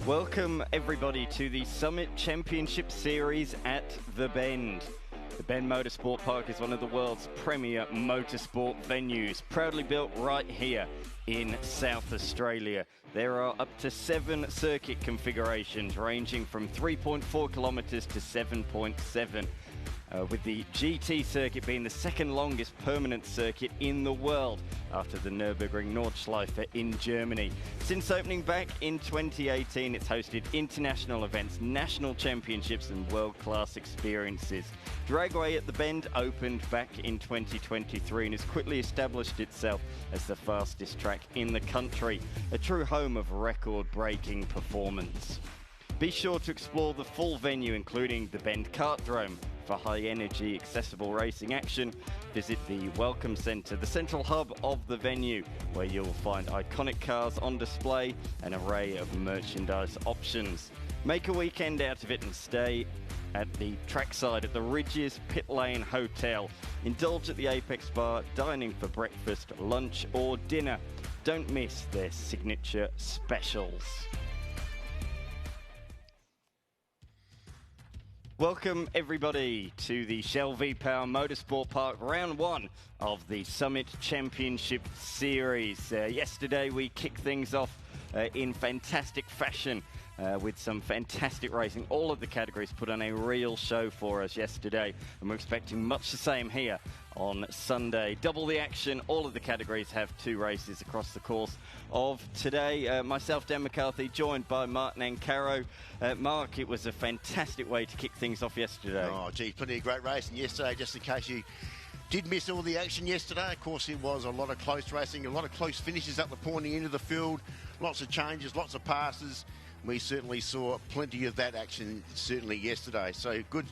Welcome everybody to the Summit Championship Series at The Bend. The Bend Motorsport Park is one of the world's premier motorsport venues, proudly built right here in South Australia. There are up to 7 circuit configurations ranging from 3.4 kilometres to 7.7. With the GT circuit being the second longest permanent circuit in the world after the Nürburgring Nordschleife in Germany. Since opening back in 2018, it's hosted international events, national championships and world-class experiences. Dragway at the Bend opened back in 2023 and has quickly established itself as the fastest track in the country, a true home of record-breaking performance. Be sure to explore the full venue, including the Bend Kartdrome. For high-energy, accessible racing action, visit the Welcome Centre, the central hub of the venue, where you'll find iconic cars on display, an array of merchandise options. Make a weekend out of it and stay at the trackside at the Ridges Pit Lane Hotel. Indulge at the Apex Bar, dining for breakfast, lunch or dinner. Don't miss their signature specials. Welcome everybody to the Shell V-Power Motorsport Park round 1 of the Summit Championship Series. Yesterday we kicked things off in fantastic fashion with some fantastic racing. All of the categories put on a real show for us yesterday, and we're expecting much the same here on Sunday. Double the action. All of the categories have 2 races across the course of today. Myself, Dan McCarthy, joined by Martin and Caro. Mark, it was a fantastic way to kick things off yesterday. Oh, gee, plenty of great racing yesterday, just in case you did miss all the action yesterday. Of course, it was a lot of close racing, a lot of close finishes up the pointy end of the field, lots of changes, lots of passes. We certainly saw plenty of that action certainly yesterday. So good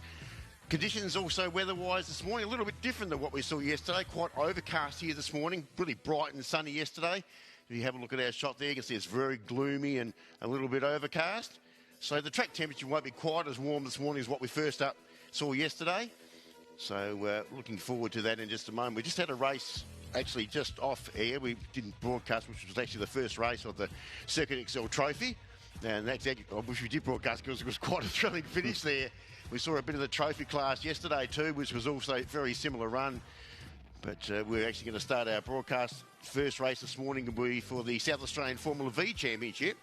conditions also weather-wise this morning, a little bit different than what we saw yesterday. Quite overcast here this morning, really bright and sunny yesterday. If you have a look at our shot there, you can see it's very gloomy and a little bit overcast. So the track temperature won't be quite as warm this morning as what we first up saw yesterday. So looking forward to that in just a moment. We just had a race actually just off air. We didn't broadcast, which was actually the first race of the Circuit Excel Trophy. And that's, I wish we did broadcast because it was quite a thrilling finish there. We saw a bit of the trophy class yesterday too, which was also a very similar run. But we're actually going to start our broadcast. First race this morning will be for the South Australian Formula V Championship.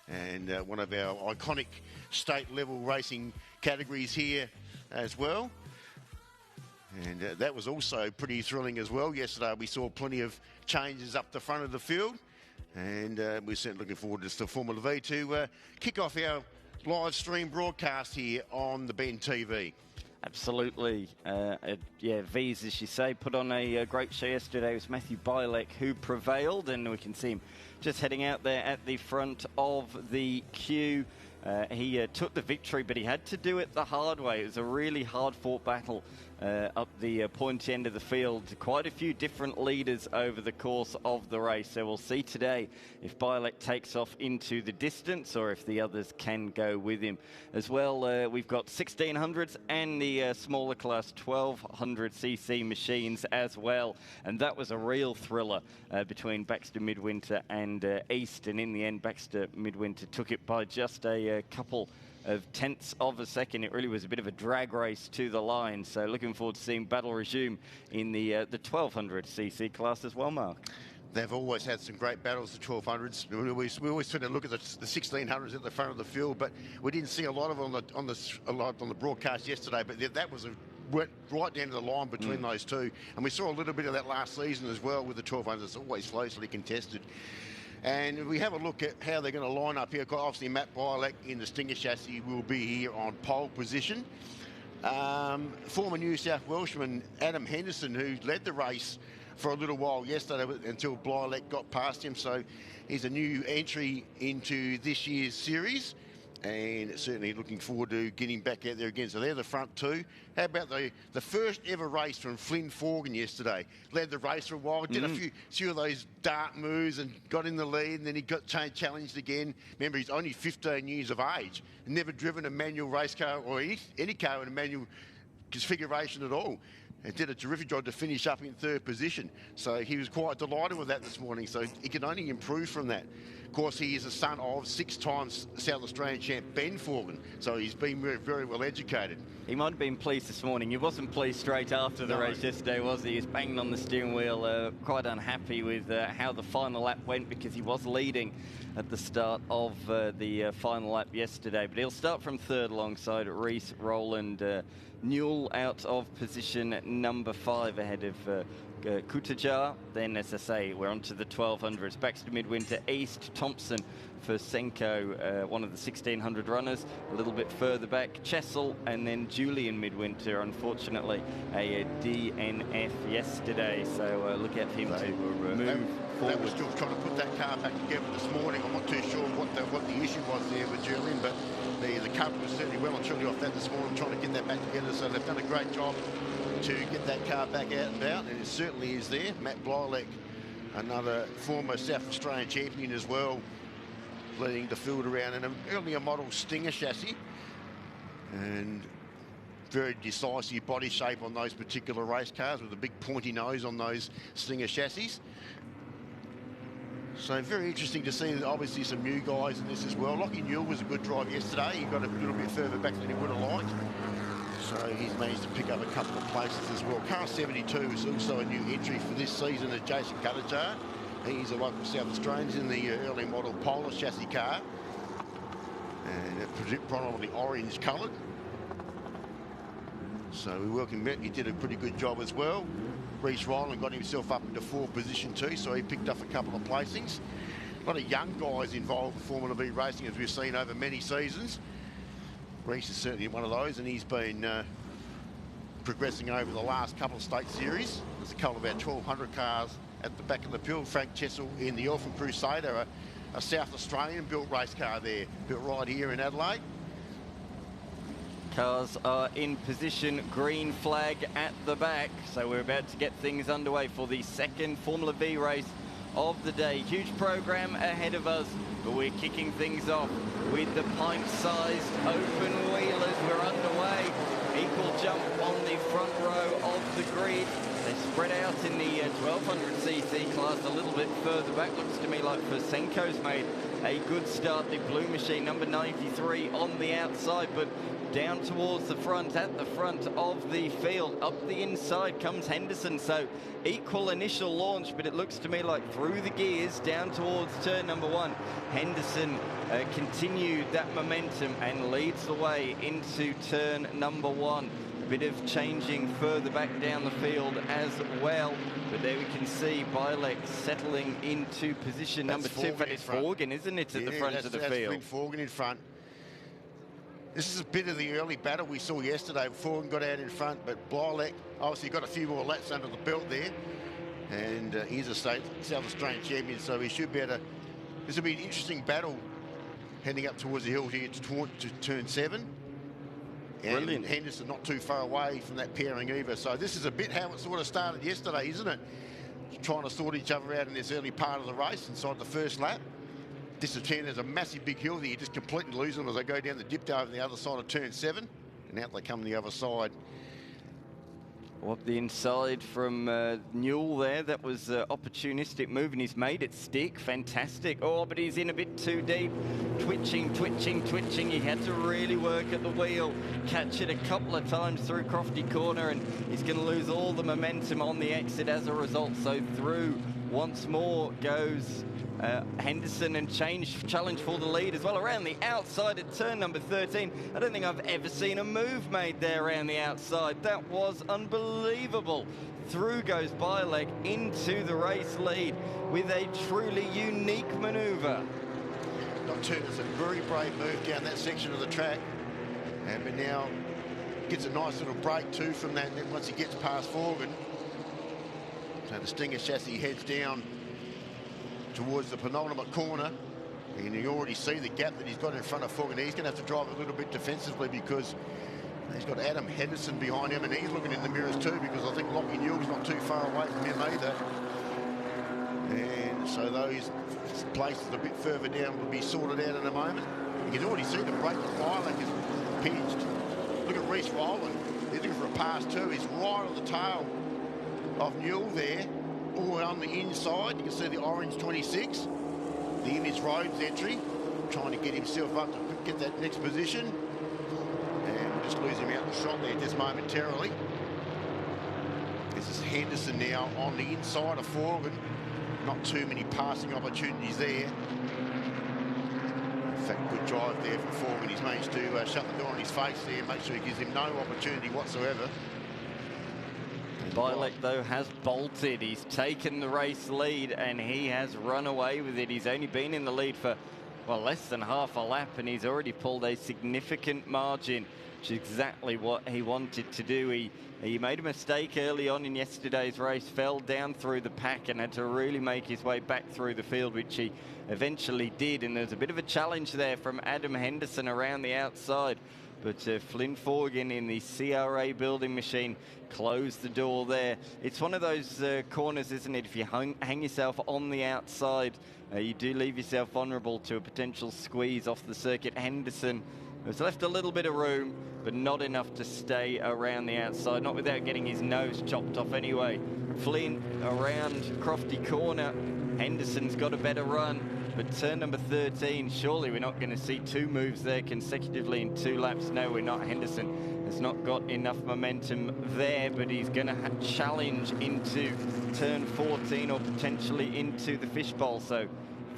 And one of our iconic state-level racing categories here as well. And that was also pretty thrilling as well. Yesterday we saw plenty of changes up the front of the field. And we're certainly looking forward to Formula V to kick off our live stream broadcast here on the Bend TV. Absolutely. Yeah, V's, as you say, put on a great show yesterday. It was Matthew Bilek who prevailed, and we can see him just heading out there at the front of the queue. He took the victory, but he had to do it the hard way. It was a really hard-fought battle up the pointy end of the field. Quite a few different leaders over the course of the race. So we'll see today if Bilek takes off into the distance or if the others can go with him. As well, we've got 1600s and the smaller class 1200cc machines as well. And that was a real thriller between Baxter Midwinter and East. And in the end, Baxter Midwinter took it by just a couple of tenths of a second. It really was a bit of a drag race to the line. So looking forward to seeing battle resume in the 1200cc class as well, Mark. They've always had some great battles, the 1200s. We always tend to look at the 1600s at the front of the field, but we didn't see a lot of it on the broadcast yesterday. But that was went right down to the line between those two, and we saw a little bit of that last season as well with the 1200s. It's always closely contested. And we have a look at how they're going to line up here. Obviously, Matt Bilek in the Stinger chassis will be here on pole position. Former New South Welshman Adam Henderson, who led the race for a little while yesterday until Bilek got past him. So he's a new entry into this year's series. And certainly looking forward to getting back out there again. So they're the front two. How about the first ever race from Flynn Forgan yesterday? Led the race for a while, did a few of those dart moves and got in the lead, and then he got challenged again. Remember, he's only 15 years of age, never driven a manual race car or any car in a manual configuration at all. And did a terrific job to finish up in 3rd position. So he was quite delighted with that this morning. So he can only improve from that. Of course, he is the son of 6-time South Australian champ Ben Forgan, so he's been very, very well educated. He might have been pleased this morning. He wasn't pleased straight after the race yesterday, was he? He was banging on the steering wheel, quite unhappy with how the final lap went, because he was leading at the start of the final lap yesterday. But he'll start from third alongside Reese, Rowland, Newell out of position number 5 ahead of Kutajar. Then, as I say, we're on to the 1200s. Baxter Midwinter, East, Thompson for Senko, one of the 1600 runners. A little bit further back, Chessel, and then Julian Midwinter, unfortunately, a DNF yesterday. So look out for him to move forward. They were still trying to put that car back together this morning. I'm not too sure what the issue was there with Julian, but the cover was certainly well and truly off that this morning, trying to get that back together. So they've done a great job to get that car back out and about, and it certainly is there. Matt Blylek, another former South Australian champion as well, leading the field around in an earlier model Stinger chassis, and very decisive body shape on those particular race cars with a big pointy nose on those Stinger chassis. So very interesting to see, obviously, some new guys in this as well. Lockie Newell was a good drive yesterday. He got a little bit further back than he would have liked, so he's managed to pick up a couple of places as well. Car 72 is also a new entry for this season, as Jason Kutajar. He's a local South Australian. He's in the early model Polish chassis car, and it's predominantly orange coloured. So we welcome him. He did a pretty good job as well. Reese Rowland got himself up into 4th position too, so he picked up a couple of placings. A lot of young guys involved with Formula V racing, as we've seen over many seasons. Reese is certainly one of those, and he's been progressing over the last couple of state series. There's a couple of about 1,200 cars at the back of the field. Frank Chessel in the Elfin Crusader, a South Australian built race car there, built right here in Adelaide. Cars are in position, green flag at the back, so we're about to get things underway for the second Formula V race of the day. Huge program ahead of us, but we're kicking things off with the pint-sized open wheelers. We're underway. Equal jump on the front row of the grid. They spread out in the 1200cc class a little bit further back. Looks to me like Senko's made a good start. The blue machine, number 93, on the outside, but down towards the front, at the front of the field. Up the inside comes Henderson, so equal initial launch, but it looks to me like through the gears down towards turn number 1. Henderson continued that momentum and leads the way into turn number 1. Bit of changing further back down the field as well, but there we can see Blylek settling into position number 2. But it's Forgan, isn't it, at the front of the field? That's Forgan in front. This is a bit of the early battle we saw yesterday. Forgan got out in front, but Blylek obviously got a few more laps under the belt there, and he's a South Australian champion, so he should be able to. This will be an interesting battle heading up towards the hill here to turn 7. And brilliant. Henderson not too far away from that pairing either. So this is a bit how it sort of started yesterday, isn't it? Trying to sort each other out in this early part of the race inside the first lap. This turn is a massive big hill that you just completely lose them as they go down the dip over the other side of turn 7. And out they come the other side. Up the inside from Newell there. That was opportunistic move, and he's made it stick. Fantastic. Oh, but he's in a bit too deep. Twitching. He had to really work at the wheel. Catch it a couple of times through Crofty Corner, and he's going to lose all the momentum on the exit as a result. So through once more goes Henderson, and challenge for the lead as well around the outside at turn number 13. I don't think I've ever seen a move made there around the outside. That was unbelievable. Through goes Blylek into the race lead with a truly unique manoeuvre. It's a very brave move down that section of the track, but now gets a nice little break too from that once he gets past Forgan. So the Stinger chassis heads down towards the penultimate corner, and you already see the gap that he's got in front of Forgan. He's going to have to drive a little bit defensively because he's got Adam Henderson behind him, and he's looking in the mirrors too, because I think Lockie Newell's not too far away from him either. And so those places a bit further down will be sorted out in a moment. You can already see the brake of Blylek is pinched. Look at Reese Rowland. He's looking for a pass too. He's right on the tail of Newell there, all on the inside. You can see the orange 26. The image Rhodes' entry, trying to get himself up to get that next position. And we'll just lose him out the shot there just momentarily. This is Henderson now on the inside of Forgan. Not too many passing opportunities there. In fact, good drive there from Forgan. He's managed to shut the door on his face there, make sure he gives him no opportunity whatsoever. Bielek, though, has bolted. He's taken the race lead and he has run away with it. He's only been in the lead for, well, less than half a lap, and he's already pulled a significant margin, which is exactly what he wanted to do. He made a mistake early on in yesterday's race, fell down through the pack and had to really make his way back through the field, which he eventually did. And there's a bit of a challenge there from Adam Henderson around the outside. But Flynn Forgan in the CRA building machine closed the door there. It's one of those corners, isn't it? If you hang yourself on the outside, you do leave yourself vulnerable to a potential squeeze off the circuit. Henderson has left a little bit of room, but not enough to stay around the outside, not without getting his nose chopped off anyway. Flynn around Crofty corner. Henderson's got a better run, but turn number 13, surely we're not going to see two moves there consecutively in 2 laps. No, we're not. Henderson has not got enough momentum there, but he's going to challenge into turn 14 or potentially into the fishbowl. So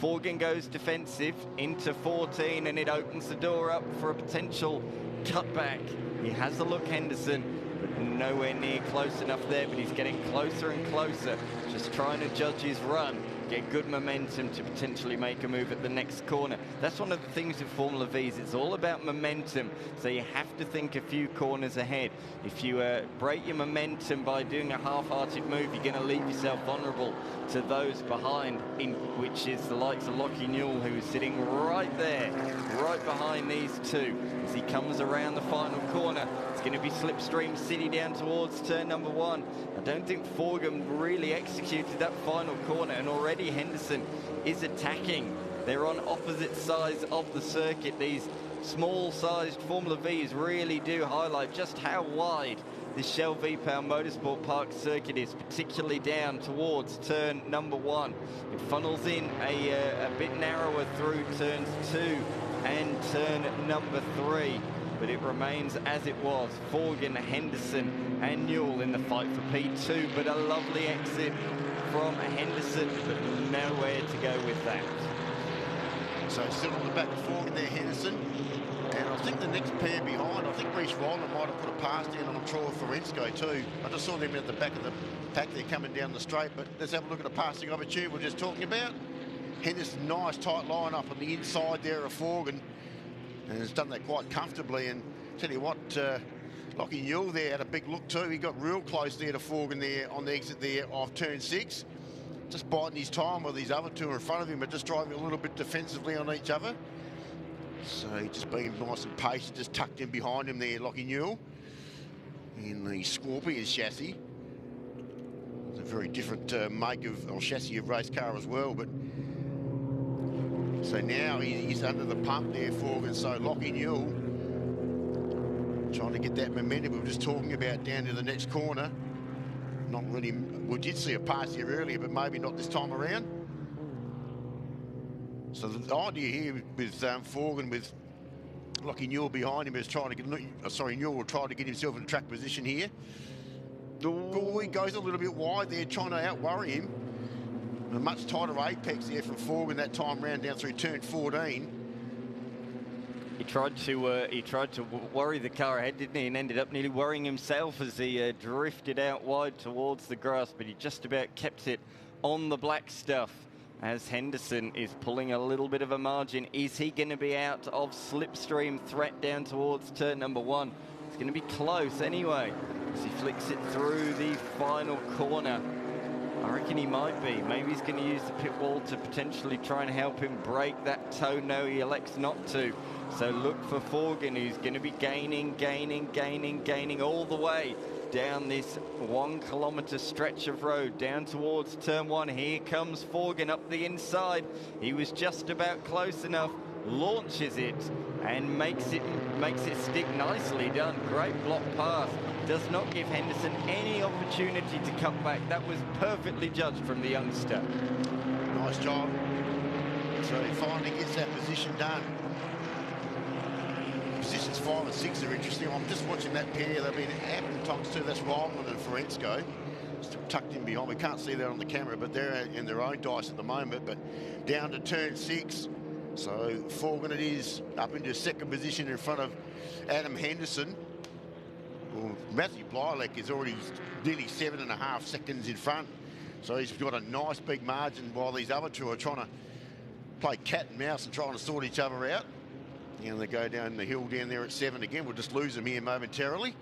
Forgan goes defensive into 14, and it opens the door up for a potential cutback. He has a look, Henderson, but nowhere near close enough there, but he's getting closer and closer, just trying to judge his run, get good momentum to potentially make a move at the next corner. That's one of the things with Formula V's. It's all about momentum, so you have to think a few corners ahead. If you break your momentum by doing a half-hearted move, you're going to leave yourself vulnerable to those behind, which is the likes of Lockie Newell, who is sitting right there, right behind these two. As he comes around the final corner, it's going to be Slipstream City down towards turn number 1. I don't think Forgan really executed that final corner, and already Henderson is attacking. They're on opposite sides of the circuit. These small-sized Formula Vs really do highlight just how wide the Shell V-Power Motorsport Park circuit is, particularly down towards turn number 1. It funnels in a bit narrower through turns 2 and turn number 3, but it remains as it was. Forgan, Henderson and Newell in the fight for P2, but a lovely exit from Henderson, but nowhere to go with that. So still on the back of Forgan there, Henderson. And I think the next pair behind, I think Reece Roland might have put a pass down on Troy Forensko too. I just saw them at the back of the pack there coming down the straight, but let's have a look at the passing opportunity we're just talking about. Henderson, nice tight line up on the inside there of Forgan, and has done that quite comfortably. And tell you what, Lockie Newell there had a big look too. He got real close there to Forgan there on the exit there off turn 6. Just biding his time with these other two in front of him, but just driving a little bit defensively on each other. So just being nice and patient, just tucked in behind him there, Lockie Newell, in the Scorpion chassis. It's a very different make of chassis of race car as well, but so now he's under the pump there, Forgan. So Lockie Newell trying to get that momentum we were just talking about down to the next corner. Not really, we did see a pass here earlier, but maybe not this time around. So the idea here with Forgan, with Lockie Newell behind him, is trying to get, Newell will try to get himself in track position here. Oh, he goes a little bit wide there, trying to out-worry him. A much tighter apex there from Forgan that time round down through turn 14. He tried to worry the car ahead, didn't he? And ended up nearly worrying himself as he drifted out wide towards the grass, but he just about kept it on the black stuff. As Henderson is pulling a little bit of a margin. Is he going to be out of slipstream threat down towards turn number 1? It's going to be close anyway, as he flicks it through the final corner. I reckon he might be. Maybe he's going to use the pit wall to potentially try and help him break that toe. No, he elects not to. So look for Forgan, who's going to be gaining all the way down this 1 kilometre stretch of road down towards turn 1. Here comes Forgan up the inside. He was just about close enough, launches it and makes it stick. Nicely done. Great block pass. Does not give Henderson any opportunity to cut back. That was perfectly judged from the youngster. Nice job. So he finally gets that position done. Positions 5 and 6 are interesting. I'm just watching that pair. They've been happening times too. That's Ryman and Ferenczko. Still tucked in behind. We can't see that on the camera, but they're in their own dice at the moment. But down to turn 6. So Forgan it is, up into second position in front of Adam Henderson. Well, Matthew Blylek is already nearly 7.5 seconds in front. So he's got a nice big margin while these other two are trying to play cat and mouse and trying to sort each other out. And they go down the hill down there at 7 again. We'll just lose them here momentarily.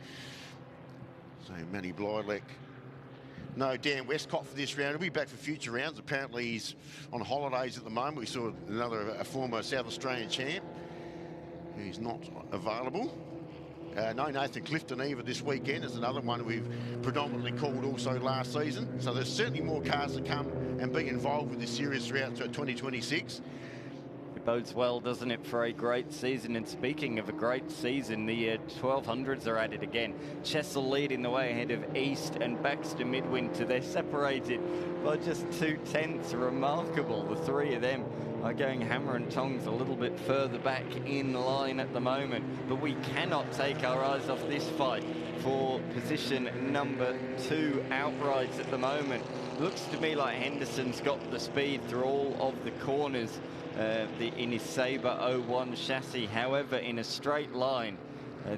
So Matty Blylek. No Dan Westcott for this round. He'll be back for future rounds. Apparently he's on holidays at the moment. We saw a former South Australian champ who's not available. No Nathan Clifton either this weekend. Is another one we've predominantly called also last season. So there's certainly more cars to come and be involved with this series throughout 2026. It bodes well, doesn't it, for a great season. And speaking of a great season, the 1200s are at it again. Chesil leading the way ahead of East and Baxter Midwinter. They're separated by just 2/10. Remarkable. The three of them are going hammer and tongs a little bit further back in line at the moment. But we cannot take our eyes off this fight for position number 2 outright at the moment. Looks to me like Henderson's got the speed through all of the corners in his Sabre 01 chassis. However, in a straight line,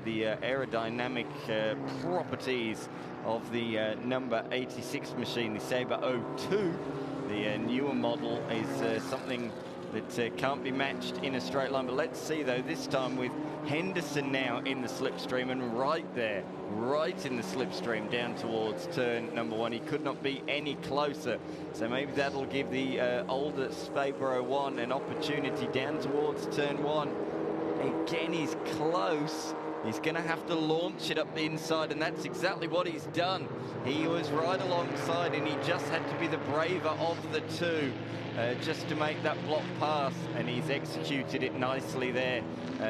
the aerodynamic properties of the number 86 machine, the Sabre 02, the newer model, is something that can't be matched in a straight line. But let's see, though, this time with Henderson now in the slipstream, and right there, right in the slipstream down towards turn number 1. He could not be any closer. So maybe that'll give the older Sabre 01 an opportunity down towards turn 1. Again, he's close. He's going to have to launch it up the inside, and that's exactly what he's done. He was right alongside, and he just had to be the braver of the two just to make that block pass, and he's executed it nicely there.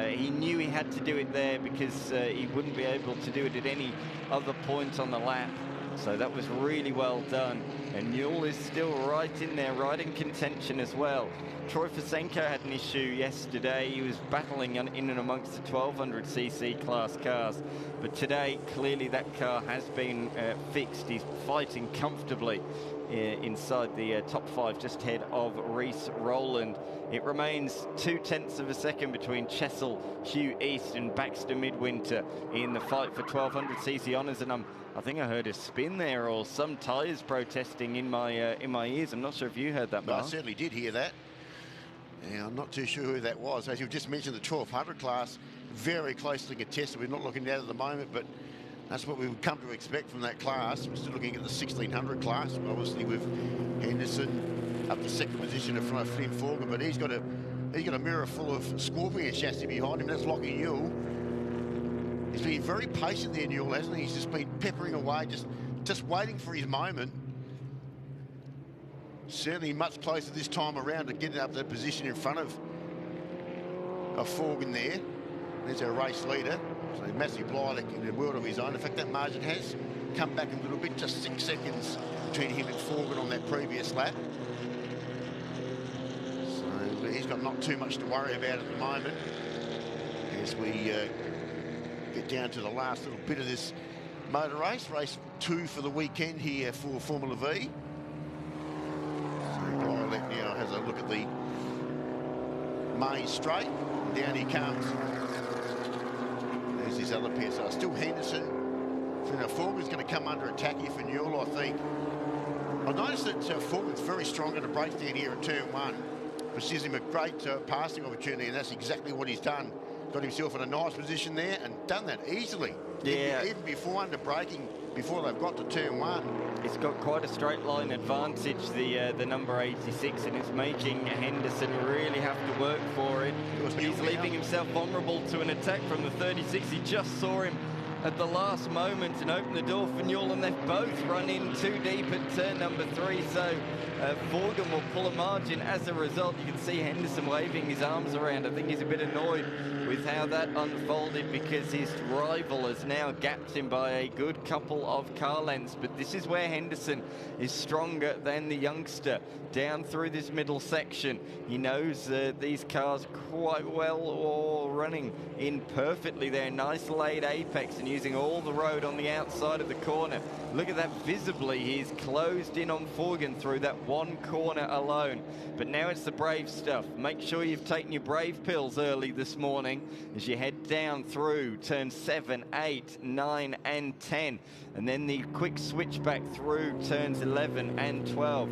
He knew he had to do it there because he wouldn't be able to do it at any other point on the lap. So that was really well done. And Newell is still right in there, right in contention as well. Troy Fosenko had an issue yesterday. He was battling in and amongst the 1200cc class cars. But today, clearly that car has been fixed. He's fighting comfortably inside the top 5, just ahead of Reece Rowland. It remains 0.2 of a second between Chesil, Hugh East and Baxter Midwinter in the fight for 1200cc honours. And I think I heard a spin there, or some tyres protesting in my ears. I'm not sure if you heard that, Mark. I certainly did hear that. Yeah, I'm not too sure who that was. As you just mentioned, the 1200 class, very closely contested. We're not looking at it at the moment, but that's what we would come to expect from that class. We're still looking at the 1600 class, obviously with Henderson up to second position in front of Flynn Forgan, but he's got a mirror full of Scorpion chassis behind him. That's Lockie Newell. He's been very patient there, Newell, hasn't he? He's just been peppering away, just waiting for his moment. Certainly much closer this time around to getting up that position in front of Forgan there. There's our race leader. So Matthew Blylek in a world of his own. In fact, that margin has come back a little bit, just 6 seconds between him and Forgan on that previous lap. So he's got not too much to worry about at the moment as we get down to the last little bit of this motor race. Race 2 for the weekend here for Formula V. So Blylek now has a look at the main straight. Down he comes. There's his other pair. So still Henderson. So now Forgan's going to come under attack here for Newell, I think. I noticed that Forgan's very strong at a breakdown here at turn 1, which gives him a great passing opportunity, and that's exactly what he's done. Got himself in a nice position there and done that easily. Yeah. Even before under braking, before they've got to turn 1. It's got quite a straight line advantage, the number 86, and it's making Henderson really have to work for it. He's leaving himself vulnerable to an attack from the 36. He just saw him at the last moment and open the door for Newell, and they've both run in too deep at turn number 3, so Forgan will pull a margin. As a result, you can see Henderson waving his arms around. I think he's a bit annoyed with how that unfolded because his rival has now gapped him by a good couple of car lengths, but this is where Henderson is stronger than the youngster. Down through this middle section, he knows these cars quite well, or running in perfectly there. Nice laid apex and using all the road on the outside of the corner. Look at that, visibly he's closed in on Forgan through that one corner alone. But now it's the brave stuff. Make sure you've taken your brave pills early this morning as you head down through turns 7, 8, 9 and 10, and then the quick switch back through turns 11 and 12.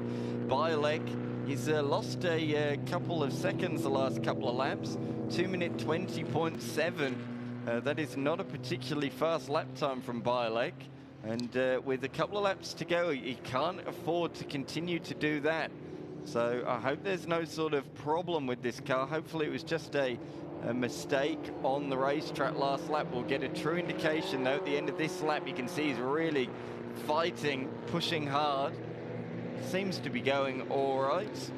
Biolek, he's lost a couple of seconds the last couple of laps. 2-minute 20.7. That is not a particularly fast lap time from Biolek, and with a couple of laps to go, he can't afford to continue to do that. So I hope there's no sort of problem with this car. Hopefully it was just a mistake on the racetrack last lap. We'll get a true indication though at the end of this lap. You can see he's really fighting, pushing hard. Seems to be going all right,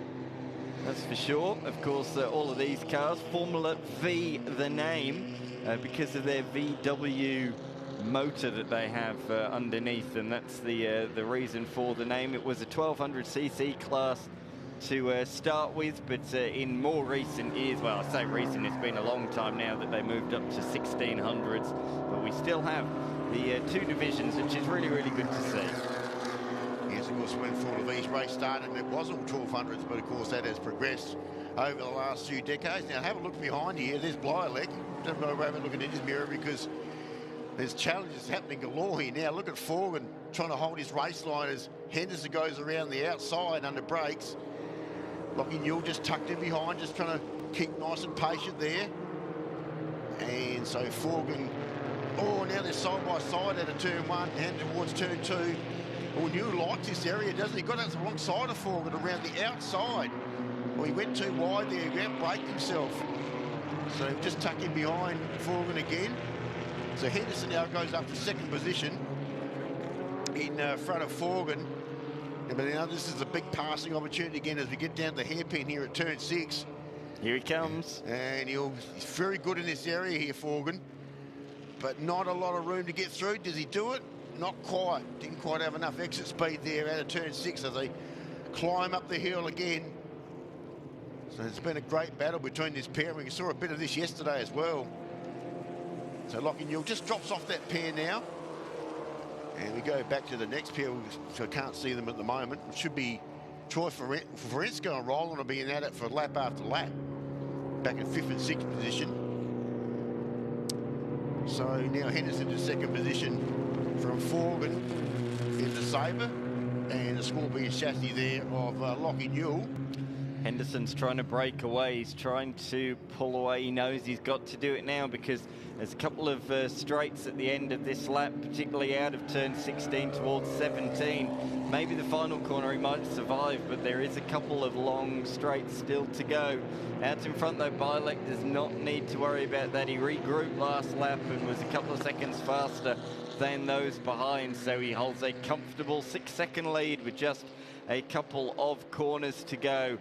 that's for sure. Of course, all of these cars, Formula V the name, because of their VW motor that they have underneath, and that's the reason for the name. It was a 1200cc class to start with, but in more recent years, well, I say recent, it's been a long time now that they moved up to 1600s, but we still have the 2 divisions, which is really, really good to see. Yes, of course, when Formula V's race started, it was all 1200s, but of course that has progressed over the last few decades. Now, have a look behind here. There's Biolek. Don't go have a look in his mirror because there's challenges happening galore here. Now, look at Forgan trying to hold his race line as Henderson goes around the outside under brakes. Lockie Newell just tucked in behind, just trying to keep nice and patient there. And so Forgan, oh, now they're side by side out of turn 1 and towards turn 2. Well, Newell likes this area, doesn't he? Got out to the wrong side of Forgan, around the outside. Well, he went too wide there, he out-braked himself. So just tuck in behind Forgan again. So Henderson now goes up to 2nd position in front of Forgan. But now this is a big passing opportunity again as we get down the hairpin here at turn 6. Here he comes. And he's very good in this area here, Forgan. But not a lot of room to get through. Does he do it? Not quite. Didn't quite have enough exit speed there out of turn 6 as they climb up the hill again. So it's been a great battle between this pair. We saw a bit of this yesterday as well. So Lockie Newell just drops off that pair now. And we go back to the next pair, so I can't see them at the moment. It should be Troy Ferensko and Roland will be in at it for lap after lap. Back in 5th and 6th position. So now Henderson to 2nd position from Forgan in the Sabre. And the Scorpion chassis there of Lockie Newell. Henderson's trying to break away. He's trying to pull away. He knows he's got to do it now because there's a couple of straights at the end of this lap, particularly out of turn 16 towards 17. Maybe the final corner he might survive, but there is a couple of long straights still to go. Out in front though, Biolek does not need to worry about that. He regrouped last lap and was a couple of seconds faster than those behind, so he holds a comfortable 6-second lead with just a couple of corners to go.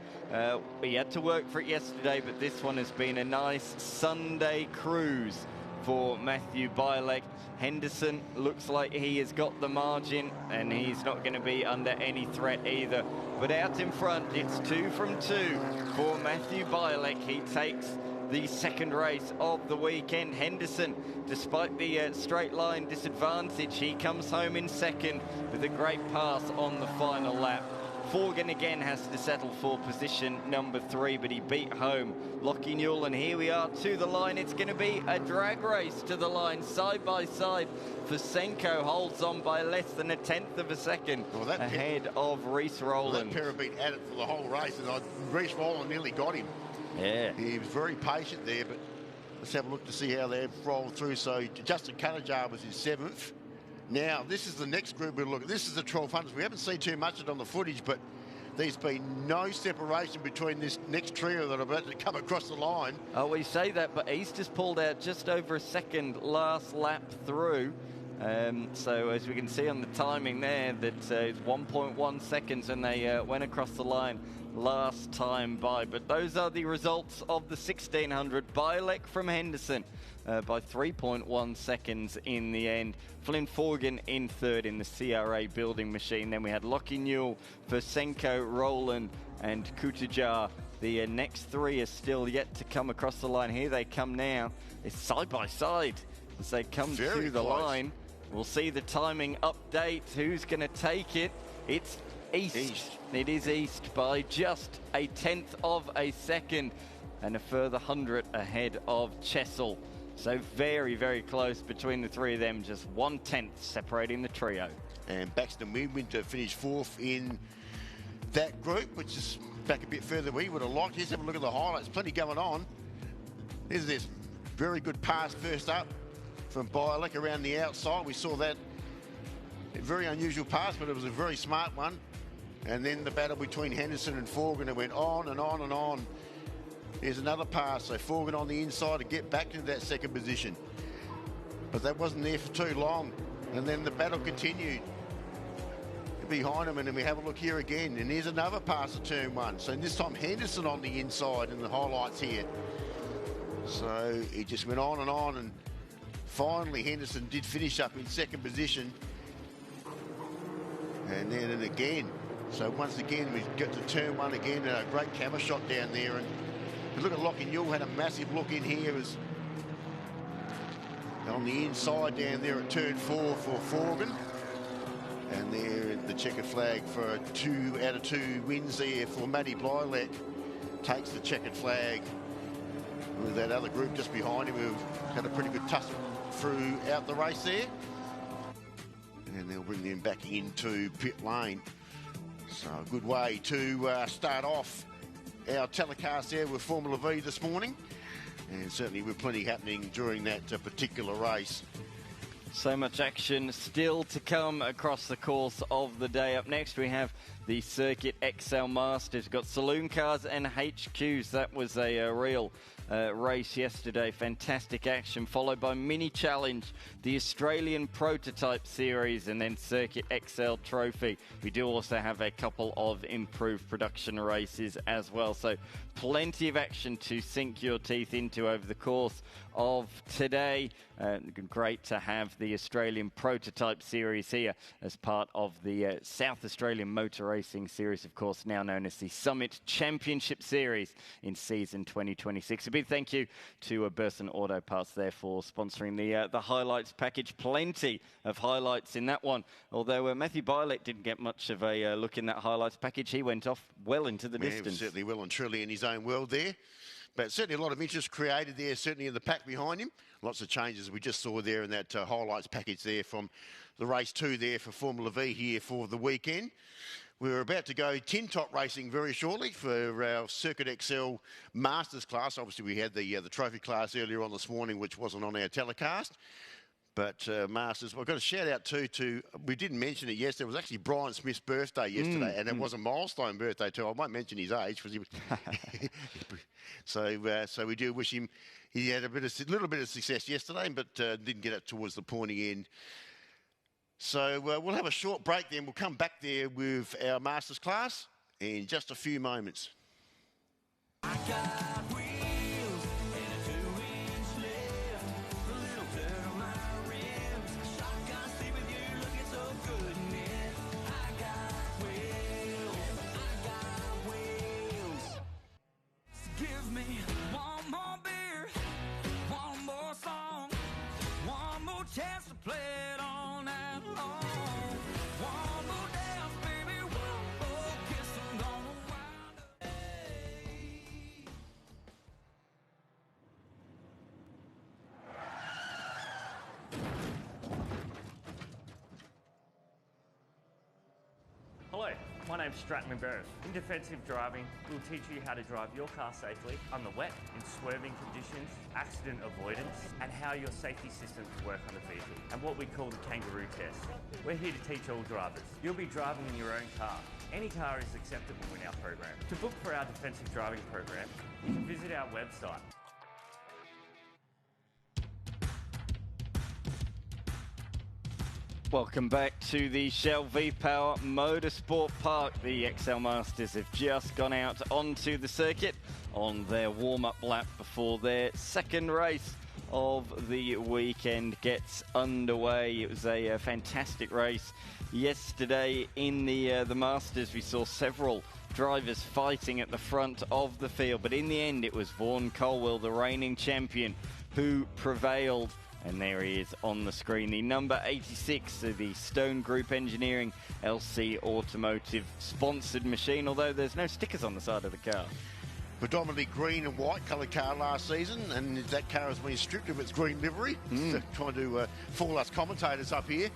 He had to work for it yesterday, but this one has been a nice Sunday cruise for Matthew Biolek. Henderson looks like he has got the margin and he's not going to be under any threat either. But out in front, it's 2 from 2 for Matthew Biolek. He takes the 2nd race of the weekend. Henderson, despite the straight line disadvantage, he comes home in 2nd with a great pass on the final lap. Forgan again has to settle for position number 3, but he beat home Lockie Newell, and here we are to the line. It's going to be a drag race to the line, side by side. Fosenko holds on by less than 1/10 of a second ahead of Reece Rowland. That pair have been at it for the whole race, and Reece Rowland nearly got him. Yeah. He was very patient there, but let's have a look to see how they've rolled through. So Justin Cunningham was in 7th. Now, this is the next group we'll look at. This is the 1200s. We haven't seen too much of it on the footage, but there's been no separation between this next trio that are about to come across the line. Oh, we say that, but East has pulled out just over a second last lap through. So as we can see on the timing there, that it's 1.1 seconds and they went across the line last time by. But those are the results of the 1600. Bielek from Henderson by 3.1 seconds in the end. Flynn Forgan in third in the CRA building machine. Then we had Lockie Newell, Versenko, Roland and Kutajar. The next three are still yet to come across the line. Here they come now. It's side by side as they come to the line. We'll see the timing update. Who's going to take it? It's East. It is East by just a tenth of a second and a further 100 ahead of Chesil. So very, very close between the three of them. Just 1/10 separating the trio. And Baxter Midwinter finished fourth in that group, which is back a bit further than we would have liked. Let's have a look at the highlights. Plenty going on. There's this very good pass first up from Bielek around the outside. We saw that. A very unusual pass, but it was a very smart one. And then the battle between Henderson and Forgan, it went on and on and on. Here's another pass, so Forgan on the inside to get back into that second position. But that wasn't there for too long. And then the battle continued behind him, and then we have a look here again. And here's another pass to turn one. So this time Henderson on the inside in the highlights here. So it just went on, and finally Henderson did finish up in second position. And then and again. So once again, we get to turn one again, and a great camera shot down there. And look at Lockie Newell, had a massive look in here. It was on the inside down there at turn 4 for Forgan. And there the checkered flag for 2 out of 2 wins there for Matty Bielek. Takes the checkered flag with that other group just behind him who've had a pretty good tussle throughout the race there. And they'll bring them back into pit lane. So a good way to start off our telecast there with Formula V this morning. And certainly with plenty happening during that particular race. So much action still to come across the course of the day. Up next we have the Circuit XL Masters. We've got Saloon cars and HQs. That was a real race yesterday. Fantastic action, followed by Mini Challenge, the Australian Prototype Series, and then Circuit XL Trophy. We do also have a couple of improved production races as well. So plenty of action to sink your teeth into over the course of today. Great to have the Australian Prototype Series here as part of the South Australian Motor Racing Series, of course, now known as the Summit Championship Series in season 2026. A big thank you to Burson Auto Parts there for sponsoring the highlights package. Plenty of highlights in that one. Although Matthew Bielek didn't get much of a look in that highlights package. He went off well into the distance. Certainly well and truly in his own world there. But certainly a lot of interest created there, certainly in the pack behind him. Lots of changes we just saw there in that highlights package there from the race 2 there for Formula V here for the weekend. We're about to go tin top racing very shortly for our Circuit XL Masters class. Obviously, we had the trophy class earlier on this morning, which wasn't on our telecast. But Masters, I've got a shout out to, we didn't mention it yesterday, it was actually Brian Smith's birthday yesterday, and it was a milestone birthday too. I won't mention his age because he was so we do wish him, he had a little bit of success yesterday, but didn't get it towards the pointy end. So we'll have a short break then. We'll come back there with our Masters class in just a few moments. I got wheels and a 2-inch lift, a little dirt on my rims, shotgun seat with you looking so good in it. I got wheels. Give me one more beer, one more song, one more chance to play it all night long. One more dance, baby, one more kiss, I'm gonna wind up. My name's Stratton Barrett. In defensive driving, we'll teach you how to drive your car safely on the wet, in swerving conditions, accident avoidance, and how your safety systems work on a vehicle, and what we call the kangaroo test. We're here to teach all drivers. You'll be driving in your own car. Any car is acceptable in our program. To book for our defensive driving program, you can visit our website. Welcome back to the Shell V-Power Motorsport Park. The XL Masters have just gone out onto the circuit on their warm-up lap before their second race of the weekend gets underway. It was a fantastic race yesterday in the Masters. We saw several drivers fighting at the front of the field, but in the end it was Vaughan Colwell, the reigning champion, who prevailed. And there he is on the screen, the number 86 of the Stone Group Engineering LC Automotive sponsored machine, although there's no stickers on the side of the car. Predominantly green and white coloured car last season, and that car has been stripped of its green livery. Trying to fool us commentators up here.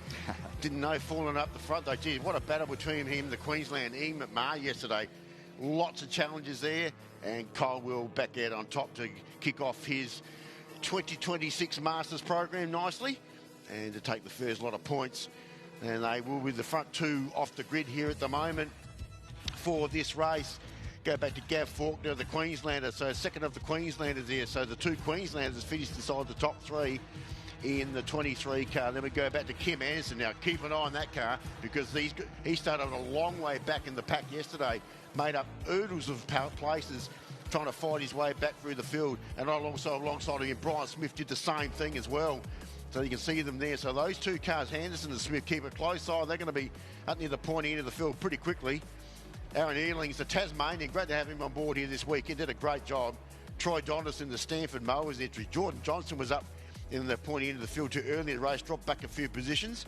Didn't know, falling up the front though. Geez, what a battle between him, the Queensland Ian McMahon yesterday. Lots of challenges there, and Colwell back out on top to kick off his 2026 Masters program nicely, and to take the first lot of points. And they will be the front two off the grid here at the moment for this race. Go back to Gav Faulkner, the Queenslander, so second of the Queenslanders there. So the two Queenslanders finished inside the top three in the 23 car. Then we go back to Kim Anderson. Now keep an eye on that car, because he started a long way back in the pack yesterday, made up oodles of places, trying to fight his way back through the field. And alongside of him, Brian Smith did the same thing as well. So you can see them there. So those two cars, Henderson and Smith, keep a close eye. They're going to be up near the pointy end of the field pretty quickly. Aaron Earlings, the Tasmanian, great to have him on board here this week. He did a great job. Troy Donaldson, the Stanford Mowers entry. Jordan Johnson was up in the pointy end of the field too early in the race, dropped back a few positions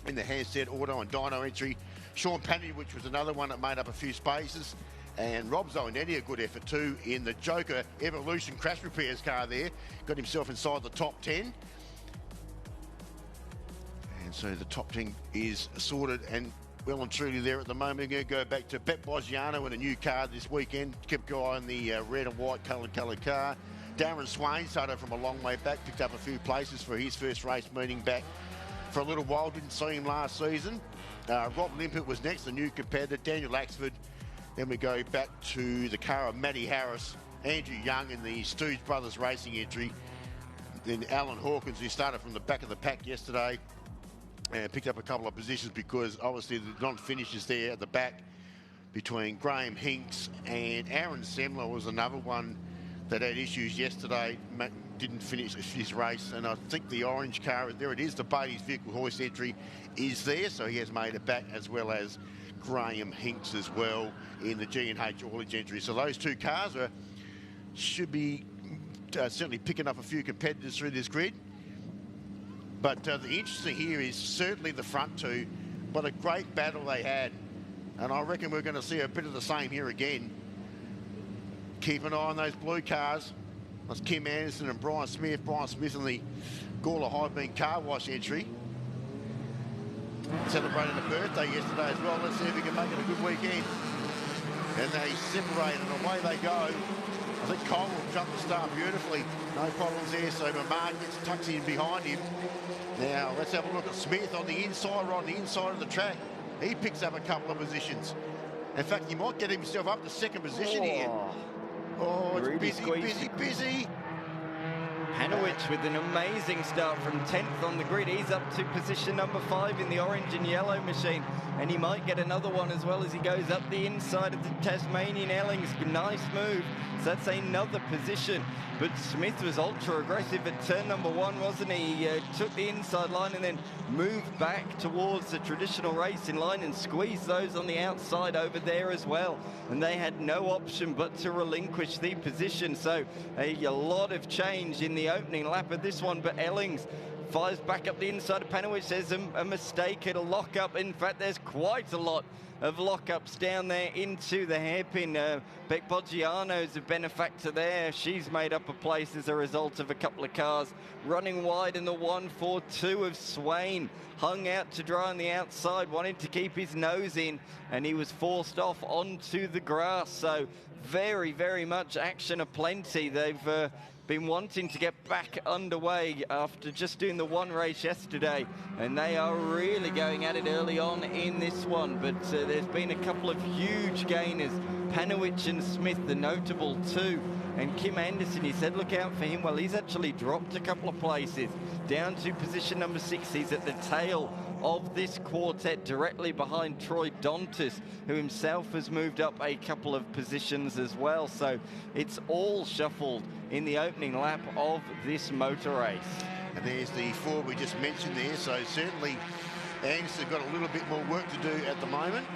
in the Handset Auto and Dyno entry. Sean Panney, which was another one that made up a few spaces. And Rob Zonetti, a good effort too, in the Joker Evolution crash repairs car there. Got himself inside the top 10. And so the top 10 is sorted and well and truly there at the moment. We're going to go back to Bet Boggiano in a new car this weekend. Kept an eye on the red and white coloured car. Darren Swain started from a long way back, picked up a few places for his first race meeting back for a little while. Didn't see him last season. Rob Limpert was next, the new competitor. Daniel Axford. Then we go back to the car of Matty Harris, Andrew Young in the Stooge Brothers Racing entry. Then Alan Hawkins, who started from the back of the pack yesterday, and picked up a couple of positions because obviously the non-finishes there at the back between Graham Hinks and Aaron Semler was another one that had issues yesterday. Didn't finish his race, and I think the orange car, there it is, the Bailey's Vehicle Hoist entry is there, so he has made it back, as well as Graham Hinks as well in the G&H Haulage entry. So those two cars should be certainly picking up a few competitors through this grid. But the interesting here is certainly the front two. What a great battle they had. And I reckon we're going to see a bit of the same here again. Keep an eye on those blue cars. That's Kim Anderson and Brian Smith. Brian Smith in the Gawler High Beam Car Wash entry. Celebrated a birthday yesterday as well. Let's see if we can make it a good weekend. And they separate and away they go. I think Cole will jump the start beautifully. No problems there, so Mamard tucks in behind him. Now, let's have a look at Smith on the inside, right on the inside of the track. He picks up a couple of positions. In fact, he might get himself up to second position here. Oh, it's busy. Hanowich with an amazing start from 10th on the grid. He's up to position number 5 in the orange and yellow machine, and he might get another one as well as he goes up the inside of the Tasmanian Ellings. Nice move. So that's another position. But Smith was ultra aggressive at turn number 1, wasn't he? He took the inside line and then moved back towards the traditional racing line and squeezed those on the outside over there as well. And they had no option but to relinquish the position. So a lot of change in the opening lap of this one, but Ellings fires back up the inside of Panowicz. There's a mistake at a lock-up. In fact, there's quite a lot of lock-ups down there into the hairpin. Beck Boggiano's a benefactor there. She's made up a place as a result of a couple of cars running wide in the 1-4-2 of Swain. Hung out to dry on the outside, wanted to keep his nose in, and he was forced off onto the grass. So very, very much action aplenty. They've been wanting to get back underway after just doing the one race yesterday, and they are really going at it early on in this one. But there's been a couple of huge gainers. Panowicz and Smith, the notable two, and Kim Anderson, he said look out for him. Well, he's actually dropped a couple of places down to position number 6. He's at the tail of this quartet, directly behind Troy Dontis, who himself has moved up a couple of positions as well. So it's all shuffled in the opening lap of this motor race. And there's the 4 we just mentioned there. So certainly Anderson got a little bit more work to do at the moment.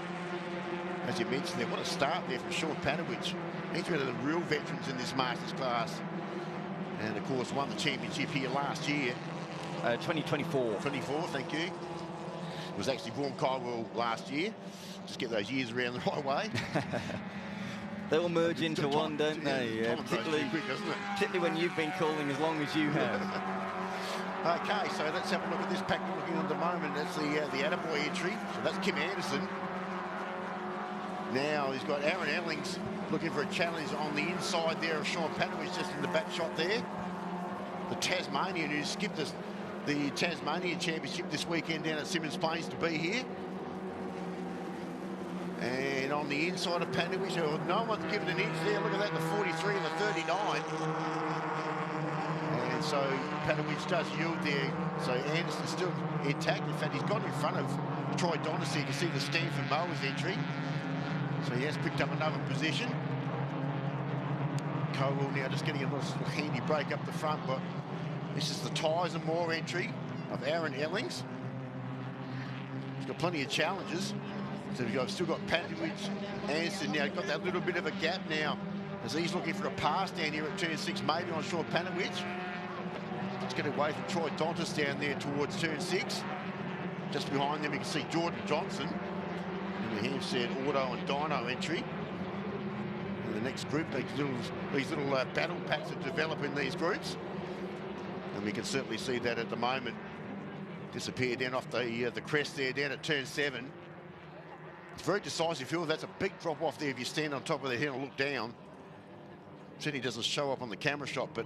As you mentioned there, what a start there from Sean Panowicz. He's one of the real veterans in this Masters class. And of course won the championship here last year. 2024. 24, thank you. Was actually born Kylewell last year. Just get those years around the right way. They all merge into one, don't they? Yeah, particularly, quick, doesn't it? particularly when you've been calling as long as you have. Okay, so let's have a look at this pack we're looking at the moment. That's the Attaboy entry. So that's Kim Anderson. Now he's got Aaron Ellings looking for a challenge on the inside there of Sean Panowicz, just in the back shot there. The Tasmanian, who skipped the Tasmanian Championship this weekend down at Symmons Plains to be here. And on the inside of Panowicz, no one's given an inch there. Look at that, the 43 and the 39. And so Panowicz does yield there. So Anderson's still intact. In fact, he's got in front of Troy Dontis. You can see the Stanford Mowers entry. So he has picked up another position. Kylewell now just getting a little handy break up the front, but this is the Tyres and Moore entry of Aaron Ellings. He's got plenty of challenges. So we've still got Panowicz, Anderson now got that little bit of a gap now as he's looking for a pass down here at turn 6, maybe on Sean Panowicz. Let's get away from Troy Dontis down there towards turn 6. Just behind them you can see Jordan Johnson. And the Hampstead Auto and Dyno entry. And the next group, these little battle packs that develop in these groups. And we can certainly see that at the moment. Disappear down off the crest there, down at turn 7. It's very decisive hill. That's a big drop off there if you stand on top of the hill and look down. Certainly doesn't show up on the camera shot, but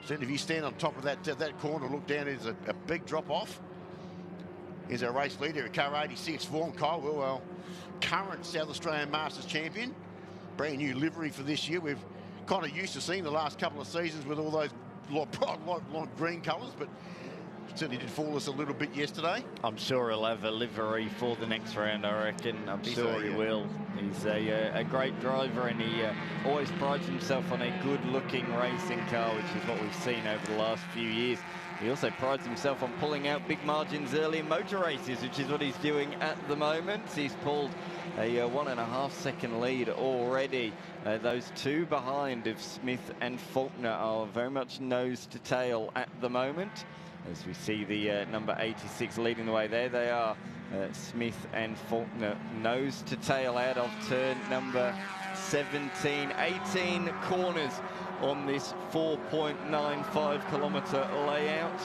certainly if you stand on top of that corner and look down, it's a big drop off. Here's our race leader at car 86, Vaughan Kylewell, well, current South Australian Masters champion. Brand new livery for this year. We've kind of used to seeing the last couple of seasons with all those light green colours, but certainly did fool us a little bit yesterday. I'm sure he'll have a livery for the next round, I reckon. I'm sure he will. He's a great driver, and he always prides himself on a good-looking racing car, which is what we've seen over the last few years. He also prides himself on pulling out big margins early in motor races, which is what he's doing at the moment. He's pulled a 1.5 second lead already. Those two behind of Smith and Faulkner are very much nose to tail at the moment. As we see the number 86 leading the way there, they are Smith and Faulkner nose to tail out of turn number 17. 18 corners on this 4.95 kilometre layout.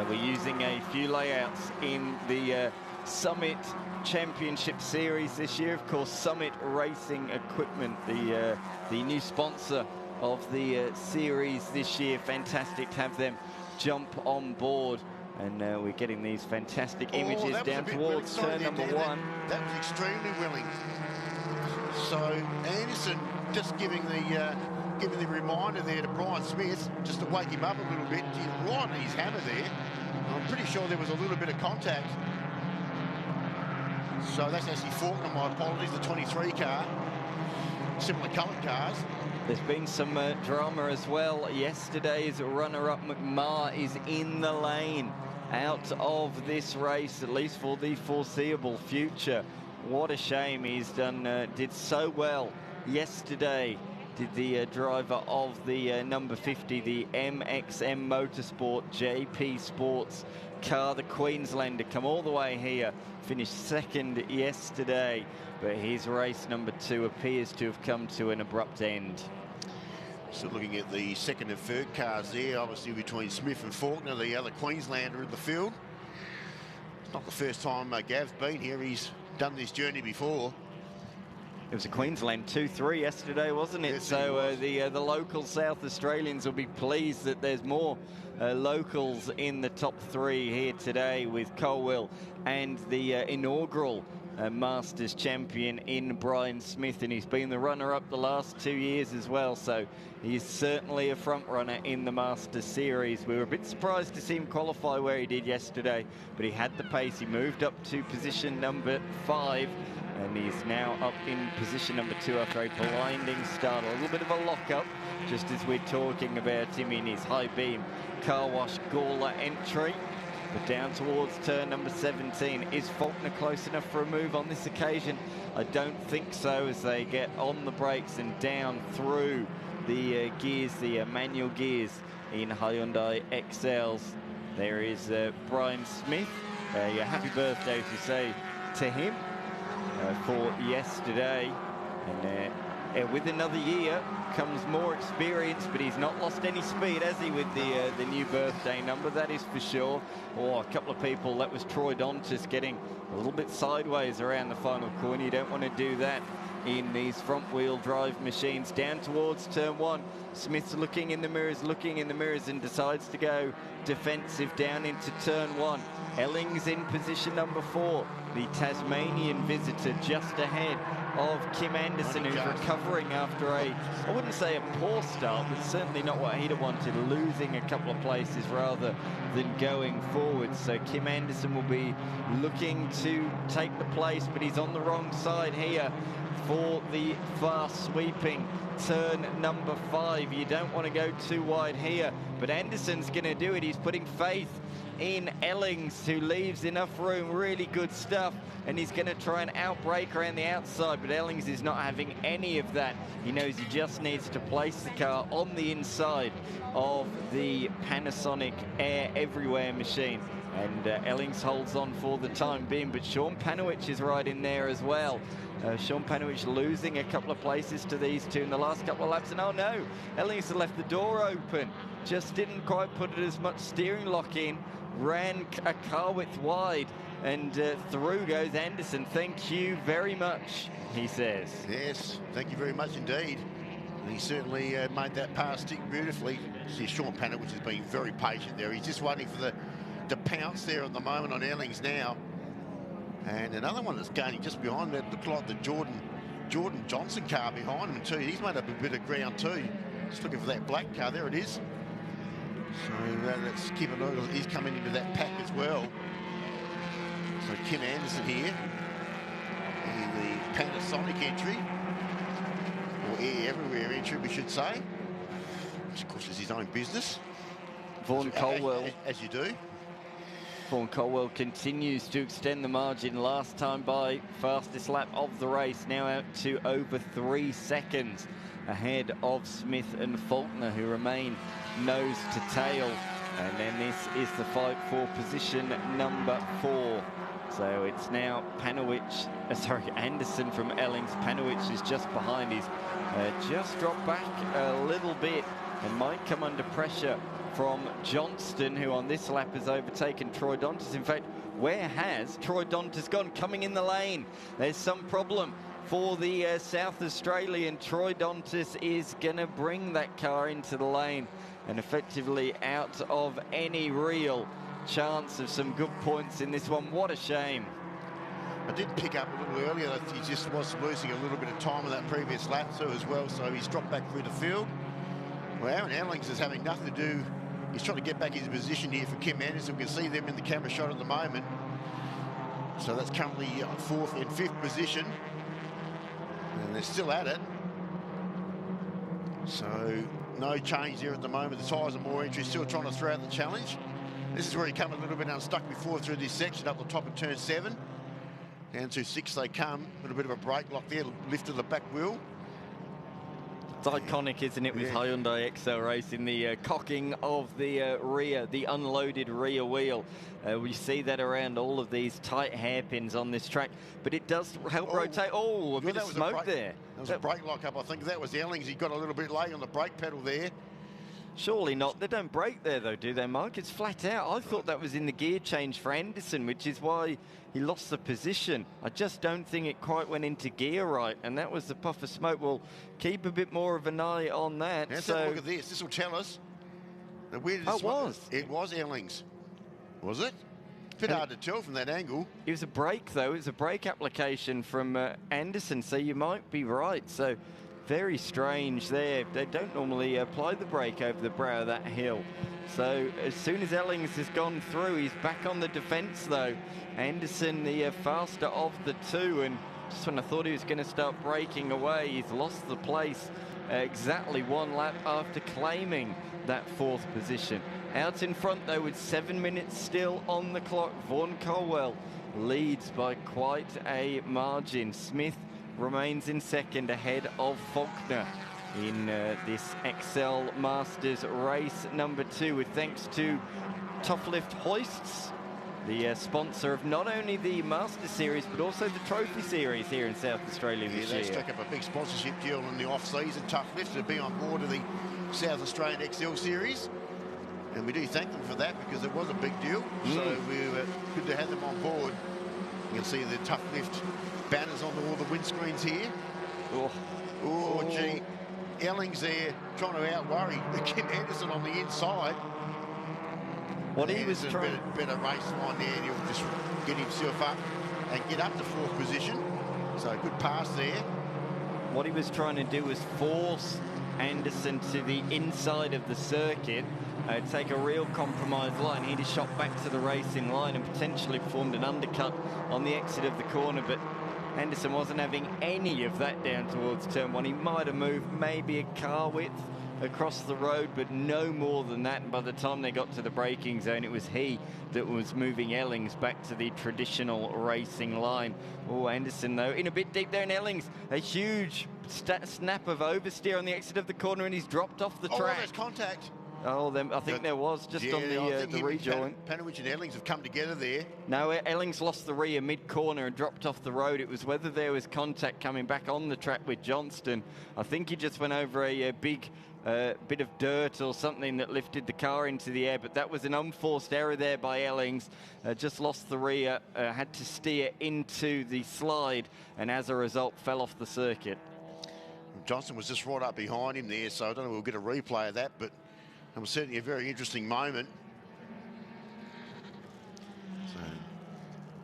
We're using a few layouts in the Summit Championship Series this year. Of course, Summit Racing Equipment, the new sponsor of the series this year. Fantastic to have them jump on board, and we're getting these fantastic images down towards turn number 1. That was extremely willing. So Anderson just giving the reminder there to Brian Smith, just to wake him up a little bit. He's right on his hammer there. I'm pretty sure there was a little bit of contact. So that's actually Faulkner, my apologies, the 23 car. Similar coloured cars. There's been some drama as well. Yesterday's runner-up McMahon is in the lane out of this race, at least for the foreseeable future. What a shame. He's did so well yesterday did the driver of the number 50, the MXM Motorsport JP Sports car, the Queenslander, come all the way here, finished second yesterday, but his race number 2 appears to have come to an abrupt end. So looking at the second and third cars there, obviously between Smith and Faulkner, the other Queenslander in the field. It's not the first time Gav's been here. He's done this journey before. It was a Queensland 2-3 yesterday, wasn't it? Yes, so the local South Australians will be pleased that there's more locals in the top 3 here today, with Colwell and the inaugural Masters champion in Brian Smith, and he's been the runner-up the last 2 years as well, so he's certainly a front runner in the Masters series. We were a bit surprised to see him qualify where he did yesterday, but he had the pace. He moved up to position number 5, and he's now up in position number 2 after a blinding start. A little bit of a lock-up, just as we're talking about him in his high beam car wash Gawler entry. But down towards turn number 17. Is Faulkner close enough for a move on this occasion? I don't think so, as they get on the brakes and down through the gears, the manual gears in Hyundai XLs. There is Brian Smith. A happy birthday, to say, to him for yesterday. And with another year comes more experience, but he's not lost any speed, has he, with the new birthday number, that is for sure. Oh, a couple of people, that was Troy Dontis getting a little bit sideways around the final corner. You don't want to do that in these front-wheel drive machines. Down towards turn 1, Smith's looking in the mirrors, and decides to go defensive down into turn 1. Ellings in position number 4, the Tasmanian visitor, just ahead of Kim Anderson, who's recovering after I wouldn't say a poor start, but certainly not what he'd have wanted, losing a couple of places rather than going forward. So Kim Anderson will be looking to take the place, but he's on the wrong side here for the fast sweeping turn number 5. You don't want to go too wide here, but Anderson's going to do it. He's putting faith in Ellings, who leaves enough room. Really good stuff, and he's going to try and outbrake around the outside, but Ellings is not having any of that. He knows he just needs to place the car on the inside of the Panasonic Air Everywhere machine, and Ellings holds on for the time being, but Sean Panowich is right in there as well. Sean Panowich losing a couple of places to these two in the last couple of laps, and oh no, Ellings has left the door open, just didn't quite put it as much steering lock in, ran a car width wide, and through goes Anderson. Thank you very much, he says. Yes, thank you very much indeed. And he certainly made that pass stick beautifully. See, Sean Panowich has been very patient there. He's just waiting for the pounce there at the moment on Ellings now. And another one that's gaining just behind that, looked like the Jordan Johnson car behind him too. He's made up a bit of ground too. Just looking for that black car. There it is. So let's keep an eye. He's coming into that pack as well. So Kim Anderson here in the Panasonic entry, or Air Everywhere entry, we should say, which of course is his own business. Vaughan Colwell, as you do. Vaughan Colwell continues to extend the margin. Last time by, fastest lap of the race, now out to over 3 seconds ahead of Smith and Faulkner, who remain nose to tail. And then this is the fight for position number 4. So it's now Anderson from Ellings. Panowich is just behind. He's just dropped back a little bit and might come under pressure from Johnston, who on this lap has overtaken Troy Dontis. In fact, where has Troy Dontis gone? Coming in the lane. There's some problem for the South Australian. Troy Dontis is going to bring that car into the lane and effectively out of any real chance of some good points in this one. What a shame. I did pick up a little earlier that he just was losing a little bit of time on that previous lap too as well, so he's dropped back through the field. Well, Aaron Ellings is having nothing to do. He's trying to get back into position here for Kim Anderson. We can see them in the camera shot at the moment. So that's currently 4th and 5th position. And they're still at it. So no change there at the moment. The tyres are more entry, still trying to throw out the challenge. This is where he come a little bit unstuck before through this section up the top of turn 7. Down to 6 they come. A little bit of a brake lock there, lift of the back wheel. It's iconic, isn't it, with Yeah. Hyundai Excel Racing, the cocking of the rear, the unloaded rear wheel. We see that around all of these tight hairpins on this track, but it does help rotate. Oh, a bit of smoke there. That was a brake lock-up. I think that was Ellings. He got a little bit late on the brake pedal there. Surely not. They don't brake there, though, do they, Mike? It's flat out. I thought that was in the gear change for Anderson, which is why he lost the position. I just don't think it quite went into gear right, and that was the puff of smoke. We'll keep a bit more of an eye on that. Let's have a look at this. This will tell us. Now, where did Oh, it was. It was Ellings. Was it? It's a bit hard to tell from that angle. It was a brake, though. It was a brake application from Anderson, so you might be right. So very strange there. They don't normally apply the brake over the brow of that hill. So as soon as Ellings has gone through, he's back on the defence, though. Anderson, the faster of the two, and just when I thought he was going to start breaking away, he's lost the place exactly one lap after claiming that fourth position. Out in front, though, with 7 minutes still on the clock, Vaughan Colwell leads by quite a margin. Smith remains in second ahead of Faulkner in this Excel Masters race number 2, with thanks to Top Lift Hoists, the sponsor of not only the Masters Series but also the Trophy Series here in South Australia this They year. struck up a big sponsorship deal in the off-season. Tough Lift to be on board of the South Australian XL Series. And we do thank them for that because it was a big deal. So we were good to have them on board. You can see the Tough Lift banners on all the windscreens here. Oh, gee. Ellings there trying to out-worry Kim Anderson on the inside. What he was trying... Better race line there, and he'll just get himself up and get up to fourth position. So good pass there. What he was trying to do was force Anderson to the inside of the circuit, take a real compromise line. He'd have shot back to the racing line and potentially performed an undercut on the exit of the corner, but Anderson wasn't having any of that down towards turn one. He might have moved maybe a car width across the road, but no more than that. And by the time they got to the braking zone, it was he that was moving Ellings back to the traditional racing line. Oh, Anderson, though, in a bit deep there, and Ellings, a huge snap of oversteer on the exit of the corner, and he's dropped off the track. Oh, there's contact. Oh, I think there was, just on the rejoin. Panowich and Ellings have come together there. No, Ellings lost the rear mid-corner and dropped off the road. It was whether there was contact coming back on the track with Johnston. I think he just went over a big bit of dirt or something that lifted the car into the air, but that was an unforced error there by Ellings. Just lost the rear, had to steer into the slide, and as a result fell off the circuit. Johnston was just right up behind him there, so I don't know if we'll get a replay of that, but it was certainly a very interesting moment.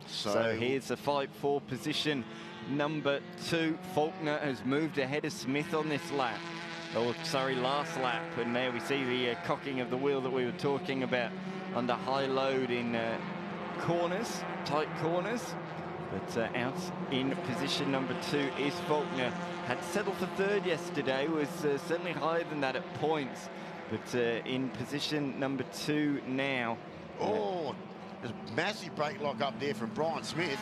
So here's the fight for position number 2. Faulkner has moved ahead of Smith on this lap. Oh, sorry, last lap. And there we see the cocking of the wheel that we were talking about under high load in corners, tight corners. But out in position number 2 is Faulkner. Had settled for third yesterday, was certainly higher than that at points. But in position number 2 now. Oh, there's a massive brake lock up there from Brian Smith.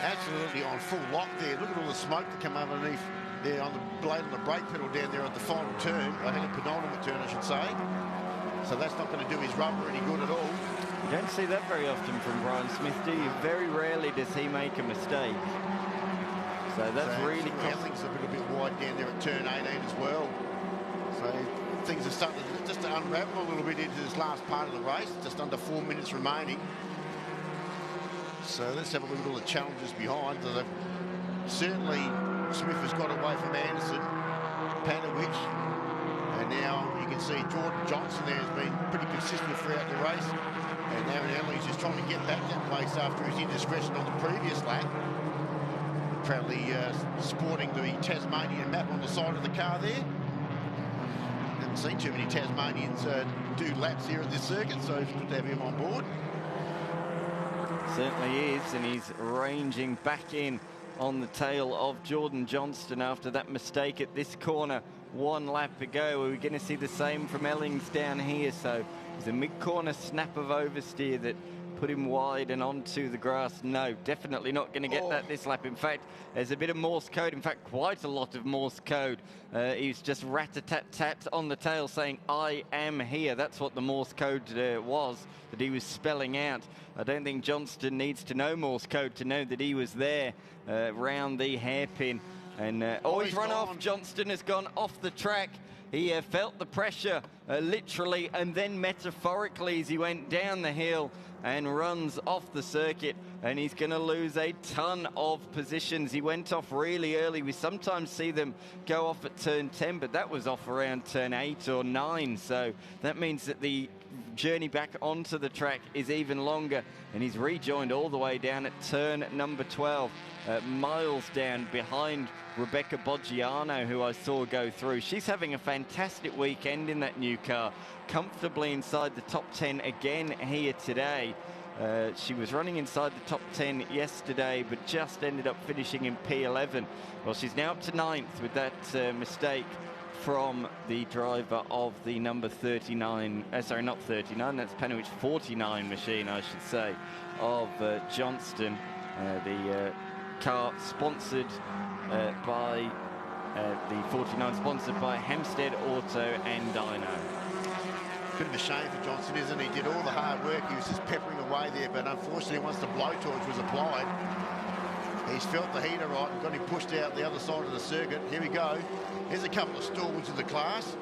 Absolutely on full lock there. Look at all the smoke that come underneath there on the blade on the brake pedal down there at the final turn. I think a penultimate turn, I should say. So that's not going to do his rubber any good at all. You don't see that very often from Brian Smith, do you? Very rarely does he make a mistake. So that's really Ellings a little bit wide down there at turn 18 as well. So things are starting just to unravel a little bit into this last part of the race. Just under 4 minutes remaining. So let's have a look at all the challenges behind. Certainly Smith has got away from Anderson, Panowich, and now you can see Jordan Johnson there has been pretty consistent throughout the race. And now Ellings is trying to get back that place after his indiscretion on the previous lap. Proudly sporting the Tasmanian map on the side of the car there. Haven't seen too many Tasmanians do laps here at this circuit, so it's good to have him on board. Certainly is, and he's ranging back in on the tail of Jordan Johnston after that mistake at this corner 1 lap ago. We're going to see the same from Ellings down here. So it's a mid-corner snap of oversteer that put him wide and onto the grass. No, definitely not going to get that this lap. In fact, there's a bit of Morse code. In fact, quite a lot of Morse code. He's just rat-a-tat-tat on the tail saying, I am here. That's what the Morse code was that he was spelling out. I don't think Johnston needs to know Morse code to know that he was there round the hairpin. And he's run off. Johnston has gone off the track. He felt the pressure literally and then metaphorically as he went down the hill and runs off the circuit, and he's going to lose a ton of positions. He went off really early. We sometimes see them go off at turn 10, but that was off around turn 8 or 9, so that means that the journey back onto the track is even longer, and he's rejoined all the way down at turn number 12, miles down behind Rebecca Boggiano, who I saw go through. She's having a fantastic weekend in that new car, comfortably inside the top 10 again here today. She was running inside the top 10 yesterday, but just ended up finishing in P11. Well, she's now up to 9th with that mistake from the driver of the number 39, sorry, not 39, that's Penowich 49 machine, I should say, of Johnston. The car sponsored by the 49, sponsored by Hampstead Auto and Dyno. Bit of a shame for Johnston, isn't he? He did all the hard work. He was just peppering away there, but unfortunately, once the blowtorch was applied, he's felt the heater right and got him pushed out the other side of the circuit. Here we go. Here's a couple of stalwarts of the class.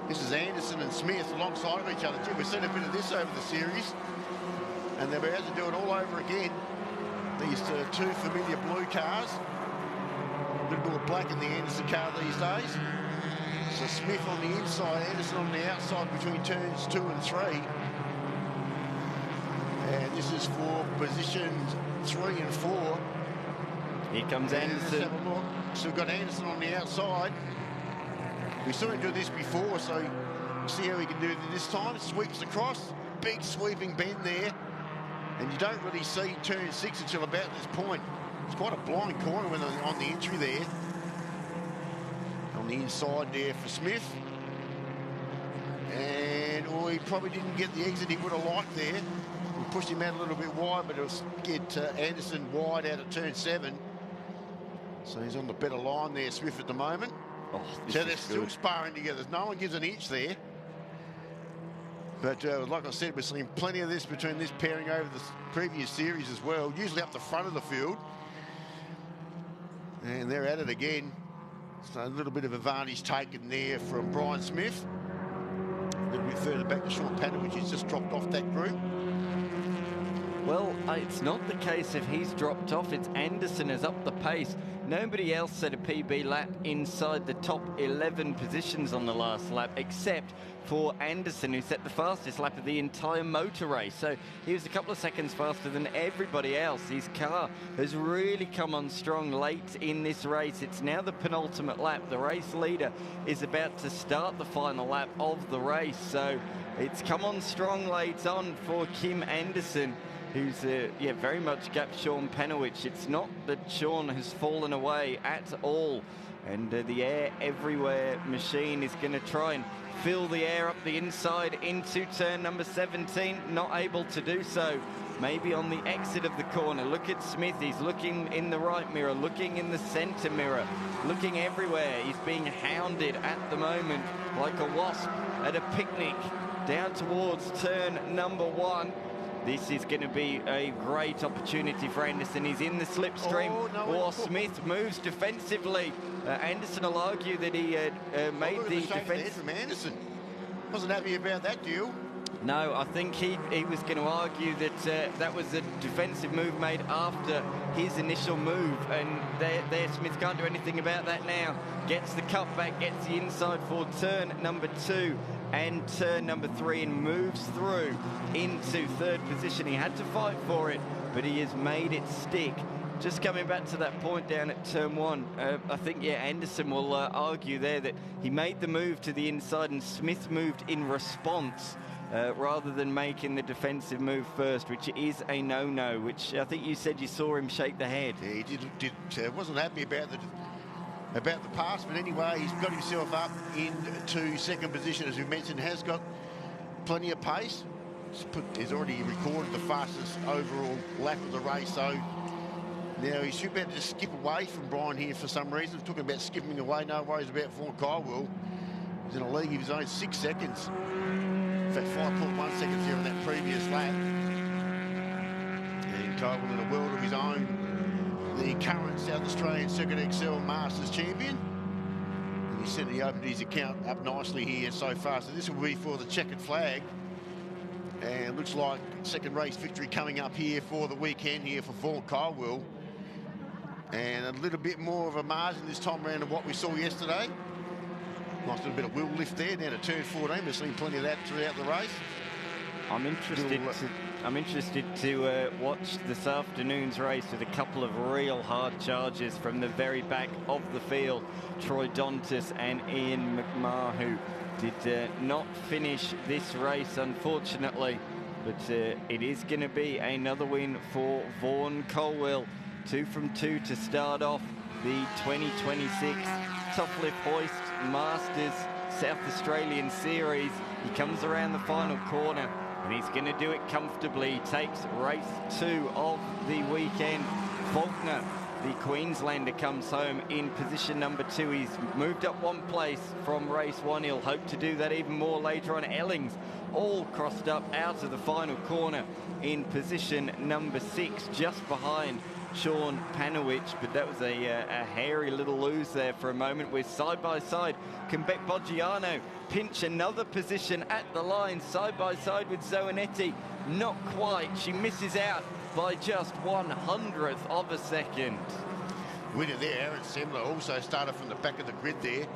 This is Anderson and Smith alongside of each other. Gee, we've seen a bit of this over the series, and they're about to do it all over again. These two familiar blue cars. A little more black in the Anderson car these days. So Smith on the inside, Anderson on the outside between turns 2 and 3. And this is for positions 3 and 4. Here comes Anderson. Let's have a look. So we've got Anderson on the outside. We saw him do this before, so see how he can do it this time. Sweeps across, big sweeping bend there. And you don't really see turn 6 until about this point. It's quite a blind corner when they're on the entry there. On the inside there for Smith. And he probably didn't get the exit he would have liked there. We pushed him out a little bit wide, but it'll get Anderson wide out at turn 7. So he's on the better line there, Smith, at the moment. Oh, so they're still sparring together. No one gives an inch there. But like I said, we're seeing plenty of this between this pairing over the previous series as well, usually up the front of the field. And they're at it again. So a little bit of advantage taken there from Brian Smith. A little bit further back to Sean Panner, he's just dropped off that group. Well, it's not the case if he's dropped off, it's Anderson has upped the pace. Nobody else set a PB lap inside the top 11 positions on the last lap, except for Anderson, who set the fastest lap of the entire motor race. So he was a couple of seconds faster than everybody else. His car has really come on strong late in this race. It's now the penultimate lap. The race leader is about to start the final lap of the race. So it's come on strong late on for Kim Anderson, who's very much gapped Sean Penowich. It's not that Sean has fallen away at all. And the Air Everywhere machine is going to try and fill the air up the inside into turn number 17. Not able to do so. Maybe on the exit of the corner. Look at Smith. He's looking in the right mirror, looking in the center mirror, looking everywhere. He's being hounded at the moment like a wasp at a picnic down towards turn number 1. This is going to be a great opportunity for Anderson. He's in the slipstream. Smith moves defensively. Anderson will argue that he made the defense from Anderson. Wasn't happy about that deal. No, I think he was going to argue that that was a defensive move made after his initial move, and there Smith can't do anything about that now. Gets the cutback, gets the inside for turn number 2 and turn number 3, and moves through into 3rd position. He had to fight for it, but he has made it stick. Just coming back to that point down at turn 1, I think, Anderson will argue there that he made the move to the inside and Smith moved in response rather than making the defensive move first, which is a no-no, which I think you said you saw him shake the head. Yeah, he wasn't happy about the pass, but anyway, he's got himself up into 2nd position, as we mentioned, has got plenty of pace. He's already recorded the fastest overall lap of the race, so now he should be able to just skip away from Brian here for some reason. He's talking about skipping away, no worries about Vaughan Caldwell. He's in a league of his own, 6 seconds. In fact, 5.1 seconds here on that previous lap. And Caldwell in a world of his own, the current South Australian Circuit XL Masters champion. And he certainly opened his account up nicely here so far. So this will be for the checkered flag. And it looks like second race victory coming up here for the weekend here for Vaughan Caldwell. And a little bit more of a margin this time around than what we saw yesterday. Nice little bit of wheel lift there down to turn 14. We've seen plenty of that throughout the race. I'm interested to watch this afternoon's race with a couple of real hard charges from the very back of the field. Troy Dontis and Ian McMahon, who did not finish this race, unfortunately. But it is going to be another win for Vaughan Caldwell. 2 from 2 to start off the 2026 Tough Lift Hoist Masters South Australian Series. He comes around the final corner and he's going to do it comfortably. He takes race 2 of the weekend. Faulkner, the Queenslander, comes home in position number 2. He's moved up 1 place from race 1. He'll hope to do that even more later on. Ellings all crossed up out of the final corner in position number 6, just behind Sean Panowich, but that was a hairy little lose there for a moment. We're side by side. Can Beck Boggiano pinch another position at the line, side by side with Zoanetti? Not quite. She misses out by just 1/100th of a second. Winner there, Aaron Semler, also started from the back of the grid there.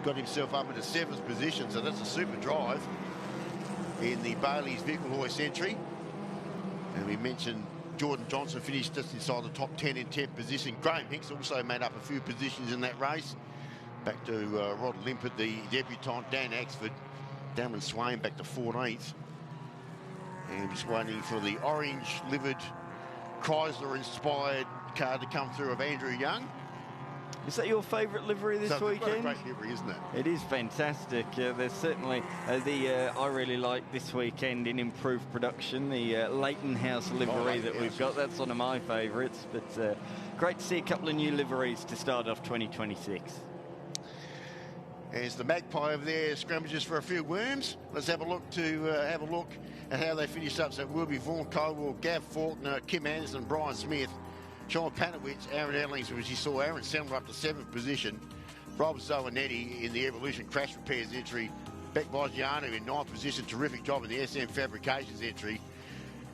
Got himself up into 7th position, so that's a super drive in the Bailey's vehicle hoist entry. And we mentioned Jordan Johnson finished just inside the top 10 in 10th position. Graham Hicks also made up a few positions in that race. Back to Rod Limpert, the debutant. Dan Axford, Darren Swain back to 14th. And just waiting for the orange-livered Chrysler-inspired car to come through of Andrew Young. Is that your favourite livery this weekend? It's a great livery, isn't it? It is fantastic. There's certainly I really like this weekend in improved production, the Leighton House livery that we've got. That's one of my favourites, but great to see a couple of new liveries to start off 2026. There's the Magpie over there, scrummages for a few worms. Let's have a look at how they finished up. So it will be Vaughan Caldwell, Gav Faulkner, Kim Anderson, Brian Smith, Sean Panowich, Aaron Ellings, which you saw Aaron Semler up to 7th position. Rob Zoanetti in the Evolution Crash Repairs entry. Beck Boggiano in 9th position. Terrific job in the SM Fabrications entry.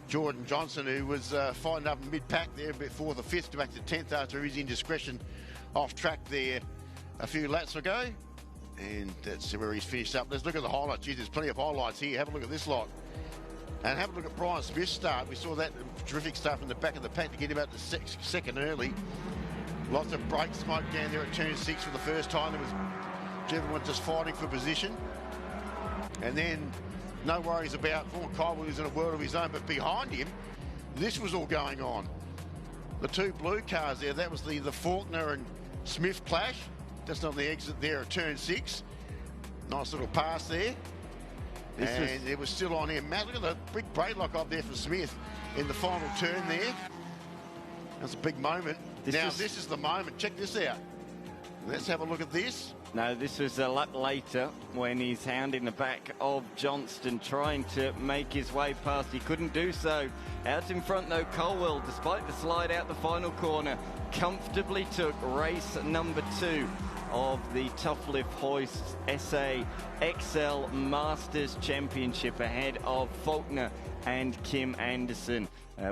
Jordan Johnson, who was fighting up in mid-pack there before the 5th, back to 10th after his indiscretion off track there a few laps ago. And that's where he's finished up. Let's look at the highlights. Geez, there's plenty of highlights here. Have a look at this lot. And have a look at Brian Smith's start. We saw that terrific start from the back of the pack to get him out to second early. Lots of brake smoke down there at turn 6 for the first time. There was everyone just fighting for position. And then no worries about Vaughan Caldwell, who's in a world of his own. But behind him, this was all going on. The 2 blue cars there, that was the Faulkner and Smith clash. Just on the exit there at turn 6. Nice little pass there. And it was still on him. Matt, look at the big brake lock up there from Smith in the final turn there. That's a big moment. This is the moment. Check this out. Let's have a look at this. No, this was a lap later when he's hounding the back of Johnston, trying to make his way past. He couldn't do so. Out in front, though, Caldwell, despite the slide out the final corner, comfortably took race number 2 of the Tough Lift Hoist SA XL Masters Championship ahead of Faulkner and Kim Anderson.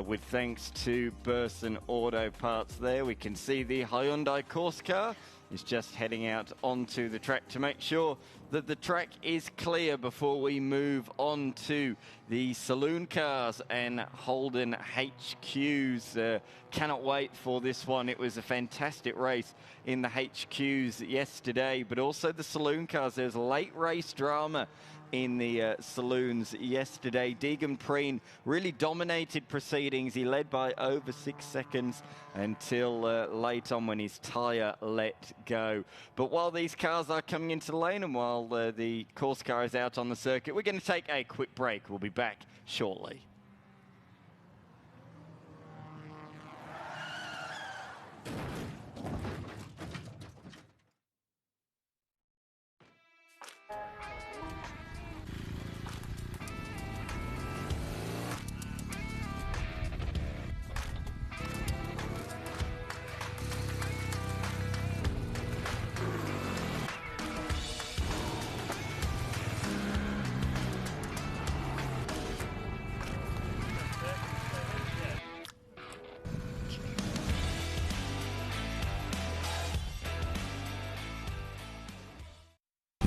With thanks to Burson Auto Parts there, we can see the Hyundai Corse car is just heading out onto the track to make sure that the track is clear before we move on to the Saloon cars and Holden HQs. Cannot wait for this one. It was a fantastic race in the HQs yesterday, but also the Saloon cars. There's late race drama in the Saloons yesterday. Deegan Preen really dominated proceedings. He led by over 6 seconds until late on when his tyre let go. But while these cars are coming into the lane and while the course car is out on the circuit, we're going to take a quick break. We'll be back shortly.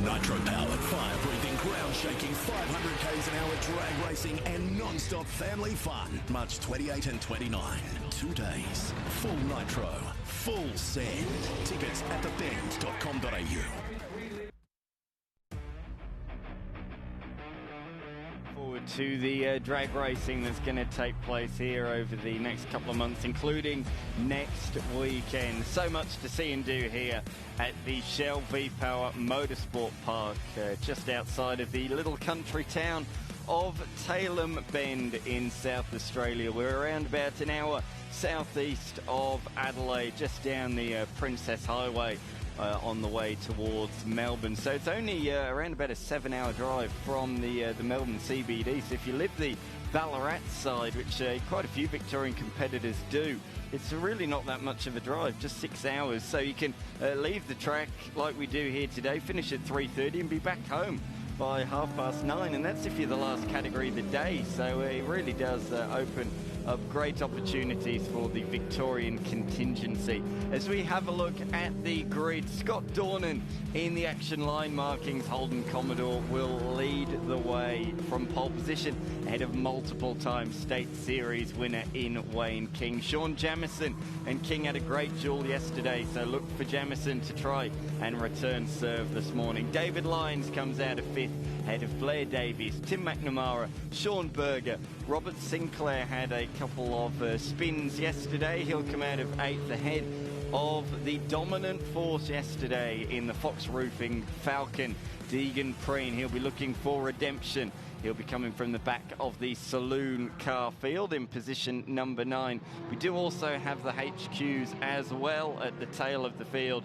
Nitro-powered, fire-breathing, ground-shaking, 500 k's an hour drag racing and non-stop family fun. March 28 and 29. 2 days. Full nitro. Full send. Tickets at thebend.com.au. Forward to the drag racing that's going to take place here over the next couple of months, including next weekend. So much to see and do here at the Shell V-Power Motorsport Park, just outside of the little country town of Tailem Bend in South Australia. We're around about an hour southeast of Adelaide, just down the Princess Highway on the way towards Melbourne. So it's only around about a 7-hour drive from the Melbourne CBD. So if you live the Ballarat side, which quite a few Victorian competitors do, it's really not that much of a drive, just 6 hours. So you can leave the track like we do here today, finish at 3:30 and be back home by 9:30, and that's if you're the last category of the day. So it really does open up great opportunities for the Victorian contingency. As we have a look at the grid, Scott Dornan in the action line markings. Holden Commodore will lead the way from pole position ahead of multiple-time state series winner in Wayne King. Sean Jamieson and King had a great duel yesterday, so look for Jamieson to try and return serve this morning. David Lyons comes out of 5th ahead of Blair Davies, Tim McNamara, Sean Berger. Robert Sinclair had a couple of spins yesterday. He'll come out of 8th ahead of the dominant force yesterday in the Fox Roofing Falcon, Deegan Preen. He'll be looking for redemption. He'll be coming from the back of the Saloon car field in position number 9. We do also have the HQs as well at the tail of the field.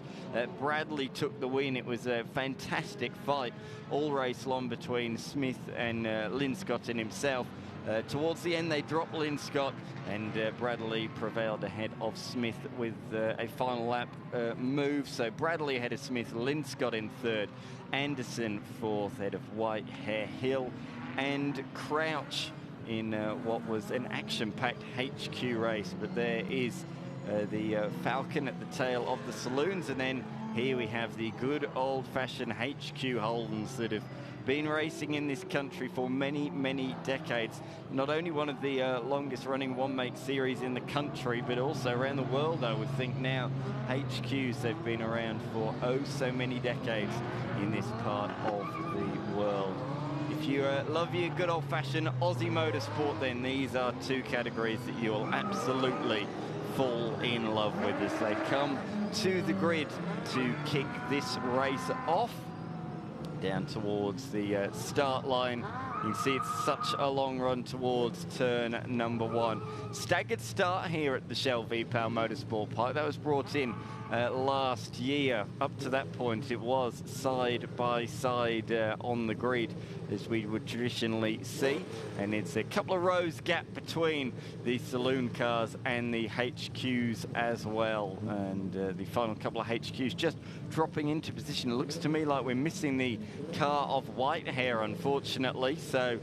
Bradley took the win. It was a fantastic fight all race long between Smith and Linscott and himself. Towards the end, they dropped Linscott, and Bradley prevailed ahead of Smith with a final lap move. So Bradley ahead of Smith, Linscott in 3rd, Anderson 4th ahead of Whitehair Hill, and Crouch in what was an action-packed HQ race. But there is the Falcon at the tail of the Saloons, and then here we have the good old-fashioned HQ Holdens that have been racing in this country for many, many decades. Not only one of the longest running one-make series in the country, but also around the world, I would think now. HQs, they've been around for oh so many decades in this part of the world. If you love your good old-fashioned Aussie motorsport, then these are 2 categories that you'll absolutely fall in love with as they come to the grid to kick this race off. Down towards the start line, you can see it's such a long run towards turn number 1. Staggered start here at the Shell V-Power Motorsport Park. That was brought in last year. Up to that point, it was side by side on the grid, as we would traditionally see, and it's a couple of rows gap between the Saloon cars and the HQs as well. And the final couple of HQs just dropping into position. It looks to me like we're missing the car of Whitehair, unfortunately, so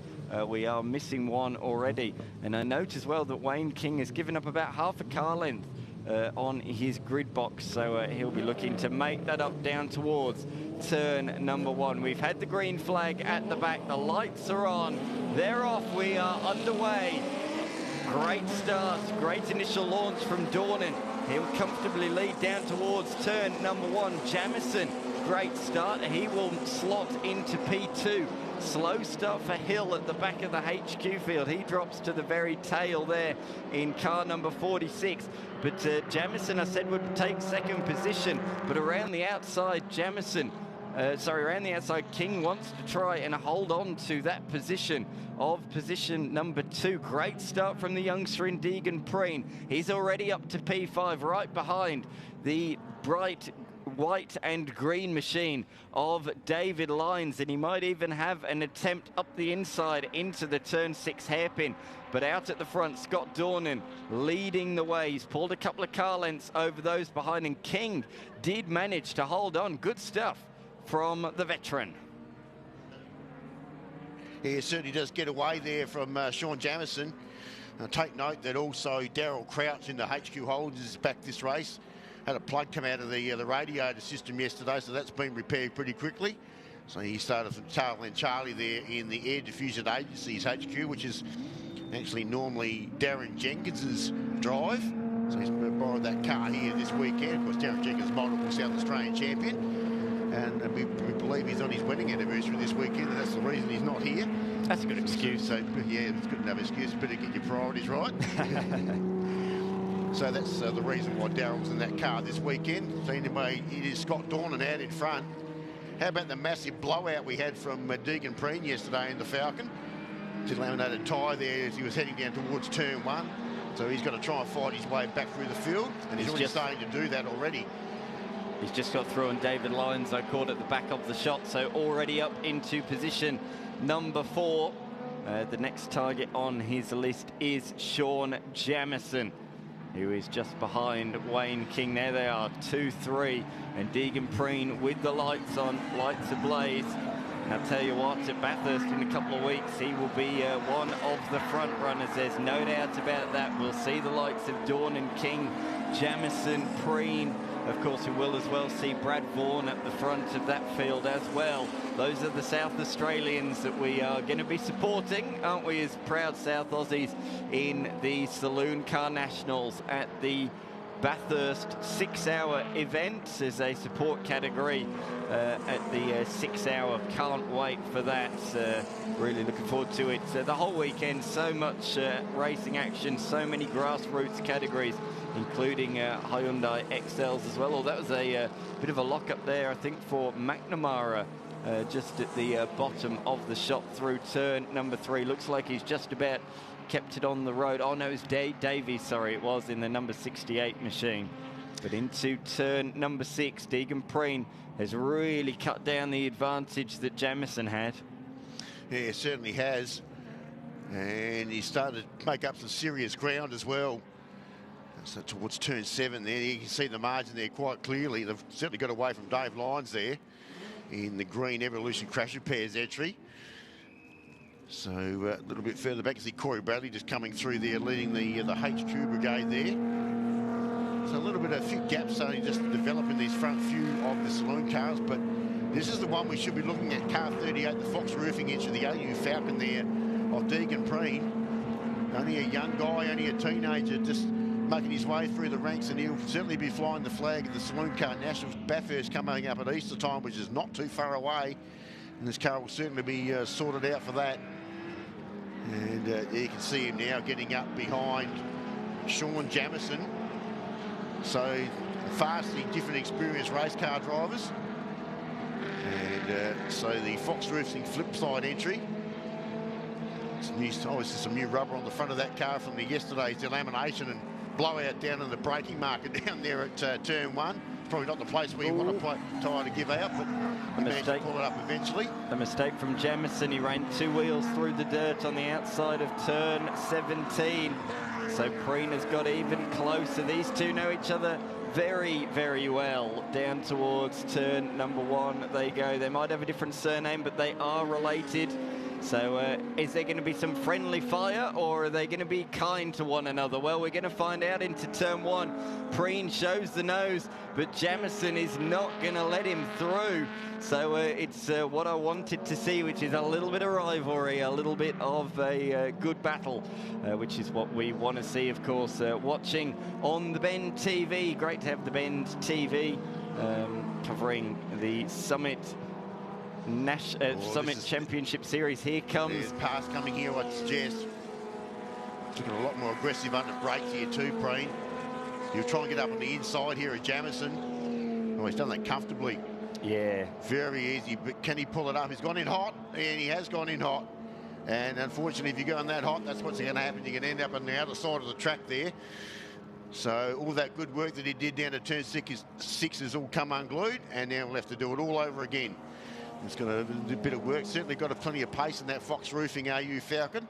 we are missing one already. And I note as well that Wayne King has given up about half a car length on his grid box, so he'll be looking to make that up down towards turn number 1. We've had the green flag at the back, the lights are on, they're off, we are underway. Great start, great initial launch from Dornan. He'll comfortably lead down towards turn number 1. Jamieson, great start, he will slot into P2. Slow start for Hill at the back of the HQ field. He drops to the very tail there in car number 46. But Jamison, I said, would take second position. But around the outside, around the outside, King wants to try and hold on to that position of position number 2. Great start from the youngster in Deegan Preen. He's already up to P5, right behind the bright white and green machine of David Lyons, and he might even have an attempt up the inside into the turn 6 hairpin. But out at the front, Scott Dornan leading the way. He's pulled a couple of car lengths over those behind, and King did manage to hold on. Good stuff from the veteran. He certainly does get away there from Sean Jamison. Take note that also Darryl Crouch in the HQ Holders is back this race. Had a plug come out of the radiator system yesterday, so that's been repaired pretty quickly. So he started from tail end Charlie there in the Air Diffusion Agency's HQ, which is actually normally Darren Jenkins's drive. So he's borrowed that car here this weekend. Of course, Darren Jenkins, multiple South Australian champion. And we believe he's on his wedding anniversary this weekend, and that's the reason he's not here. That's a good excuse. So, yeah, it's good enough excuse. Better get your priorities right. So that's the reason why Darryl's in that car this weekend. So anyway, it is Scott Dornan out in front. How about the massive blowout we had from Deegan Preen yesterday in the Falcon? Just laminated tyre there as he was heading down towards turn 1. So he's got to try and fight his way back through the field, and he's already starting to do that already. He's just got through on David Lyons, I caught at the back of the shot, so already up into position number 4. The next target on his list is Sean Jamison, who is just behind Wayne King. There they are, 2-3, and Deegan Preen with the lights on, lights ablaze. And I'll tell you what, at Bathurst in a couple of weeks, he will be one of the front runners. There's no doubt about that. We'll see the likes of Dawn and King, Jamison, Preen. Of course, we will as well see Brad Vaughan at the front of that field as well. Those are the South Australians that we are going to be supporting, aren't we, as proud South Aussies in the Saloon Car Nationals at the Bathurst 6-hour event as a support category at the 6-hour. Can't wait for that. Really looking forward to it. The whole weekend, so much racing action, so many grassroots categories, including Hyundai XLs as well. Oh, that was a bit of a lock-up there, I think, for McNamara, just at the bottom of the shot through turn number 3. Looks like he's just about kept it on the road. Oh, no, it's Davies, sorry, it was in the number 68 machine. But into turn number 6, Deegan Preen has really cut down the advantage that Jamison had. Yeah, it certainly has. And he started to make up some serious ground as well. So towards turn 7 there, you can see the margin there quite clearly. They've certainly got away from Dave Lyons there in the green Evolution Crash Repairs entry. So a little bit further back, you see Corey Bradley just coming through there, leading the HQ brigade there. So a few gaps starting just to develop in these front few of the Saloon cars, but this is the one we should be looking at, car 38, the Fox roofing entry, the AU Falcon there of Deegan Preen. Only a young guy, only a teenager, just making his way through the ranks, and he'll certainly be flying the flag of the Saloon Car Nationals. Bathurst coming up at Easter time, which is not too far away, and this car will certainly be sorted out for that. And you can see him now getting up behind Sean Jamison. So vastly different experienced race car drivers. And so the Fox Roofing flip side entry. Obviously some new rubber on the front of that car from yesterday's delamination and blowout down in the braking market down there at turn 1. Probably not the place where you want to tyre to give out, but he managed to pull it up eventually. A mistake from Jamison. He ran 2 wheels through the dirt on the outside of turn 17. So Preen has got even closer. These two know each other very, very well. Down towards turn number 1 they go. They might have a different surname, but they are related. So is there going to be some friendly fire, or are they going to be kind to one another? Well, we're going to find out into turn 1. Preen shows the nose, but Jamison is not going to let him through. So it's what I wanted to see, which is a little bit of rivalry, a little bit of a good battle, which is what we want to see, of course, watching on the Bend TV. Great to have the Bend TV covering the Summit Summit Championship Series. Here comes... There's pass coming here, I'd suggest. Looking a lot more aggressive under brakes here too, Preen. He'll try and get up on the inside here at Jamison. Oh, he's done that comfortably. Yeah. Very easy, but can he pull it up? He's gone in hot, and he has gone in hot. And unfortunately, if you go in that hot, that's what's going to happen. You're going to end up on the outer side of the track there. So all that good work that he did down to turn 6 has all come unglued, and now we'll have to do it all over again. It's got a bit of work. Certainly got plenty of pace in that Fox Roofing AU Falcon.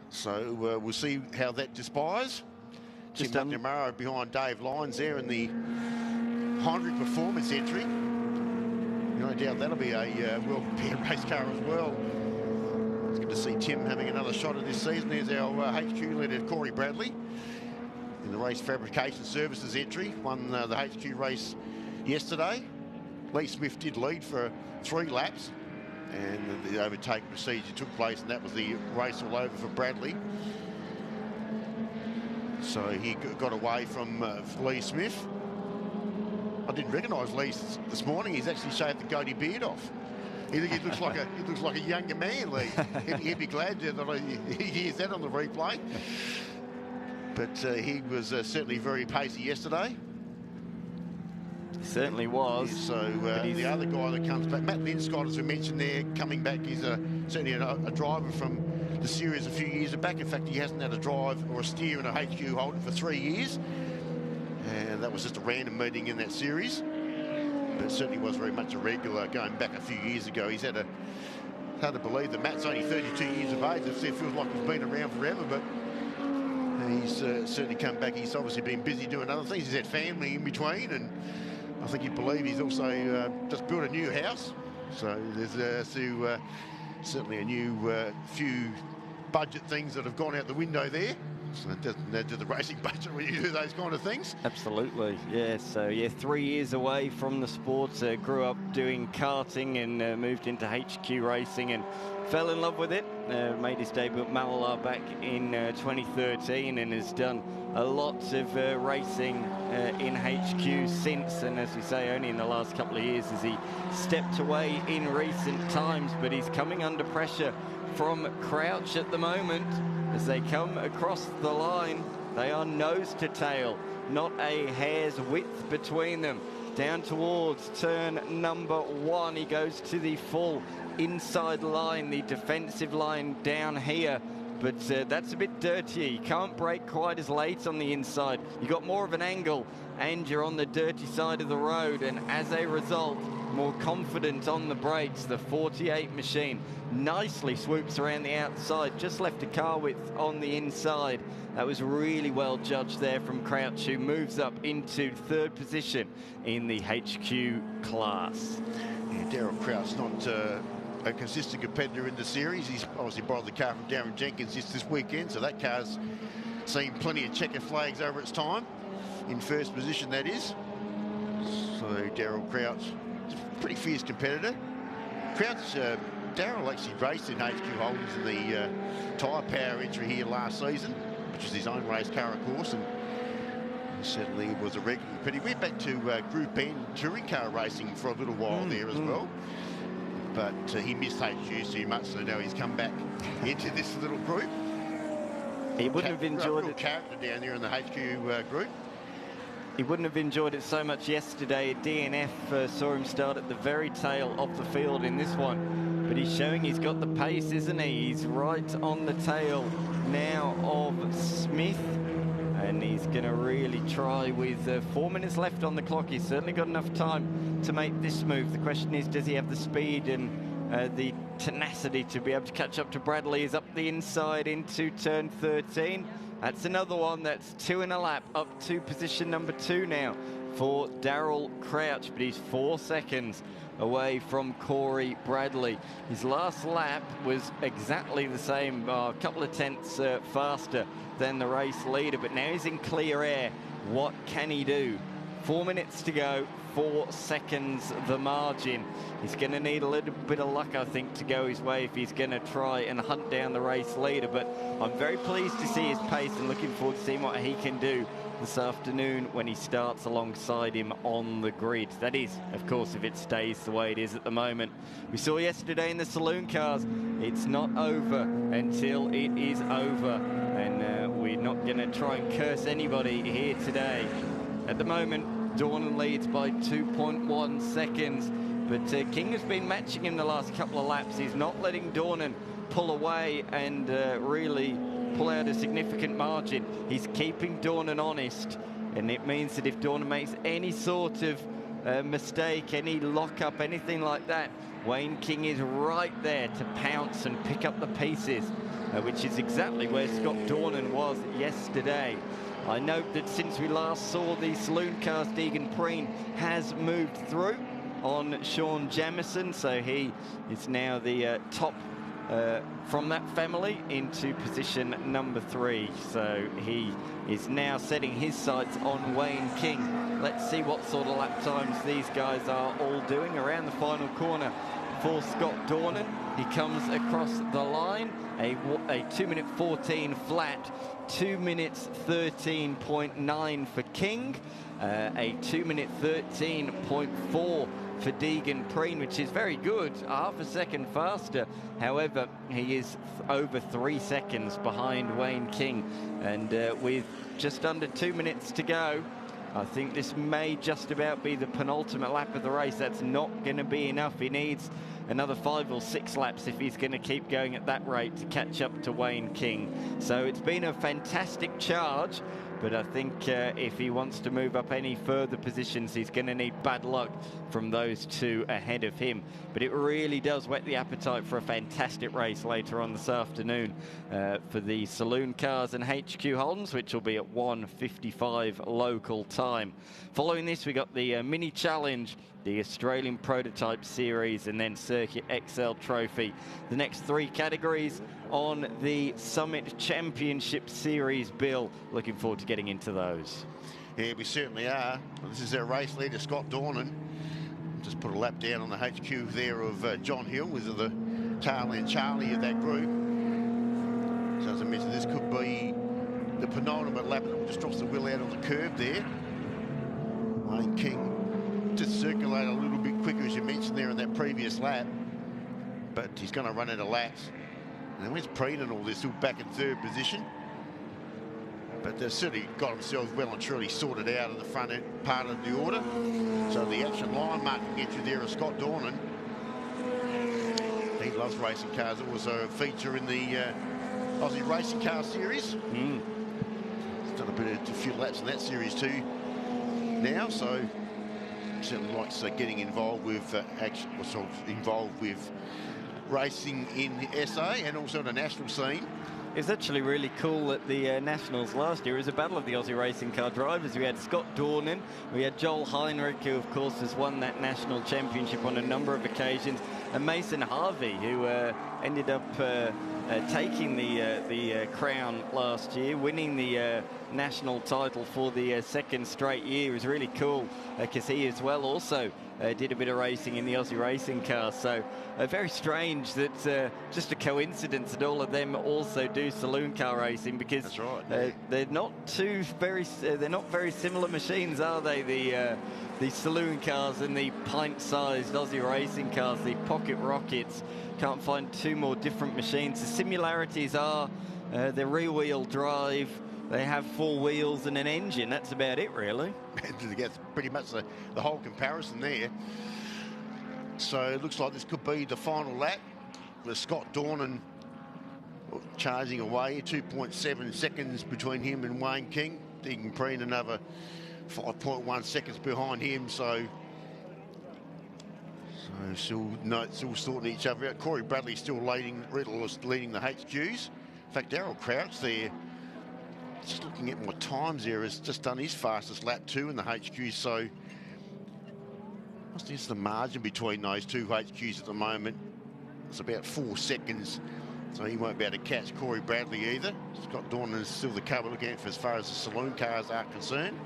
So we'll see how that dispires. Tim McNamara behind Dave Lyons there in the Heinrich Performance entry. No doubt that'll be a well-prepared race car as well. It's good to see Tim having another shot at this season. There's our HQ leader, Corey Bradley, in the Race Fabrication Services entry. Won the HQ race yesterday. Lee Smith did lead for 3 laps, and the overtake procedure took place, and that was the race all over for Bradley. So he got away from Lee Smith. I didn't recognise Lee this morning. He's actually shaved the goatee beard off. He looks like a younger man, Lee. He'd be glad that he hears that on the replay. But he was certainly very pacey yesterday. Certainly was. So the other guy that comes back, Matt Linscott, as we mentioned there, coming back, is certainly a driver from the series a few years back. In fact, he hasn't had a drive or a steer in a HQ Holden for 3 years. And that was just a random meeting in that series. But it certainly was very much a regular going back a few years ago. He's had hard to believe that Matt's only 32 years of age. It feels like he's been around forever, but he's certainly come back. He's obviously been busy doing other things. He's had family in between, and I think you'd believe he's also just built a new house. So there's certainly a new few budget things that have gone out the window there. So it doesn't add to the racing budget when you do those kind of things. Absolutely, yeah. So yeah, 3 years away from the sport. Grew up doing karting and moved into HQ racing and fell in love with it. Made his debut at Malalar back in 2013 and has done a lot of racing in HQ since. And as we say, only in the last couple of years has he stepped away in recent times. But he's coming under pressure from Crouch at the moment. As they come across the line, they are nose to tail, not a hair's width between them. Down towards turn number 1, he goes to the full inside line, the defensive line down here. But that's a bit dirtier. You can't brake quite as late on the inside. You got more of an angle, and you're on the dirty side of the road. And as a result, more confident on the brakes. The 48 machine nicely swoops around the outside, just left a car width on the inside. That was really well judged there from Crouch, who moves up into 3rd position in the HQ class. Yeah, Daryl Crouch not a consistent competitor in the series. He's obviously borrowed the car from Darren Jenkins just this weekend, so that car's seen plenty of checker flags over its time. In 1st position, that is. So Daryl Crouch is a pretty fierce competitor. Crouch, Daryl actually raced in HQ Holdings in the tyre power entry here last season, which is his own race car, of course, and certainly was a regular competitor. He went back to Group N touring car racing for a little while there as well. But he missed HQ too much, so now he's come back into this little group. He wouldn't have enjoyed it. Character down there in the HQ group. He wouldn't have enjoyed it so much yesterday. DNF saw him start at the very tail of the field in this one. But he's showing he's got the pace, isn't he? He's right on the tail now of Smith. And he's going to really try with 4 minutes left on the clock. He's certainly got enough time to make this move. The question is, does he have the speed and the tenacity to be able to catch up to Bradley? He's up the inside into turn 13. That's another one. That's 2 in a lap, up to position number 2 now for Daryl Crouch, but he's 4 seconds away from Corey Bradley. His last lap was exactly the same, a couple of tenths faster than the race leader, but now he's in clear air. What can he do 4 minutes to go, 4 seconds the margin. He's going to need a little bit of luck, I think, to go his way if he's going to try and hunt down the race leader. But I'm very pleased to see his pace and looking forward to seeing what he can do this afternoon when he starts alongside him on the grid. That is, of course, if it stays the way it is at the moment. We saw yesterday in the Saloon cars, it's not over until it is over. And we're not going to try and curse anybody here today. At the moment, Dornan leads by 2.1 seconds, but King has been matching him the last couple of laps. He's not letting Dornan pull away and really pull out a significant margin. He's keeping Dornan honest, and it means that if Dornan makes any sort of mistake, any lock-up, anything like that, Wayne King is right there to pounce and pick up the pieces, which is exactly where Scott Dornan was yesterday. I note that since we last saw the Saloon cars, Deegan Preen has moved through on Sean Jamieson, so he is now the top from that family into position number 3. So he is now setting his sights on Wayne King. Let's see what sort of lap times these guys are all doing around the final corner for Scott Dornan. He comes across the line, a 2 minute 14 flat, 2 minutes 13.9 for King, a 2 minute 13.4 for Deegan Preen, which is very good, half a second faster. However, he is over 3 seconds behind Wayne King, and with just under 2 minutes to go, I think this may just about be the penultimate lap of the race. That's not going to be enough. He needs another 5 or 6 laps if he's going to keep going at that rate to catch up to Wayne King. So it's been a fantastic charge, but I think if he wants to move up any further positions, he's going to need bad luck from those two ahead of him. But it really does whet the appetite for a fantastic race later on this afternoon for the Saloon cars and HQ Holdens, which will be at 1:55 local time. Following this, we got the Mini Challenge, the Australian Prototype Series, and then Circuit XL Trophy. The next 3 categories on the Summit Championship Series, Bill. Looking forward to getting into those. Yeah, we certainly are. This is our race leader, Scott Dornan. Just put a lap down on the HQ there of John Hill, with the tail end Charlie of that group. So as I mentioned, this could be the penultimate lap. It just drops the wheel out on the curb there. Wayne King just circulate a little bit quicker, as you mentioned there in that previous lap, but he's going to run out of laps. And where's Preen and all this, still back in 3rd position, but they've certainly got themselves well and truly sorted out in the front end part of the order. So the action line marking entry there of Scott Dornan. He loves racing cars. Also a feature in the Aussie Racing Car Series. He's done a few laps in that series too now, so certainly likes getting involved with involved with racing in SA and also the national scene. It's actually really cool at the Nationals last year. It was a battle of the Aussie racing car drivers. We had Scott Dornan, we had Joel Heinrich, who of course has won that national championship on a number of occasions, and Mason Harvey, who ended up taking the crown last year, winning the national title for the 2nd straight year. It was really cool because he as well also did a bit of racing in the Aussie racing car. So very strange that just a coincidence that all of them also do saloon car racing, because that's right. They're not they're not very similar machines, are they? The saloon cars and the pint-sized Aussie racing cars, the pocket rockets. Can't find 2 more different machines. The similarities are they're rear-wheel drive, they have 4 wheels and an engine. That's about it, really. That's pretty much the whole comparison there. So it looks like this could be the final lap with Scott Dornan charging away. 2.7 seconds between him and Wayne King. Deegan Preen another 5.1 seconds behind him. So still sorting each other out. Corey Bradley still leading the HQs. In fact, Darryl Crouch there, just looking at my times there, has just done his fastest lap too in the HQs. So what's this, the margin between those 2 HQs at the moment? It's about 4 seconds. So he won't be able to catch Corey Bradley either. Scott Dornan is still the cover looking at for as far as the saloon cars are concerned.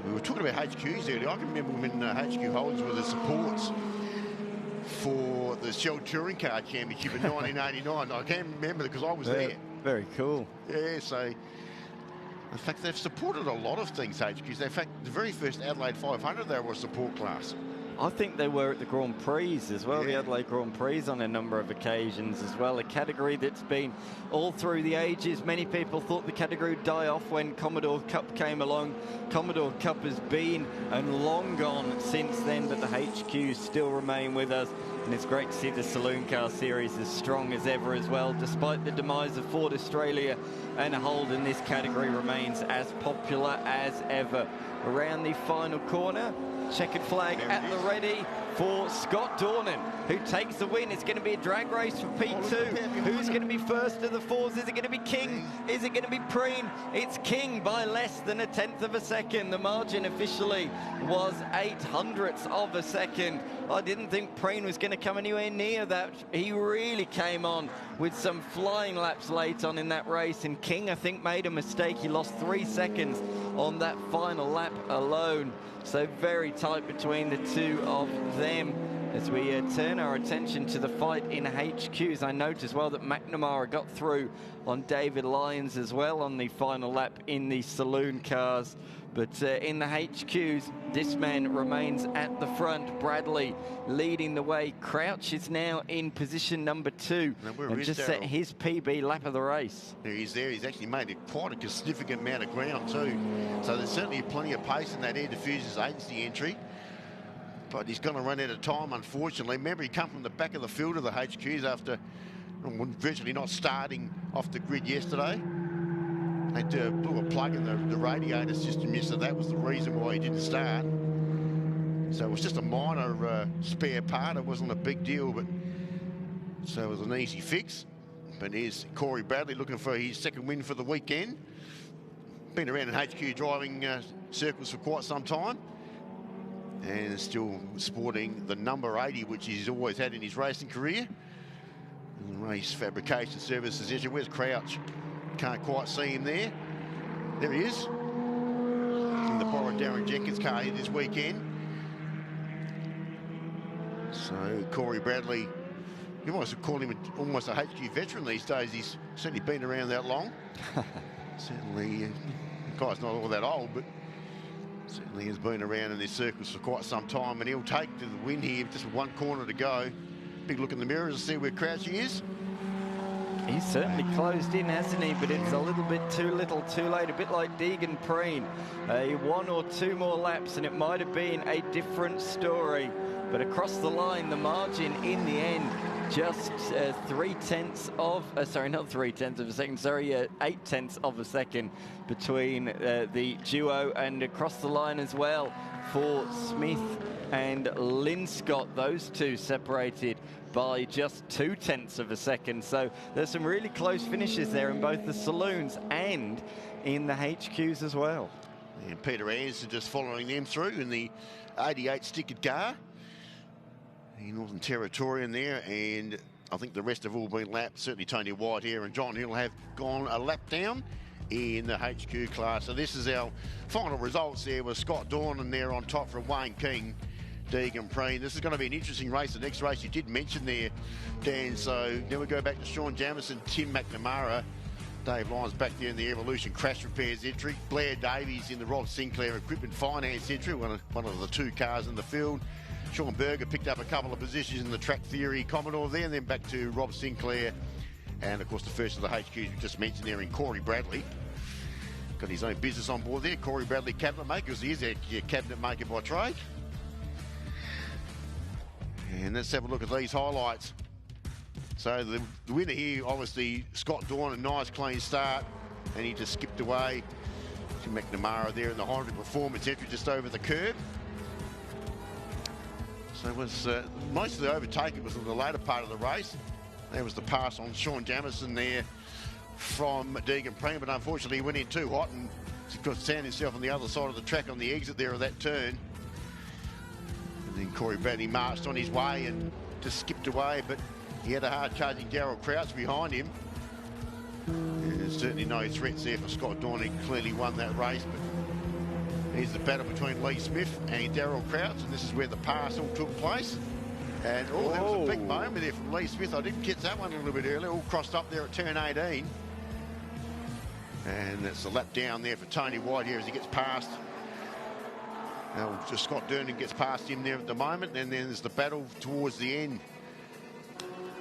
We were talking about HQs earlier. I can remember when HQ holders were the supports for the Shell Touring Car Championship in 1989. I can remember because I was there. Very cool. Yeah, so in fact they've supported a lot of things, HQs. In fact, the very first Adelaide 500 they were a support class. I think they were at the Grand Prix as well, the Yeah. Adelaide Grand Prix on a number of occasions as well. A category that's been all through the ages. Many people thought the category would die off when Commodore Cup came along. Commodore Cup has been and long gone since then, but the HQs still remain with us. And it's great to see the Saloon Car Series as strong as ever as well. Despite the demise of Ford Australia and Holden, this category remains as popular as ever. Around the final corner, checkered flag at the ready for Scott Dornan, who takes the win. It's going to be a drag race for P2. Who's going to be first of the fours? Is it going to be King? Is it going to be Preen? It's King by less than 1/10 of a second. The margin officially was 0.08 of a second. I didn't think Preen was going to come anywhere near that. He really came on with some flying laps late on in that race, and King, I think, made a mistake. He lost 3 seconds on that final lap alone. So very tight between the two of them. As we turn our attention to the fight in HQs, I note as well that McNamara got through on David Lyons as well on the final lap in the Saloon cars. But in the HQs, this man remains at the front. Bradley leading the way. Crouch is now in position number 2 and just set his PB lap of the race. Yeah, he's there. He's actually made quite a significant amount of ground too. So there's certainly plenty of pace in that air diffusers agency entry. But he's going to run out of time, unfortunately. Remember, he come from the back of the field of the HQs after virtually not starting off the grid yesterday. They blew a plug in the radiator system yesterday. That was the reason why he didn't start. So it was just a minor spare part. It wasn't a big deal, but so it was an easy fix. But here's Corey Bradley looking for his second win for the weekend. Been around in HQ driving circles for quite some time. And still sporting the number 80, which he's always had in his racing career. And race fabrication services issue. Where's Crouch? Can't quite see him there. There he is. In the borrowed Darren Jenkins car here this weekend. So Corey Bradley, you might call him almost a HQ veteran these days. He's certainly been around that long. Certainly, the guy's not all that old, but certainly has been around in these circles for quite some time, and he'll take to the win here. Just one corner to go. Big look in the mirrors to see where Crouchy is. He's certainly closed in, hasn't he? But it's a little bit too little, too late. A bit like Deegan Preen. 1 or 2 more laps, and it might have been a different story. But across the line, the margin in the end, just 3/10 of, sorry, not 3/10 of a second, sorry, 8/10 of a second between the duo, and across the line as well for Smith and Linscott. Those two separated by just 2/10 of a second. So there's some really close finishes there in both the Saloons and in the HQs as well. And Peter Anderson just following them through in the 88 stickered car. The Northern Territorian there, and I think the rest have all been lapped. Certainly Tony White here and John Hill have gone a lap down in the HQ class. So this is our final results there with Scott Dornan there on top from Wayne King, Deegan Preen. This is going to be an interesting race. The next race you did mention there, Dan. So then we go back to Sean Jamieson, Tim McNamara, Dave Lyons back there in the Evolution Crash Repairs entry, Blair Davies in the Rob Sinclair Equipment Finance entry, one of the 2 cars in the field. Sean Berger picked up a couple of positions in the Track Theory Commodore there, and then back to Rob Sinclair. And, of course, the first of the HQs we just mentioned there in Corey Bradley. Got his own business on board there. Corey Bradley, cabinet maker, because he is a cabinet maker by trade. And let's have a look at these highlights. So the winner here, obviously, Scott Dornan, nice clean start. And he just skipped away to McNamara there in the Honda Performance entry just over the curb. So it was most of the overtaking was in the later part of the race. There was the pass on Sean Jamieson there from Deegan Preen, but unfortunately he went in too hot and found himself on the other side of the track on the exit there of that turn. And then Corey Bradley marched on his way and just skipped away, but he had a hard charging Darryl Crouch behind him. And there's certainly no threats there for Scott Dornan. He clearly won that race, but Here's the battle between Lee Smith and Daryl Crouch, and this is where the pass all took place. And there was a big moment there from Lee Smith. I didn't catch that one a little bit earlier. All crossed up there at turn 18. And it's a lap down there for Tony White here as he gets past. Now, just Scott Durnan gets past him there at the moment. And then there's the battle towards the end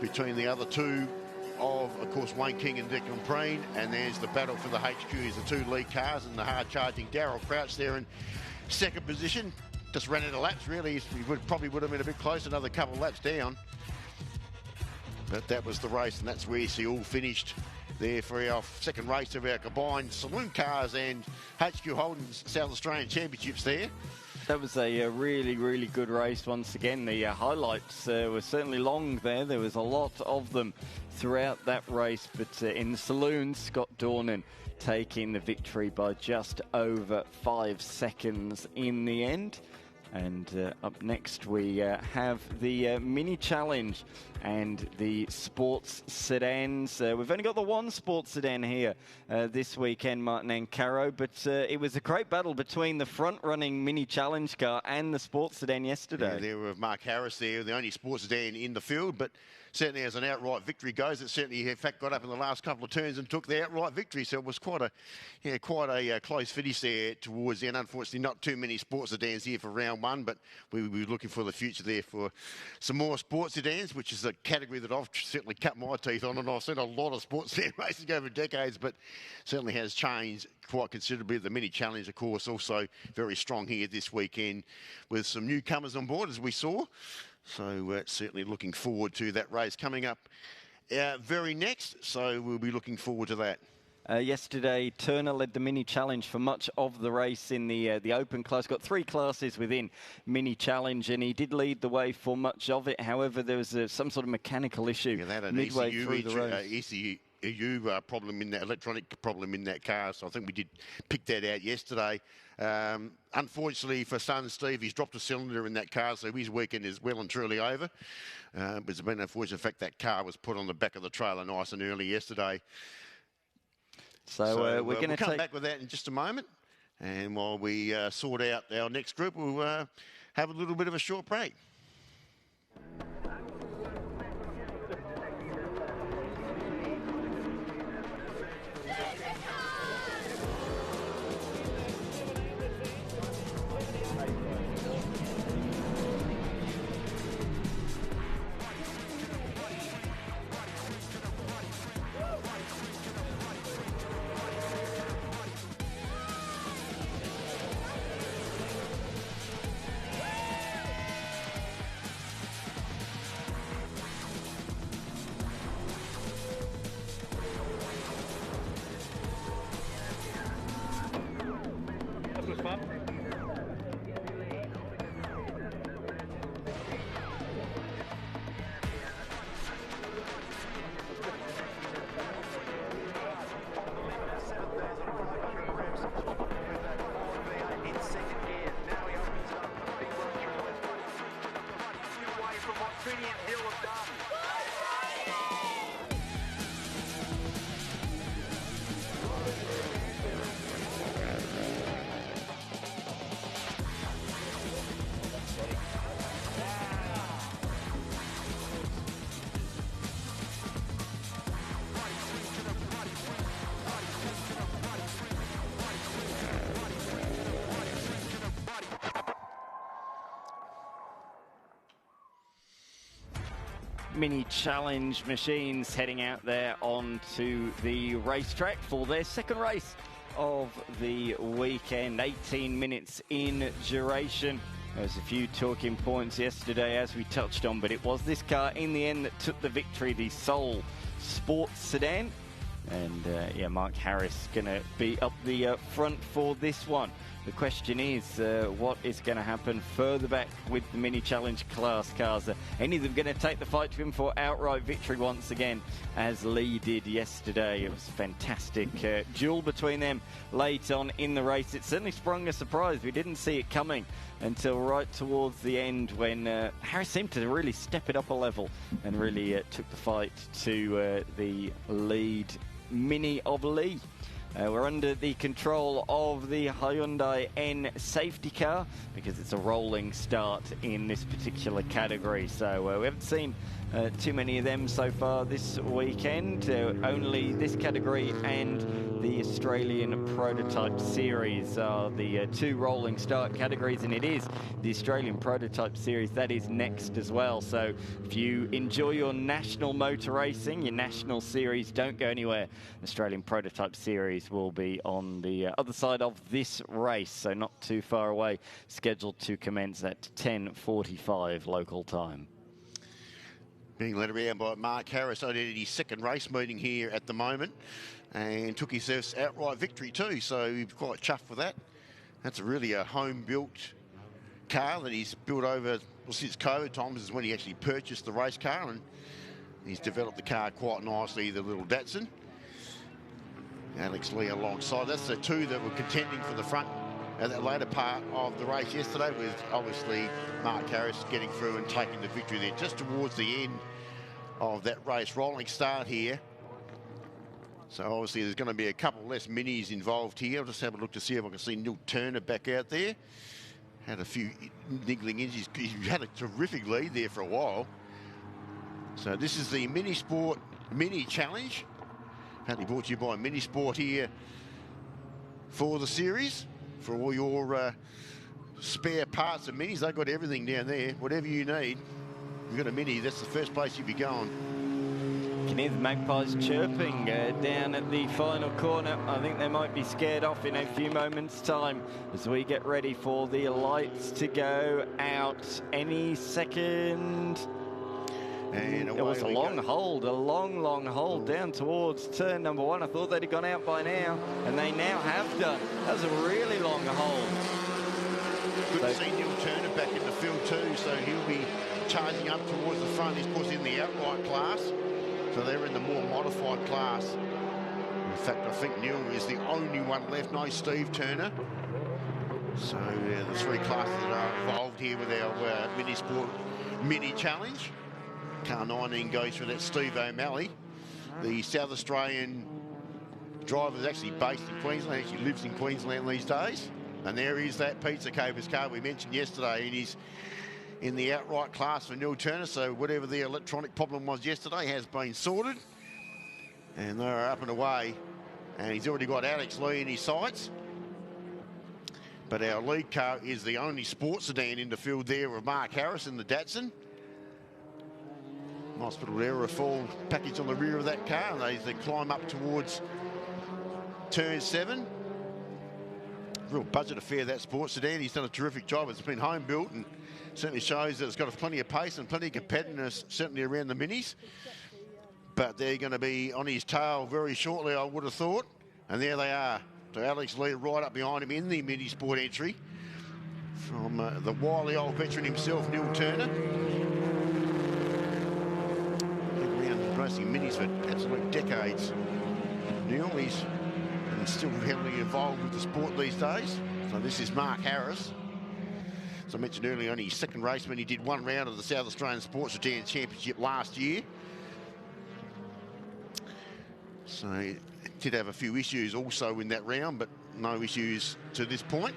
between the other two of course, Wayne King and Declan Preen. And there's the battle for the HQ. There's the two lead cars and the hard-charging Daryl Crouch there in second position. Just ran out of laps, really. He probably would have been a bit close, another couple of laps down. But that was the race, and that's where you see all finished there for our second race of our combined Saloon Cars and HQ Holdings South Australian Championships there. That was a really, really good race once again. The highlights were certainly long there. There was a lot of them throughout that race. But in the Saloon, Scott Dornan taking the victory by just over 5 seconds in the end. And up next we have the mini challenge and the sports sedans. We've only got the one sports sedan here this weekend, Martin and Caro, but it was a great battle between the front-running mini challenge car and the sports sedan yesterday. Yeah, there was Mark Harris there, the only sports sedan in the field, but certainly as an outright victory goes, it certainly in fact got up in the last couple of turns and took the outright victory. So it was quite a close finish there towards the end. Unfortunately, not too many sports sedans here for round one, but we will be looking for the future there for some more sports sedans, which is a category that I've certainly cut my teeth on, and I've seen a lot of sports sedan racing over decades, but certainly has changed quite considerably. The mini challenge, of course, also very strong here this weekend with some newcomers on board, as we saw. So certainly looking forward to that race coming up very next. So we'll be looking forward to that. Yesterday, Turner led the mini challenge for much of the race in the open class. Got 3 classes within mini challenge, and he did lead the way for much of it. However, there was some sort of mechanical issue midway through the race. ECU problem in that electronic problem in that car, so I think we did pick that out yesterday. Unfortunately for son Steve, he's dropped a cylinder in that car, so his weekend is well and truly over. But it's been unfortunate fact that car was put on the back of the trailer nice and early yesterday. So we're going to come back with that in just a moment, and while we sort out our next group, we'll have a little bit of a short break. Mini challenge machines heading out there onto the racetrack for their second race of the weekend. 18 minutes in duration. There's a few talking points yesterday, as we touched on, but it was this car in the end that took the victory, the Soul Sports Sedan. And yeah, Mark Harris going to be up the front for this one. The question is, what is going to happen further back with the mini challenge class cars? Any of them going to take the fight to him for outright victory once again, as Lee did yesterday? It was a fantastic duel between them late on in the race. It certainly sprung a surprise. We didn't see it coming until right towards the end, when Harris seemed to really step it up a level and really took the fight to the lead Mini of Lee. We're under the control of the Hyundai N safety car because it's a rolling start in this particular category. So we haven't seen too many of them so far this weekend. Only this category and the Australian Prototype Series are the two rolling start categories, and it is the Australian Prototype Series that is next as well. So if you enjoy your national motor racing, your national series, don't go anywhere. Australian Prototype Series will be on the other side of this race, so not too far away, scheduled to commence at 10:45 local time. Being led around by Mark Harris, only his second race meeting here at the moment, and took his first outright victory too, so he's quite chuffed with that. That's really a home-built car that he's built over, well, since COVID times is when he actually purchased the race car, and he's developed the car quite nicely, the little Datsun. Alex Lee alongside. That's the two that were contending for the front at that later part of the race yesterday, with obviously Mark Harris getting through and taking the victory there just towards the end of that race. Rolling start here. So obviously there's going to be a couple less minis involved here. I'll just have a look to see if I can see Neil Turner back out there. Had a few niggling injuries. He had a terrific lead there for a while. So this is the Mini Sport Mini Challenge. Apparently brought to you by Mini Sport here for the series. For all your spare parts and minis, they've got everything down there. Whatever you need, you've got a mini, that's the first place you'd be going. You can hear the magpies chirping down at the final corner. I think they might be scared off in a few moments' time as we get ready for the lights to go out any second. And it was a long hold, a long hold down towards turn number one. I thought they'd have gone out by now, and they now have done. That was a really long hold. Good to see Neil Turner back in the field too, so he'll be charging up towards the front. He's, of course, in the outright class, so they're in the more modified class. In fact, I think Neil is the only one left, no Steve Turner. So the three classes that are involved here with our Mini Sport Mini Challenge. Car 19 goes for that Steve O'Malley. The South Australian driver is actually based in Queensland, actually lives in Queensland these days. And there is that Pizza Capers car we mentioned yesterday, and he's in the outright class for Neil Turner. So whatever the electronic problem was yesterday has been sorted. And they're up and away. And he's already got Alex Lee in his sights. But our lead car is the only sports sedan in the field there with Mark Harris in the Datsun. Nice little aerofoil package on the rear of that car, and they climb up towards turn 7. Real budget affair, that sports sedan. He's done a terrific job. It's been home built and certainly shows that it's got plenty of pace and plenty of competitiveness, certainly around the minis. But they're going to be on his tail very shortly, I would have thought. And there they are. So Alex Lee right up behind him in the Mini Sport entry from the wily old veteran himself, Neil Turner. Racing minis for absolute decades. Neil, he's still heavily involved with the sport these days. So this is Mark Harris. As I mentioned earlier, only his second race when he did one round of the South Australian Sports Sedan Championship last year. So he did have a few issues also in that round, but no issues to this point.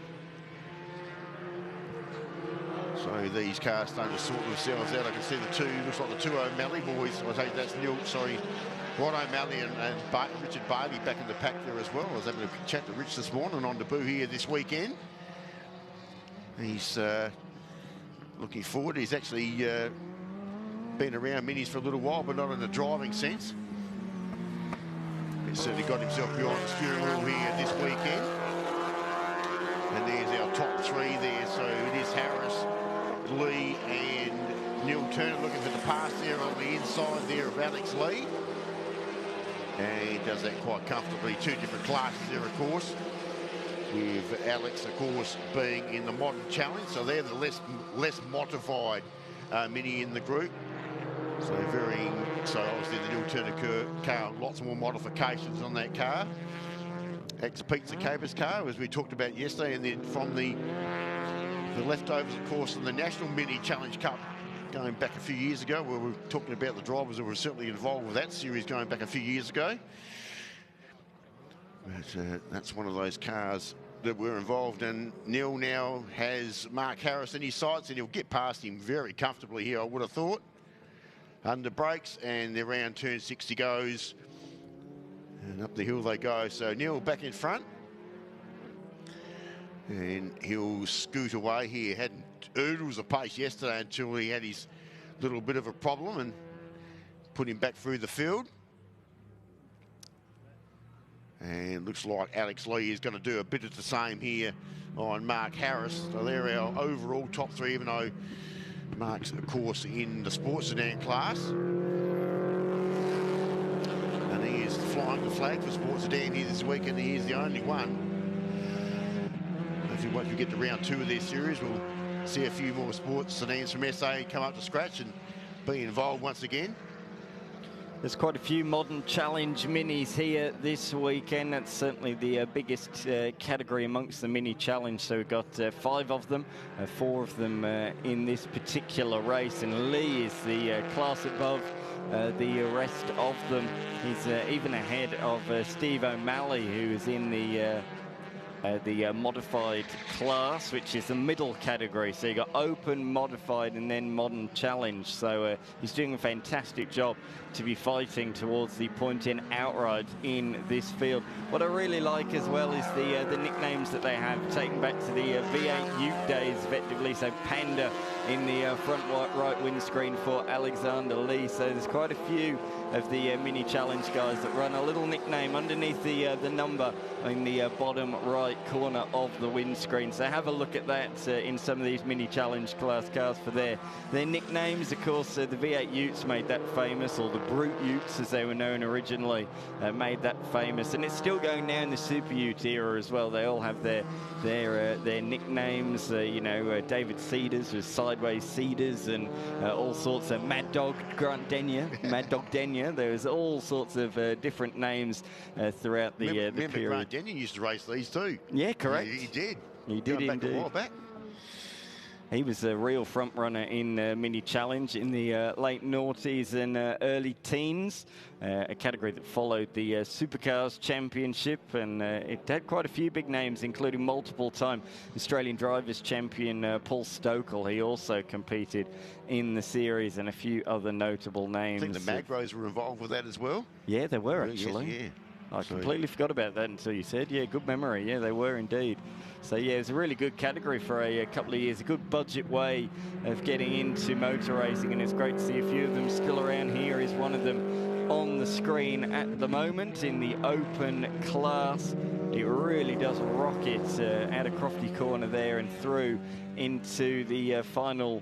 So these cars starting to sort themselves out. I can see the two, looks like the two O'Malley boys. I take that's Rod O'Malley and Richard Bailey back in the pack there as well. I was having a chat to Rich this morning on debut here this weekend. He's looking forward. He's actually been around minis for a little while, but not in a driving sense. He's certainly got himself behind the steering wheel here this weekend. And there's our top three there. So it is Harris, Lee and Neil Turner looking for the pass there on the inside there of Alex Lee. And he does that quite comfortably. Two different classes there, of course, with Alex, of course, being in the modern challenge. So they're the less modified mini in the group. So obviously the Neil Turner car, lots more modifications on that car. Ex-Pizza Capers car, as we talked about yesterday, and then from the leftovers, of course, in the National Mini Challenge Cup going back a few years ago, where we were talking about the drivers that were certainly involved with that series going back a few years ago. But that's one of those cars that were involved, and Neil now has Mark Harris in his sights, and he'll get past him very comfortably here, I would have thought. Under brakes, and they're around turn 60 goes, and up the hill they go. So Neil back in front, and he'll scoot away here. Had oodles of pace yesterday until he had his little bit of a problem and put him back through the field. And looks like Alex Lee is going to do a bit of the same here on Mark Harris. So they're our overall top three, even though Mark's, of course, in the sports sedan class. And he is flying the flag for sports sedan here this week, and he is the only one. Hopefully once we get to round 2 of their series, we'll see a few more sports sedans from SA come up to scratch and be involved once again. There's quite a few modern challenge minis here this weekend. That's certainly the biggest category amongst the mini challenge. So we've got 5 of them, 4 of them in this particular race. And Lee is the class above the rest of them. He's even ahead of Steve O'Malley, who is in the modified class, which is the middle category. So you got open, modified, and then modern challenge. So he's doing a fantastic job to be fighting towards the point-in outright in this field. What I really like as well is the nicknames that they have taken back to the V8 Ute days, effectively. So Panda in the front right windscreen for Alexander Lee. So there's quite a few of the mini challenge guys that run a little nickname underneath the number in the bottom right corner of the windscreen. So have a look at that in some of these mini challenge class cars for their nicknames. Of course, the V8 Utes made that famous, or the Brute Utes as they were known originally, made that famous, and it's still going now in the Super Ute era as well. They all have their nicknames. You know, David Cedars was Sideways Cedars, and all sorts of Mad Dog Grant Denyer, Mad Dog Denyer. There's all sorts of different names throughout the period. Grant Denyer used to race these too. Yeah, correct. He did. He did back indeed. a while back. He was a real front runner in mini challenge in the late noughties and early teens, a category that followed the Supercars Championship, and it had quite a few big names, including multiple-time Australian Drivers' Champion Paul Stokel. He also competed in the series, and a few other notable names. I think the Magros were involved with that as well. Yeah, they were actually. Yes, yeah. I completely forgot about that until you said. Yeah, good memory. Yeah, they were indeed. So, yeah, it's a really good category for a couple of years, a good budget way of getting into motor racing, and it's great to see a few of them still around. Here is one of them on the screen at the moment in the open class. It really does rocket out of Crofty Corner there and through into the final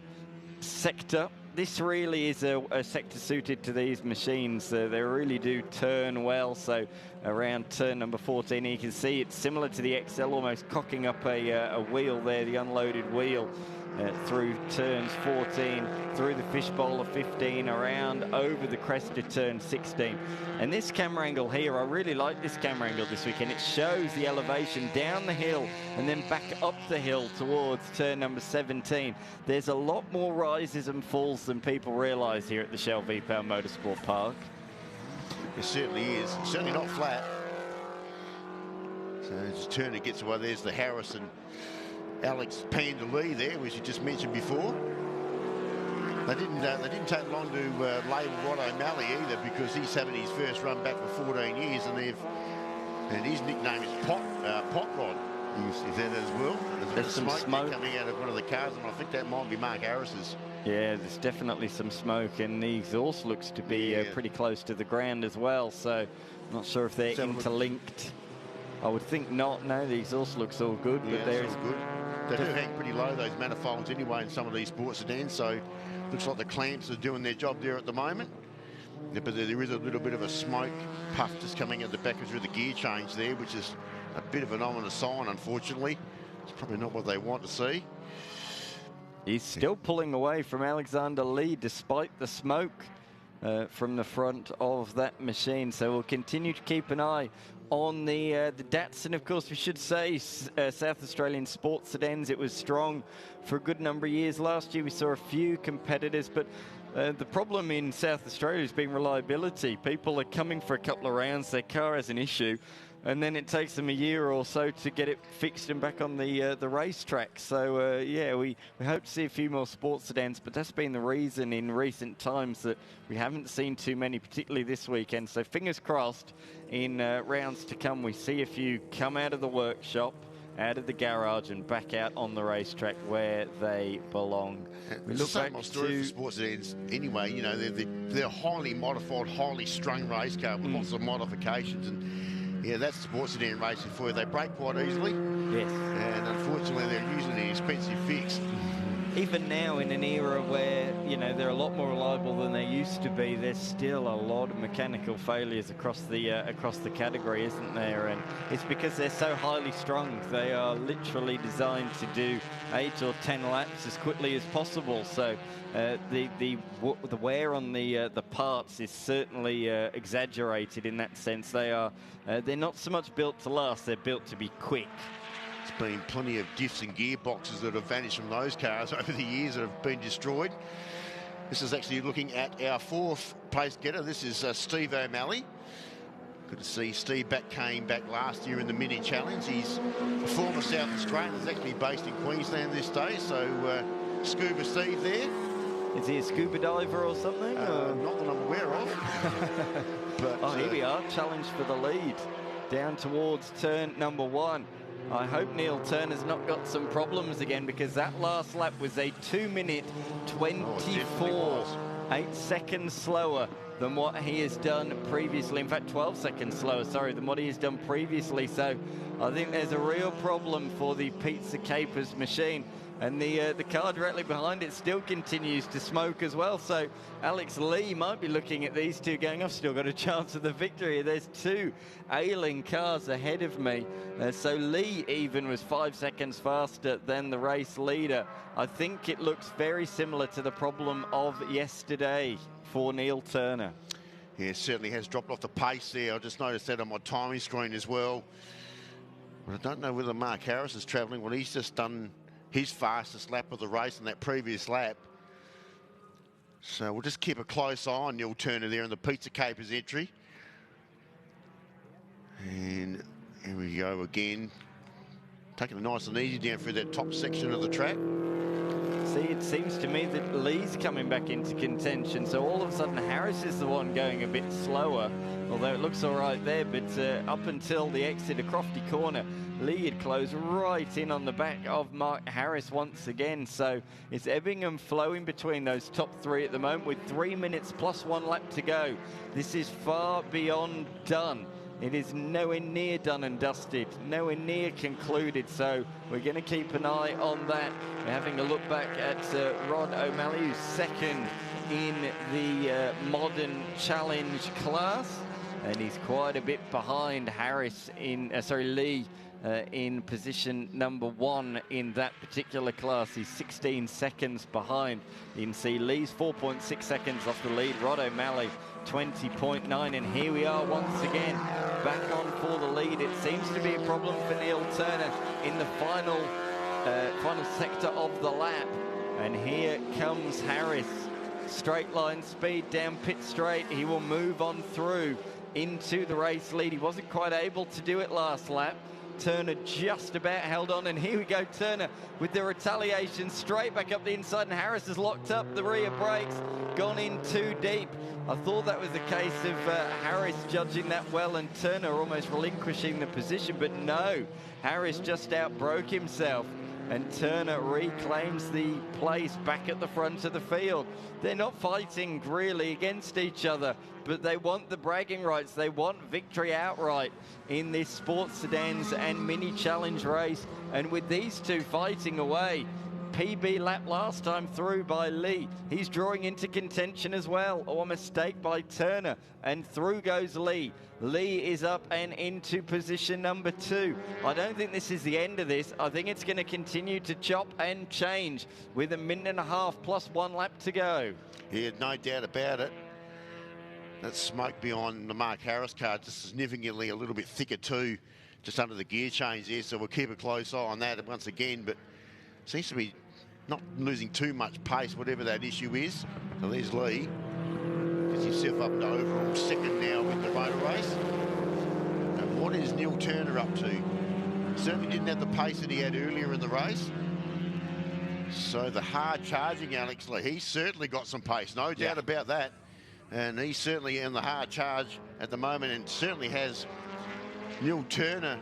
sector. This really is a sector suited to these machines. They really do turn well. So around turn number 14, you can see it's similar to the XL, almost cocking up a wheel there, the unloaded wheel. Through turns 14, through the fishbowl of 15, around over the crest of turn 16. And this camera angle here, I really like this camera angle this weekend. It shows the elevation down the hill and then back up the hill towards turn number 17. There's a lot more rises and falls than people realise here at the Shell V-Power Motorsport Park. It certainly is. It's certainly not flat. So as Turner gets away, there's the Harrison Alex Panda Lee there, which you just mentioned before. They didn't take long to label Rod O'Malley either, because he's having his first run back for 14 years, and his nickname is Pot Rod. He's had that as well. There's some smoke coming out of one of the cars, and I think that might be Mark Harris's. Yeah, there's definitely some smoke, and the exhaust looks to be pretty close to the ground as well. So I'm not sure if they're interlinked. I would think not. No, the exhaust looks all good, but there's good. They do hang pretty low, those manifolds anyway, in some of these sports sedans, so looks like the clamps are doing their job there at the moment. Yeah, but there is a little bit of a smoke puff just coming at the back through the gear change there, which is a bit of an ominous sign, unfortunately. It's probably not what they want to see. He's still pulling away from Alexander Lee despite the smoke from the front of that machine, so we'll continue to keep an eye on the Datsun. Of course, we should say South Australian sports sedans, it was strong for a good number of years. Last year we saw a few competitors, but the problem in South Australia has been reliability. People are coming for a couple of rounds, their car has an issue, and then it takes them a year or so to get it fixed and back on the racetrack. So yeah, we hope to see a few more sports sedans, but that's been the reason in recent times that we haven't seen too many, particularly this weekend. So fingers crossed in rounds to come we see a few come out of the workshop, out of the garage and back out on the racetrack where they belong. We look back to sports sedans anyway. You know, they're highly modified, highly strung race car with lots of modifications, and yeah, that's sports sedan racing for you. They break quite easily. Yes. And unfortunately, they're usually an expensive fix. Even now, in an era where, you know, they're a lot more reliable than they used to be, there's still a lot of mechanical failures across the category, isn't there? And it's because they're so highly strung. They are literally designed to do 8 or 10 laps as quickly as possible. So the wear on the parts is certainly exaggerated in that sense. They're not so much built to last; they're built to be quick. There's been plenty of diffs and gearboxes that have vanished from those cars over the years that have been destroyed. This is actually looking at our 4th place getter. This is Steve O'Malley. Good to see Steve came back last year in the mini challenge. He's a former South Australian. He's actually based in Queensland this day. So Scuba Steve there. Is he a scuba diver or something? Not that I'm aware of. But, here we are, challenge for the lead. Down towards turn number 1. I hope Neil Turner's not got some problems again, because that last lap was a 2-minute 24, 8 seconds slower than what he has done previously. In fact, 12 seconds slower, sorry, than what he has done previously. So I think there's a real problem for the Pizza Capers machine. And the car directly behind it still continues to smoke as well. So Alex Lee might be looking at these two going, I've still got a chance of the victory. There's 2 ailing cars ahead of me. So Lee even was 5 seconds faster than the race leader. I think it looks very similar to the problem of yesterday for Neil Turner. Yeah, it certainly has dropped off the pace there. I just noticed that on my timing screen as well. But I don't know whether Mark Harris is travelling. Well, he's just done his fastest lap of the race in that previous lap. So we'll just keep a close eye on Neil Turner there in the Pizza Capers entry. And here we go again. Taking it nice and easy down through that top section of the track. See, it seems to me that Lee's coming back into contention, so all of a sudden Harris is the one going a bit slower, although it looks all right there. But up until the exit of Crofty Corner, Lee had closed right in on the back of Mark Harris once again. So it's ebbing and flowing between those top 3 at the moment, with 3 minutes plus 1 lap to go. This is far beyond done. It is nowhere near done and dusted, nowhere near concluded, so we're going to keep an eye on that. We're having a look back at Rod O'Malley, who's 2nd in the modern challenge class, and he's quite a bit behind Harris in, Lee in position number 1 in that particular class. He's 16 seconds behind. You can see Lee's 4.6 seconds off the lead, Rod O'Malley 20.9, and here we are once again back on for the lead. It seems to be a problem for Neil Turner in the final sector of the lap, and here comes Harris. Straight line speed down pit straight. He will move on through into the race lead. He wasn't quite able to do it last lap. Turner just about held on, and here we go, Turner with the retaliation straight back up the inside, and Harris has locked up the rear brakes, gone in too deep. I thought that was the case of Harris judging that well and Turner almost relinquishing the position, but no, Harris just outbroke himself, and Turner reclaims the place back at the front of the field. They're not fighting really against each other, but they want the bragging rights. They want victory outright in this sports sedans and mini challenge race. And with these two fighting away, PB lap last time through by Lee. He's drawing into contention as well. Oh, a mistake by Turner, and through goes Lee. Lee is up and into position number 2. I don't think this is the end of this. I think it's going to continue to chop and change with 1.5 minutes plus 1 lap to go. Yeah, no doubt about it. That smoke beyond the Mark Harris car just significantly a little bit thicker too, just under the gear change there. So we'll keep a close eye on that once again, but seems to be not losing too much pace, whatever that issue is. So there's Lee. Gets himself up to overall 2nd now with the motor race. what is Neil Turner up to? Certainly didn't have the pace that he had earlier in the race. So the hard charging Alex Lee, he's certainly got some pace, no doubt about that. And he's certainly in the hard charge at the moment, and certainly has Neil Turner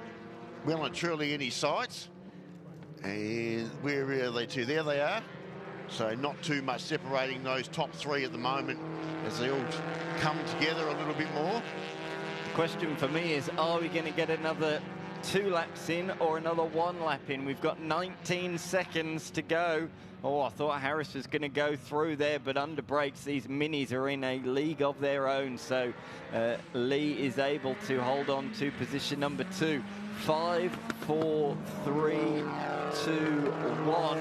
well and truly in his sights. And where are they to? There they are. So not too much separating those top three at the moment as they all come together a little bit more. The question for me is, are we going to get another 2 laps in or another 1 lap in? We've got 19 seconds to go. Oh, I thought Harris was going to go through there, but under brakes, these minis are in a league of their own. So Lee is able to hold on to position number 2. 5, 4, 3, 2, 1.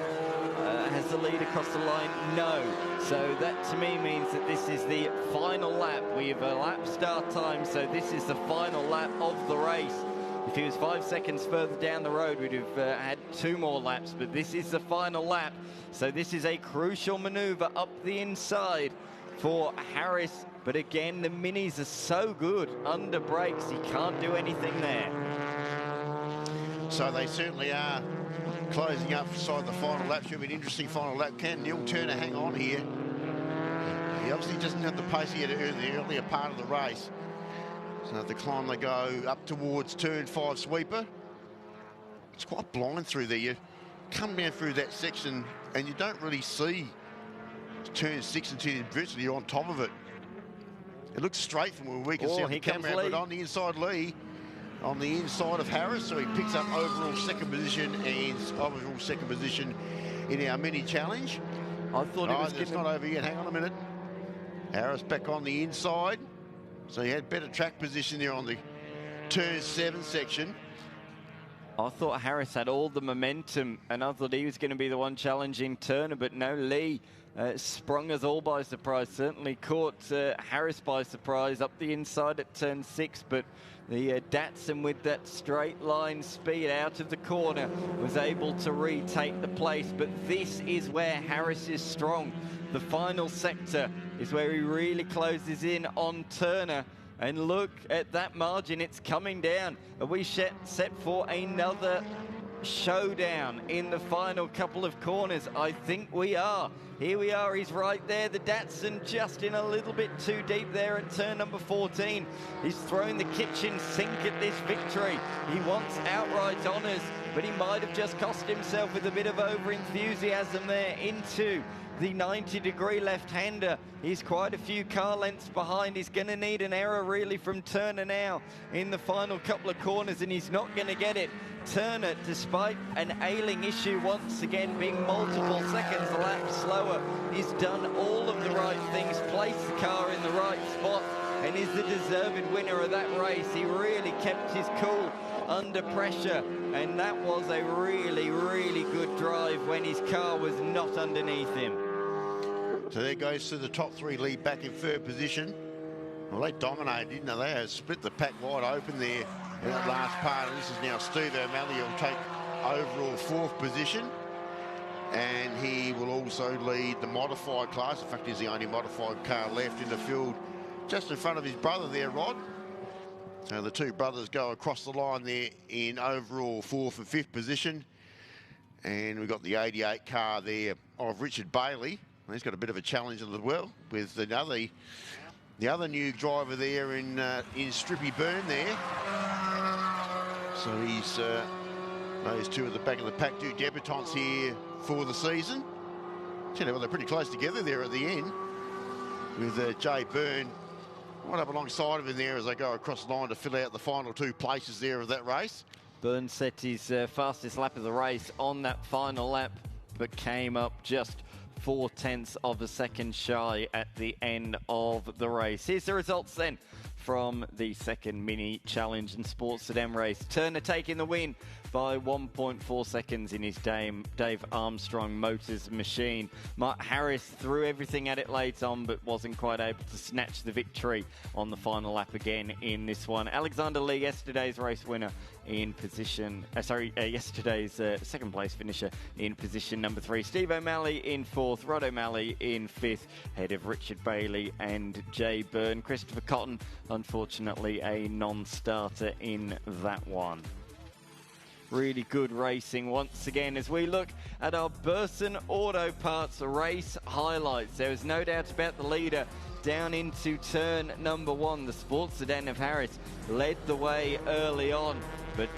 Has the lead across the line? No. So that to me means that this is the final lap. We have a lap start time, so this is the final lap of the race. If he was 5 seconds further down the road, we'd have had 2 more laps, but this is the final lap. So this is a crucial maneuver up the inside for Harris. But again, the minis are so good under brakes, he can't do anything there. So they certainly are closing up inside the final lap. Should be an interesting final lap. Can Neil Turner hang on here? He obviously doesn't have the pace he had in the earlier part of the race. So at the climb they go up towards turn 5 sweeper. It's quite blind through there. You come down through that section and you don't really see turn 6 until you're virtually on top of it. It looks straight from where we can see on the camera, but on the inside Lee, on the inside of Harris, so he picks up overall second position and overall second position in our mini challenge. I thought it was it's not over yet. Hang on a minute. Harris back on the inside. So he had better track position there on the turn 7 section. I thought Harris had all the momentum, and I thought he was going to be the one challenging Turner, but no, Lee sprung us all by surprise. Certainly caught Harris by surprise up the inside at turn 6, but the Datsun with that straight line speed out of the corner was able to retake the place. But this is where Harris is strong. The final sector is where he really closes in on Turner. And look at that margin, it's coming down. Are we set for another showdown in the final couple of corners? I think we are. Here we are, he's right there. The Datsun just in a little bit too deep there at turn number 14. He's throwing the kitchen sink at this victory. He wants outright honours, but he might have just cost himself with a bit of over-enthusiasm there into the 90-degree left-hander. He's quite a few car lengths behind. He's going to need an error really from Turner now in the final couple of corners, and he's not going to get it. Turner, despite an ailing issue once again being multiple seconds a lap slower, he's done all of the right things, placed the car in the right spot, and is the deserved winner of that race. He really kept his cool under pressure, and that was a really, really good drive when his car was not underneath him. So there goes to the top 3 lead back in 3rd position. Well, they dominated, didn't they? They have split the pack wide open there in that last part. This is now Steve O'Malley who'll take overall 4th position, and he will also lead the modified class. In fact, he's the only modified car left in the field, just in front of his brother there, Rod. So the 2 brothers go across the line there in overall 4th and 5th position. And we've got the 88 car there of Richard Bailey. He's got a bit of a challenge as well with the other new driver there in Strippy Byrne there. So he's those 2 at the back of the pack, 2 debutants here for the season. You know, well, they're pretty close together there at the end with Jay Byrne right up alongside of him there as they go across the line to fill out the final 2 places there of that race. Byrne set his fastest lap of the race on that final lap, but came up just 0.4 of a second shy at the end of the race. Here's the results then from the second mini challenge and Sports Sedan race. Turner taking the win by 1.4 seconds in his Dave Armstrong Motors machine. Mark Harris threw everything at it late on, but wasn't quite able to snatch the victory on the final lap again in this one. Alexander Lee, yesterday's race winner, in position, yesterday's second place finisher in position number 3. Steve O'Malley in 4th, Rod O'Malley in 5th, ahead of Richard Bailey and Jay Byrne. Christopher Cotton unfortunately a non-starter in that one. Really good racing once again as we look at our Burson Auto Parts race highlights. There is no doubt about the leader down into turn number 1. The sports sedan of Harris led the way early on, but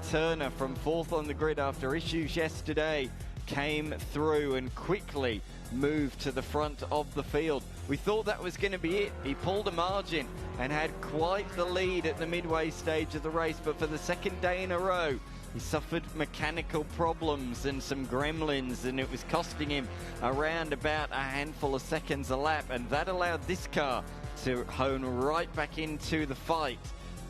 Turner from 4th on the grid after issues yesterday came through and quickly moved to the front of the field. We thought that was going to be it. He pulled a margin and had quite the lead at the midway stage of the race, but for the second day in a row he suffered mechanical problems and some gremlins, and it was costing him around about a handful of seconds a lap, and that allowed this car to hone right back into the fight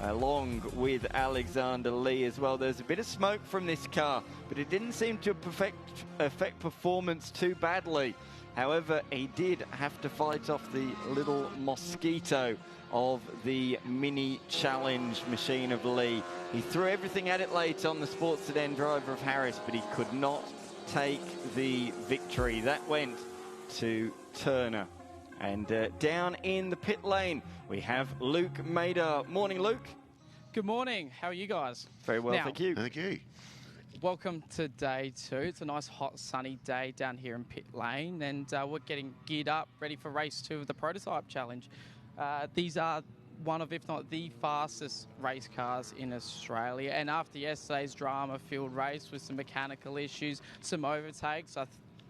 along with Alexander Lee as well. There's a bit of smoke from this car, but it didn't seem to affect performance too badly. However, he did have to fight off the little mosquito of the mini challenge machine of Lee. He threw everything at it late on the sports sedan driver of Harris, but he could not take the victory. That went to Turner. And down in the pit lane, we have Luke Mader. Morning, Luke. Good morning. How are you guys? Very well, thank you. Thank you. Welcome to day 2. It's a nice, hot, sunny day down here in pit lane, and we're getting geared up, ready for race 2 of the prototype challenge. These are one of, if not the fastest race cars in Australia. And after yesterday's drama-filled race with some mechanical issues, some overtakes,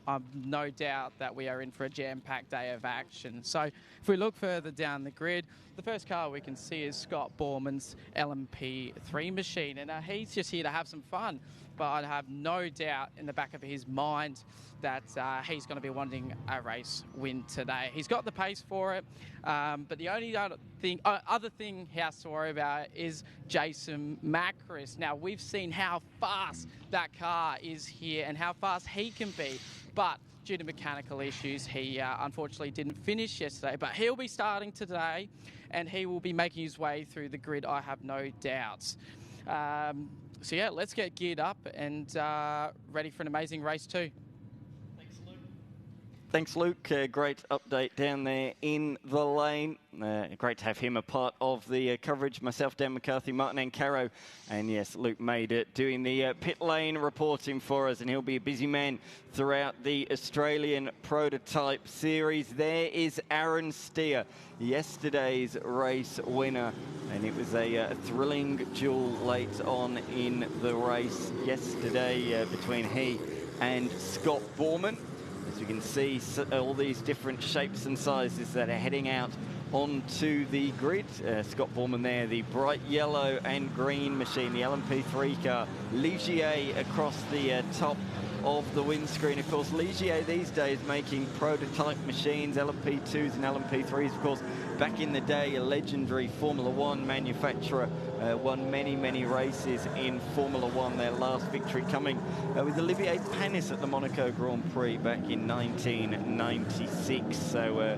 I've no doubt that we are in for a jam-packed day of action. So if we look further down the grid, the first car we can see is Scott Borman's LMP3 machine, and he's just here to have some fun. But I have no doubt in the back of his mind that he's going to be wanting a race win today. He's got the pace for it, but the only other thing he has to worry about is Jason Macris. Now, we've seen how fast that car is here and how fast he can be, but due to mechanical issues, he unfortunately didn't finish yesterday. But he'll be starting today, and he will be making his way through the grid, I have no doubts. So yeah, let's get geared up and ready for an amazing race too. Thanks, Luke. Great update down there in the lane. Great to have him a part of the coverage. Myself, Dan McCarthy, Martin Ancaro, and yes, Luke made it doing the pit lane reporting for us, and he'll be a busy man throughout the Australian Prototype Series. There is Aaron Steer, yesterday's race winner, and it was a thrilling duel late on in the race yesterday between he and Scott Borman. As you can see, all these different shapes and sizes that are heading out onto the grid. Scott Borman there, the bright yellow and green machine, the LMP3 car. Ligier across the top of the windscreen. Of course, Ligier these days making prototype machines, LMP2s and LMP3s. Of course, back in the day, a legendary Formula One manufacturer, won many races in Formula One. Their last victory coming with Olivier Panis at the Monaco Grand Prix back in 1996. So a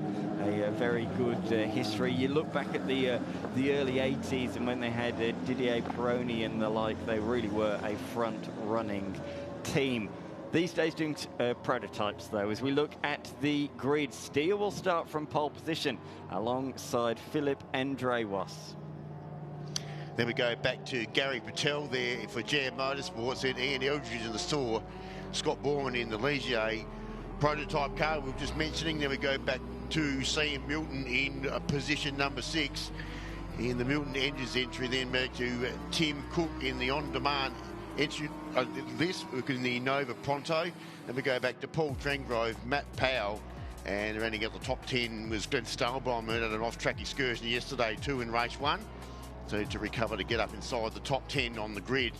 very good history. You look back at the early 80s and when they had Didier Pironi and the like, they really were a front-running team. These days doing prototypes, though, as we look at the grid. Steer will start from pole position alongside Philip Andrewas. Then we go back to Gary Patel there for Jam Motorsports, and Ian Eldridge in the store. Scott Borman in the Ligier prototype car we were just mentioning. Then we go back to Sam Milton in position number 6 in the Milton Engines entry. Then back to Tim Cook in the on-demand entry list in the Nova Pronto. Then we go back to Paul Trangrove, Matt Powell, and running at the top 10 was Glenn Stahlbaum at an off-track excursion yesterday too in race 1. So to recover to get up inside the top 10 on the grid.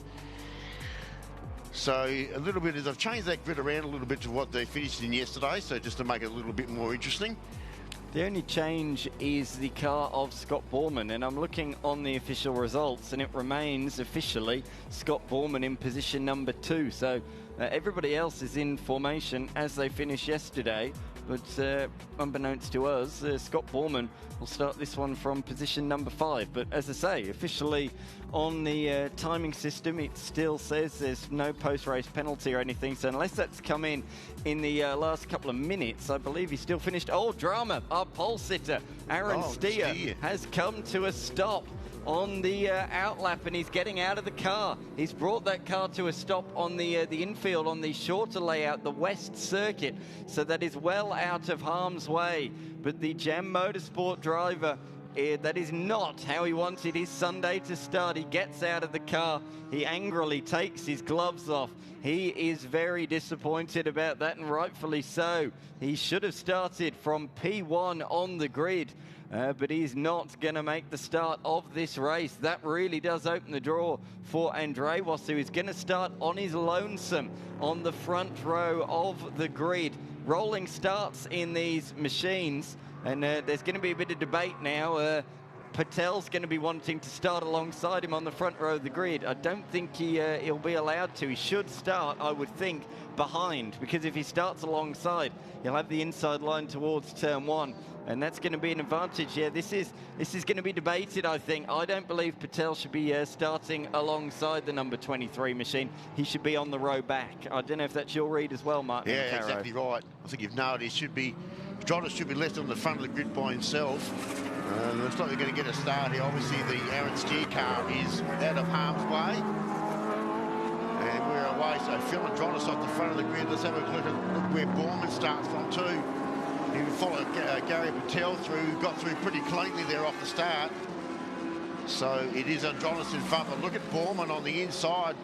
So a little bit, as I've changed that grid around a little bit to what they finished in yesterday, so just to make it a little bit more interesting. The only change is the car of Scott Borman, and I'm looking on the official results, and it remains officially Scott Borman in position number 2. So everybody else is in formation as they finished yesterday, but unbeknownst to us, Scott Borman will start this one from position number 5. But as I say, officially on the timing system, it still says there's no post-race penalty or anything. So unless that's come in the last couple of minutes, I believe he's still finished. Oh, drama! Our pole sitter, Aaron Steer, has come to a stop on the outlap, and he's getting out of the car. He's brought that car to a stop on the infield on the shorter layout, the West Circuit, so that is well out of harm's way. But the Jam Motorsport driver, that is not how he wanted his Sunday to start. He gets out of the car. He angrily takes his gloves off. He is very disappointed about that, and rightfully so. He should have started from P1 on the grid. But he's not going to make the start of this race. That really does open the door for Andreas, who is going to start on his lonesome on the front row of the grid. Rolling starts in these machines, and there's going to be a bit of debate now. Patel's going to be wanting to start alongside him on the front row of the grid. I don't think he'll be allowed to. He should start, I would think, behind, because if he starts alongside, he'll have the inside line towards turn 1. And that's going to be an advantage. Yeah, this is going to be debated, I think. I don't believe Patel should be starting alongside the number 23 machine. He should be on the row back. I don't know if that's your read as well, Martin. Yeah, exactly right. I think you've nailed it. Dronos should be left on the front of the grid by himself. Looks like we're going to get a start here. Obviously, the Aaron Steer car is out of harm's way. And we're away. So Phil and Dronos off the front of the grid. Let's have a look at where Borman starts from too. He followed Gary Patel through, got through pretty cleanly there off the start. So it is Andronis in front, but look at Borman on the inside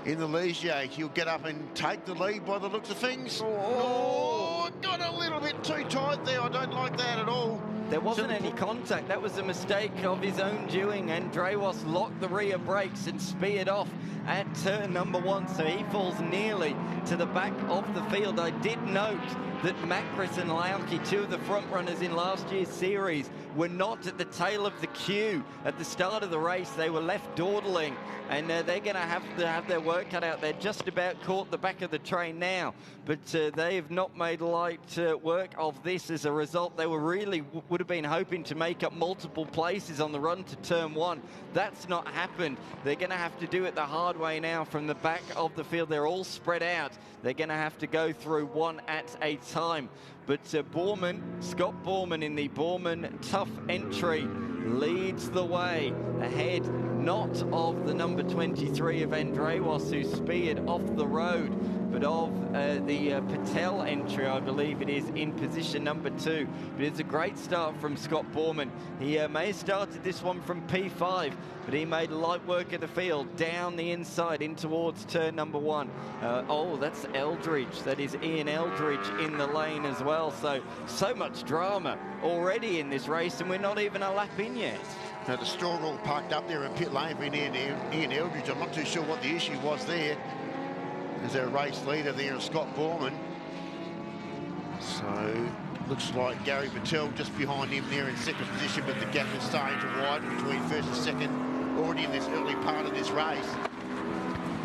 in the Ligier. He'll get up and take the lead by the looks of things. Oh, got a little bit too tight there. I don't like that at all. There wasn't any contact. That was a mistake of his own doing. Andreas locked the rear brakes and speared off at turn number 1, so he falls nearly to the back of the field. I did note that Macris and Lauke, 2 of the front runners in last year's series, were not at the tail of the queue at the start of the race. They were left dawdling, and they're going to have their work cut out. They're just about caught the back of the train now, but they have not made light work of this. As a result, they would have been hoping to make up multiple places on the run to turn 1. That's not happened. They're going to have to do it the hard way now from the back of the field. They're all spread out. They're going to have to go through one at a time. But Scott Borman in the Borman Tough entry leads the way ahead, not of the number 23 of Andreas, who speared off the road, but of the Patel entry, I believe it is, in position number 2. But it's a great start from Scott Borman. He may have started this one from P5, but he made light work of the field down the inside in towards turn number 1. Oh, that's Eldridge. That is Ian Eldridge in the lane as well. So much drama already in this race, and we're not even a lap in yet. Now, the Strong all parked up there in pit lane for Ian Eldridge. I'm not too sure what the issue was there. There's our race leader there, Scott Borman. So, looks like Gary Patel just behind him there in second position, but the gap is starting to widen between first and second already in this early part of this race.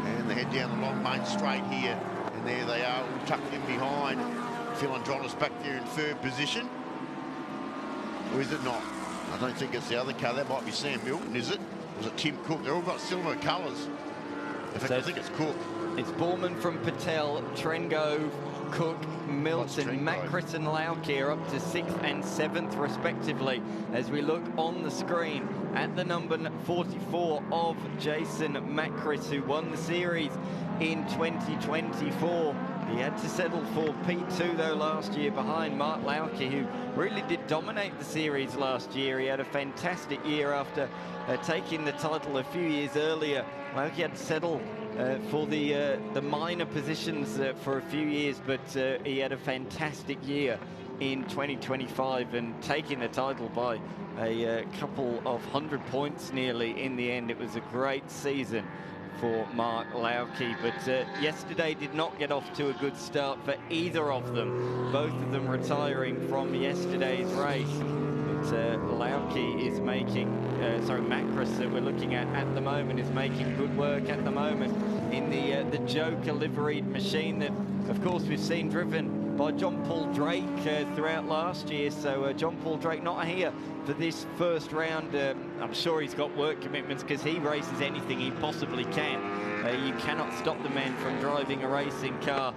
And they head down the long main straight here, and there they are, all tucked in behind. Phil Andronis back there in third position. Or is it not? I don't think it's the other car. That might be Sam Milton, is it? Or is it Tim Cook? They've all got silver colours. In fact, I think it's Cook. It's Borman from Patel, Trengove, Cook, Milton, Macris and Lauke are up to 6th and 7th respectively, as we look on the screen at the number 44 of Jason Macris, who won the series in 2024. He had to settle for P2 though last year behind Mark Lauke, who really did dominate the series last year. He had a fantastic year after taking the title a few years earlier. Lauke had to settle for the minor positions for a few years, but he had a fantastic year in 2025 and taking the title by a couple of 100 points nearly in the end. It was a great season for Mark Lauke, but yesterday did not get off to a good start for either of them, both of them retiring from yesterday's race. But Lauke is making, Macris that we're looking at the moment is making good work at the moment in the Joker liveried machine that, of course, we've seen driven by John Paul Drake throughout last year. So John Paul Drake not here for this first round. I'm sure he's got work commitments because he races anything he possibly can. You cannot stop the man from driving a racing car.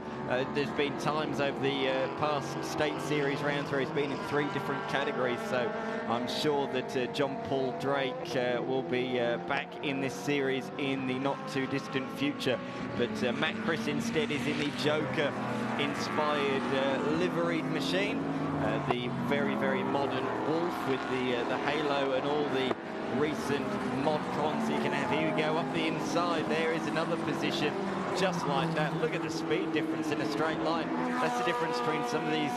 There's been times over the past state series rounds where he's been in 3 different categories, so I'm sure that John Paul Drake will be back in this series in the not too distant future. But Matt Chris instead is in the Joker inspired liveried machine, the very, very modern Wolf with the halo and all the recent mod cons you can have. Here we go up the inside. There is another position just like that. Look at the speed difference in a straight line. That's the difference between some of these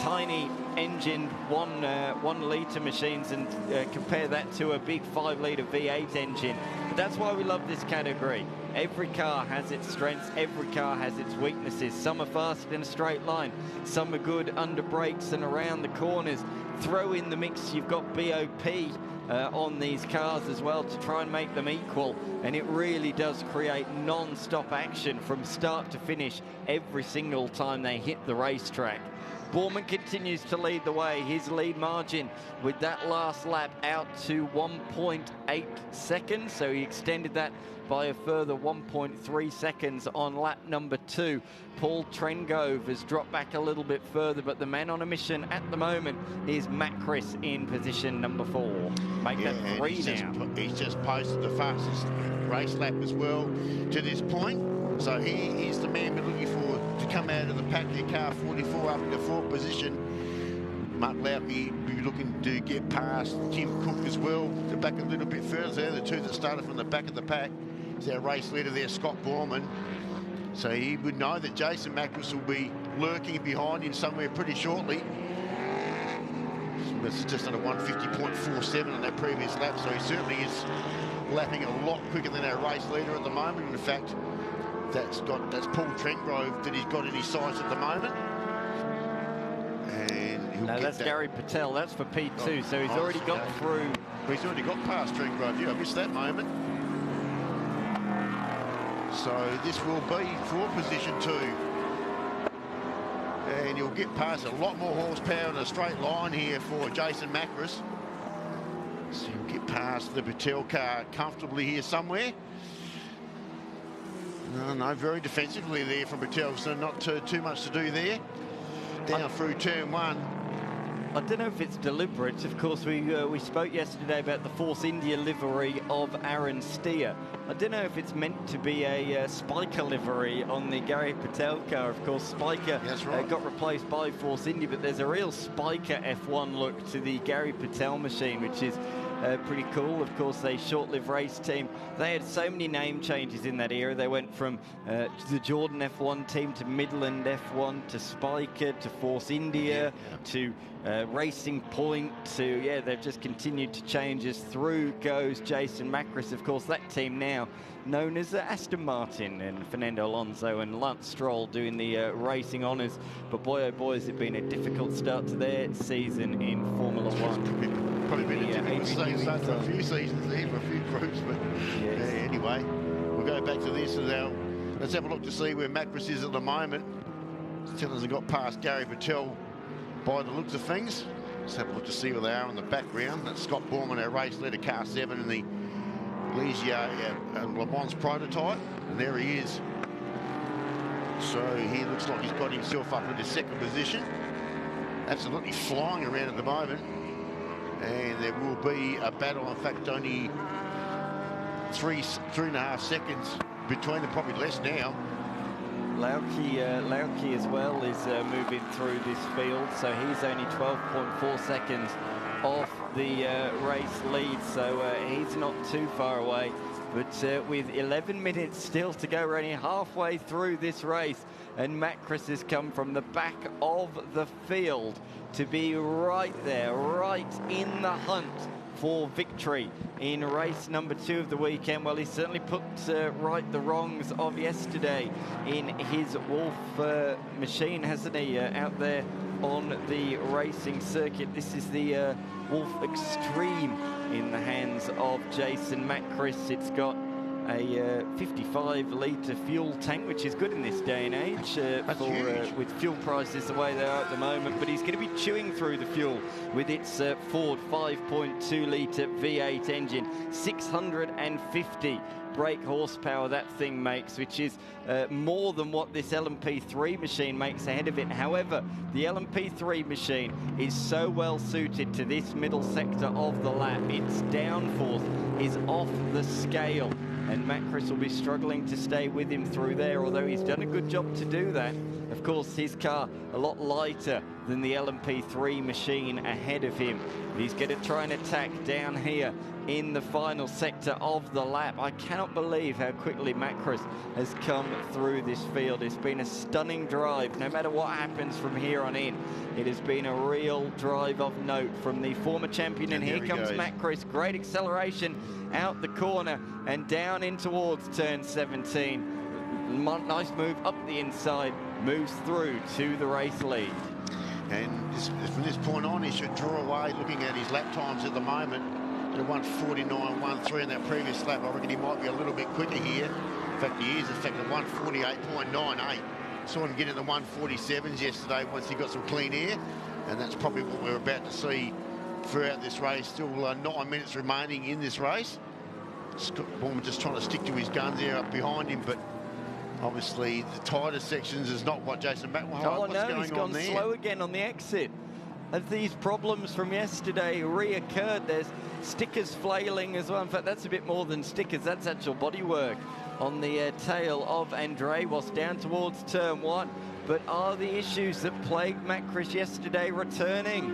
tiny engine 1 litre machines and compare that to a big 5 litre V8 engine. But that's why we love this category. Every car has its strengths, every car has its weaknesses. Some are fast in a straight line, some are good under brakes and around the corners. Throw in the mix, you've got BOP on these cars as well to try and make them equal, and it really does create non-stop action from start to finish every single time they hit the racetrack. Borman continues to lead the way. His lead margin with that last lap out to 1.8 seconds, so he extended that by a further 1.3 seconds on lap number 2. Paul Trengove has dropped back a little bit further, but the man on a mission at the moment is Matt Chris in position number 4. Make that 3 now. He's just posted the fastest race lap as well to this point. So he is the man we're looking for to come out of the pack there, car 44 up into 4th position. Mark Lauke will be looking to get past Tim Cook as well. They're back a little bit further there, the 2 that started from the back of the pack. Is our race leader there, Scott Borman. So he would know that Jason Macris will be lurking behind him somewhere pretty shortly. This is just under 150.47 on that previous lap, so he certainly is lapping a lot quicker than our race leader at the moment. In fact, that's Paul Trentgrove that he's got in his sights at the moment. And no, that's Gary Patel. That's for P2. So he's already got through. He's already got past Trentgrove. Yeah, I missed that moment. So this will be for position 2. And he'll get past a lot more horsepower in a straight line here for Jason Macris. So he'll get past the Patel car comfortably here somewhere. No, very defensively there from Patel, so not too much to do there. Down through turn 1. I don't know if it's deliberate. Of course, we spoke yesterday about the Force India livery of Aaron Steer. I don't know if it's meant to be a Spiker livery on the Gary Patel car. Of course, Spiker got replaced by Force India, but there's a real Spiker F1 look to the Gary Patel machine, which is pretty cool. Of course, a short-lived race team. They had so many name changes in that era. They went from the Jordan F1 team to Midland F1 to Spiker to Force India to Racing Point to, they've just continued to change as through goes Jason Macris. Of course, that team now known as Aston Martin, and Fernando Alonso and Lance Stroll doing the racing honours. But boy, oh boy, has it been a difficult start to their season in Formula One. Probably been a difficult season for a few seasons there, for a few groups, but anyway, we'll go back to this. Let's have a look to see where Macris is at the moment. Still hasn't got past Gary Patel by the looks of things. Let's have a look to see where they are in the background. That's Scott Borman, our race leader, car 7 in the Ligier and Le Mans prototype, and there he is. So he looks like he's got himself up into 2nd position. Absolutely flying around at the moment. And there will be a battle, in fact, only 3.5 seconds between them, probably less now. Lauke as well is moving through this field, so he's only 12.4 seconds off the race lead, so he's not too far away. But with 11 minutes still to go, we're only halfway through this race, and Macris has come from the back of the field to be right there, right in the hunt for victory in race number 2 of the weekend. Well, he certainly put right the wrongs of yesterday in his Wolf machine, hasn't he, out there on the racing circuit. This is the Wolf Extreme in the hands of Jason Macris. It's got a 55-litre fuel tank, which is good in this day and age with fuel prices the way they are at the moment. But he's going to be chewing through the fuel with its Ford 5.2-litre V8 engine, 650 brake horsepower that thing makes, which is more than what this LMP3 machine makes ahead of it. However, the LMP3 machine is so well suited to this middle sector of the lap. Its downforce is off the scale, and Macris will be struggling to stay with him through there, although he's done a good job to do that. Of course, his car a lot lighter than the LMP3 machine ahead of him. He's going to try and attack down here in the final sector of the lap. I cannot believe how quickly Macris has come through this field. It's been a stunning drive. No matter what happens from here on in, it has been a real drive of note from the former champion. And here comes Macris. Great acceleration out the corner and down in towards turn 17. Nice move up the inside, moves through to the race lead. And from this point on, he should draw away. Looking at his lap times at the moment, at 1:49.13 in that previous lap, I reckon he might be a little bit quicker here. In fact, he is. In fact, at 1:48.98. Saw him get in the 1:47s yesterday once he got some clean air, and that's probably what we're about to see throughout this race. Still 9 minutes remaining in this race. Scott Borman just trying to stick to his guns there up behind him, but obviously the tighter sections is not what Jason Mackwell. Oh no, he's gone slow again on the exit. As these problems from yesterday reoccurred, there's stickers flailing as well. In fact, that's a bit more than stickers, that's actual bodywork on the tail of Andre was down towards turn 1. But are the issues that plagued Macris yesterday returning?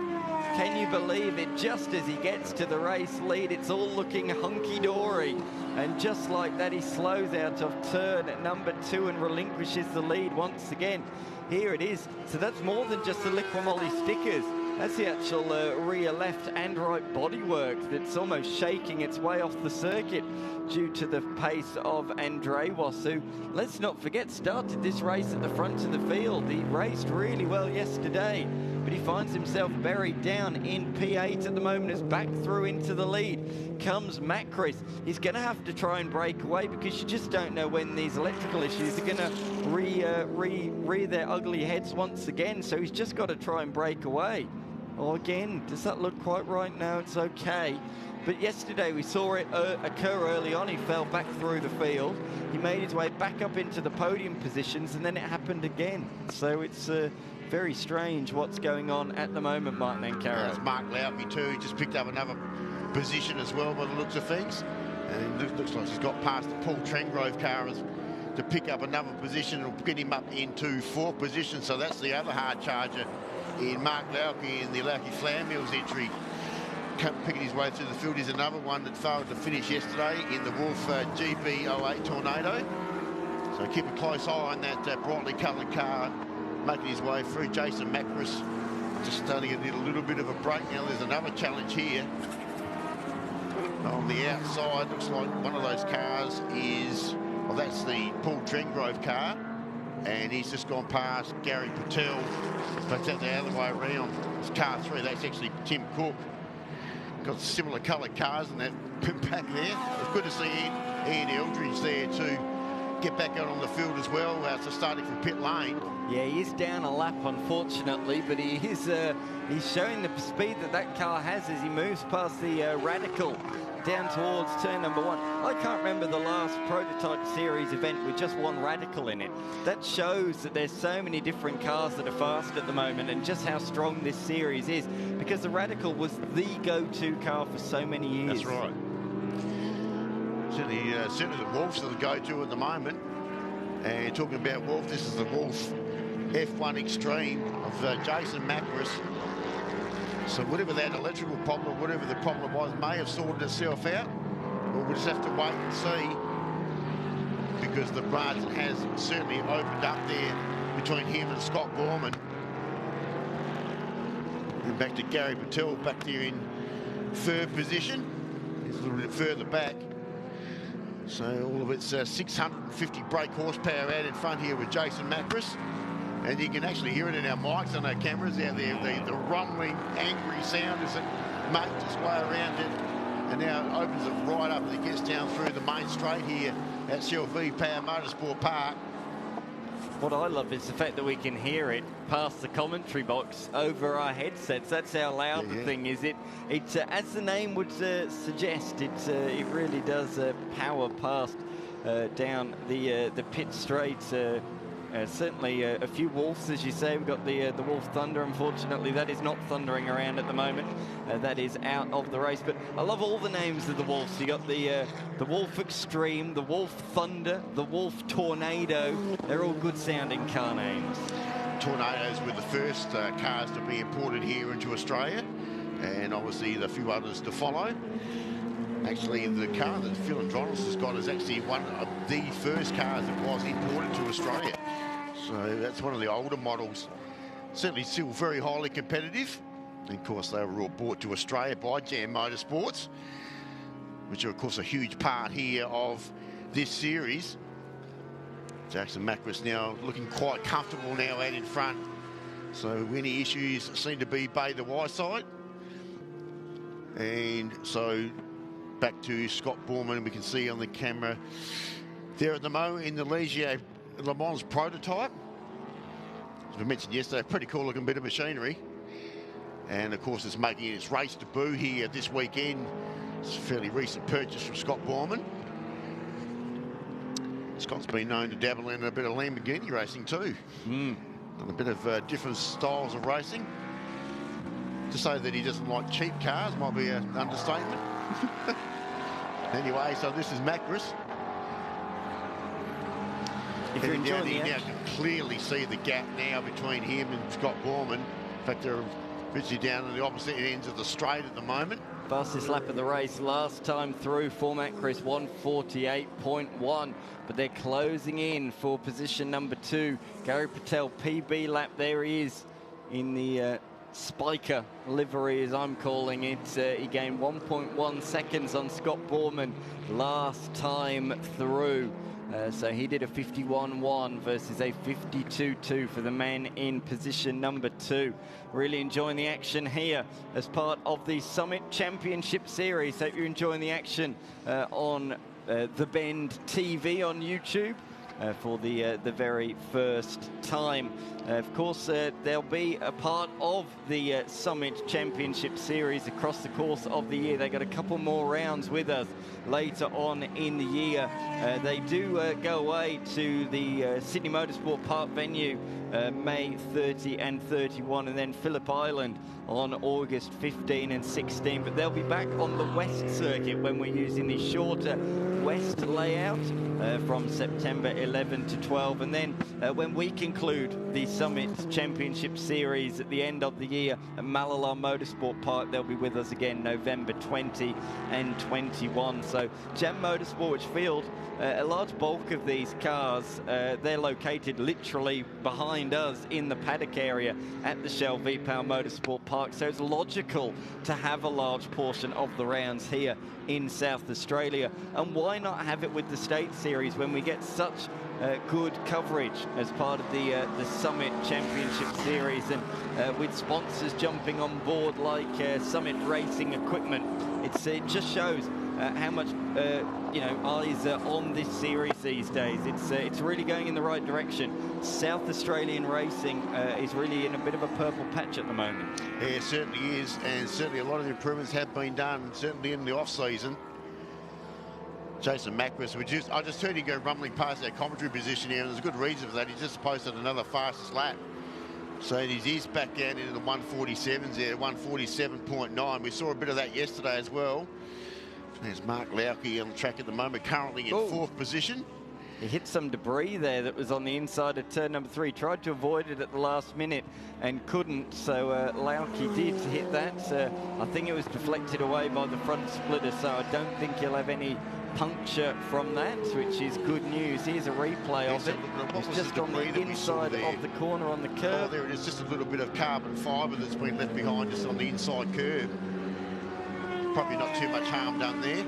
Can you believe it? Just as he gets to the race lead, it's all looking hunky-dory. And just like that, he slows out of turn at number 2 and relinquishes the lead once again. Here it is. So that's more than just the Liquimoly stickers. That's the actual rear left and right bodywork that's almost shaking its way off the circuit due to the pace of Andreas, who, let's not forget, started this race at the front of the field. He raced really well yesterday, but he finds himself buried down in P8 at the moment as back through into the lead comes Macris. He's going to have to try and break away because you just don't know when these electrical issues are going to rear their ugly heads once again, so he's just got to try and break away. Oh, again, does that look quite right? No, it's okay. But yesterday we saw it occur early on. He fell back through the field. He made his way back up into the podium positions, and then it happened again. So it's very strange what's going on at the moment, Martin and Carol. It's Mark Loutby too. He just picked up another position as well by the looks of things. And it looks like he's got past the Paul Trengrove car to pick up another position and get him up into 4th position. So that's the other hard charger in Mark Lauke in the Lauke Flour Mills entry. Picking his way through the field is another one that failed to finish yesterday in the Wolf GB08 Tornado. So keep a close eye on that brightly coloured car making his way through. Jason Macris just starting to need a little bit of a break now. There's another challenge here on the outside. Looks like one of those cars is, well, that's the Paul Trengrove car, and he's just gone past Gary Patel. But that's the other way around. It's car 3. That's actually Tim Cook. Got similar coloured cars in that back there. It's good to see Ian Eldridge there to get back out on the field as well. So starting from pit lane. Yeah, he is down a lap, unfortunately, but he is he's showing the speed that car has as he moves past the Radical down towards turn number 1. I can't remember the last prototype series event with just one Radical in it. That shows that there's so many different cars that are fast at the moment, and just how strong this series is, because the Radical was the go-to car for so many years. That's right. Certainly the Wolf's the go-to at the moment. And talking about Wolf, this is the Wolf F1 Extreme of Jason Macris. So whatever that electrical problem, whatever the problem was, may have sorted itself out. We'll just have to wait and see, because the margin has certainly opened up there between him and Scott Borman. And back to Gary Patel back there in 3rd position. He's a little bit further back. So all of it's 650 brake horsepower out in front here with Jason Macris. And you can actually hear it in our mics and our cameras out there, the rumbling, angry sound as it makes its way around it and now opens it right up as it gets down through the main straight here at CLV Power Motorsport Park. What I love is the fact that we can hear it past the commentary box over our headsets. That's how loud the thing is. It as the name would suggest, it really does power past down the pit straight. Certainly a few Wolves, as you say. We've got the Wolf Thunder. Unfortunately, that is not thundering around at the moment. That is out of the race. But I love all the names of the Wolves. You got the Wolf Extreme, the Wolf Thunder, the Wolf Tornado. They're all good-sounding car names. Tornadoes were the first cars to be imported here into Australia, and obviously a few others to follow. Actually, the car that Phil Andronis has got is actually one of the first cars that was imported to Australia. So that's one of the older models. Certainly still very highly competitive. And of course, they were all brought to Australia by Jam Motorsports, which are, of course, a huge part here of this series. Jackson Macris now looking quite comfortable now out in front. So any issues seem to be Bay the Wyside. And so back to Scott Borman, we can see on the camera there at the moment in the Ligier Le Mans prototype. As we mentioned yesterday, pretty cool looking bit of machinery. And of course, it's making its race debut here this weekend. It's a fairly recent purchase from Scott Borman. Scott's been known to dabble in a bit of Lamborghini racing too. And a bit of different styles of racing. To say that he doesn't like cheap cars might be an understatement. Anyway, so this is Macris. If you're enjoying the you action, can clearly see the gap now between him and Scott Borman. In fact, they're literally down on the opposite ends of the straight at the moment. fastest lap of the race last time through for Macris, 1:48.1, but they're closing in for position number 2. Gary Patel, PB lap, there he is in the Spiker livery, as I'm calling it. He gained 1.1 seconds on Scott Borman last time through. So he did a 51.1 versus a 52.2 for the man in position number 2. Really enjoying the action here as part of the Summit Championship Series. Hope you're enjoying the action on The Bend TV on YouTube. For the very first time. Of course, they'll be a part of the Summit Championship Series across the course of the year. They got a couple more rounds with us later on in the year. They do go away to the Sydney Motorsport Park venue May 30 and 31, and then Phillip Island on August 15 and 16. But they'll be back on the West Circuit when we're using the shorter West layout from September 11 to 12. And then when we conclude the Summit Championship Series at the end of the year at Malala Motorsport Park, they'll be with us again November 20 and 21. So Jam Motorsport, which field a large bulk of these cars, they're located literally behind us in the paddock area at the Shell V-Power Motorsport Park. So it's logical to have a large portion of the rounds here in South Australia. And why not have it with the State Series when we get such good coverage as part of the Summit Championship Series, and with sponsors jumping on board like Summit Racing Equipment. It just shows how much eyes are on this series these days. It's really going in the right direction. South Australian racing is really in a bit of a purple patch at the moment. Yeah, it certainly is, and certainly a lot of improvements have been done, certainly in the off-season. Jason Macris, I just heard him go rumbling past that commentary position here, and there's a good reason for that. He just posted another fastest lap. So he's eased back down into the 147s there, 147.9. We saw a bit of that yesterday as well. There's Mark Lauke on the track at the moment, currently in 4th position. He hit some debris there that was on the inside of turn number 3. Tried to avoid it at the last minute and couldn't. So Lauke did hit that. I think it was deflected away by the front splitter, so I don't think he'll have any puncture from that, which is good news. Here's a replay of it. It's just on the inside of the corner on the curve. Oh, there it is, just a little bit of carbon fibre that's been left behind just on the inside curve. Probably not too much harm done there.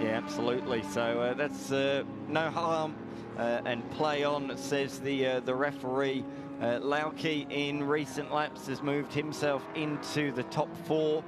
Yeah, absolutely. So that's no harm and play on, says the referee. Lauke in recent laps has moved himself into the top 4,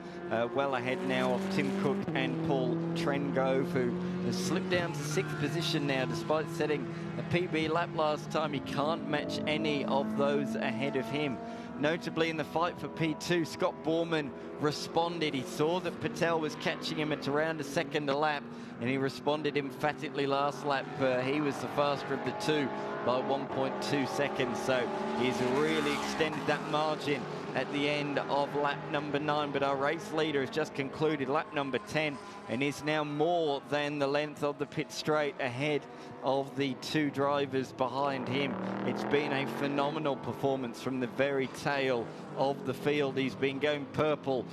well ahead now of Tim Cook and Paul Trengove, who has slipped down to 6th position now despite setting a PB lap last time. He can't match any of those ahead of him. Notably in the fight for P2, Scott Borman responded. He saw that Patel was catching him at around a second a lap, and he responded emphatically last lap. He was the faster of the two by 1.2 seconds, so he's really extended that margin at the end of lap number 9. But our race leader has just concluded lap number 10 and is now more than the length of the pit straight ahead of the 2 drivers behind him. It's been a phenomenal performance from the very tail of the field. He's been going purple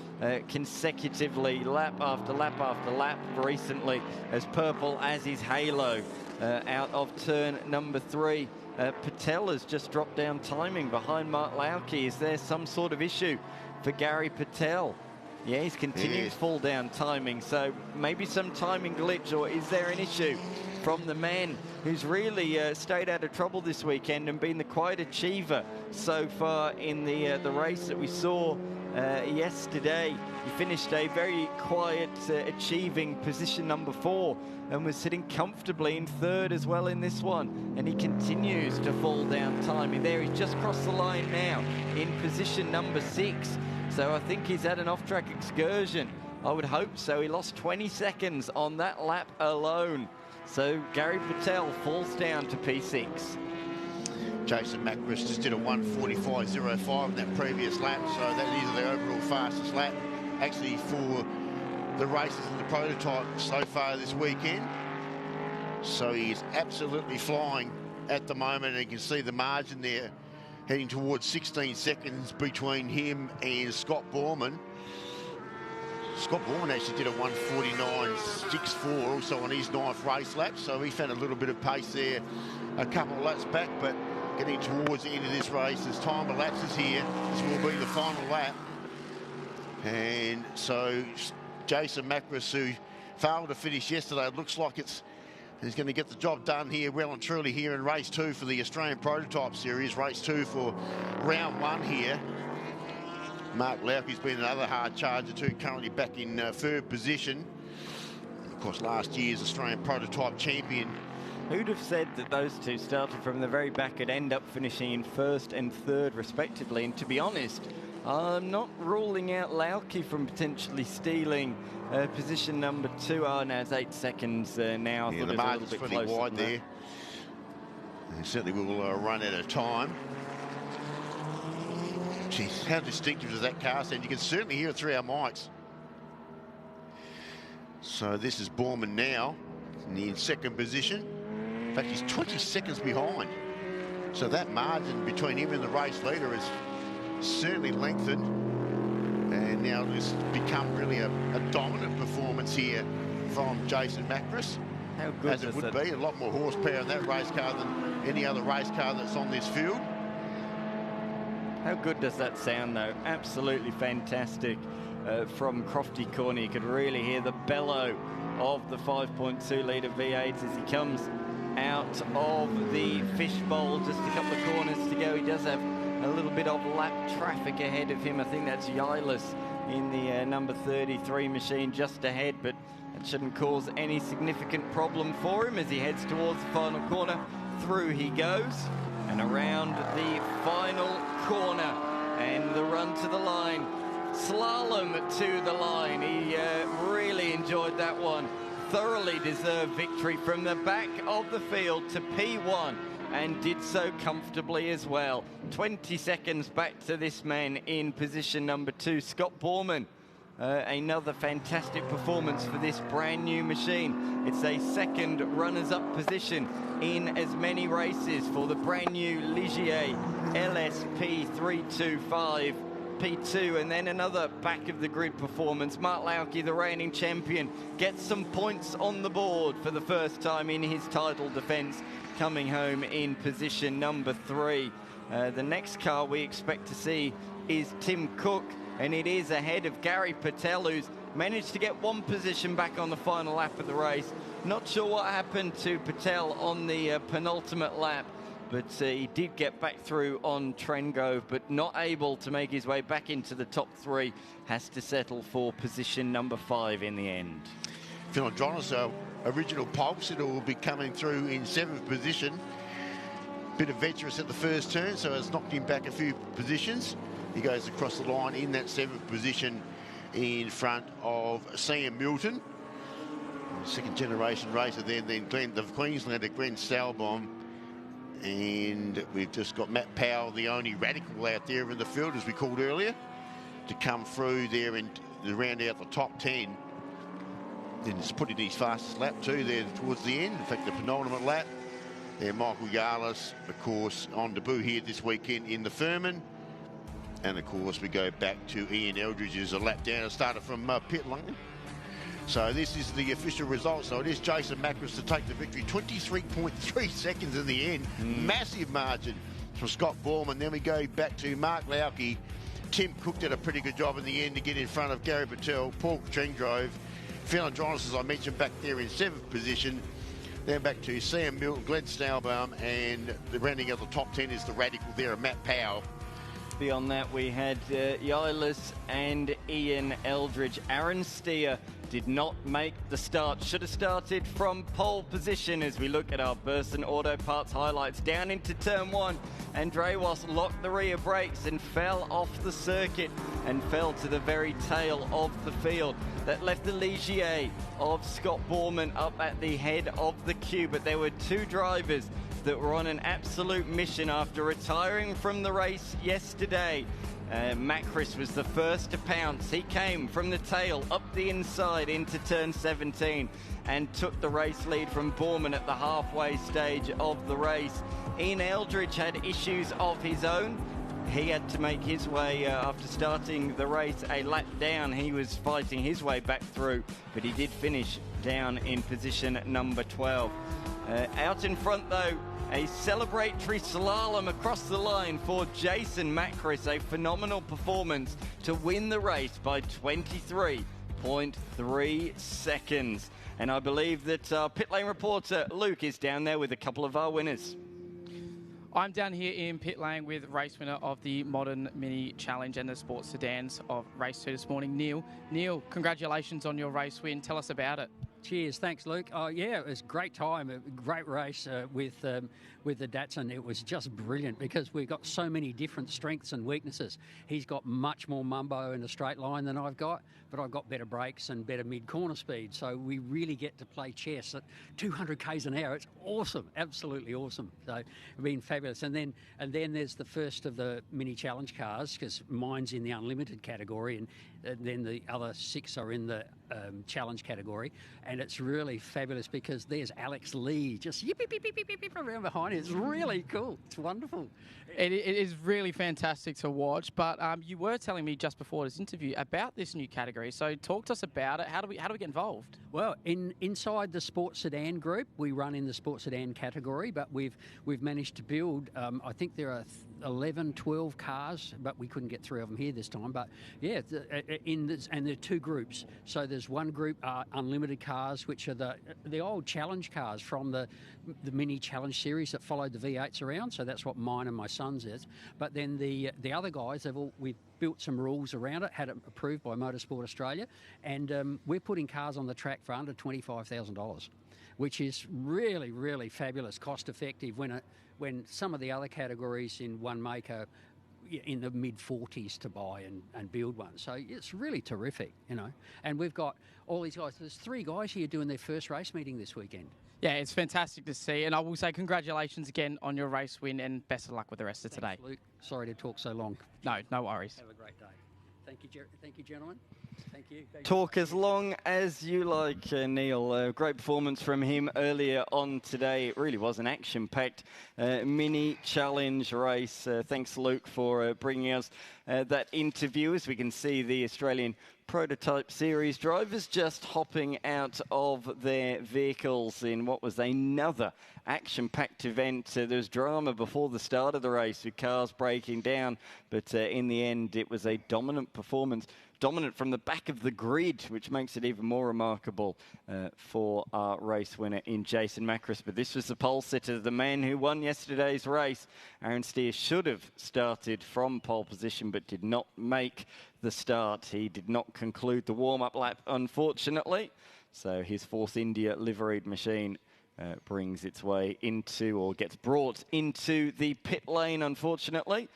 consecutively, lap after lap after lap recently, as purple as his halo out of turn number 3. Patel has just dropped down timing behind Mark Lauke. Is there some sort of issue for Gary Patel? Yeah, he's continuing to fall down timing, so maybe some timing glitch, or is there an issue from the man who's really stayed out of trouble this weekend and been the quiet achiever so far in the race that we saw yesterday? He finished a very quiet, achieving position number 4 and was sitting comfortably in 3rd as well in this one. And he continues to fall down timing. There, he's just crossed the line now in position number 6. So I think he's had an off-track excursion. I would hope so. He lost 20 seconds on that lap alone. So Gary Patel falls down to P6. Jason Macris just did a 1:45.05 in that previous lap, so that is the overall fastest lap actually for the races in the prototype so far this weekend. So he's absolutely flying at the moment, and you can see the margin there heading towards 16 seconds between him and Scott Borman. Scott Borman actually did a 1:49.64 also on his 9th race lap, so he found a little bit of pace there a couple of laps back, but getting towards the end of this race as time elapses here, this will be the final lap. And so Jason Macris, who failed to finish yesterday, it looks like he's going to get the job done here well and truly here in race 2 for the Australian Prototype Series, race 2 for round 1 here. Mark Lauke's been another hard charger too, currently back in 3rd position. Of course, last year's Australian Prototype champion. Who'd have said that those two started from the very back and end up finishing in 1st and 3rd respectively? And to be honest, I'm not ruling out Lauke from potentially stealing position number 2. Oh, now it's 8 seconds now. Yeah, the margin's pretty wide there. They certainly will run out of time. Jeez, how distinctive is that car sound? You can certainly hear it through our mics. So this is Borman now in 2nd position. In fact, he's 20 seconds behind. So that margin between him and the race leader is certainly lengthened, and now it's become really a dominant performance here from Jason Macris. How good as it would be, a lot more horsepower in that race car than any other race car that's on this field. How good does that sound though? Absolutely fantastic from Crofty Corner. You could really hear the bellow of the 5.2 litre V8 as he comes out of the fishbowl. Just a couple of corners to go. He does have a little bit of lap traffic ahead of him. I think that's Yilas in the number 33 machine just ahead, but it shouldn't cause any significant problem for him as he heads towards the final corner. Through he goes and around the final corner, and the run to the line. Slalom to the line. He really enjoyed that one. Thoroughly deserved victory from the back of the field to P1, and did so comfortably as well. 20 seconds back to this man in position number 2, Scott Borman. Another fantastic performance for this brand new machine. It's a 2nd runners-up position in as many races for the brand new Ligier LSP 325 P2, and then another back of the grid performance. Mark Lauke, the reigning champion, gets some points on the board for the first time in his title defense, coming home in position number 3. The next car we expect to see is Tim Cook, and it is ahead of Gary Patel, who's managed to get 1 position back on the final lap of the race. Not sure what happened to Patel on the penultimate lap. but he did get back through on Trengove, but not able to make his way back into the top 3. Has to settle for position number 5 in the end. Philandronis, our original pole sitter, will be coming through in 7th position. Bit adventurous at the first turn, so it's knocked him back a few positions. He goes across the line in that 7th position in front of Sam Milton. Second generation racer then the Queenslander Glenn Stalbaum. And we've just got Matt Powell, the only radical out there in the field, as we called earlier, to come through there and round out the top 10. Then he's put in his fastest lap too there towards the end. In fact, the penultimate lap. There, Michael Yarlis, of course, on debut here this weekend in the Furman. And of course, we go back to Ian Eldridge, who's a lap down. It started from pit lane. So this is the official result. So it is Jason Macris to take the victory. 23.3 seconds in the end. Massive margin from Scott Borman. Then we go back to Mark Lauke. Tim Cook did a pretty good job in the end to get in front of Gary Patel. Paul Trengove. Philandronis, as I mentioned, back there in 7th position. Then back to Sam Milton, Glenn Stalbaum, and the rounding of the top 10 is the radical there of Matt Powell. Beyond that, we had Yarlis and Ian Eldridge. Aaron Steer did not make the start. Should have started from pole position as we look at our Burson Auto Parts highlights. Down into turn 1, and Drewas locked the rear brakes and fell off the circuit and fell to the very tail of the field. That left the Ligier of Scott Borman up at the head of the queue, but there were 2 drivers that were on an absolute mission after retiring from the race yesterday. Macris was the first to pounce. He came from the tail up the inside into turn 17 and took the race lead from Borman at the halfway stage of the race. Ian Eldridge had issues of his own. He had to make his way, after starting the race a lap down. He was fighting his way back through, but he did finish down in position number 12. Out in front, though, a celebratory slalom across the line for Jason Macris. A phenomenal performance to win the race by 23.3 seconds. And I believe that our pit lane reporter Luke is down there with a couple of our winners. I'm down here in pit lane with race winner of the Modern Mini Challenge and the Sports Sedans of race 2 this morning, Neil. Neil, congratulations on your race win. Tell us about it. Cheers, thanks, Luke. Oh, yeah, it was a great time, a great race with the Datsun. It was just brilliant because we've got so many different strengths and weaknesses. He's got much more mumbo in a straight line than I've got, but I've got better brakes and better mid-corner speed. So we really get to play chess at 200 k's an hour. It's awesome, absolutely awesome. So it's been fabulous. And then there's the first of the mini challenge cars, because mine's in the unlimited category, and then the other 6 are in the challenge category. And it's really fabulous because there's Alex Lee just yip, yip, yip, yip, yip, yip, around behind it. It's really cool. It's wonderful. It is really fantastic to watch. But you were telling me just before this interview about this new category. So talk to us about it. How do we get involved? Well, inside the sports sedan group, we run in the sports sedan category, but we've managed to build. I think there are 11, 12 cars, but we couldn't get 3 of them here this time. But yeah, and there are 2 groups. So there's one group unlimited cars, which are the old challenge cars from the mini challenge series that followed the V8s around. So that's what mine and my son's is. But then the other guys, we've built some rules around it, had it approved by Motorsport Australia, and we're putting cars on the track for under $25,000, which is really, really fabulous, cost effective when some of the other categories in one make are in the mid-40s to buy and build one. So it's really terrific, you know. And we've got all these guys. There's 3 guys here doing their first race meeting this weekend. Yeah, it's fantastic to see. And I will say congratulations again on your race win and best of luck with the rest of today. Luke. Sorry to talk so long. No worries. Have a great day. Thank you, gentlemen. Thank you. Talk as long as you like, Neil. Great performance from him earlier on today. It really was an action-packed mini challenge race. Thanks, Luke, for bringing us that interview. As we can see, the Australian Prototype Series drivers just hopping out of their vehicles in what was another action-packed event. There was drama before the start of the race with cars breaking down, but in the end it was a dominant performance dominant from the back of the grid, which makes it even more remarkable for our race winner in Jason Macris. But this was the pole sitter, the man who won yesterday's race. Aaron Steer should have started from pole position, but did not make the start. He did not conclude the warm-up lap, unfortunately. So his Force India liveried machine brings its way into, or gets brought into, the pit lane, unfortunately,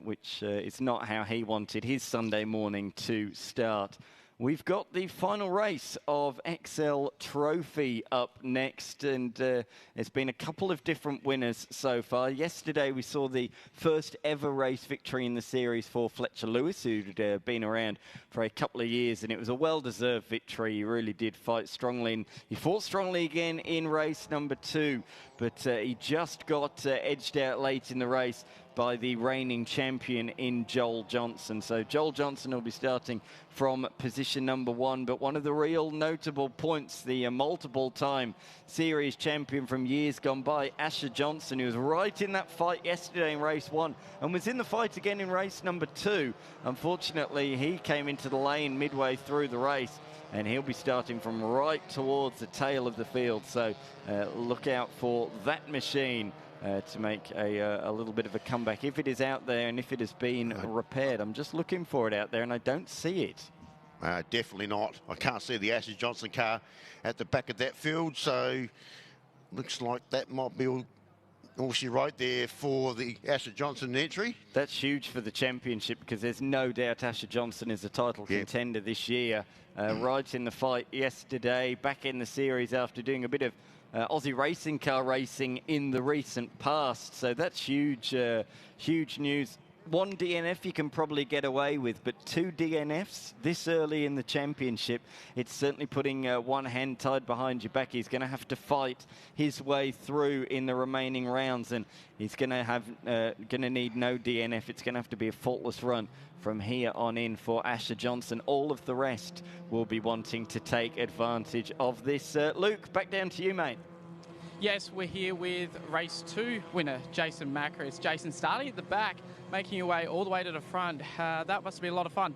which is not how he wanted his Sunday morning to start. We've got the final race of XL Trophy up next, and there's been a couple of different winners so far. Yesterday we saw the first ever race victory in the series for Fletcher Lewis, who'd been around for a couple of years, and it was a well-deserved victory. He really did fight strongly, and he fought strongly again in race number 2, but he just got edged out late in the race by the reigning champion in Joel Johnson. So Joel Johnson will be starting from position number 1. But one of the real notable points, the multiple-time series champion from years gone by, Asher Johnson, who was right in that fight yesterday in race 1 and was in the fight again in race number 2. Unfortunately, he came into the lane midway through the race, and he'll be starting from right towards the tail of the field. So look out for that machine to make a little bit of a comeback, if it is out there and if it has been repaired. I'm just looking for it out there, and I don't see it. Definitely not. I can't see the Asher Johnson car at the back of that field, so looks like that might be all she wrote there for the Asher Johnson entry. That's huge for the championship, because there's no doubt Asher Johnson is a title contender this year. Right in the fight yesterday, back in the series after doing a bit of Aussie racing car racing in the recent past. So that's huge, huge news. 1 DNF you can probably get away with, but 2 DNFs this early in the championship, it's certainly putting one hand tied behind your back. He's going to have to fight his way through in the remaining rounds, and he's going to need no DNF. It's going to have to be a faultless run from here on in for Asher Johnson. All of the rest will be wanting to take advantage of this. Luke, back down to you, mate. Yes, we're here with race 2 winner, Jason Macris. Jason, starting at the back, making your way all the way to the front. That must be a lot of fun.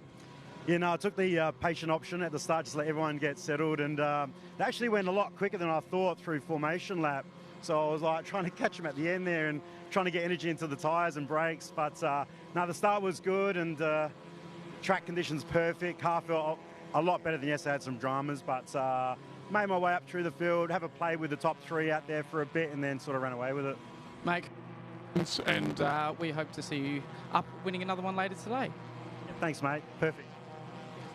Yeah, no, I took the patient option at the start, just let everyone get settled, and they actually went a lot quicker than I thought through formation lap. So I was like trying to catch them at the end there and trying to get energy into the tyres and brakes. But no, the start was good, and track conditions perfect. Car felt a lot better than yesterday. I had some dramas, but made my way up through the field, have a play with the top 3 out there for a bit, and then sort of ran away with it. Mate, and we hope to see you up winning another one later today. Yeah, thanks, mate. Perfect.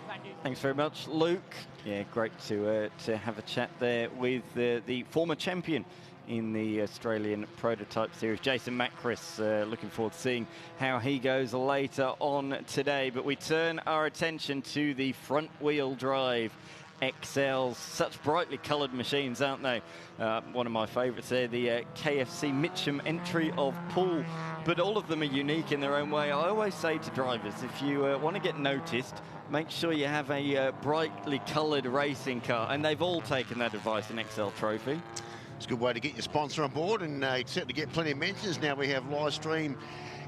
Thank you. Thanks very much, Luke. Yeah, great to have a chat there with the former champion in the Australian Prototype Series, Jason Macris. Looking forward to seeing how he goes later on today. But we turn our attention to the front-wheel drive XLs. Such brightly coloured machines, aren't they? One of my favourites there, the KFC Mitcham entry of Pool. But all of them are unique in their own way. I always say to drivers, if you want to get noticed, make sure you have a brightly coloured racing car. And they've all taken that advice in XL Trophy. It's a good way to get your sponsor on board, and set to get plenty of mentions. Now we have live stream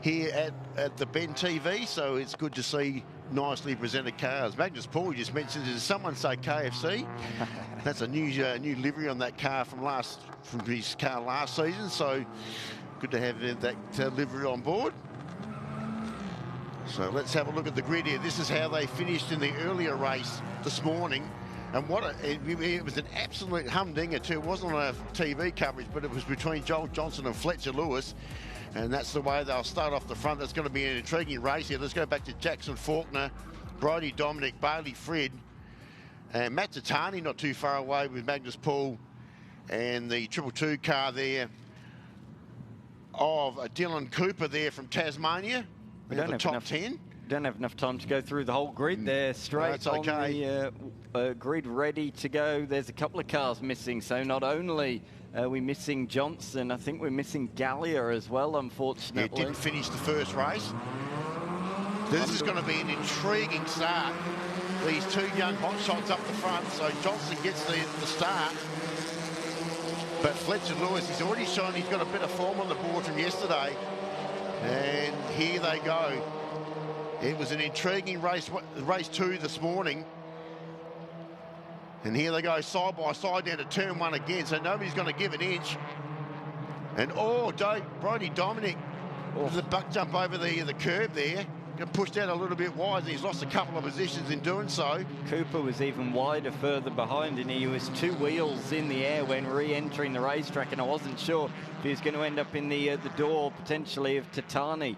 here at the Ben TV, so it's good to see nicely presented cars. Magnus Paul just mentioned, did someone say KFC? That's a new livery on that car from his car last season, so good to have that livery on board. So let's have a look at the grid here. This is how they finished in the earlier race this morning. And it was an absolute humdinger too. It wasn't on TV coverage, but it was between Joel Johnson and Fletcher Lewis. And that's the way they'll start off the front. That's going to be an intriguing race here. Let's go back to Jackson Faulkner, Brodie Dominic, Bailey Fred, and Matt Tatani not too far away with Magnus Paul, and the 222 car there of Dylan Cooper there from Tasmania. We have the top 10. Don't have enough time to go through the whole grid there. Straight on the grid, ready to go. There's a couple of cars missing, so not only are we missing Johnson, I think we're missing Gallia as well, unfortunately. It didn't finish the first race. This is going to be an intriguing start. These 2 young hotshots up the front, so Johnson gets the start. But Fletcher Lewis, he's already shown he's got a bit of form on the board from yesterday. And here they go. It was an intriguing race 2 this morning. And here they go side by side down to turn 1 again, so nobody's going to give an inch. And Brody Dominic with the buck jump over the curb there. Got pushed out a little bit wide. He's lost a couple of positions in doing so. Cooper was even wider further behind, and he was 2 wheels in the air when re-entering the racetrack, and I wasn't sure if he was going to end up in the door potentially of Tatani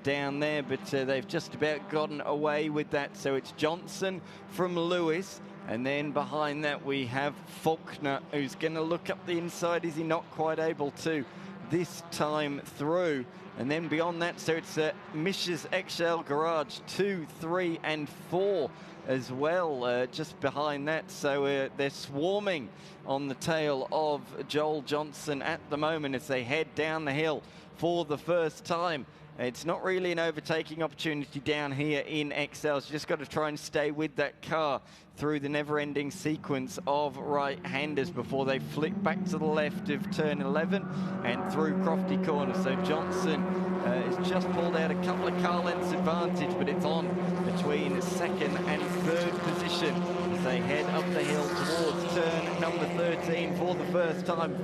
down there, but they've just about gotten away with that. So it's Johnson from Lewis, and then behind that we have Faulkner, who's going to look up the inside. Is he not quite able to this time through? And then beyond that, so it's Mish's XL Garage 2, 3 and 4 as well, just behind that. So they're swarming on the tail of Joel Johnson at the moment as they head down the hill for the first time. It's not really an overtaking opportunity down here in XLs. You just got to try and stay with that car through the never-ending sequence of right-handers before they flick back to the left of turn 11 and through Crofty Corner. So Johnson has just pulled out a couple of car lengths advantage, but it's on between second and third position as they head up the hill towards turn number 13 for the first time.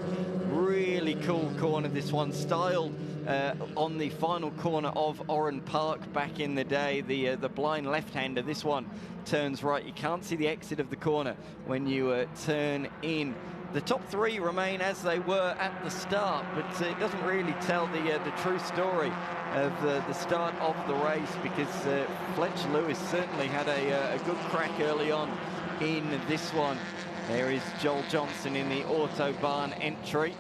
Really cool corner, this one, styled on the final corner of Oran Park back in the day. The blind left-hander, this one turns right. You can't see the exit of the corner when you turn in. The top 3 remain as they were at the start, but it doesn't really tell the true story of the start of the race, because Fletcher Lewis certainly had a good crack early on in this one. There is Joel Johnson in the Autobahn entry,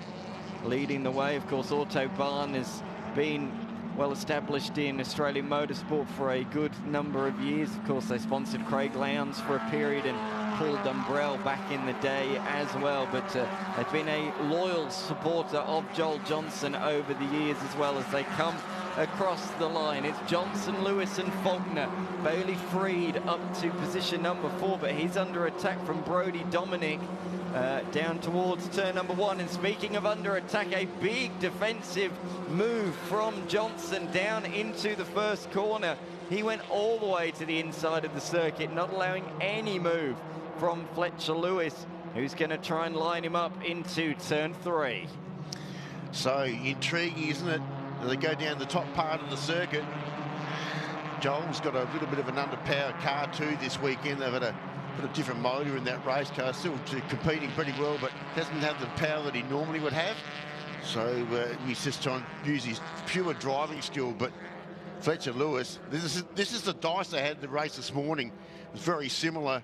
leading the way. Of course, Autobahn has been well established in Australian motorsport for a good number of years. Of course, they sponsored Craig Lowndes for a period and Paul Dumbrell back in the day as well. But they've been a loyal supporter of Joel Johnson over the years as well as they come across the line. It's Johnson, Lewis and Faulkner. Bailey Freed up to position number 4, but he's under attack from Brody Dominic down towards turn number 1. And speaking of under attack, a big defensive move from Johnson down into the first corner. He went all the way to the inside of the circuit, not allowing any move from Fletcher Lewis, who's going to try and line him up into turn 3. So intriguing, isn't it? They go down the top part of the circuit. Joel's got a little bit of an underpowered car too this weekend. They've had a different motor in that race car, still competing pretty well, but doesn't have the power that he normally would have. So he's just trying to use his pure driving skill. But Fletcher Lewis, this is the dice they had the race this morning. It was very similar.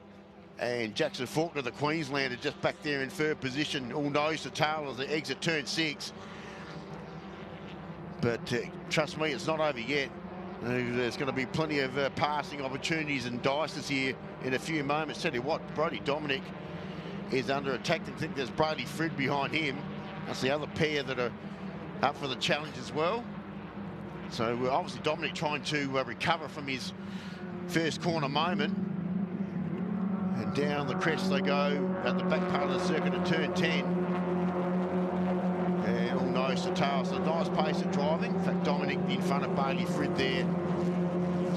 And Jackson Faulkner, the Queenslander, just back there in third position, all nose to tail as they exit turn 6. But trust me, it's not over yet. There's going to be plenty of passing opportunities and dices here in a few moments. Tell you what, Brody Dominic is under attack. I think there's Brady Frid behind him. That's the other pair that are up for the challenge as well. So obviously Dominic trying to recover from his first corner moment. And down the crest they go at the back part of the circuit at turn 10. And all nose to tail. So nice pace of driving. In fact, Dominic in front of Bailey Frid there.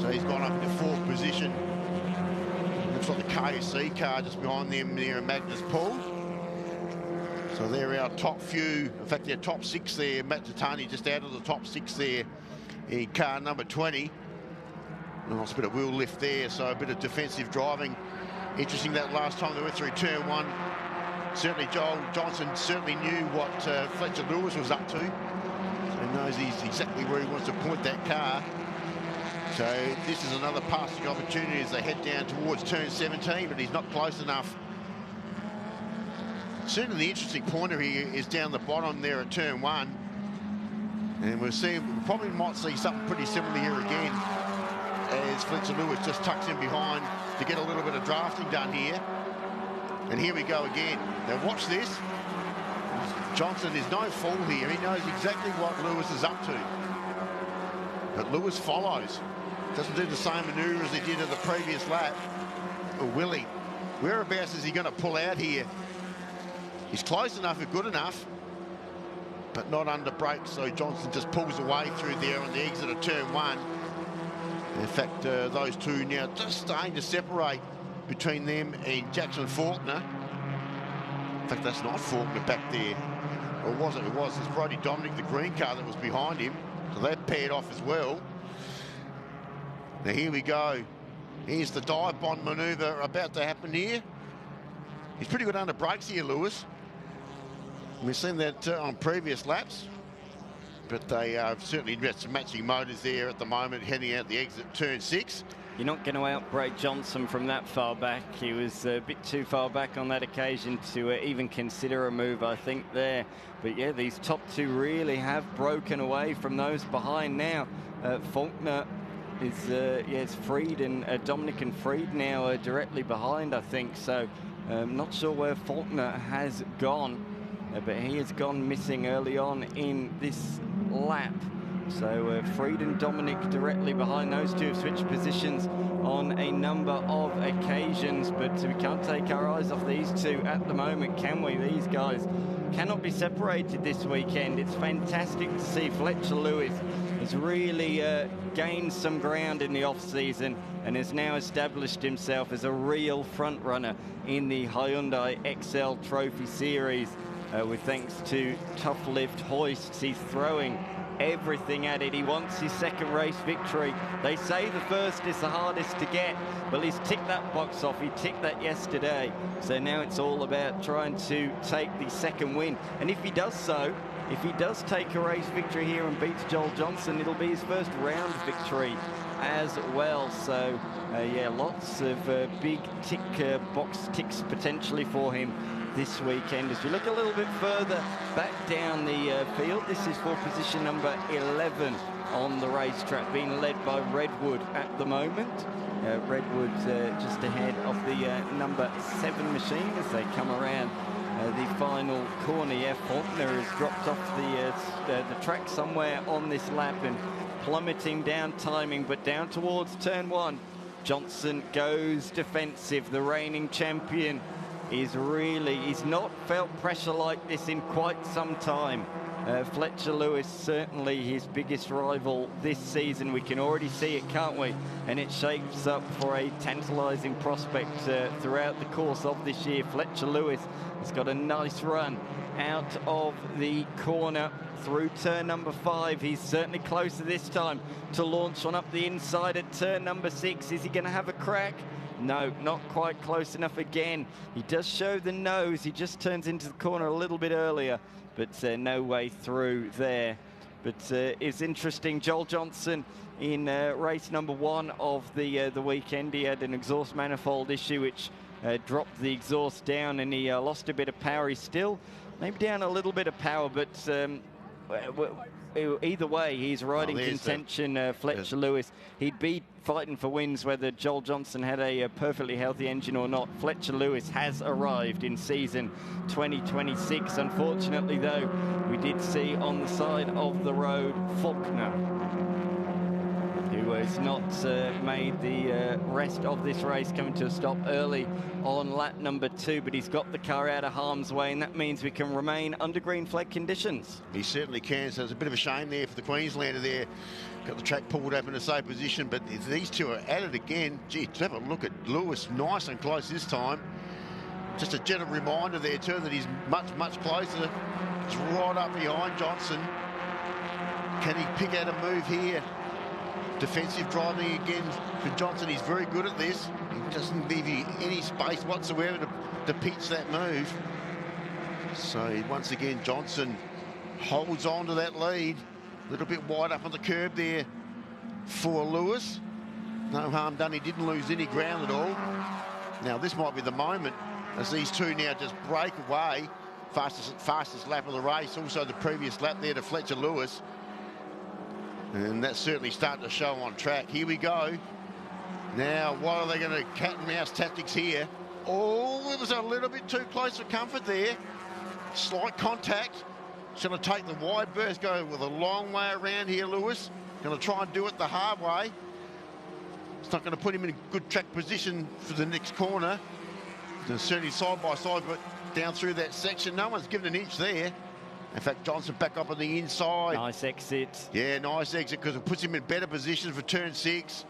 So he's gone up into 4th position. Looks like the KSC car just behind them there in Magnus Pool. So they're our top few. In fact, their top 6 there. Matt Tatani just out of the top 6 there in car number 20. Nice bit of wheel lift there. So a bit of defensive driving. Interesting that last time they went through turn 1. Certainly Joel Johnson certainly knew what Fletcher Lewis was up to. So he knows he's exactly where he wants to point that car. So this is another passing opportunity as they head down towards turn 17, but he's not close enough. Certainly the interesting pointer here is down the bottom there at turn 1. And we probably might see something pretty similar here again, as Fletcher Lewis just tucks in behind to get a little bit of drafting done here. And here we go again. Now watch this. Johnson is no fool here. He knows exactly what Lewis is up to. But Lewis follows. Doesn't do the same manoeuvre as he did at the previous lap. Or will he? Whereabouts is he going to pull out here? He's close enough or good enough, but not under brakes. So Johnson just pulls away through there on the exit of turn 1. In fact, those two now just starting to separate between them and Jackson Faulkner. In fact, that's not Faulkner back there. Or was it? It was. It's Brody Dominic, the green car that was behind him. So they're paired off as well. Now here we go. Here's the dive bomb manoeuvre about to happen here. He's pretty good under brakes here, Lewis. We've seen that on previous laps. But they have certainly got some matching motors there at the moment, heading out the exit turn 6. You're not going to outbrake Johnson from that far back. He was a bit too far back on that occasion to even consider a move, I think, there. But yeah, these top two really have broken away from those behind now. Faulkner is, it's Freed and Dominic and Freed now directly behind, I think. So not sure where Faulkner has gone, but he has gone missing early on in this lap. So Freed and Dominic directly behind. Those two have switched positions on a number of occasions, but we can't take our eyes off these two at the moment, can we? These guys cannot be separated this weekend. It's fantastic to see Fletcher Lewis has really gained some ground in the off-season and has now established himself as a real front runner in the Hyundai XL Trophy Series. With thanks to tough lift hoists, he's throwing everything at it. He wants his second race victory. They say the first is the hardest to get. Well, he's ticked that box off. He ticked that yesterday. So now it's all about trying to take the second win. And if he does so, if he does take a race victory here and beats Joel Johnson, it'll be his first round victory as well. So yeah, lots of big tick box ticks potentially for him this weekend. As we look a little bit further back down the field, this is for position number 11 on the racetrack, being led by Redwood at the moment. Redwood just ahead of the number 7 machine as they come around the final corner. Yeah, Faulkner has dropped off the track somewhere on this lap and plummeting down timing, but down towards turn 1. Johnson goes defensive. The reigning champion he's not felt pressure like this in quite some time. Fletcher Lewis, certainly his biggest rival this season. We can already see it, can't we? And it shapes up for a tantalising prospect throughout the course of this year. Fletcher Lewis has got a nice run out of the corner through turn number 5. He's certainly closer this time to launch one up the inside at turn number 6. Is he going to have a crack? No, not quite close enough again. He does show the nose. He just turns into the corner a little bit earlier, but no way through there. But it's interesting. Joel Johnson in race number 1 of the weekend, he had an exhaust manifold issue which dropped the exhaust down, and he lost a bit of power. He's still maybe down a little bit of power, but either way, he's right in contention. Fletcher Lewis, he'd be fighting for wins whether Joel Johnson had a perfectly healthy engine or not. Fletcher Lewis has arrived in season 2026. Unfortunately, though, we did see on the side of the road Faulkner, who has not made the rest of this race, coming to a stop early on lap number 2, but he's got the car out of harm's way, and that means we can remain under green flag conditions. He certainly can, so it's a bit of a shame there for the Queenslander there. Got the track pulled up in a safe position, but if these two are at it again, gee, have a look at Lewis, nice and close this time. Just a gentle reminder there too that he's much, much closer. It's right up behind Johnson. Can he pick out a move here? Defensive driving again for Johnson. He's very good at this. He doesn't leave you any space whatsoever to pitch that move. So once again, Johnson holds on to that lead. A little bit wide up on the curb there for Lewis. No harm done. He didn't lose any ground at all. Now this might be the moment as these two now just break away. Fastest lap of the race. Also the previous lap there to Fletcher Lewis. And that's certainly starting to show on track. Here we go. Now, what are they going to cat and mouse tactics here? Oh, it was a little bit too close for comfort there. Slight contact. He's going to take the wide berth, go with a long way around here, Lewis. Going to try and do it the hard way. It's not going to put him in a good track position for the next corner. They're certainly side by side, but down through that section, no one's given an inch there. In fact, Johnson back up on the inside. Nice exit. Yeah, nice exit, because it puts him in better position for turn 6.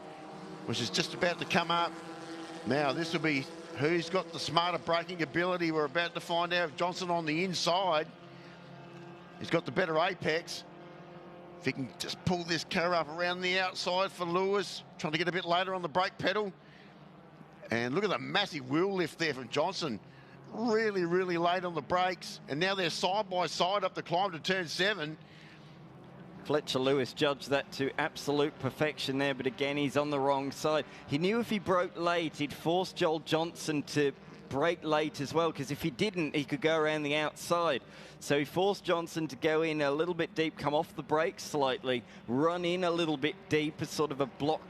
which is just about to come up. Now, this will be who's got the smarter braking ability. We're about to find out. Johnson on the inside. He's got the better apex. If he can just pull this car up around the outside for Lewis, trying to get a bit later on the brake pedal. And look at the massive wheel lift there from Johnson. Really, really late on the brakes. And now they're side by side up the climb to turn 7. Fletcher Lewis judged that to absolute perfection there, but again, he's on the wrong side. He knew if he broke late, he'd force Joel Johnson to brake late as well, because if he didn't, he could go around the outside. So he forced Johnson to go in a little bit deep, come off the brakes slightly, run in a little bit deep as sort of a block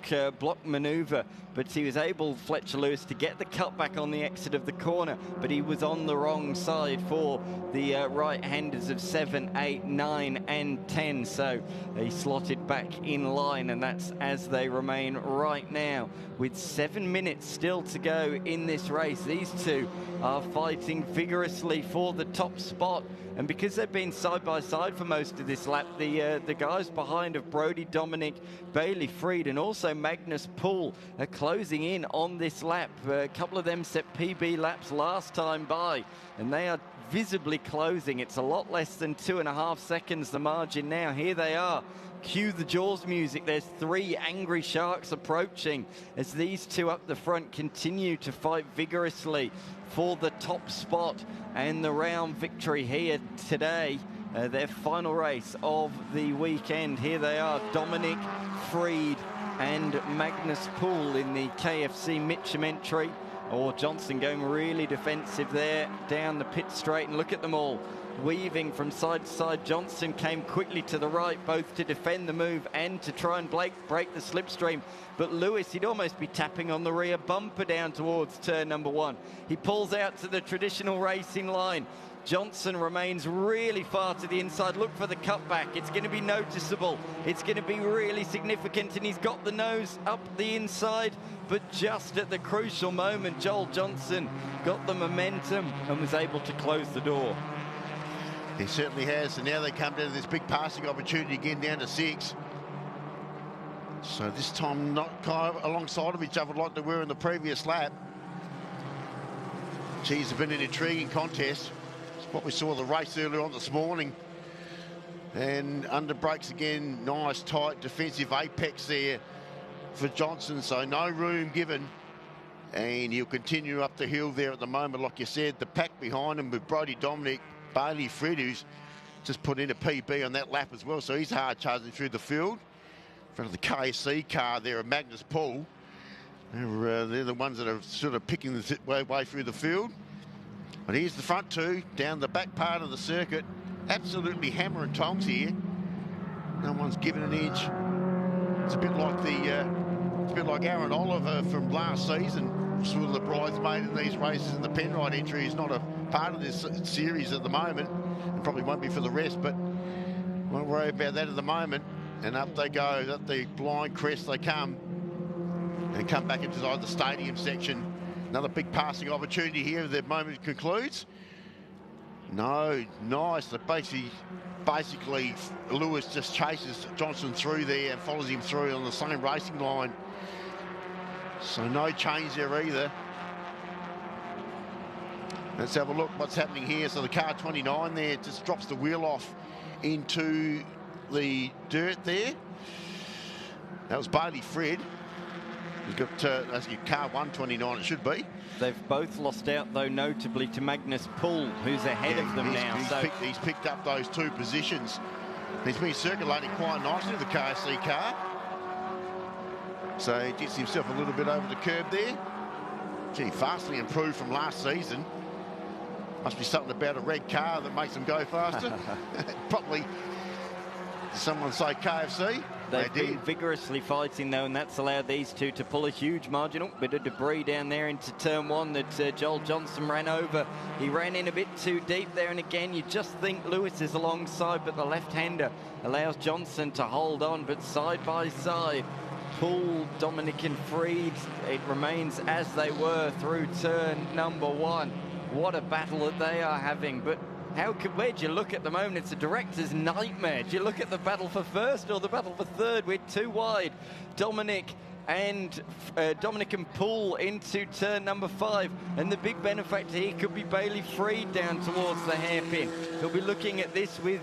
maneuver. But he was able, Fletcher Lewis, to get the cutback on the exit of the corner, but he was on the wrong side for the right-handers of 7, 8, 9 and 10. So he slotted back in line, and that's as they remain right now. With 7 minutes still to go in this race, these two are fighting vigorously for the top spot. And because they've been side by side for most of this lap, the guys behind of Brody Dominic, Bailey Freed, and also Magnus Poole are closing in on this lap. A couple of them set PB laps last time by, and they are visibly closing. It's a lot less than 2.5 seconds the margin now. Here they are. Cue the Jaws music. There's 3 angry sharks approaching as these two up the front continue to fight vigorously for the top spot and the round victory here today. Their final race of the weekend. Here they are, Dominic Freed and Magnus Poole in the KFC Mitcham entry. Or Johnson going really defensive there down the pit straight, and look at them all weaving from side to side. Johnson came quickly to the right, both to defend the move and to try and break the slipstream. But Lewis, he'd almost be tapping on the rear bumper down towards turn number 1. He pulls out to the traditional racing line. Johnson remains really far to the inside. Look for the cutback. It's going to be noticeable. It's going to be really significant, and he's got the nose up the inside. But just at the crucial moment, Joel Johnson got the momentum and was able to close the door. He certainly has, and now they come down to this big passing opportunity again, down to 6. So this time not kind of alongside of each other like they were in the previous lap. Geez, it's been an intriguing contest. It's what we saw the race earlier on this morning. And under brakes again, nice tight defensive apex there for Johnson, so no room given. And he'll continue up the hill there at the moment, like you said. The pack behind him with Brody Dominic, Bailey Freed, who's just put in a PB on that lap as well, so he's hard charging through the field. In front of the KSC car there of Magnus Poole. They're the ones that are sort of picking the way through the field. But here's the front two, down the back part of the circuit. Absolutely hammer and tongs here. No one's given an inch. It's a bit like Aaron Oliver from last season, sort of the bridesmaid in these races, and the Penrite entry is not a part of this series at the moment, and probably won't be for the rest, but won't worry about that at the moment. And up they go, up the blind crest they come, and come back into the stadium section. Another big passing opportunity here as the moment concludes. No, nice. Basically, Lewis just chases Johnson through there and follows him through on the same racing line. So no change there either. Let's have a look what's happening here. So the car 29 there just drops the wheel off into the dirt there. That was Bailey Freed. He's got that's car 129 it should be. They've both lost out, though, notably to Magnus Poole, who's ahead of them now. He's picked up those 2 positions. He's been circulating quite nicely with the KSC car. So he gets himself a little bit over the curb there. Gee, vastly improved from last season. Must be something about a red car that makes them go faster. Probably, did someone say KFC? They've been vigorously fighting, though, and that's allowed these two to pull a huge margin. Oh, bit of debris down there into turn 1 that Joel Johnson ran over. He ran in a bit too deep there, and again, you just think Lewis is alongside, but the left-hander allows Johnson to hold on, but side by side, Poole, Dominic and Freed, it remains as they were through turn number 1. What a battle that they are having, but where do you look at the moment? It's a director's nightmare. Do you look at the battle for first or the battle for third? We're too wide. Dominic and Dominic and Poole into turn number 5. And the big benefactor here could be Bailey Freed down towards the hairpin. He'll be looking at this with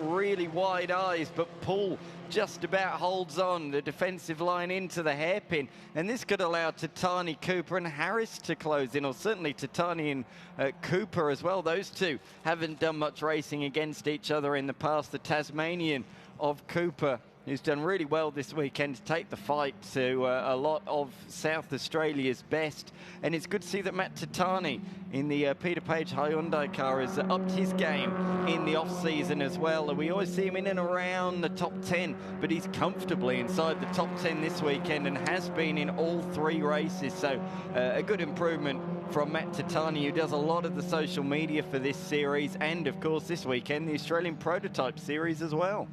really wide eyes, but Poole just about holds on the defensive line into the hairpin, and this could allow Tatani, Cooper and Harris to close in, or certainly Tatani and Cooper as well. Those two haven't done much racing against each other in the past. The Tasmanian of Cooper, who's done really well this weekend to take the fight to a lot of South Australia's best. And it's good to see that Matt Tatani in the Peter Page Hyundai car has upped his game in the off-season as well. We always see him in and around the top 10, but he's comfortably inside the top 10 this weekend and has been in all 3 races. So a good improvement from Matt Tatani, who does a lot of the social media for this series, and of course this weekend the Australian Prototype Series as well.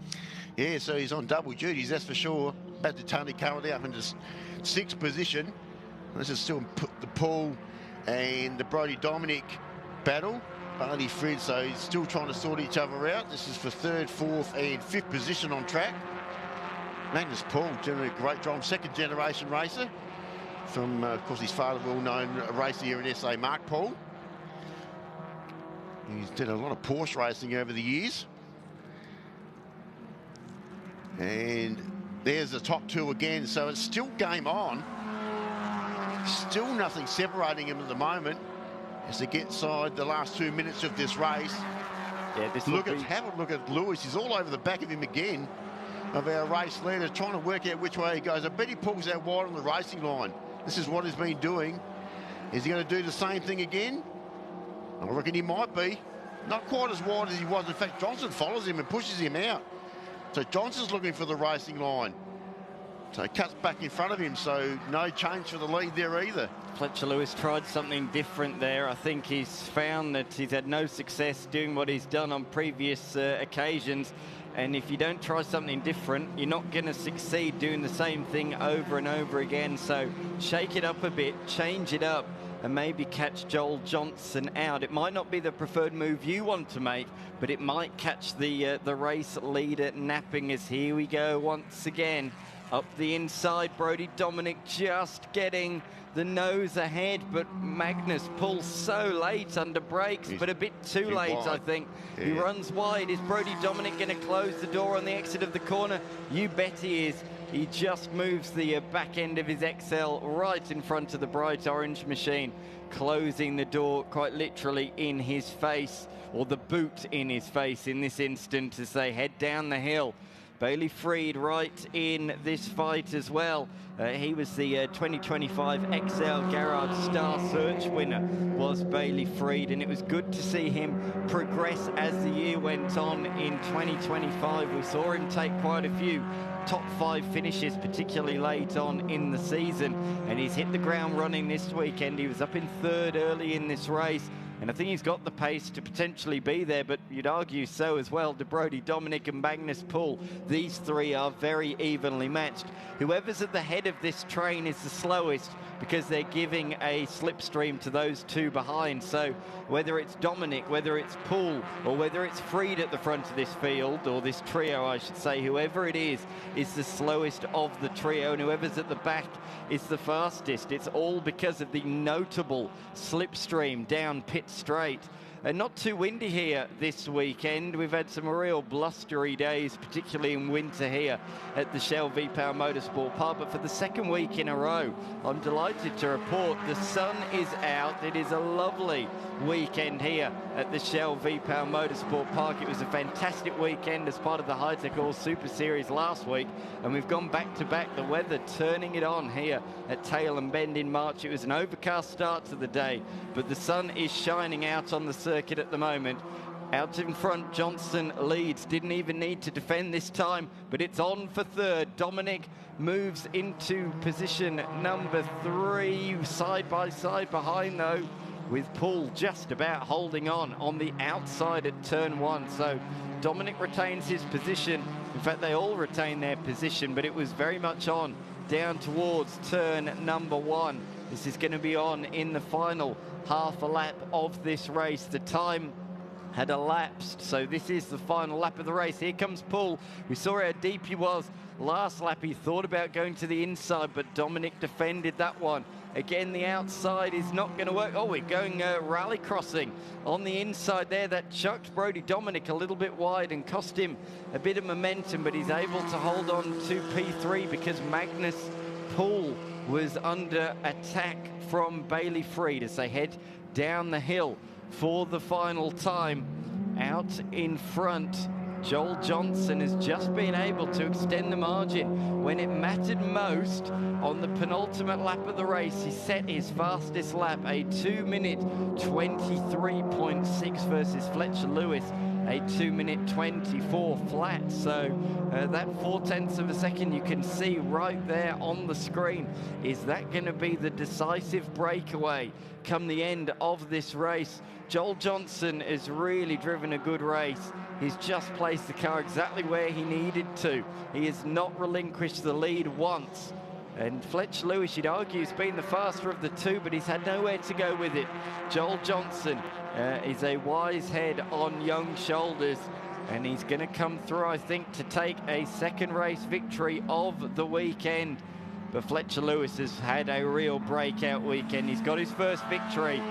Yeah, so he's on double duties, that's for sure. Matt Tatani currently up into 6th position. This is still the Poole and the Brodie Dominic battle. Bailey Freed, so he's still trying to sort each other out. This is for 3rd, 4th and 5th position on track. Magnus Poole doing a great job, 2nd generation racer. From, of course, his father, well-known racer here in SA, Mark Poole. He's done a lot of Porsche racing over the years. And there's the top 2 again, so it's still game on. Still nothing separating him at the moment as they get inside the last 2 minutes of this race. Yeah, this have a look at Lewis. He's all over the back of him again, of our race leader, trying to work out which way he goes. I bet he pulls out wide on the racing line. This is what he's been doing. Is he going to do the same thing again? I reckon he might be. Not quite as wide as he was. In fact, Johnson follows him and pushes him out. So Johnson's looking for the racing line. So he cuts back in front of him, so no change for the lead there either. Fletcher Lewis tried something different there. I think he's found that he's had no success doing what he's done on previous occasions. And if you don't try something different, you're not going to succeed doing the same thing over and over again. So shake it up a bit, change it up, and maybe catch Joel Johnson out. It might not be the preferred move you want to make, but it might catch the race leader napping. As here we go once again. Up the inside, Brodie Dominic just getting the nose ahead, but Magnus pulls so late under brakes, but a bit too late, I think. Yeah. He runs wide. Is Brodie Dominic going to close the door on the exit of the corner? You bet he is. He just moves the back end of his XL right in front of the bright orange machine, closing the door quite literally in his face, or the boot in his face in this instant, as they head down the hill. Bailey Freed right in this fight as well. He was the 2025 XL Garage Star Search winner, was Bailey Freed, and it was good to see him progress as the year went on in 2025. We saw him take quite a few top 5 finishes, particularly late on in the season, and he's hit the ground running this weekend. He was up in 3rd early in this race, and I think he's got the pace to potentially be there, but you'd argue so as well to Brodie Dominic and Magnus Poole. These 3 are very evenly matched. Whoever's at the head of this train is the slowest, because they're giving a slipstream to those 2 behind. So whether it's Dominic, whether it's Poole, or whether it's Freed at the front of this field, or this trio I should say, whoever it is the slowest of the trio, and whoever's at the back is the fastest. It's all because of the notable slipstream down pit straight. And not too windy here this weekend. We've had some real blustery days, particularly in winter here at the Shell V-Power Motorsport Park. But for the 2nd week in a row, I'm delighted to report the sun is out. It is a lovely weekend here at the Shell V-Power Motorsport Park. It was a fantastic weekend as part of the High-Tech All Super Series last week, and we've gone back to back. The weather turning it on here at Tail and Bend in March. It was an overcast start to the day, but the sun is shining out on the circuit at the moment. Out in front, Johnson leads. Didn't even need to defend this time, but it's on for 3rd. Dominic moves into position number 3, side by side behind though, with Poole just about holding on the outside at turn 1. So Dominic retains his position. In fact, they all retain their position, but it was very much on down towards turn number 1. This is going to be on in the final half a lap of this race. The time had elapsed. So this is the final lap of the race. Here comes Poole. We saw how deep he was last lap. He thought about going to the inside, but Dominic defended that one. Again, the outside is not going to work. Oh, we're going rally crossing on the inside there. That chucked Brodie Dominic a little bit wide and cost him a bit of momentum, but he's able to hold on to P3 because Magnus Poole was under attack from Bailey Freed as they head down the hill for the final time. Out in front, Joel Johnson has just been able to extend the margin when it mattered most. On the penultimate lap of the race, he set his fastest lap, a 2-minute 23.6 versus Fletcher Lewis, a 2-minute 24 flat. So that 0.4 of a second you can see right there on the screen. Is that going to be the decisive breakaway come the end of this race? Joel Johnson has really driven a good race. He's just placed the car exactly where he needed to. He has not relinquished the lead once. And Fletcher Lewis, you'd argue, has been the faster of the two, but he's had nowhere to go with it. Joel Johnson is a wise head on young shoulders, and he's going to come through, I think, to take a second race victory of the weekend. But Fletcher Lewis has had a real breakout weekend. He's got his first victory.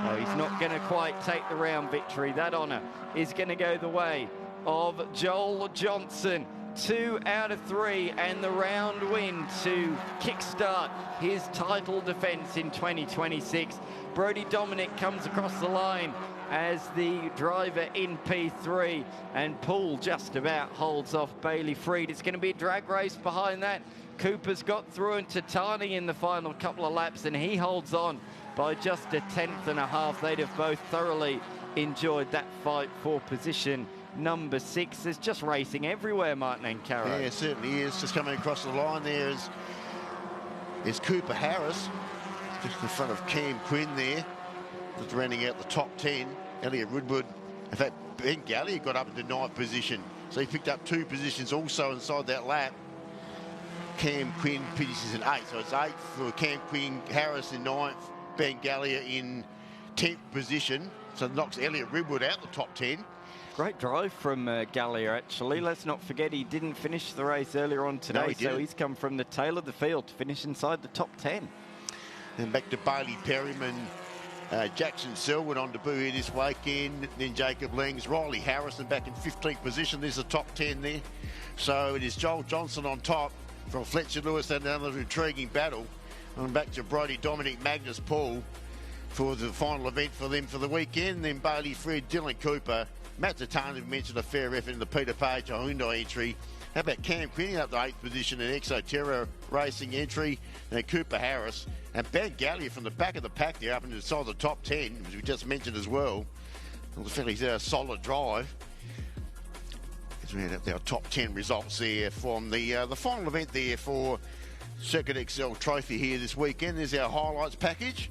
Oh, he's not going to quite take the round victory. That honour is going to go the way of Joel Johnson. 2 out of 3 and the round win to kickstart his title defence in 2026. Brodie Dominic comes across the line as the driver in P3, and Poole just about holds off Bailey Freed. It's going to be a drag race behind that. Cooper's got through into Tatani in the final couple of laps, and he holds on by just a 1/10.5. They'd have both thoroughly enjoyed that fight for position number 6. There's just racing everywhere, Martin and Caro. Yeah, it certainly is. Just coming across the line there is Cooper Harris, just in front of Cam Quinn there, just rounding out the top 10. Elliot Woodward, in fact, Ben Gallagher got up into 9th position, so he picked up 2 positions also inside that lap. Cam Quinn finishes in 8th, so it's 8th for Cam Quinn, Harris in 9th, Ben Gallagher in 10th position, so knocks Elliot Woodward out the top 10. Great drive from Gallagher, actually. Let's not forget he didn't finish the race earlier on today, so he's come from the tail of the field to finish inside the top 10. Then back to Bailey Perryman, Jackson Selwood on debut here this weekend, then Jacob Lings, Riley Harrison back in 15th position. There's the top 10 there. So it is Joel Johnson on top from Fletcher Lewis, and another intriguing battle. And back to Brodie Dominic, Magnus Poole for the final event for them for the weekend. Then Bailey Freed, Dylan Cooper, Matt Tatani mentioned a fair effort in the Peter Page Hyundai entry. How about Cam Quinn up to 8th position in Exoterra Racing entry, and Cooper Harris, and Ben Gallagher from the back of the pack there up into the top 10, as we just mentioned as well. Well, fairly solid drive. As we had our top 10 results there from the final event there for Circuit XL Trophy here this weekend. There's our highlights package.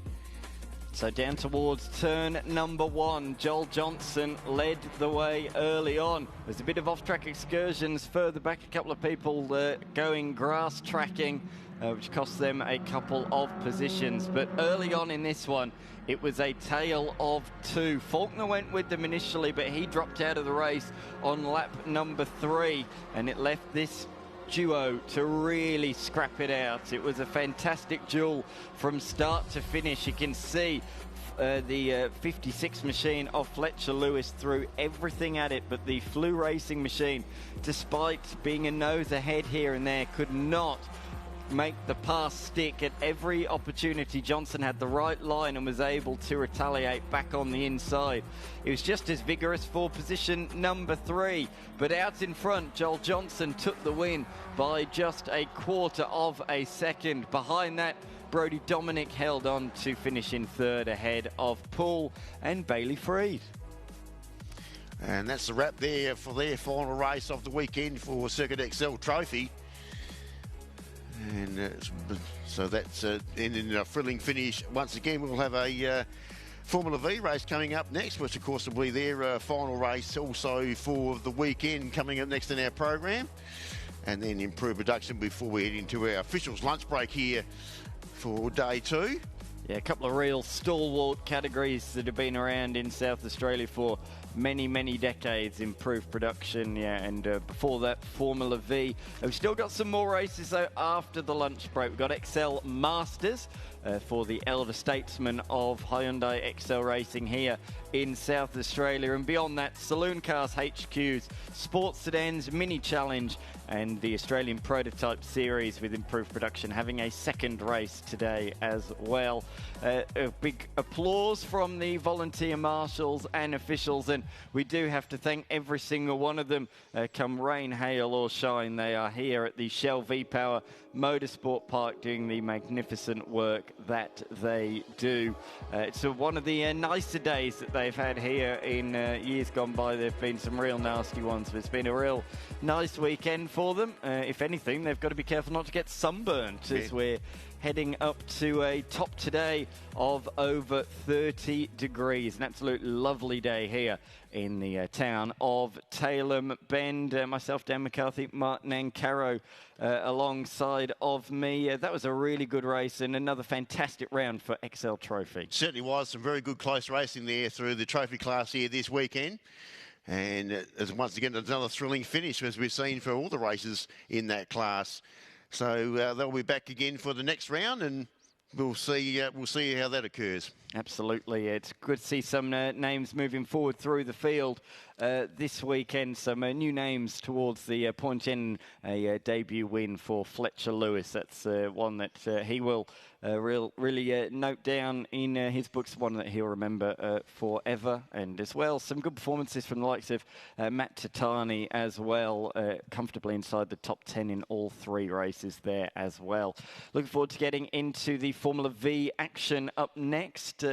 So down towards turn number 1, Joel Johnson led the way early on. There's a bit of off-track excursions further back, a couple of people going grass tracking, which cost them a couple of positions. But early on in this one, it was a tale of 2. Faulkner went with them initially, but he dropped out of the race on lap number 3, and it left this duo to really scrap it out. It was a fantastic duel from start to finish. You can see the 56 machine of Fletcher Lewis threw everything at it, but the Flu Racing machine, despite being a nose ahead here and there, could not make the pass stick. At every opportunity, Johnson had the right line and was able to retaliate back on the inside. It was just as vigorous for position number 3, but out in front, Joel Johnson took the win by just a 1/4 of a second. Behind that, Brodie Dominic held on to finish in 3rd ahead of Poole and Bailey Freed. And that's the wrap there for their final race of the weekend for Circuit XL Trophy. And so that's in a thrilling finish. Once again, we'll have a Formula V race coming up next, which of course will be their final race also for the weekend coming up next in our program. And then improved production before we head into our officials lunch break here for day 2. Yeah, a couple of real stalwart categories that have been around in South Australia for many, many decades, improved production, yeah, and before that, Formula V. We've still got some more races, though, after the lunch break. We've got XL Masters for the elder statesman of Hyundai XL Racing here in South Australia. And beyond that, Saloon Cars HQs, Sports Sedans Mini Challenge, and the Australian Prototype Series with improved production having a second race today as well. A big applause from the volunteer marshals and officials, and we do have to thank every single one of them. Come rain, hail or shine, they are here at the Shell V-Power Motorsport Park doing the magnificent work that they do. It's one of the nicer days that they've had here in years gone by. There have been some real nasty ones, but it's been a real nice weekend for them. If anything, they've got to be careful not to get sunburnt as we're heading up to a top today of over 30 degrees. An absolutely lovely day here in the town of Tailem Bend. Myself, Dan McCarthy, Martin Ancaro alongside of me. That was a really good race and another fantastic round for XL Trophy. Certainly was some very good close racing there through the trophy class here this weekend. And as once again, another thrilling finish as we've seen for all the races in that class. So they'll be back again for the next round, and we'll see how that occurs. Absolutely. It's good to see some names moving forward through the field this weekend. Some new names towards the point in a debut win for Fletcher Lewis. That's one that he will really note down in his books, one that he'll remember forever. And as well, some good performances from the likes of Matt Tatani as well, comfortably inside the top 10 in all three races there as well. Looking forward to getting into the Formula V action up next.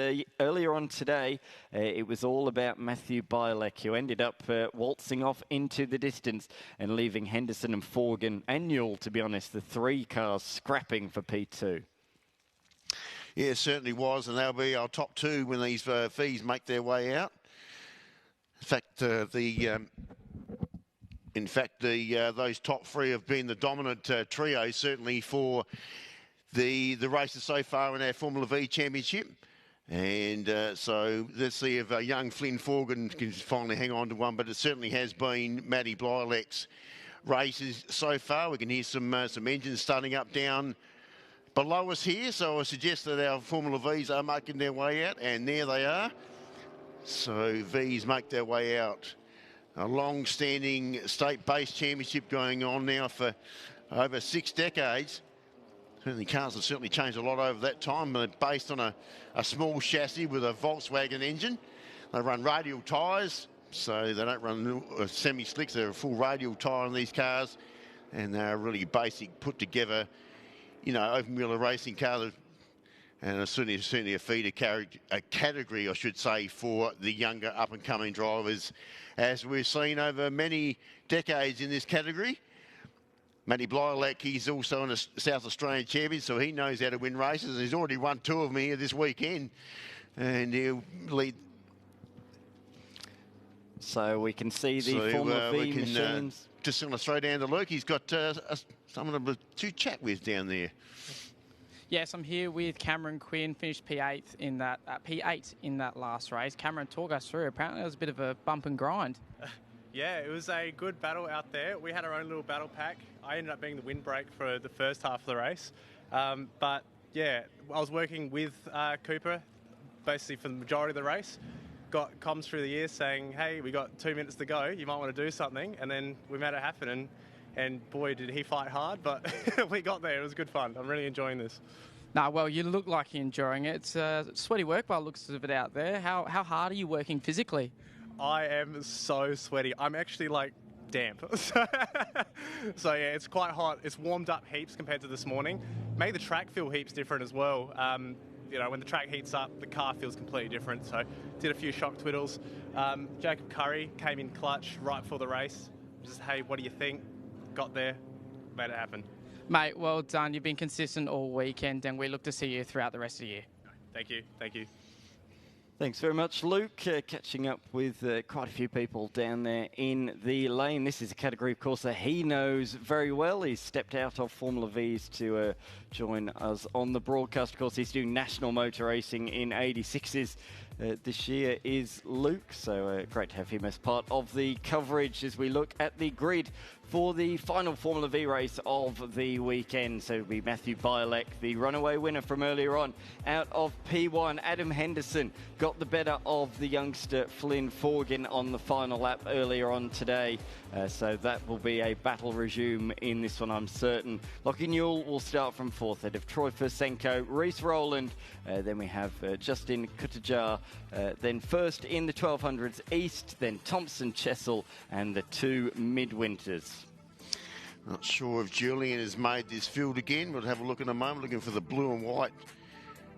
Earlier on today, it was all about Matthew Bialek, who ended up waltzing off into the distance and leaving Henderson and Forgan and Newell, to be honest, the three cars scrapping for P2. Yeah, it certainly was, and they'll be our top two when these fees make their way out. In fact, those top three have been the dominant trio, certainly for the races so far in our Formula V Championship. And so let's see if young Flynn Forgan can finally hang on to one, but it certainly has been Matty Bialek's races so far. We can hear some engines starting up down below us here, so I suggest that our Formula Vs are making their way out, and there they are. So Vs make their way out. A long-standing state-based championship going on now for over 6 decades. Certainly cars have certainly changed a lot over that time. They're based on a small chassis with a Volkswagen engine. They run radial tyres, so they don't run semi-slicks. They're a full radial tyre on these cars, and they're really basic, put together, you know, open-wheeler racing car, and certainly a feeder category, I should say, for the younger up-and-coming drivers, as we've seen over many decades in this category. Matty Bialek, he's also a South Australian champion, so he knows how to win races. He's already won 2 of them here this weekend, and he'll lead. So we can see the Formula V machines. Just going to throw down to Luke. He's got someone to chat with down there. Yes, I'm here with Cameron Quinn, finished P8 in that last race. Cameron, talk us through. Apparently it was a bit of a bump and grind. Yeah, it was a good battle out there. We had our own little battle pack. I ended up being the windbreak for the first half of the race. But yeah, I was working with Cooper basically for the majority of the race. Got comms through the ears saying, hey, we got 2 minutes to go. You might want to do something. And then we made it happen. And boy, did he fight hard. But we got there. It was good fun. I'm really enjoying this. Nah, well, you look like you're enjoying it. It's sweaty work by the looks of it out there. How hard are you working physically? I am so sweaty. I'm actually like damp. So yeah, it's quite hot. It's warmed up heaps compared to this morning. Made the track feel heaps different as well. You know, when the track heats up, the car feels completely different. So did a few shock twiddles. Jacob Curry came in clutch right before the race. Just, hey, what do you think? Got there, made it happen. Mate, well done. You've been consistent all weekend, and we look to see you throughout the rest of the year. Thank you. Thank you. Thanks very much, Luke. Catching up with quite a few people down there in the lane. This is a category, of course, that he knows very well. He's stepped out of Formula Vs to join us on the broadcast. Of course, he's doing national motor racing in 86s this year is Luke, so great to have him as part of the coverage as we look at the grid for the final Formula V race of the weekend. So it'll be Matthew Bialek, the runaway winner from earlier on, out of P1. Adam Henderson got the better of the youngster Flynn Forgan on the final lap earlier on today. So that will be a battle resume in this one, I'm certain. Lockie Newell will start from fourth, ahead of Troy Fursenko, Reece Rowland. Then we have Justin Kutajar. Then first in the 1200s East, then Thompson Chessel and the two midwinters. Not sure if Julian has made this field again. We'll have a look in a moment, looking for the blue and white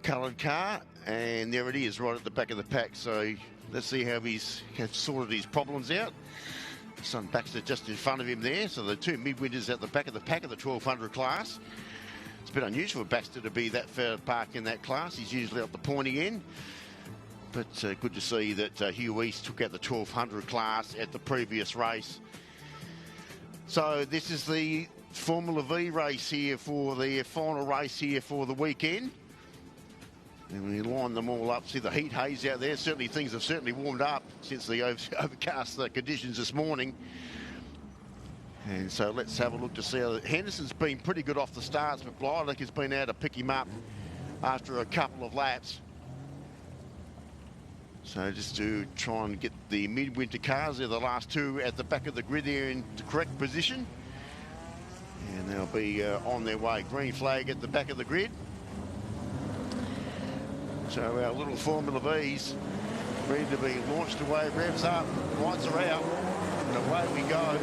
coloured car. And there it is, right at the back of the pack. So let's see how he's sorted his problems out. Son Baxter just in front of him there. So the two midwinters at the back of the pack of the 1200 class. It's a bit unusual for Baxter to be that far back in that class. He's usually at the pointy end. But good to see that Hugh East took out the 1200 class at the previous race. So this is the Formula V race here for the final race here for the weekend. And we line them all up. See the heat haze out there. Certainly things have certainly warmed up since the overcast conditions this morning. And so let's have a look to see how Henderson's been pretty good off the starts, but Bialek has been able to pick him up after a couple of laps. So just to try and get the midwinter cars, they're the last two at the back of the grid there in the correct position. And they'll be on their way. Green flag at the back of the grid. So our little Formula V's ready to be launched away, revs up, lights are out, and away we go.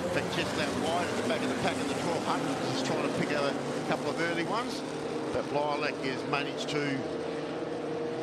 In fact, just that wide at the back of the pack of the 1200s is trying to pick out a couple of early ones. But Bialek has managed to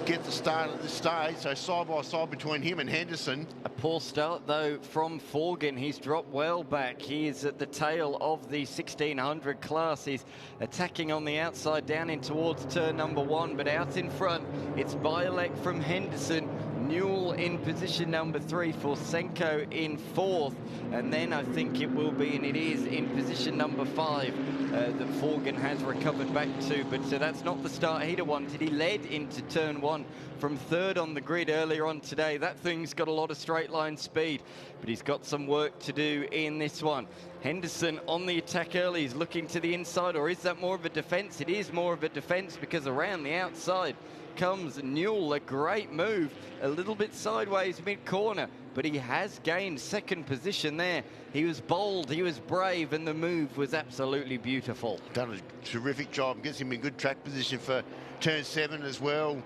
get the start at this stage, so side by side between him and Henderson. A poor start though from Forgan. He's dropped well back. He is at the tail of the 1600 class. He's attacking on the outside down in towards turn number one, but out in front it's Bialek from Henderson, Newell in position number 3, Fursenko in 4th, and then I think it will be, and it is, in position number 5 that Forgan has recovered back to, but that's not the start he'd have wanted. He led into turn 1 from 3rd on the grid earlier on today. That thing's got a lot of straight line speed, but he's got some work to do in this one. Henderson on the attack early. He's looking to the inside, or is that more of a defence? It is more of a defence, because around the outside comes Newell. A great move, a little bit sideways mid-corner, but he has gained second position there. He was bold, he was brave, and the move was absolutely beautiful. Done a terrific job, gets him in good track position for turn 7 as well.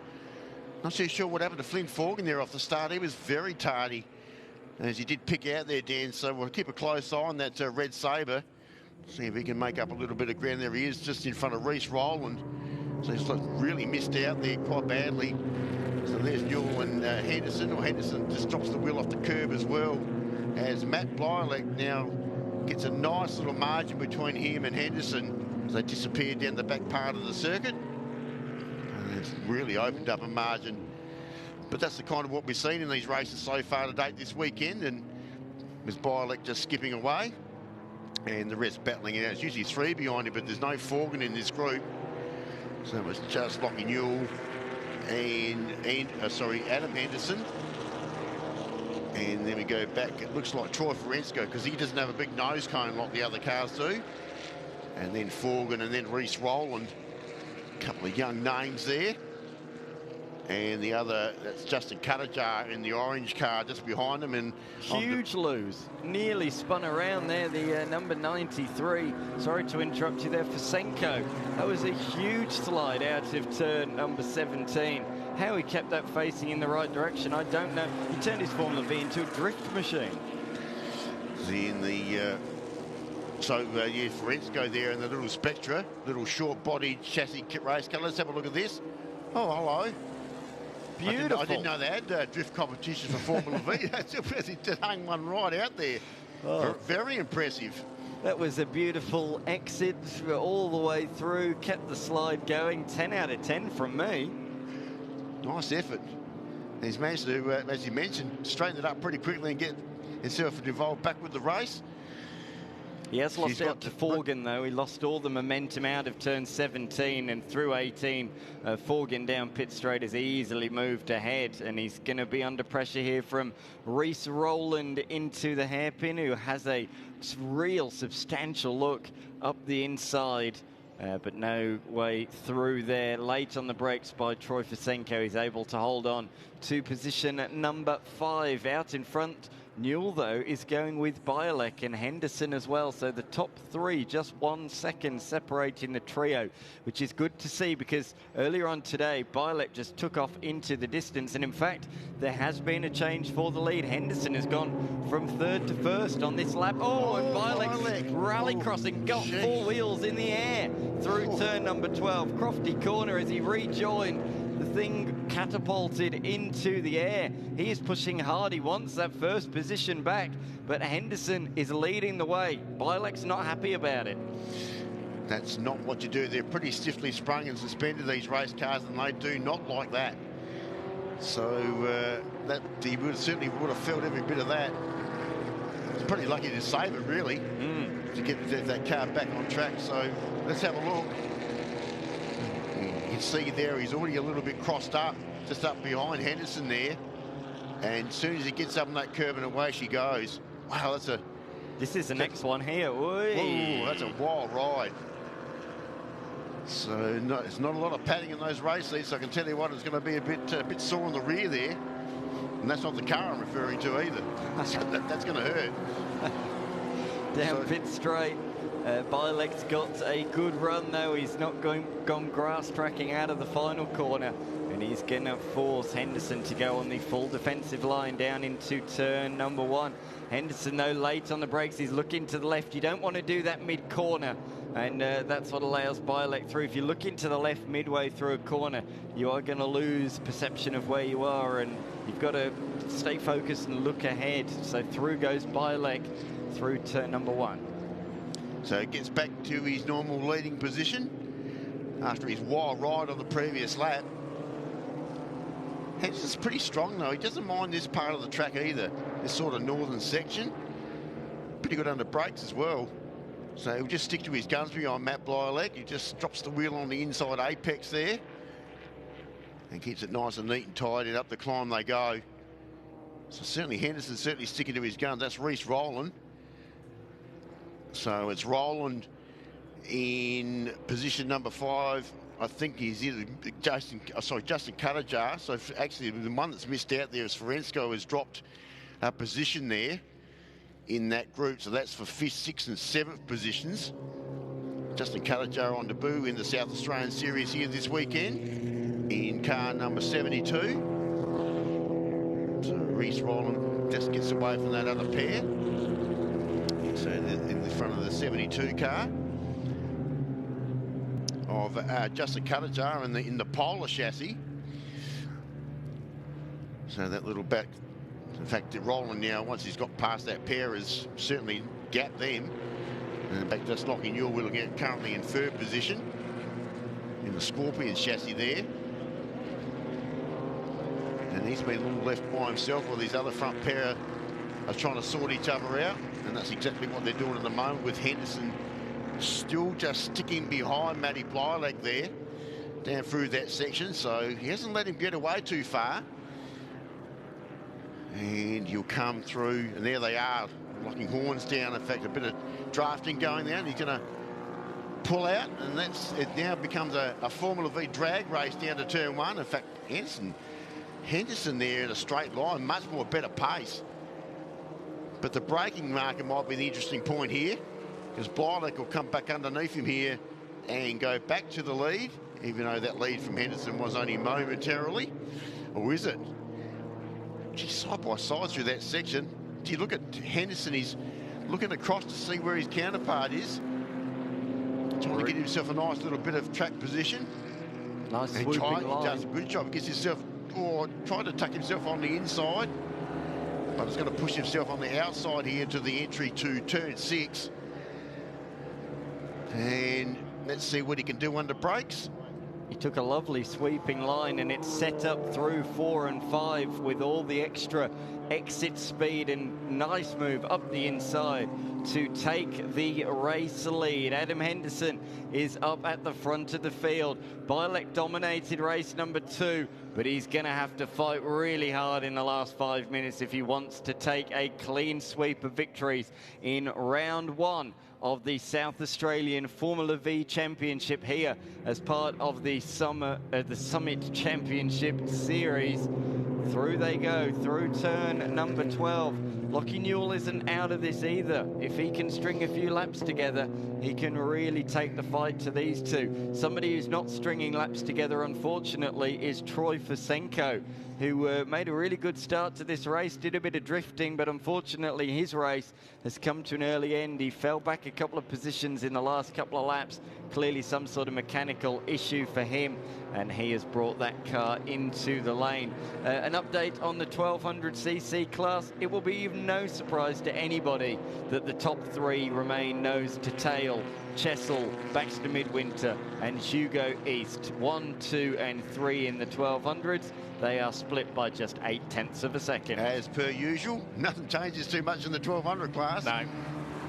Not too sure what happened to Flynn Forgan there off the start. He was very tardy, as he did pick out there, Dan, so we'll keep a close eye on that Red Sabre. See if he can make up a little bit of ground. There he is, just in front of Reece Rowland. So he's really missed out there quite badly. So there's Newell and Henderson, or Henderson just drops the wheel off the curb as well, as Matt Bialek now gets a nice little margin between him and Henderson as they disappear down the back part of the circuit. And it's really opened up a margin. But that's the kind of what we've seen in these races so far to date this weekend, and with Bialek just skipping away and the rest battling it out. It's usually 3 behind him, but there's no Forgan in this group. So it was just Lockie Newell and Adam Henderson. And then we go back, it looks like Troy Fursenko, because he doesn't have a big nose cone like the other cars do. And then Forgan, and then Reece Rowland. A couple of young names there. And the other, that's Justin Kutajar in the orange car just behind him. And huge lose. Nearly spun around there, the number 93. Sorry to interrupt you there, Fursenko. That was a huge slide out of turn number 17. How he kept that facing in the right direction, I don't know. He turned his Formula V into a drift machine. In the, yeah, Fursenko there in the little Spectra, little short-bodied chassis race car. Let's have a look at this. Oh, hello. Beautiful. I didn't know they had drift competition for Formula V. That's impressive. Just hung one right out there. Oh. Very impressive. That was a beautiful exit all the way through. Kept the slide going. 10 out of 10 from me. Nice effort. He's managed to, as you mentioned, straighten it up pretty quickly and get himself involved back with the race. He has lost out to Forgan, though. He lost all the momentum out of turn 17 and through 18. Forgan down pit straight has easily moved ahead, and he's going to be under pressure here from Reese Rowland into the hairpin, who has a real substantial look up the inside. But no way through there. Late on the brakes by Troy Fosenko. He's able to hold on to position at number 5. Out in front, Newell, though, is going with Bialek and Henderson as well. So the top 3, just 1 second separating the trio, which is good to see, because earlier on today, Bialek just took off into the distance. And in fact, there has been a change for the lead. Henderson has gone from 3rd to 1st on this lap. Oh, and Bialek rally crossing, got 4 wheels in the air through turn number 12. Crofty corner as he rejoined. The thing catapulted into the air. He is pushing hard. He wants that first position back, but Henderson is leading the way. Bialek's not happy about it. That's not what you do. They're pretty stiffly sprung and suspended, these race cars, and they do not like that. So that he certainly would have felt every bit of that. He's pretty lucky to save it, really, to get that car back on track. So let's have a look. You can see there he's already a little bit crossed up, just up behind Henderson there. And as soon as he gets up on that curb and away she goes. Wow, that's a... This is the next one here. Ooh, that's a wild ride. So no, it's not a lot of padding in those race seats. So I can tell you what, it's going to be a bit sore in the rear there. And that's not the car I'm referring to either. That's going to hurt. Down pit straight. Bialek's got a good run, though. He's not gone grass tracking out of the final corner, and he's going to force Henderson to go on the full defensive line down into turn number 1. Henderson, though, late on the brakes. He's looking to the left. You don't want to do that mid-corner, and that's what allows Bialek through. If you look into the left midway through a corner, you are going to lose perception of where you are, and you've got to stay focused and look ahead. So through goes Bialek through turn number 1. So he gets back to his normal leading position after his wild ride on the previous lap. Henderson's pretty strong, though. He doesn't mind this part of the track either, this sort of northern section. Pretty good under brakes as well. So he'll just stick to his guns behind Matt Bialek. He just drops the wheel on the inside apex there and keeps it nice and neat and tidy. Up the climb they go. So certainly Henderson's sticking to his guns. That's Reese Rowland. So it's Rowland in position number 5. I think he's either Justin Cutterjar. So actually the one that's missed out there is Ferensko, has dropped a position there in that group. So that's for 5th, 6th and 7th positions. Justin Cutterjar on debut in the South Australian Series here this weekend in car number 72. So Reese Rowland just gets away from that other pair. So in the front of the 72 car of Justin Cutterjar in the Polar chassis. So that little back, in fact, Rowland now, once he's got past that pair, has certainly gapped them. And in fact, just Lockie Newell will get currently in 3rd position in the Scorpion chassis there. And he's been a little left by himself while these other front pair are trying to sort each other out, and that's exactly what they're doing at the moment, with Henderson still just sticking behind Matty Bialek there down through that section. So he hasn't let him get away too far, and he'll come through, and there they are locking horns down. In fact, a bit of drafting going there, and he's going to pull out, and it now becomes a Formula V drag race down to turn 1. In fact, Henderson there in a straight line, much more better pace. But the braking marker might be the interesting point here, because Bialek will come back underneath him here and go back to the lead, even though that lead from Henderson was only momentarily. Or is it? Geez, side by side through that section. Do you look at Henderson? He's looking across to see where his counterpart is, trying to get himself a nice little bit of track position. Nice and swooping line. He does a good job. He gets himself, trying to tuck himself on the inside, but he's going to push himself on the outside here to the entry to turn 6. And let's see what he can do under brakes. He took a lovely sweeping line, and it's set up through 4 and 5 with all the extra exit speed and nice move up the inside to take the race lead. Adam Henderson is up at the front of the field. Bielek dominated race number 2, but he's going to have to fight really hard in the last 5 minutes if he wants to take a clean sweep of victories in round 1 of the South Australian Formula V Championship here as part of the Summit Championship Series. Through they go, through turn number 12. Lockie Newell isn't out of this either. If he can string a few laps together, he can really take the fight to these two. Somebody who's not stringing laps together, unfortunately, is Troy Fosenko, who made a really good start to this race, did a bit of drifting, but unfortunately his race has come to an early end. He fell back a couple of positions in the last couple of laps. Clearly some sort of mechanical issue for him, and he has brought that car into the lane. An update on the 1200cc class. It will be no surprise to anybody that the top 3 remain nose to tail. Chesil, Baxter Midwinter and Hugo East. 1, 2 and 3 in the 1200s. They are split by just 0.8 of a second. As per usual, nothing changes too much in the 1200 class. No.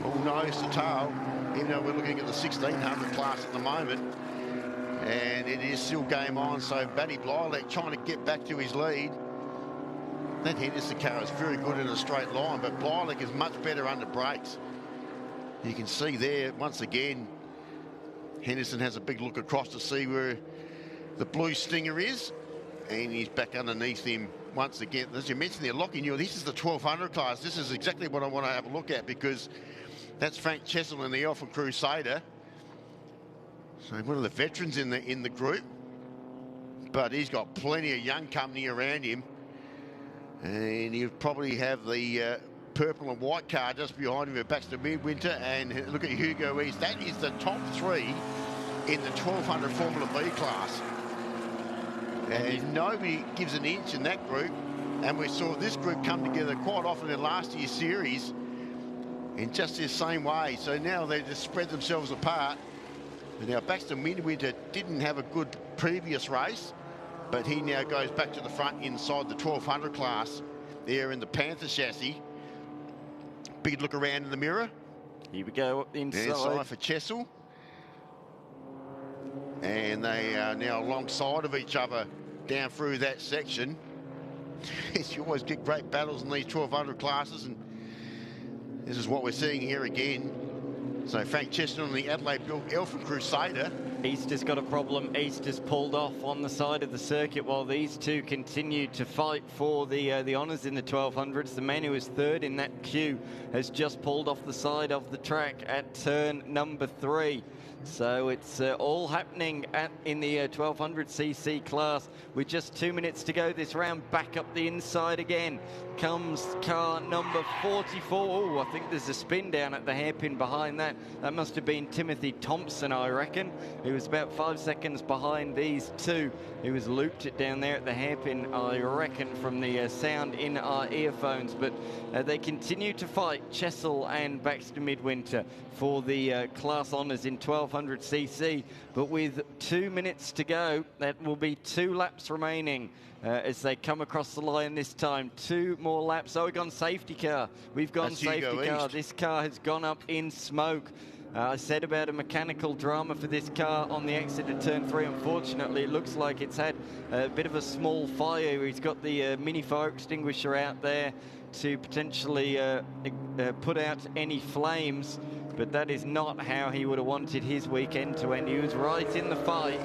All nose to tail, even though we're looking at the 1600 class at the moment. And it is still game on, so Batty Bielek trying to get back to his lead. That Henderson car is very good in a straight line, but Bielek is much better under brakes. You can see there, once again, Henderson has a big look across to see where the blue Stinger is, and he's back underneath him once again. As you mentioned there, Lockie Newell, this is the 1200 class. This is exactly what I want to have a look at, because that's Frank Chesil in the Elfin Crusader. So one of the veterans in the group, but he's got plenty of young company around him, and he'll probably have the purple and white car just behind him at Baxter Midwinter. And look at Hugo East. That is the top 3 in the 1200 Formula V class, and nobody gives an inch in that group. And we saw this group come together quite often in last year's series in just the same way. So now they just spread themselves apart. And now Baxter Midwinter didn't have a good previous race, but he now goes back to the front inside the 1200 class there in the Panther chassis. Big look around in the mirror. Here we go up the inside. Inside for Chesil. And they are now alongside of each other down through that section. You always get great battles in these 1200 classes, and this is what we're seeing here again. So Frank Chesil on the Adelaide-built Elfin Crusader. East has got a problem. East has pulled off on the side of the circuit while these two continue to fight for the honours in the 1200s. The man who is 3rd in that queue has just pulled off the side of the track at turn number 3. So it's all happening in the 1200cc class with just 2 minutes to go this round. Back up the inside again comes car number 44. Oh, I think there's a spin down at the hairpin behind that. That must have been Timothy Thompson, I reckon. He was about 5 seconds behind these two. He was looped it down there at the hairpin, I reckon, from the sound in our earphones. But they continue to fight, Chesil and Baxter Midwinter, for the class honours in 1200cc. But with 2 minutes to go, that will be 2 laps remaining as they come across the line this time. 2 more laps. Oh, we've gone safety car. We've gone safety car. This car has gone up in smoke. I said about a mechanical drama for this car on the exit of turn 3. Unfortunately, it looks like it's had a bit of a small fire. He's got the mini fire extinguisher out there to potentially put out any flames, but that is not how he would have wanted his weekend to end. He was right in the fight,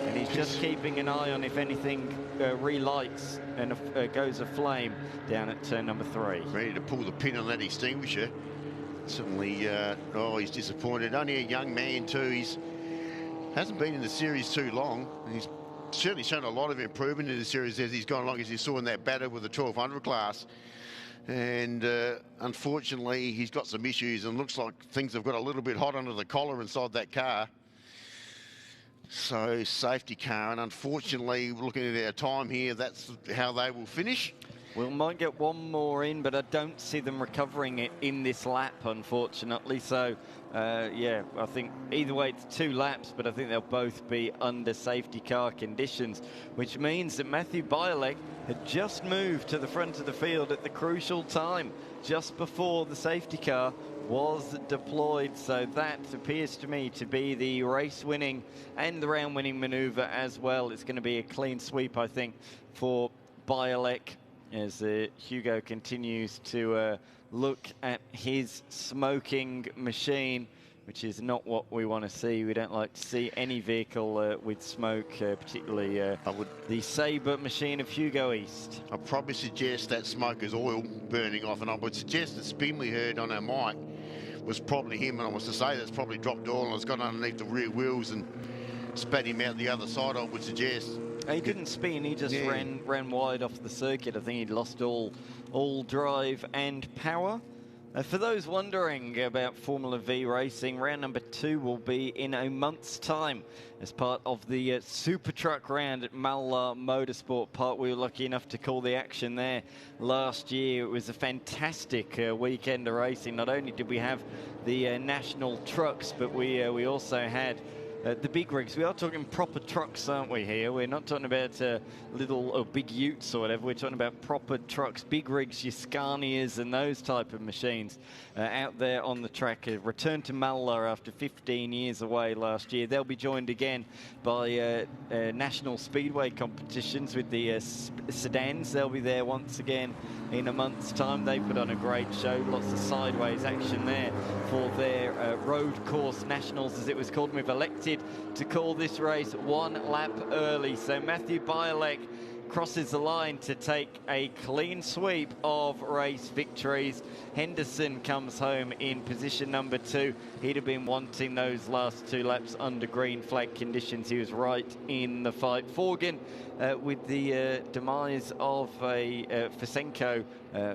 and he's just keeping an eye on if anything relights and goes aflame down at turn number 3. Ready to pull the pin on that extinguisher. Certainly, he's disappointed. Only a young man too. He's hasn't been in the series too long. He's certainly shown a lot of improvement in the series as he's gone along, as you saw in that battle with the 1200 class. And unfortunately, he's got some issues, and looks like things have got a little bit hot under the collar inside that car. So safety car, and unfortunately, looking at our time here, that's how they will finish. We might get one more in, but I don't see them recovering it in this lap, unfortunately. So, yeah, I think either way it's 2 laps, but I think they'll both be under safety car conditions, which means that Matthew Bialek had just moved to the front of the field at the crucial time, just before the safety car was deployed. So that appears to me to be the race-winning and the round-winning manoeuvre as well. It's going to be a clean sweep, I think, for Bialek, as Hugo continues to look at his smoking machine, which is not what we want to see. We don't like to see any vehicle with smoke, particularly the Sabre machine of Hugo East. I'd probably suggest that smoke is oil burning off, and I would suggest the spin we heard on our mic was probably him, and I was to say that's probably dropped oil and it's got underneath the rear wheels and spat him out the other side, I would suggest. He didn't spin, he just ran wide off the circuit. I think he'd lost all drive and power. For those wondering about Formula V racing, round number 2 will be in a month's time as part of the Super Truck round at Mallar Motorsport Park. We were lucky enough to call the action there last year. It was a fantastic weekend of racing. Not only did we have the national trucks, but we also had the big rigs. We are talking proper trucks, aren't we, here? We're not talking about little or big utes or whatever. We're talking about proper trucks, big rigs, your Scanias and those type of machines out there on the track. Returned to Mallar after 15 years away last year. They'll be joined again by national speedway competitions with the sedans. They'll be there once again in a month's time. They put on a great show. Lots of sideways action there for their road course nationals, as it was called. We've elected to call this race 1 lap early. So Matthew Bialek crosses the line to take a clean sweep of race victories. Henderson comes home in position number 2. He'd have been wanting those last 2 laps under green flag conditions. He was right in the fight. Forgan, with the demise of Fisenko,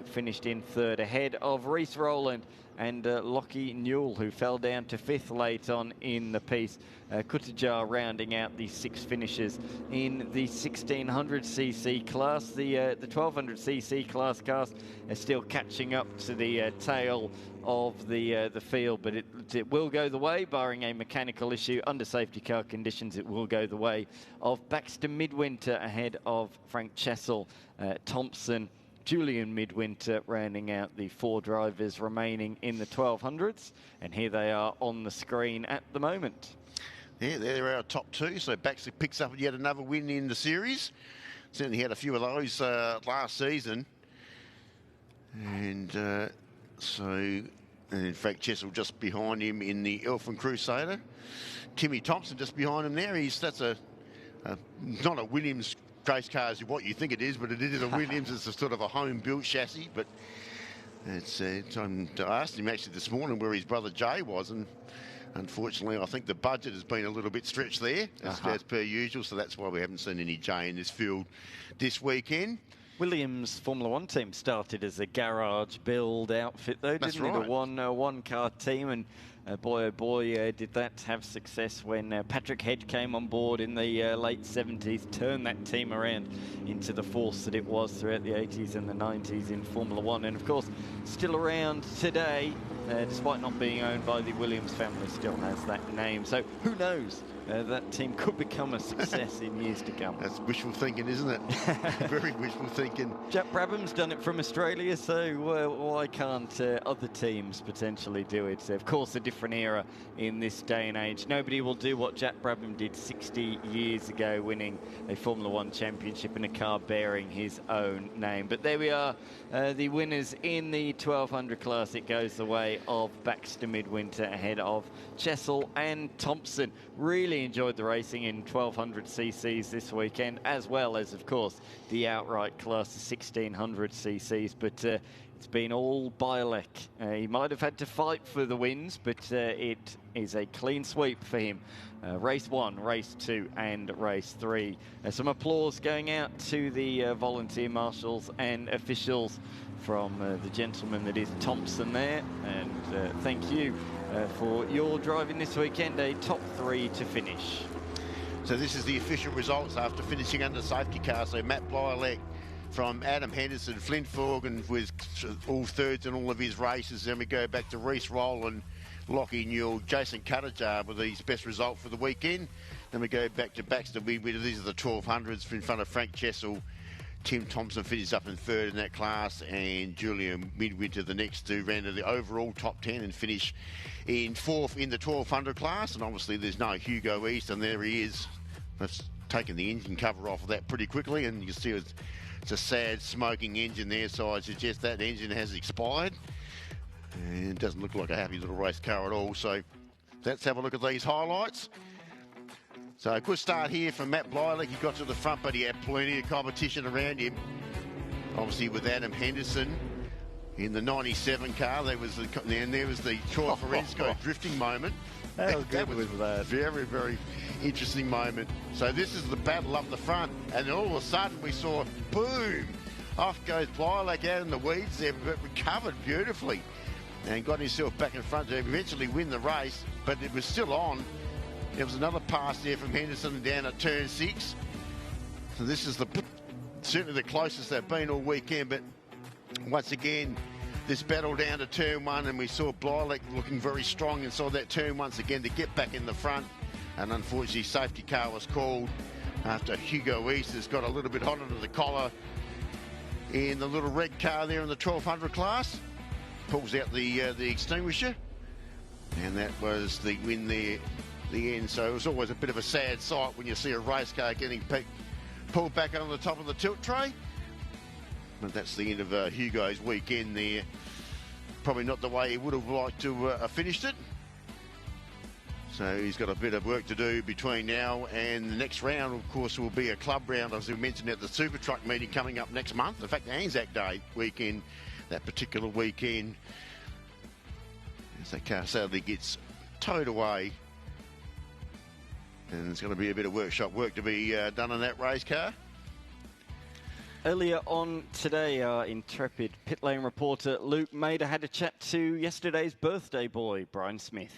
finished in 3rd ahead of Reece Rowland and Lockie Newell, who fell down to 5th late on in the piece. Kutajar rounding out the 6 finishes in the 1600cc class. The 1200cc class cars are still catching up to the tail of the field, but it will go the way, barring a mechanical issue under safety car conditions. It will go the way of Baxter Midwinter ahead of Frank Chessel, Thompson, Julian Midwinter, rounding out the 4 drivers remaining in the 1200s. And here they are on the screen at the moment. Yeah, they're our top 2. So Baxter picks up yet another win in the series. Certainly had a few of those last season. And in fact, Chessel just behind him in the Elfin Crusader. Timmy Thompson just behind him there. That's not a Williams race car is what you think it is, but it is a Williams. It's a sort of a home-built chassis. But I asked him actually this morning where his brother Jay was, and unfortunately I think the budget has been a little bit stretched there, as per usual, so that's why we haven't seen any Jay in this field this weekend. Williams Formula 1 team started as a garage build outfit, though, didn't it? A one-car team, and boy, oh boy, did that have success when Patrick Hedge came on board in the late 70s, turned that team around into the force that it was throughout the 80s and the 90s in Formula 1. And, of course, still around today, despite not being owned by the Williams family, still has that name. So who knows? That team could become a success in years to come. That's wishful thinking, isn't it? Very wishful thinking. Jack Brabham's done it from Australia, so why can't other teams potentially do it? Of course, a different era in this day and age. Nobody will do what Jack Brabham did 60 years ago, winning a Formula 1 championship in a car bearing his own name. But there we are, the winners in the 1200 class. It goes the way of Baxter Midwinter ahead of Chessel and Thompson. Really enjoyed the racing in 1200 cc's this weekend, as well as, of course, the outright class, the 1600 cc's. But it's been all Bialek. He might have had to fight for the wins, but it is a clean sweep for him. Race 1, Race 2 and Race 3. Some applause going out to the volunteer marshals and officials from the gentleman that is Thompson there. And thank you for your driving this weekend, a top 3 to finish. So this is the official results after finishing under safety car. So Matt Bialek from Adam Henderson, Flint Forgan with all thirds in all of his races. Then we go back to Reece Rowland, Lockie Newell, Jason Cuttajar with his best result for the weekend. Then we go back to Baxter Wigwidder. These are the 1200s in front of Frank Chessel. Tim Thompson finishes up in third in that class, and Julian Midwinter the next to round of the overall top 10 and finish in fourth in the 1200 class. And obviously there's no Hugo East, and there he is. That's taken the engine cover off of that pretty quickly, and you can see it's a sad smoking engine there, so I suggest that engine has expired. And it doesn't look like a happy little race car at all. So let's have a look at these highlights. So a good start here from Matt Blylick. He got to the front, but he had plenty of competition around him. Obviously with Adam Henderson in the 97 car, there was the Troy Ferensko drifting moment. That was a very, very interesting moment. So this is the battle up the front, and then all of a sudden we saw, boom, off goes Blylick out in the weeds there, but recovered beautifully and got himself back in front to eventually win the race, but it was still on. There was another pass there from Henderson down at turn 6. So this is certainly the closest they've been all weekend, but once again, this battle down to turn 1, and we saw Blylick looking very strong and saw that turn once again to get back in the front. And unfortunately, safety car was called after Hugo East has got a little bit hot under the collar in the little red car there in the 1200 class. Pulls out the extinguisher, and that was the win there. The end. So it was always a bit of a sad sight when you see a race car getting pulled back on the top of the tilt tray. But that's the end of Hugo's weekend there. Probably not the way he would have liked to have finished it. So he's got a bit of work to do between now and the next round. Of course, will be a club round, as we mentioned, at the Super Truck meeting coming up next month. In fact, the Anzac Day weekend, that particular weekend, as that car sadly gets towed away. And there's going to be a bit of workshop work to be done on that race car. Earlier on today, our intrepid pit lane reporter Luke Mader had a chat to yesterday's birthday boy, Brian Smith.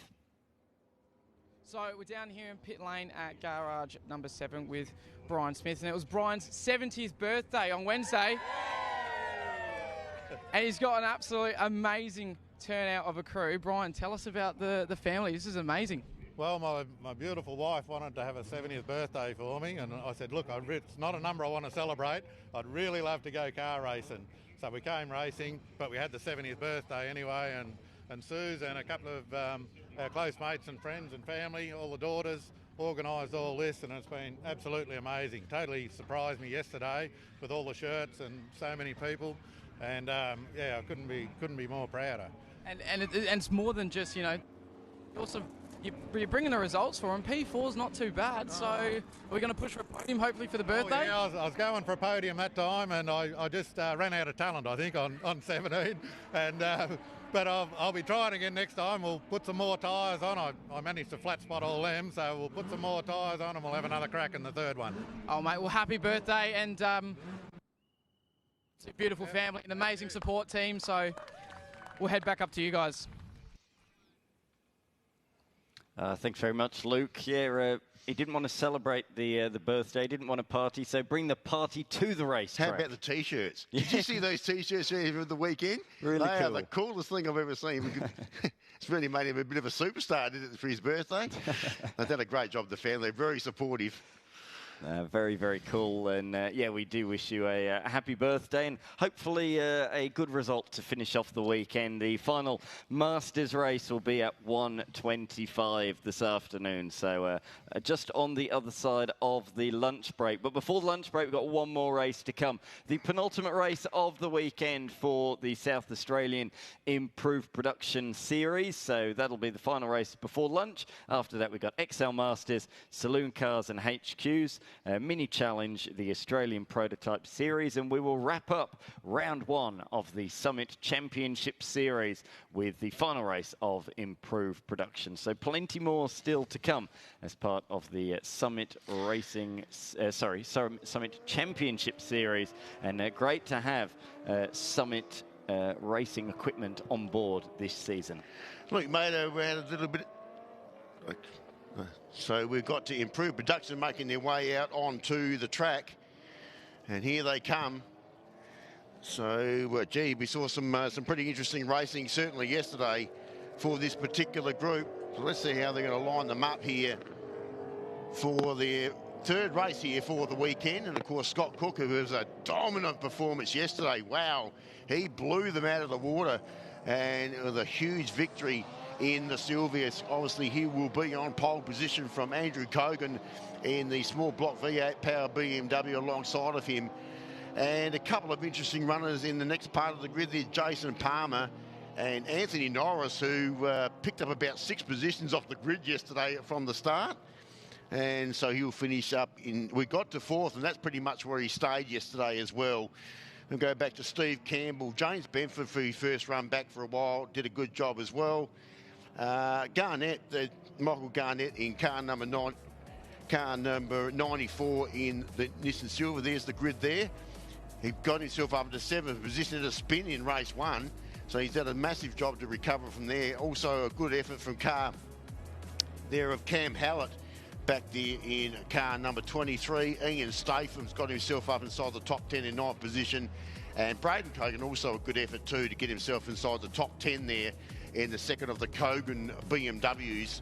So we're down here in pit lane at garage number 7 with Brian Smith, and it was Brian's 70th birthday on Wednesday. And he's got an absolutely amazing turnout of a crew. Brian, tell us about the family. This is amazing. Well, my beautiful wife wanted to have a 70th birthday for me, and I said, look, it's not a number I want to celebrate. I'd really love to go car racing. So we came racing, but we had the 70th birthday anyway, and Suze and a couple of our close mates and friends and family, all the daughters, organised all this, and it's been absolutely amazing. Totally surprised me yesterday with all the shirts and so many people, and yeah, I couldn't be more prouder. And it's more than just, you know, also you're bringing the results for him. P4's not too bad, so we're going to push for a podium hopefully for the birthday. Oh, yeah, I was going for a podium that time, and I just ran out of talent, I think, on 17. And but I'll be trying again next time. We'll put some more tyres on. I managed to flat spot all them, so we'll put some more tyres on, and we'll have another crack in the third one. Oh, mate, well, happy birthday, and it's a beautiful family, an amazing support team, so we'll head back up to you guys. Thanks very much, Luke. Yeah, he didn't want to celebrate the birthday, didn't want to party, so bring the party to the race. How about the T-shirts? Did you see those T-shirts over the weekend? Really they cool. are the coolest thing I've ever seen. It's really made him a bit of a superstar, did it, for his birthday? They've done a great job, the family. They're very supportive. Very, very cool. And yeah, we do wish you a happy birthday and hopefully a good result to finish off the weekend. The final Masters race will be at 1:25 this afternoon. So just on the other side of the lunch break. But before the lunch break, we've got one more race to come. The penultimate race of the weekend for the South Australian Improved Production Series. So that'll be the final race before lunch. After that, we've got XL Masters, Saloon Cars and HQs. Mini Challenge, the Australian Prototype Series, and we will wrap up round 1 of the Summit Championship Series with the final race of Improved Production. So plenty more still to come as part of the Summit Championship Series, and great to have Summit racing equipment on board this season. Look, mate, we had a little bit. So we've got to Improve Production making their way out onto the track. And here they come. So, gee, we saw some pretty interesting racing certainly yesterday for this particular group. So let's see how they're going to line them up here for their third race here for the weekend. And of course, Scott Cook, who was a dominant performance yesterday. Wow, he blew them out of the water, and it was a huge victory in the Sylvius. Obviously, he will be on pole position from Andrew Cogan in the small block V8 power BMW alongside of him. And a couple of interesting runners in the next part of the grid there, Jason Palmer and Anthony Norris, who picked up about 6 positions off the grid yesterday from the start. And so he'll finish up in, we got to 4th, and that's pretty much where he stayed yesterday as well. We'll go back to Steve Campbell. James Benford, for his first run back for a while, did a good job as well. Garnett, Michael Garnett in car number 94 in the Nissan Silver. There's the grid there. He got himself up to 7th position at a spin in race 1. So he's done a massive job to recover from there. Also a good effort from car there of Cam Hallett back there in car number 23. Ian Statham's got himself up inside the top 10 in 9th position. And Braden Cogan also a good effort too to get himself inside the top 10 there in the second of the Cogan BMWs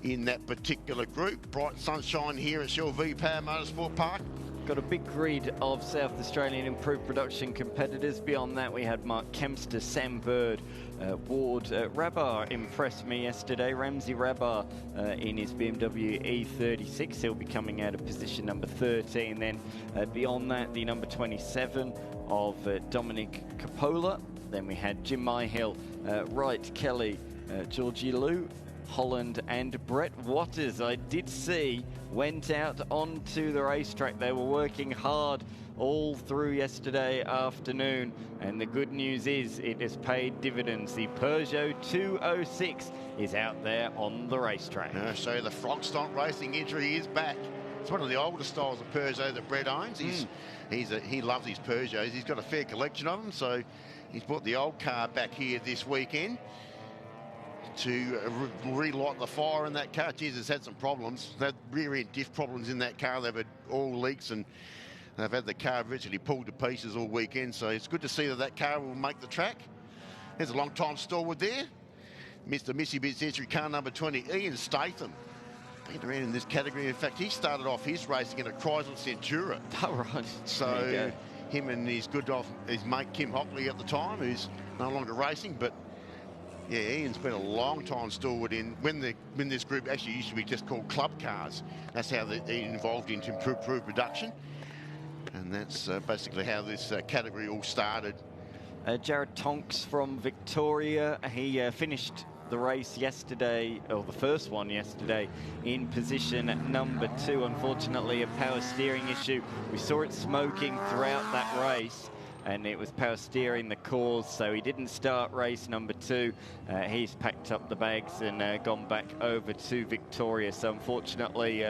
in that particular group. Bright sunshine here at Shell V Power Motorsport Park. Got a big grid of South Australian improved production competitors. Beyond that, we had Mark Kempster, Sam Bird, Ward. Rabar impressed me yesterday. Ramsey Rabar in his BMW E36. He'll be coming out of position number 13. Then beyond that, the number 27 of Dominic Coppola. Then we had Jim Myhill, Wright, Kelly, Georgie Lou, Holland and Brett Waters, I did see, went out onto the racetrack. They were working hard all through yesterday afternoon, and the good news is it has paid dividends. The Peugeot 206 is out there on the racetrack. So the Frog Stomp Racing entry is back. It's one of the older styles of Peugeot that Brett owns. He loves his Peugeots. He's got a fair collection of them, so he's brought the old car back here this weekend to relight the fire in that car. Geez, it's had some problems. They've had rear-end diff problems in that car. They've had oil leaks, and they've had the car virtually pulled to pieces all weekend. So it's good to see that that car will make the track. There's a long-time stalwart there. Mr. Missy Bits entry car number 20, Ian Statham. Been around in this category. In fact, he started off his racing in a Chrysler Centura. Oh, right. So him and his mate Kim Hockley at the time, who's no longer racing, but yeah, Ian's been a long time stalwart in when this group actually used to be just called club cars. That's how they involved into improved production, and that's basically how this category all started. Jared Tonks from Victoria, he finished the race yesterday, or the first one yesterday, in position number 2. Unfortunately, a power steering issue. We saw it smoking throughout that race, and it was power steering the cause, so he didn't start race number 2. He's packed up the bags and gone back over to Victoria. So unfortunately,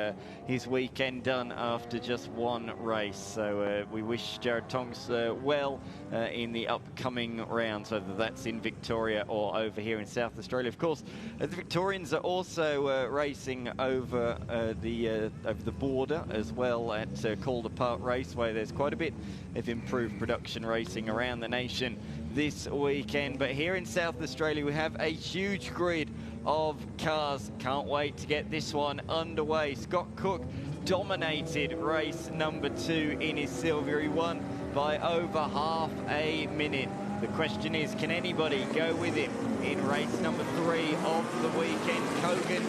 his weekend done after just one race. So we wish Jared Tonks well in the upcoming rounds, whether that's in Victoria or over here in South Australia. Of course, the Victorians are also racing over the border as well at Calder Park Raceway. There's quite a bit of improved production racing around the nation this weekend, but here in South Australia we have a huge grid of cars. Can't wait to get this one underway. Scott Cook dominated race number 2 in his silver. He won by over half a minute. The question is, can anybody go with him in race number 3 of the weekend? Cogan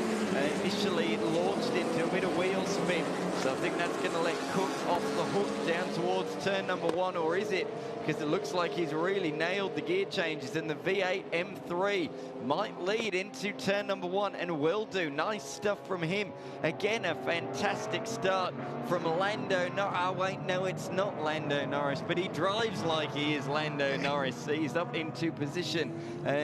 initially launched into a bit of wheel spin, so I think that's going to let Cook off the hook down towards turn number 1, or is it? Because it looks like he's really nailed the gear changes, and the V8 M3 might lead into turn number 1, and will do. Nice stuff from him. Again, a fantastic start from Lando Norris. No, it's not Lando Norris, but he drives like he is Lando Norris. He's up into position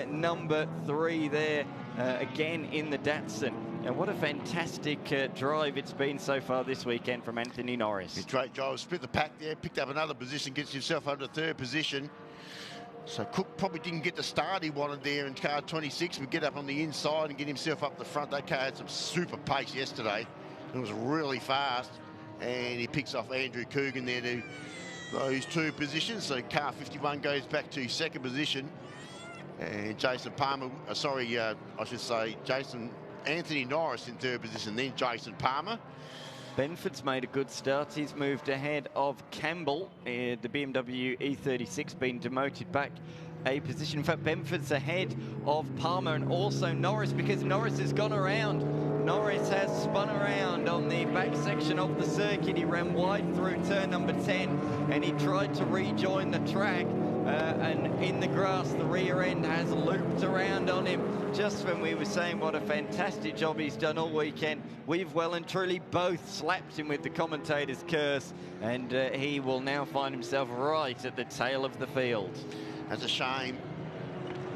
number 3 there, again in the Datsun. And what a fantastic drive it's been so far this weekend from Anthony Norris. It's great job. Split the pack there, picked up another position, gets himself under 3rd position. So Cook probably didn't get the start he wanted there in car 26. Would get up on the inside and get himself up the front. That car had some super pace yesterday. It was really fast. And he picks off Andrew Coogan there to those two positions. So car 51 goes back to second position. And Jason Palmer, I should say Anthony Norris in third position, then Jason Palmer. Benford's made a good start. He's moved ahead of Campbell. The BMW E36 being demoted back a position. In fact, Benford's ahead of Palmer and also Norris, because Norris has gone around. Norris has spun around on the back section of the circuit. He ran wide through turn number 10 and he tried to rejoin the track. And in the grass, the rear end has looped around on him. Just when we were saying what a fantastic job he's done all weekend, we've well and truly both slapped him with the commentator's curse, and he will now find himself right at the tail of the field. That's a shame.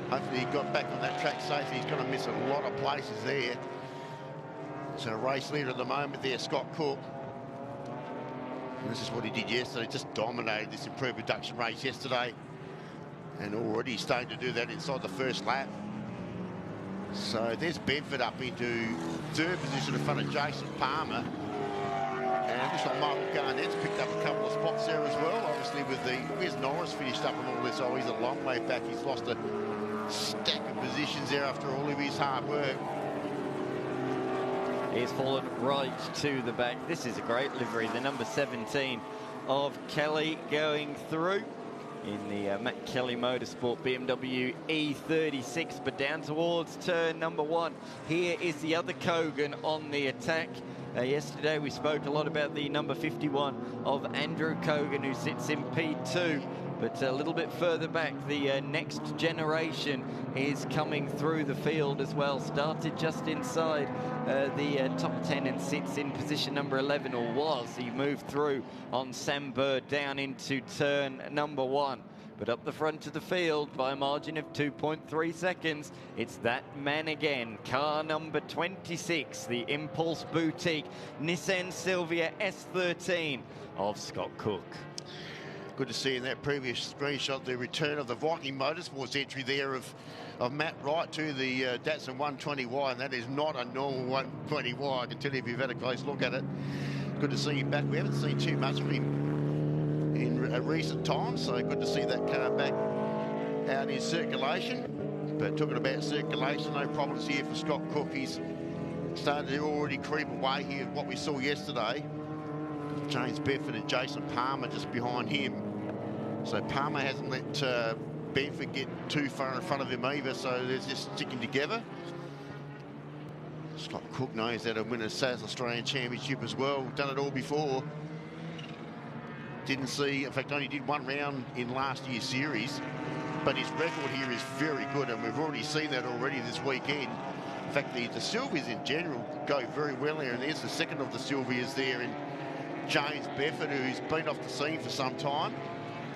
Hopefully he got back on that track safely. He's going to miss a lot of places there. So race leader at the moment there, Scott Cook. And this is what he did yesterday, just dominated this improved production race yesterday. And already starting to do that inside the first lap. So there's Benford up into third position in front of Jason Palmer. And it looks like Michael Garnett's picked up a couple of spots there as well. Obviously where's Norris finished up and all this? Oh, he's a long way back. He's lost a stack of positions there after all of his hard work. He's fallen right to the back. This is a great livery. The number 17 of Kelly going through in the Matt Kelly Motorsport BMW E36, but down towards turn number 1. Here is the other Kogan on the attack. Yesterday we spoke a lot about the number 51 of Andrew Kogan, who sits in P2, but a little bit further back, the next generation is coming through the field as well. Started just inside the top 10 and sits in position number 11, or was. He moved through on Sam Bird down into turn number 1. But up the front of the field by a margin of 2.3 seconds, it's that man again. Car number 26, the Impulse Boutique Nissan Silvia S13 of Scott Cook. Good to see in that previous screenshot the return of the Viking Motorsports entry there of Matt Wright to the Datsun 120Y, and that is not a normal 120Y. I can tell you if you've had a close look at it. Good to see him back. We haven't seen too much of him in recent times, so good to see that car back out in circulation. But talking about circulation, no problems here for Scott Cook. He's started to already creep away here, what we saw yesterday. James Bedford and Jason Palmer just behind him. So Palmer hasn't let Bedford get too far in front of him either, so they're just sticking together. Scott Cook knows how to win a South Australian Championship as well. Done it all before. Didn't see, in fact, only did one round in last year's series, but his record here is very good, and we've already seen that already this weekend. In fact, the Silvias in general go very well here, and there's the second of the Silvias there in James Bedford, who's been off the scene for some time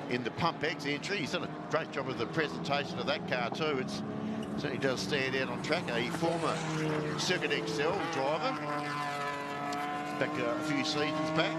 in the Pump X entry. He's done a great job of the presentation of that car too. It certainly does stand out on track. A former Circuit XL driver back a few seasons back.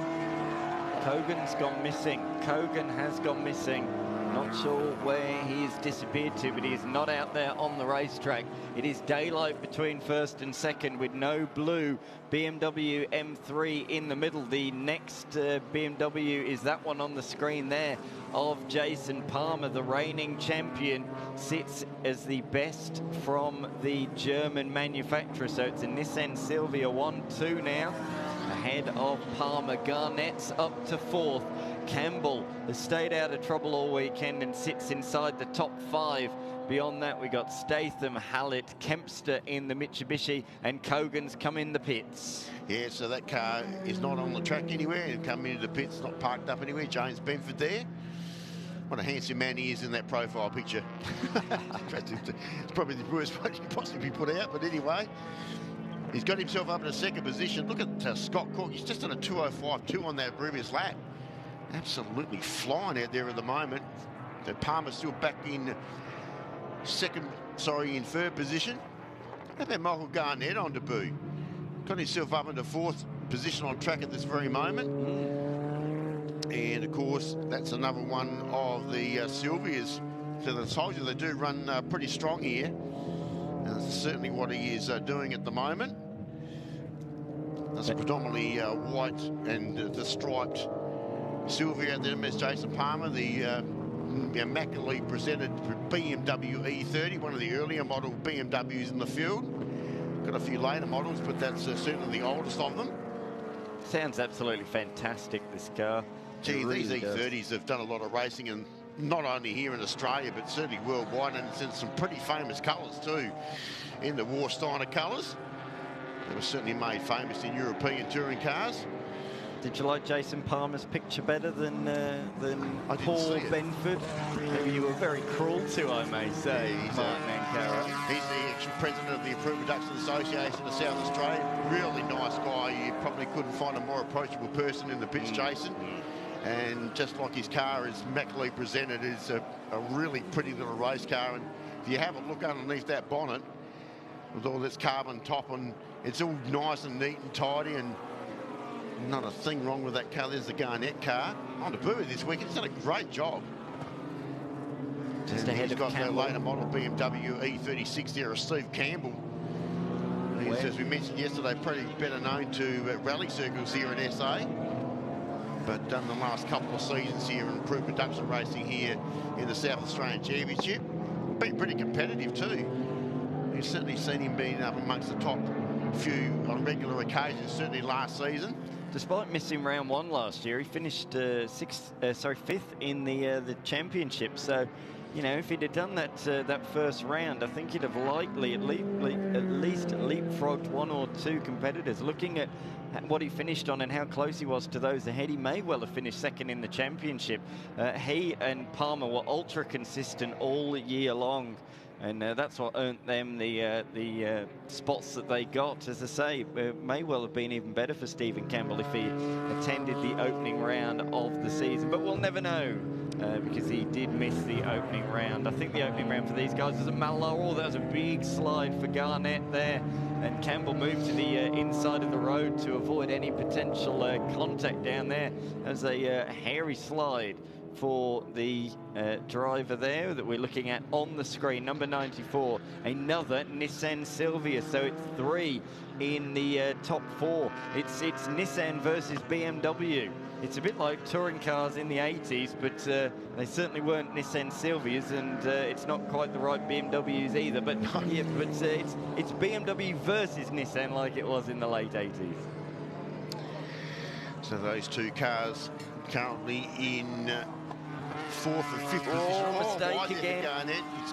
Kogan's gone missing. Kogan has gone missing. Not sure where he's disappeared to, but he's not out there on the racetrack. It is daylight between first and second with no blue BMW M3 in the middle. The next BMW is that one on the screen there of Jason Palmer, the reigning champion, sits as the best from the German manufacturer. So it's a Nissan Silvia 1-2 now, ahead of Palmer. Garnett's up to fourth. Campbell has stayed out of trouble all weekend and sits inside the top 5. Beyond that, we got Statham, Hallett, Kempster in the Mitsubishi, and Kogan's come in the pits. Yeah, so that car is not on the track anywhere and come into the pits, not parked up anywhere. James Benford there. What a handsome man he is in that profile picture. It's probably the worst one you could possibly put out, but anyway. He's got himself up in a second position. Look at Scott Cook. He's just done a 2:05.2 on that previous lap. Absolutely flying out there at the moment. So Palmer's still back in third position. How about Michael Garnett on debut? Got himself up into fourth position on track at this very moment. And of course, that's another one of the Silvias. So I told you they do run pretty strong here. And that's certainly what he is doing at the moment. That's predominantly white and the striped Sylvia at the MS Jason Palmer, the immaculately presented BMW E30, one of the earlier model BMWs in the field. Got a few later models, but that's certainly the oldest of them. Sounds absolutely fantastic, this car. Gee, It these really E30s does. have done a lot of racing, and not only here in Australia, but certainly worldwide, and it's in some pretty famous colours too, in the Warsteiner colours. They were certainly made famous in European touring cars. Did you like Jason Palmer's picture better than I didn't Paul see it. Benford? Maybe you were very cruel to, I may say, He's Martin Ankara. He's the actual president of the Improved Production Association of South Australia. Really nice guy. You probably couldn't find a more approachable person in the pits, Jason. And just like his car is immaculately presented, it's a really pretty little race car. And if you have a look underneath that bonnet, with all this carbon top, and it's all nice and neat and tidy, and not a thing wrong with that car. There's the Garnett car on the booth this weekend. He's done a great job. Just And ahead he's of got the Campbell. later model BMW E36 there of Steve Campbell. He's, as we mentioned yesterday, pretty better known to rally circles here in SA, but done the last couple of seasons here in improved production racing here in the South Australian Championship. Been pretty competitive too. You've certainly seen him being up amongst the top few on regular occasions, certainly last season. Despite missing round one last year, he finished fifth in the championship. So, you know, if he'd have done that first round, I think he'd have likely at least leapfrogged one or two competitors. Looking at what he finished on and how close he was to those ahead, he may well have finished second in the championship. He and Palmer were ultra consistent all year long. And that's what earned them the spots that they got. As I say, may well have been even better for Stephen Campbell if he attended the opening round of the season. But we'll never know because he did miss the opening round. I think the opening round for these guys was at Malloral. That was a big slide for Garnett there. And Campbell moved to the inside of the road to avoid any potential contact down there. As a hairy slide for the driver there that we're looking at on the screen, number 94, another Nissan Silvia. So it's three in the top four. It's Nissan versus BMW. It's a bit like touring cars in the 80s, but they certainly weren't Nissan Silvias, and it's not quite the right BMWs either. But yeah, but it's BMW versus Nissan like it was in the late 80s. So those two cars currently in fourth and fifth position. Mistake wide again. There for Garnett. He's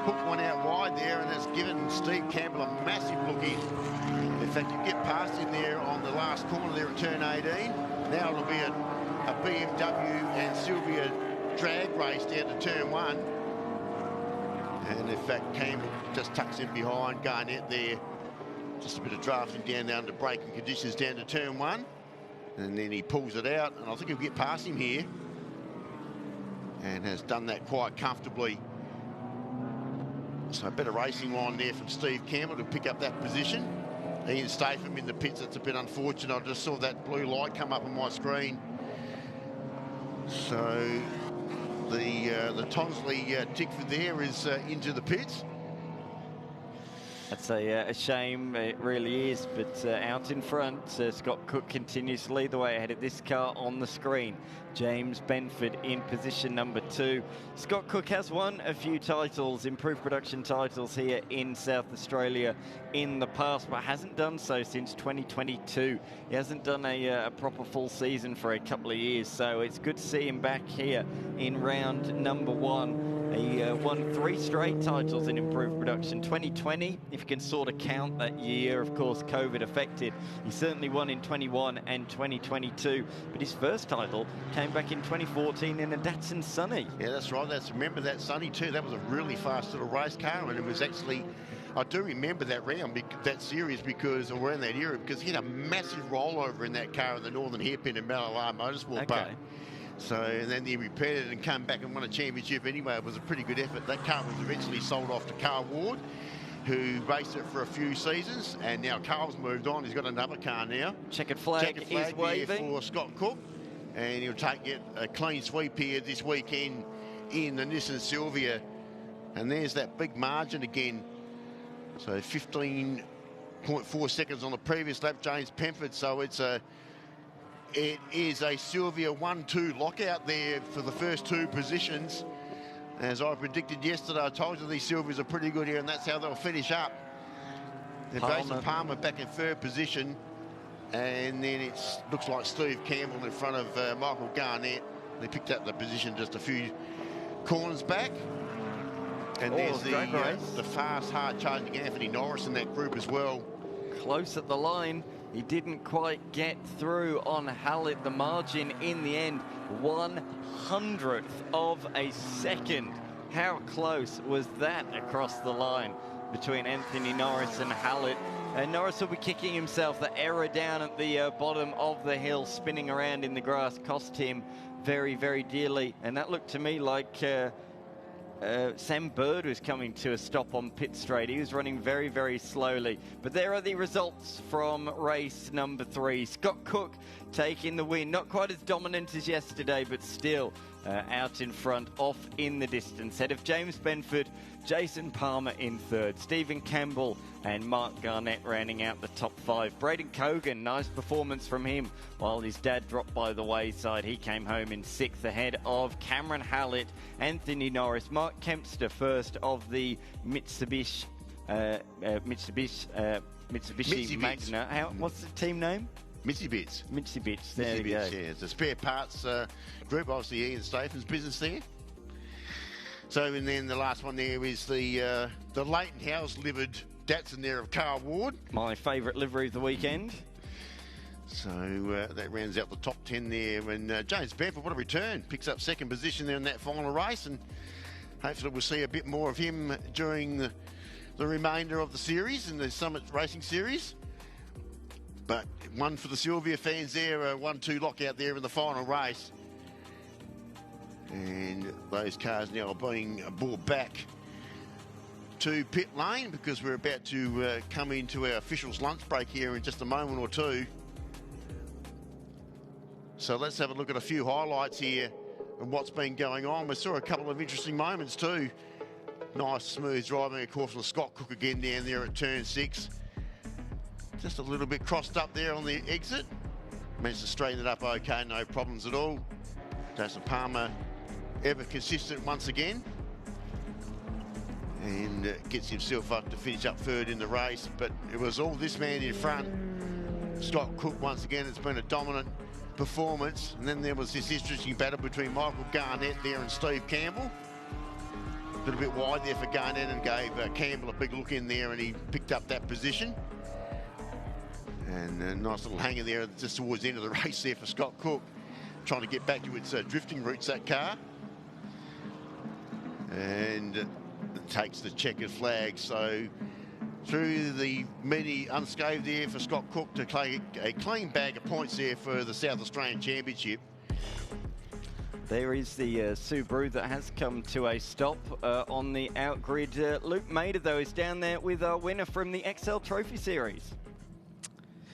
hooked one out wide there, and that's given Steve Campbell a massive look in. In fact, you get past him there on the last corner there at turn 18. Now it'll be a BMW and Silvia drag race down to turn 1. And in fact, Campbell just tucks in behind Garnett there. Just a bit of drafting down under braking conditions down to turn 1. And then he pulls it out, and I think he'll get past him here. And has done that quite comfortably. So a better racing line there from Steve Campbell to pick up that position. Ian Statham in the pits, that's a bit unfortunate. I just saw that blue light come up on my screen. So the Tonsley Tickford there is into the pits. That's a shame, it really is, but out in front, Scott Cook continues to lead the way ahead of this car on the screen. James Benford in position number 2. Scott Cook has won a few titles, improved production titles here in South Australia in the past, but hasn't done so since 2022. He hasn't done a proper full season for a couple of years, so it's good to see him back here in round number 1. He won 3 straight titles in improved production. 2020, if you can sort of count that year, of course, COVID affected. He certainly won in 21 and 2022, but his first title came back in 2014 in a Datsun Sunny. Yeah, that's right. Remember that Sunny too. That was a really fast little race car, and it was actually, I do remember that round, that series, because around that era, because he had a massive rollover in that car in the Northern Hairpin in Malala Motorsport Park. So, and then he repaired it and came back and won a championship anyway. It was a pretty good effort. That car was eventually sold off to Carl Ward, who raced it for a few seasons, and now Carl's moved on. He's got another car now. Checkered flag is waving for Scott Cook, and he'll take a clean sweep here this weekend in the Nissan Silvia. And there's that big margin again. So 15.4 seconds on the previous lap, James Penford. So it's a it is a Sylvia 1-2 lockout there for the first two positions. As I predicted yesterday, I told you these Sylvias are pretty good here, and that's how they'll finish up. Jason Palmer back in third position, and then it looks like Steve Campbell in front of Michael Garnett. They picked up the position just a few corners back. And there's the fast, hard-charging Anthony Norris in that group as well. Close at the line. He didn't quite get through on Hallett. The margin in the end, 1/100th of a second. How close was that across the line between Anthony Norris and Hallett? Norris will be kicking himself. The error down at the bottom of the hill, spinning around in the grass, cost him very, very dearly. And that looked to me like Sam Bird was coming to a stop on pit straight. He was running very, very slowly. But there are the results from race number 3. Scott Cook taking the win. Not quite as dominant as yesterday, but still out in front, off in the distance. Head of James Benford, Jason Palmer in third. Stephen Campbell and Mark Garnett rounding out the top 5. Braden Cogan, nice performance from him. While his dad dropped by the wayside, he came home in 6th ahead of Cameron Hallett, Anthony Norris, Mark Kempster first of the Mitsubishi Magna. What's the team name? Mitsubishi. Mitsubishi, there you go. Yeah, it's a spare parts group, obviously Ian Staphen's business there. So, and then the last one there is the Leighton House livered Datsun there of Carl Ward. My favourite livery of the weekend. So that rounds out the top 10 there. And James Benford, what a return. Picks up second position there in that final race. And hopefully we'll see a bit more of him during the remainder of the series, in the Summit Racing Series. But one for the Sylvia fans there, a 1-2 lockout there in the final race. And those cars now are being brought back to pit lane because we're about to come into our officials lunch break here in just a moment or two. So let's have a look at a few highlights here and what's been going on. We saw a couple of interesting moments too. Nice smooth driving, of course, from Scott Cook again down there at turn 6. Just a little bit crossed up there on the exit. Managed to straighten it up okay, no problems at all. Jason Palmer, ever consistent once again. And gets himself up to finish up third in the race. But it was all this man in front. Scott Cook, once again, it's been a dominant performance. And then there was this interesting battle between Michael Garnett there and Steve Campbell. A little bit wide there for Garnett and gave Campbell a big look in there, and he picked up that position. And a nice little hanger there just towards the end of the race there for Scott Cook, trying to get back to its drifting routes, that car. And it takes the checkered flag. So through the many unscathed there for Scott Cook to claim a clean bag of points there for the South Australian Championship. There is the Subaru that has come to a stop on the outgrid. Luke Mader, though, is down there with our winner from the XL Trophy Series.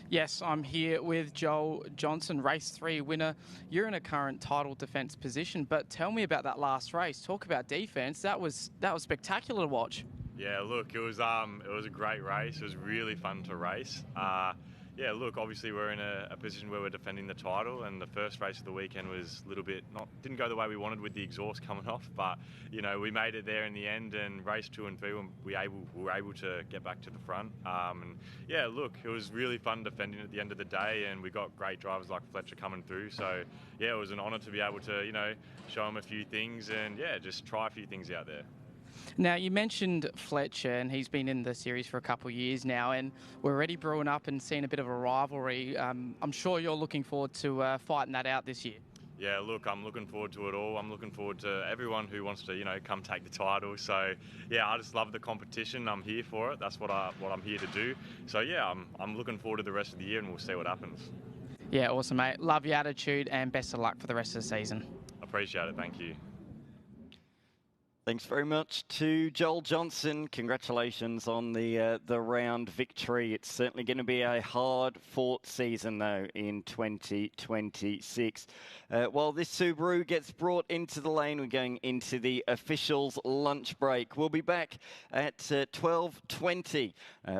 Yes, I'm here with Joel Johnson, race 3 winner. You're in a current title defence position, but tell me about that last race. Talk about defence. That was spectacular to watch. Yeah, look, it was a great race. It was really fun to race. Yeah, look, obviously we're in a position where we're defending the title, and the first race of the weekend was a little bit didn't go the way we wanted with the exhaust coming off, but you know, we made it there in the end, and race 2 and 3 we were able to get back to the front. And yeah, look, it was really fun defending at the end of the day, and we got great drivers like Fletcher coming through. So yeah, it was an honour to be able to, you know, show them a few things and yeah, just try a few things out there. Now, you mentioned Fletcher, and he's been in the series for a couple of years now, and we're already brewing up and seeing a bit of a rivalry. I'm sure you're looking forward to fighting that out this year. Yeah, look, I'm looking forward to it all. I'm looking forward to everyone who wants to, you know, come take the title. So, yeah, I just love the competition. I'm here for it. That's what I'm here to do. So, yeah, I'm looking forward to the rest of the year, and we'll see what happens. Yeah, awesome, mate. Love your attitude, and best of luck for the rest of the season. Appreciate it. Thank you. Thanks very much to Joel Johnson. Congratulations on the round victory. It's certainly going to be a hard-fought season, though, in 2026. While this Subaru gets brought into the lane, we're going into the officials' lunch break. We'll be back at 12:20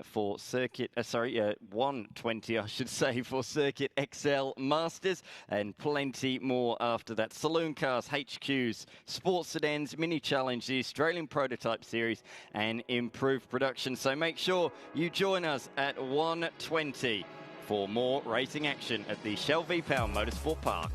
for Circuit. 1:20, I should say, for Circuit XL Masters, and plenty more after that. Saloon cars, HQs, sports sedans, mini challenge, the Australian Prototype Series, and improved production. So make sure you join us at 1:20 for more racing action at the Shell V-Power Motorsport Park.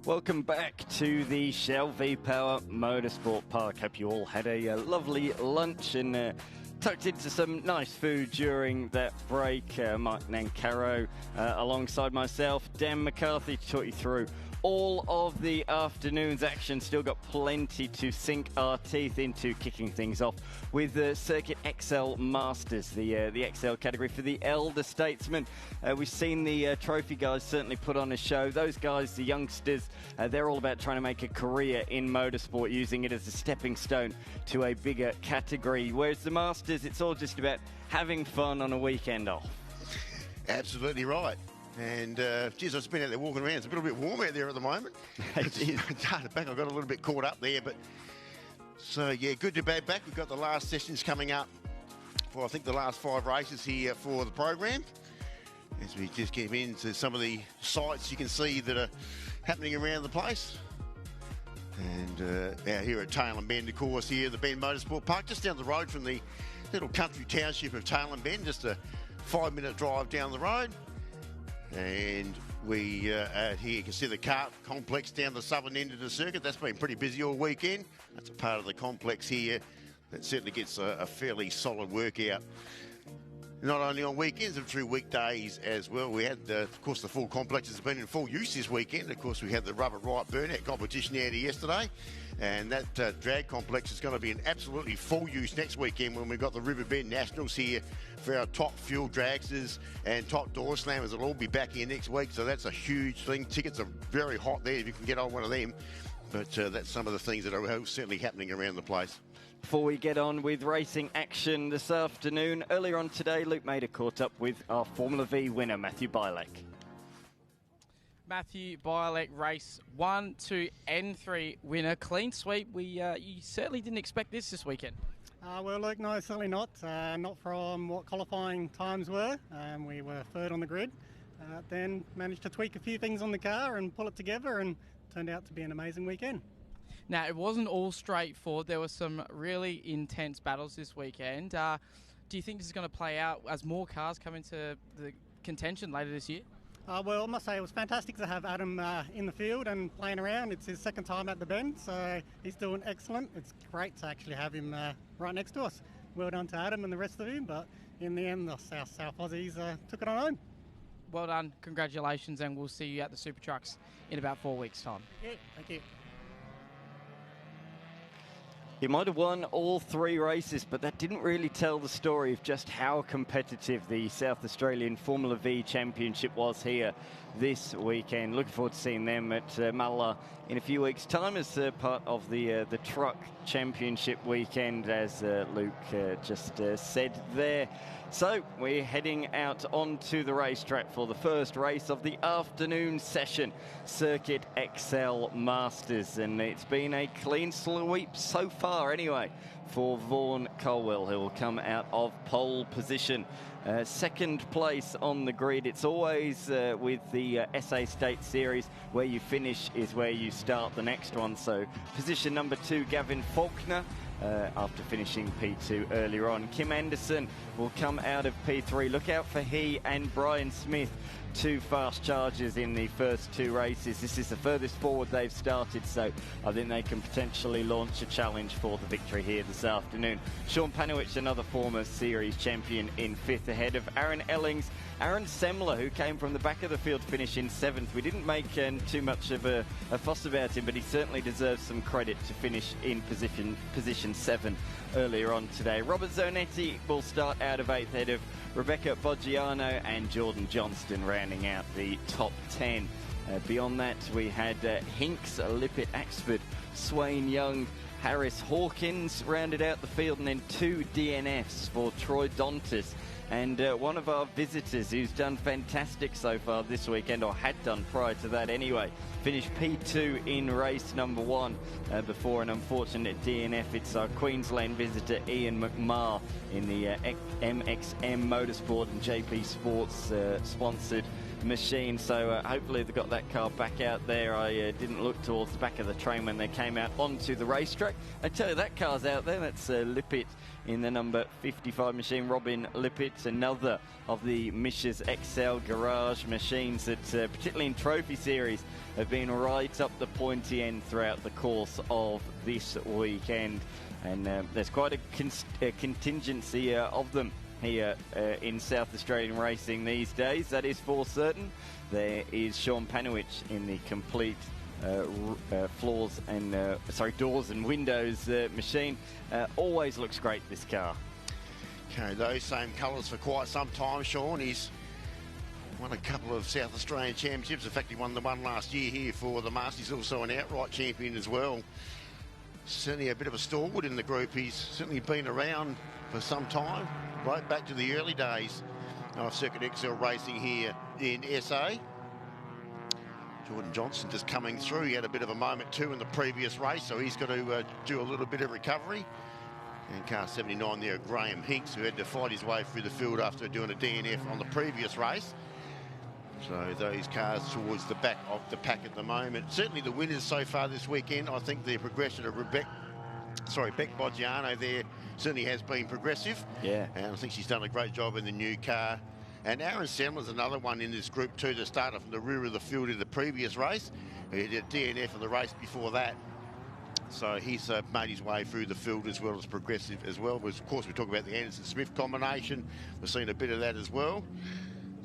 Welcome back to the Shell V-Power Motorsport Park. Hope you all had a lovely lunch and tucked into some nice food during that break. Mike Nancaro alongside myself, Dan McCarthy, to talk you through all of the afternoon's action. Still got plenty to sink our teeth into, kicking things off with the Circuit XL Masters, the XL category for the elder statesmen. We've seen the trophy guys certainly put on a show. Those guys, the youngsters, they're all about trying to make a career in motorsport, using it as a stepping stone to a bigger category. Whereas the Masters, it's all just about having fun on a weekend off. Absolutely right. And, geez, I've just been out there walking around. It's a little bit warm out there at the moment. Back, I got a little bit caught up there. But so, yeah, good to be back. We've got the last sessions coming up for, I think, the last 5 races here for the program. As we just get into some of the sights you can see that are happening around the place. And out here at Tail and Bend, of course, here, the Bend Motorsport Park, just down the road from the little country township of Tail and Bend, just a 5-minute drive down the road. And we out here, you can see the kart complex down the southern end of the circuit. That's been pretty busy all weekend. That's a part of the complex here that certainly gets a fairly solid workout. Not only on weekends, but through weekdays as well. We had, of course, the full complex has been in full use this weekend. Of course, we had the rubber right burnout competition out here yesterday. And that drag complex is going to be in absolutely full use next weekend when we've got the Riverbend Nationals here for our top fuel dragsters and top door slammers. It'll all be back here next week, so that's a huge thing. Tickets are very hot there if you can get on one of them. But that's some of the things that are certainly happening around the place. Before we get on with racing action this afternoon, earlier on today, Luke Mader caught up with our Formula V winner, Matthew Bilek. Matthew Bilek, race 1, 2 and 3 winner. Clean sweep. You certainly didn't expect this weekend. Well, Luke, no, certainly not. Not from what qualifying times were. We were third on the grid. Then managed to tweak a few things on the car and pull it together, and turned out to be an amazing weekend. Now, it wasn't all straightforward. There were some really intense battles this weekend. Do you think this is going to play out as more cars come into the contention later this year? Well, I must say it was fantastic to have Adam in the field and playing around. It's his second time at the Bend, so he's doing excellent. It's great to actually have him right next to us. Well done to Adam and the rest of him, but in the end, the South Aussies took it on home. Well done, congratulations, and we'll see you at the Super Trucks in about 4 weeks' time. Yeah, thank you. He might have won all 3 races, but that didn't really tell the story of just how competitive the South Australian Formula V Championship was here this weekend. Looking forward to seeing them at Mulla in a few weeks' time as part of the Truck Championship weekend, as Luke just said there. So we're heading out onto the racetrack for the first race of the afternoon session, Circuit XL Masters, and it's been a clean sweep so far anyway for Vaughan Colwell, who will come out of pole position. Second place on the grid. It's always with the SA State Series, where you finish is where you start the next one. So position number 2, Gavin Faulkner, after finishing P2 earlier on. Kim Anderson will come out of P3. Look out for he and Brian Smith, 2 fast chargers in the first 2 races. This is the furthest forward they've started, so I think they can potentially launch a challenge for the victory here this afternoon. Sean Panowicz, another former series champion, in 5th, ahead of Aaron Ellings. Aaron Semler, who came from the back of the field, finished in 7th. We didn't make too much of a fuss about him, but he certainly deserves some credit to finish in position 7 earlier on today. Robert Zonetti will start out of 8th, ahead of Rebecca Boggiano and Jordan Johnston, rounding out the top 10. Beyond that, we had Hinks, Lippett, Axford, Swain Young, Harris, Hawkins rounded out the field, and then 2 DNFs for Troy Dontis. And one of our visitors who's done fantastic so far this weekend, or had done prior to that anyway, finished P2 in race number 1 before an unfortunate DNF. It's our Queensland visitor Ian McMahon in the MXM Motorsport and JP Sports sponsored machine. So hopefully they've got that car back out there. I didn't look towards the back of the train when they came out onto the racetrack. I tell you, that car's out there. That's Lippett in the number 55 machine. Robin Lippett's another of the Mish's XL Garage machines that, particularly in Trophy Series, have been right up the pointy end throughout the course of this weekend. And there's quite a contingency of them here in South Australian racing these days. That is for certain. There is Sean Panowich in the complete doors and windows machine. Always looks great, this car. Okay, those same colours for quite some time, Sean. He's won a couple of South Australian championships. In fact, he won the one last year here for the Masters. He's also an outright champion as well. Certainly a bit of a stalwart in the group. He's certainly been around for some time, right back to the early days of Circuit XL racing here in SA. Jordan Johnson just coming through. He had a bit of a moment too in the previous race, so he's got to do a little bit of recovery. And car 79 there, Graham Hinks, who had to fight his way through the field after doing a DNF on the previous race. So those cars towards the back of the pack at the moment. Certainly the winners so far this weekend, I think the progression of Beck Boggiano there certainly has been progressive. Yeah. And I think she's done a great job in the new car. And Aaron Sandler's another one in this group too that started from the rear of the field in the previous race. He did a DNF in the race before that. So he's made his way through the field as well as progressive as well. Of course, we talk about the Anderson-Smith combination. We've seen a bit of that as well.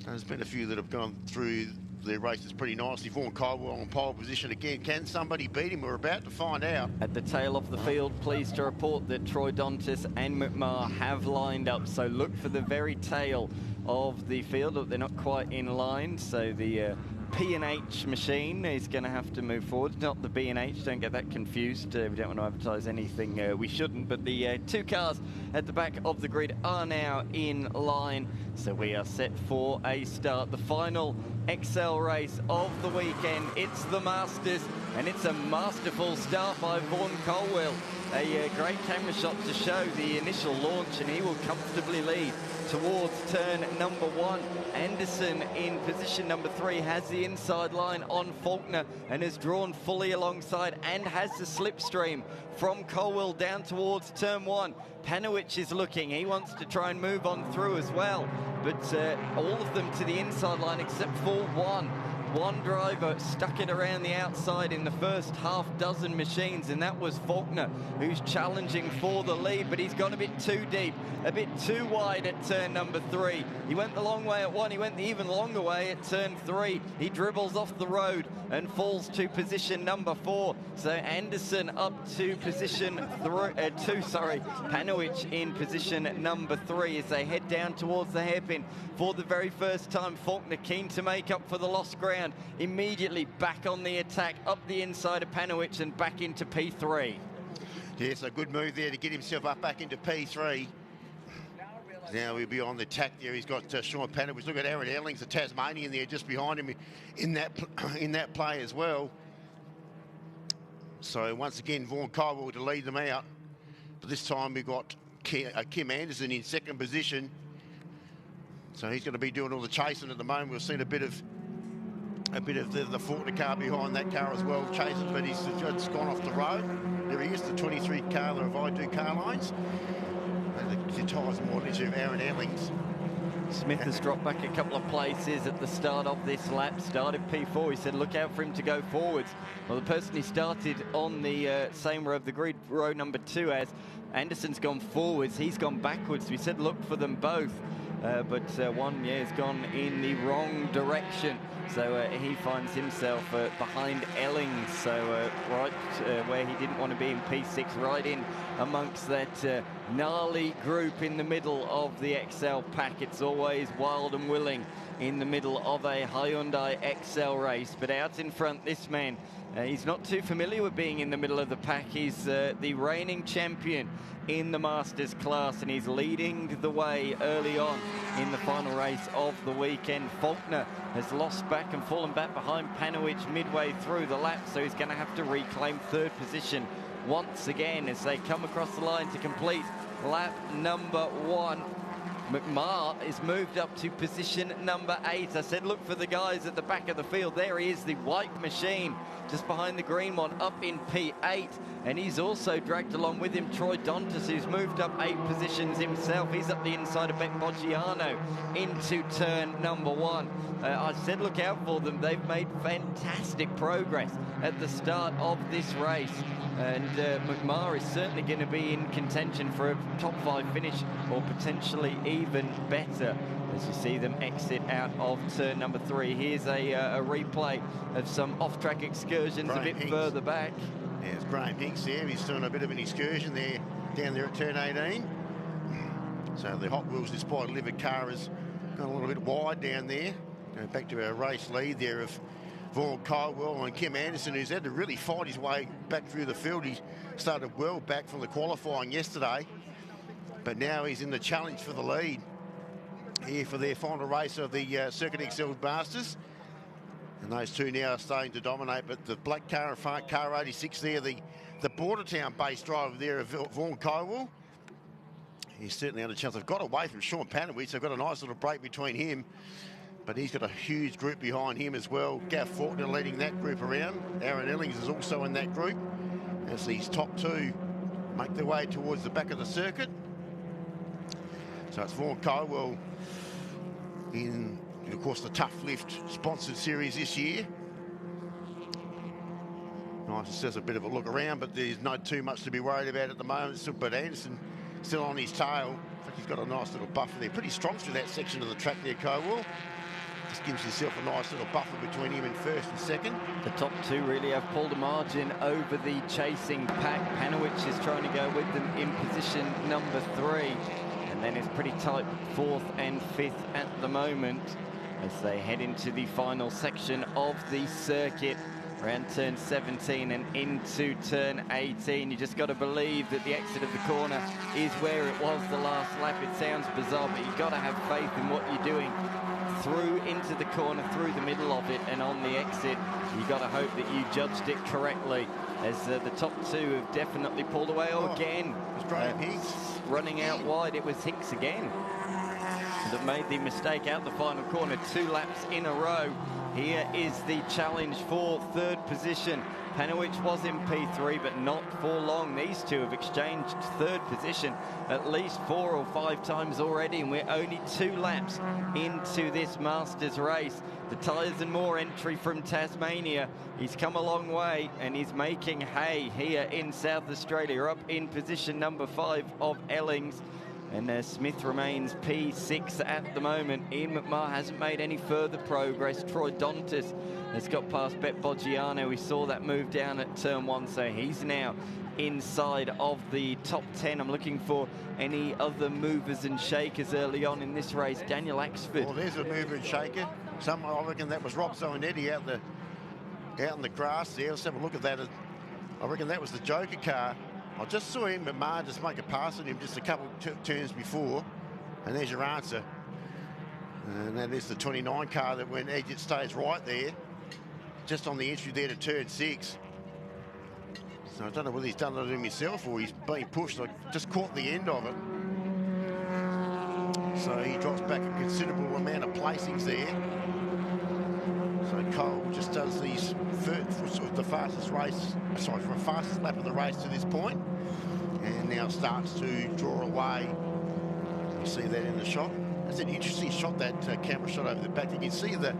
There's been a few that have gone through their races pretty nicely. Vaughan Caldwell on pole position again. Can somebody beat him? We're about to find out. At the tail of the field, pleased to report that Troy Dontis and McMahon have lined up. So look for the very tail of the field. They're not quite in line, so the P&H machine is going to have to move forward, not the B&H, don't get that confused. We don't want to advertise anything we shouldn't, but the two cars at the back of the grid are now in line, so we are set for a start. The final XL race of the weekend. It's the Masters, and it's a masterful start by Vaughan Colwell. A great camera shot to show the initial launch, and he will comfortably lead towards turn number 1. Anderson in position number 3 has the inside line on Faulkner and is drawn fully alongside and has the slipstream from Colwell down towards turn 1. Panowich is looking. He wants to try and move on through as well, but all of them to the inside line except for one. One driver stuck it around the outside in the first half dozen machines, and that was Faulkner, who's challenging for the lead, but he's gone a bit too deep, a bit too wide at turn number 3. He went the long way at 1, he went the even longer way at turn 3. He dribbles off the road and falls to position number 4. So Anderson up to position 2, Panowich in position number 3 as they head down towards the hairpin for the very first time. Faulkner keen to make up for the lost ground. Immediately back on the attack, up the inside of Panowich and back into P3. Yes, a good move there to get himself up back into P3. Now he'll be on the attack there. He's got Sean Panowich. Look at Aaron Ellings, the Tasmanian there just behind him in that play as well. So once again, Vaughan Caldwell to lead them out. But this time we've got Kim Anderson in second position. So he's going to be doing all the chasing at the moment. We've seen a bit of the Faulkner car behind that car as well, chasing, but he's just gone off the road. There he is, the 23 car of I Do Car Lines. And the tyres more into Aaron Ellings. Smith has dropped back a couple of places at the start of this lap. Started P4. He said, look out for him to go forwards. Well, the person he started on the same row of the grid, row number 2, as Anderson's gone forwards. He's gone backwards. We said look for them both. But one has gone in the wrong direction. So he finds himself behind Ellings, so right where he didn't want to be in P6, right in amongst that gnarly group in the middle of the XL pack. It's always wild and willing in the middle of a Hyundai XL race. But out in front, this man, he's not too familiar with being in the middle of the pack. He's the reigning champion in the Masters class, and he's leading the way early on in the final race of the weekend. Faulkner has lost back and fallen back behind Panowich midway through the lap, so he's going to have to reclaim third position once again as they come across the line to complete lap number 1. McMahon is moved up to position number 8. I said look for the guys at the back of the field. There he is, the white machine, just behind the green one, up in P8. And he's also dragged along with him Troy Dontas, who's moved up 8 positions himself. He's up the inside of Bet Boggiano into turn number 1. I said look out for them. They've made fantastic progress at the start of this race. And McMahon is certainly going to be in contention for a top 5 finish, or potentially even better, as you see them exit out of turn number 3. Here's a replay of some off-track excursions a bit further back. Yeah, it's Graham Hinks there. He's doing a bit of an excursion there, down there at turn 18. So the Hot Wheels Despite Livered car has gone a little bit wide down there. Going back to our race lead there of Vaughan Caldwell and Kim Anderson, who's had to really fight his way back through the field. He started well back from the qualifying yesterday, but now he's in the challenge for the lead here for their final race of the Circuit Excel Masters. And those two now are starting to dominate, but the black car in front, car 86 there, the Bordertown-based driver there of Vaughan Caldwell, he's certainly had a chance. They've got away from Sean Panowitz. They've got a nice little break between him, but he's got a huge group behind him as well. Gav Faulkner leading that group around. Aaron Ellings is also in that group as these top 2 make their way towards the back of the circuit. So it's Vaughan Caldwell in, of course, the Tough Lift sponsored series this year. Nice, it says a bit of a look around, but there's not too much to be worried about at the moment. But Anderson still on his tail. In fact, he's got a nice little buffer there. Pretty strong through that section of the track there, Caldwell. Just gives himself a nice little buffer between him and first and second. The top 2 really have pulled a margin over the chasing pack. Panowitz is trying to go with them in position number 3. And then it's pretty tight 4th and 5th at the moment as they head into the final section of the circuit. Around turn 17 and into turn 18. You just got to believe that the exit of the corner is where it was the last lap. It sounds bizarre, but you've got to have faith in what you're doing. Through into the corner, through the middle of it, and on the exit, you got to hope that you judged it correctly, as the top 2 have definitely pulled away. Again, running out wide. It was Hinks again that made the mistake out the final corner. 2 laps in a row. Here is the challenge for 3rd position. Panowitz was in P3, but not for long. These 2 have exchanged 3rd position at least 4 or 5 times already, and we're only 2 laps into this Masters race. The Tyres and More entry from Tasmania. He's come a long way, and he's making hay here in South Australia, up in position number 5 of Ellings. And Smith remains P6 at the moment. Ian McMahon hasn't made any further progress. Troy Dontas has got past Bet Boggiano. We saw that move down at turn 1, so he's now inside of the top 10. I'm looking for any other movers and shakers early on in this race. Daniel Axford. Well, there's a mover and shaker. I reckon that was Rob Zonetti out in the grass there. Let's have a look at that. I reckon that was the Joker car. I just saw him, McMahon, just make a pass at him just a couple of turns before. And there's your answer. And that is the 29 car that went exit stage right there, just on the entry there to turn 6. So I don't know whether he's done it himself or he's been pushed. I just caught the end of it. So he drops back a considerable amount of placings there. So Cole just does these the fastest lap of the race to this point, and now starts to draw away. You see that in the shot. That's an interesting shot, that camera shot over the back. You can see the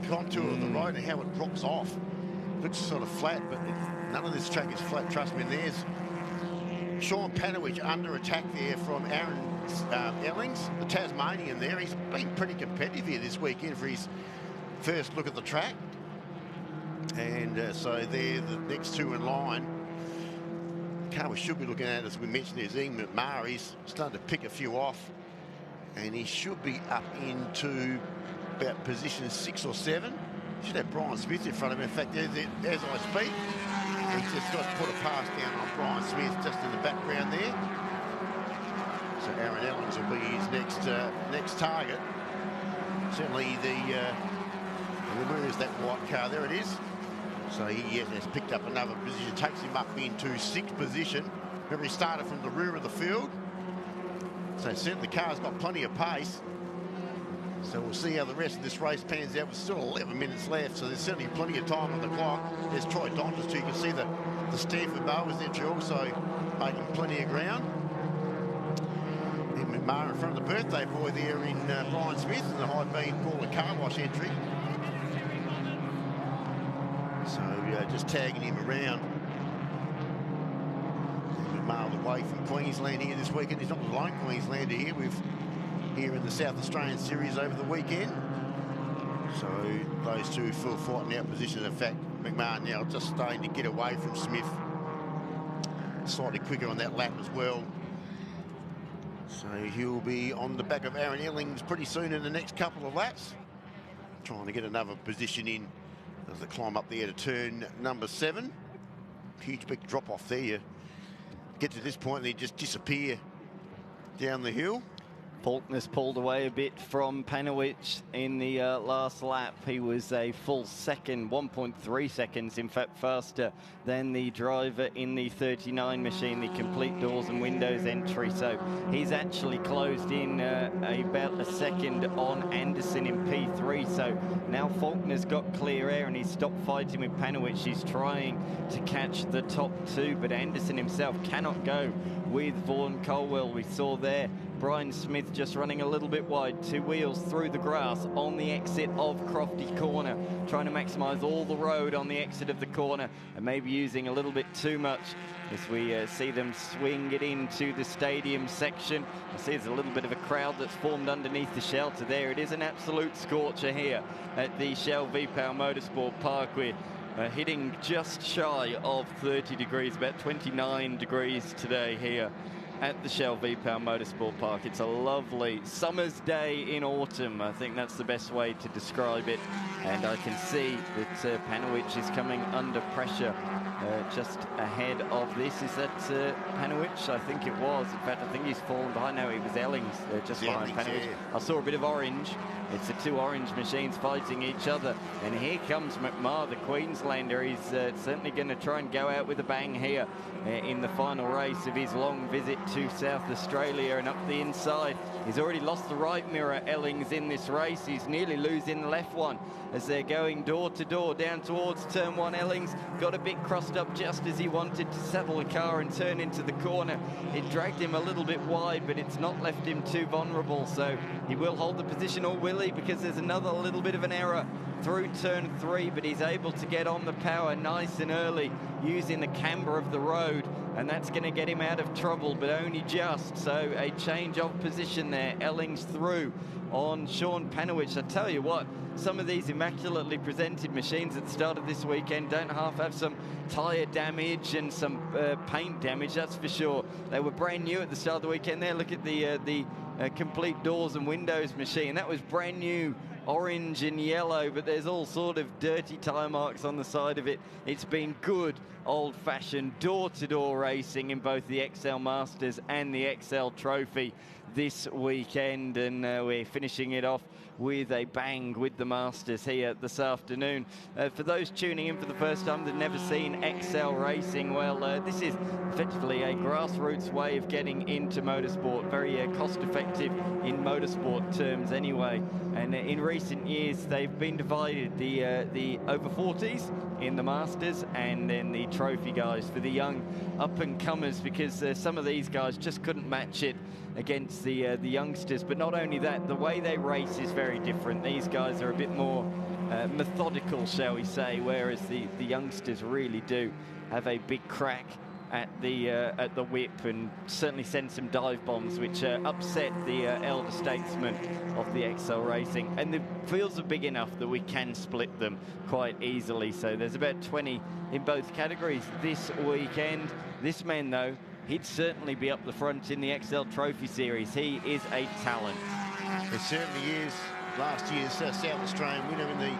contour of the road and how it drops off. It looks sort of flat, but none of this track is flat. Trust me. There's Sean Panowitz under attack there from Aaron Ellings, the Tasmanian there. He's been pretty competitive here this weekend for his first look at the track. And so they're the next 2 in line. The car we should be looking at, as we mentioned, is Ian McMahon. He's starting to pick a few off, and he should be up into about position 6 or 7. Should have Brian Smith in front of him. In fact, as I speak, he's just got to put a pass down on Brian Smith just in the background there. So Aaron Ellings will be his next target. Certainly where is that white car? There it is. So he has picked up another position, takes him up into 6th position. Remember, he started from the rear of the field. So certainly the car's got plenty of pace. So we'll see how the rest of this race pans out. With still 11 minutes left, so there's certainly plenty of time on the clock. There's Troy Dontas too. You can see the Stanford Mowers there, also making plenty of ground. And McMahon in front of the birthday boy there in Brian Smith in the high beam Paula car wash entry. So just tagging him around. McMahon away from Queensland here this weekend. He's not the lone Queenslander here. Here in the South Australian Series over the weekend. So those two full fighting out position. In fact, McMahon now just starting to get away from Smith. Slightly quicker on that lap as well. So he'll be on the back of Aaron Ellings pretty soon in the next couple of laps. Trying to get another position in as they climb up there to turn number 7. Huge big drop off there. You get to this point and they just disappear down the hill. Faulkner's pulled away a bit from Panowicz in the last lap. He was a full second, 1.3 seconds, in fact, faster than the driver in the 39 machine, the complete doors and windows entry. So he's actually closed in about a second on Anderson in P3. So now Faulkner's got clear air and he's stopped fighting with Panowicz. He's trying to catch the top two, but Anderson himself cannot go with Vaughan Colwell. We saw there Brian Smith just running a little bit wide, 2 wheels through the grass on the exit of Crofty Corner, trying to maximise all the road on the exit of the corner and maybe using a little bit too much as we see them swing it into the stadium section. I see there's a little bit of a crowd that's formed underneath the shelter there. It is an absolute scorcher here at the Shell V-Power Motorsport Park. We're hitting just shy of 30 degrees, about 29 degrees today here at the Shell V-Power Motorsport Park. It's a lovely summer's day in autumn. I think that's the best way to describe it. And I can see that Panowicz is coming under pressure just ahead of this. Is that Panowicz? I think it was. In fact, I think he's fallen behind. No, it was Ellings just behind Panowicz. Yeah. I saw a bit of orange. It's the 2 orange machines fighting each other. And here comes McMahon, the Queenslander. He's certainly going to try and go out with a bang here in the final race of his long visit to South Australia. And up the inside, he's already lost the right mirror, Ellings, in this race. He's nearly losing the left one as they're going door to door down towards turn 1. Ellings got a bit crossed up just as he wanted to settle the car and turn into the corner. It dragged him a little bit wide, but it's not left him too vulnerable. So he will hold the position, or will he? Because there's another little bit of an error through turn 3, but he's able to get on the power nice and early using the camber of the road, and that's going to get him out of trouble, but only just. So a change of position there. Ellings through on Sean Panowicz. I tell you what, some of these immaculately presented machines at the start of this weekend don't half have some tyre damage and some paint damage, that's for sure. They were brand new at the start of the weekend there. Look at the complete doors and windows machine. That was brand new, orange and yellow, but there's all sort of dirty tyre marks on the side of it. It's been good old-fashioned door-to-door racing in both the XL Masters and the XL Trophy this weekend, and we're finishing it off with a bang with the Masters here this afternoon. For those tuning in for the first time that have never seen XL racing, well, this is effectively a grassroots way of getting into motorsport, very cost-effective in motorsport terms anyway. And in recent years, they've been divided, the over 40s in the Masters and then the Trophy guys for the young up-and-comers, because some of these guys just couldn't match it against the youngsters. But not only that, the way they race is very different. These guys are a bit more methodical, shall we say, whereas the youngsters really do have a big crack at the whip and certainly send some dive bombs, which upset the elder statesmen of the XL racing. And the fields are big enough that we can split them quite easily. So there's about 20 in both categories this weekend. This man, though, he'd certainly be up the front in the XL Trophy Series. He is a talent. It certainly is. Last year's South Australian winner in the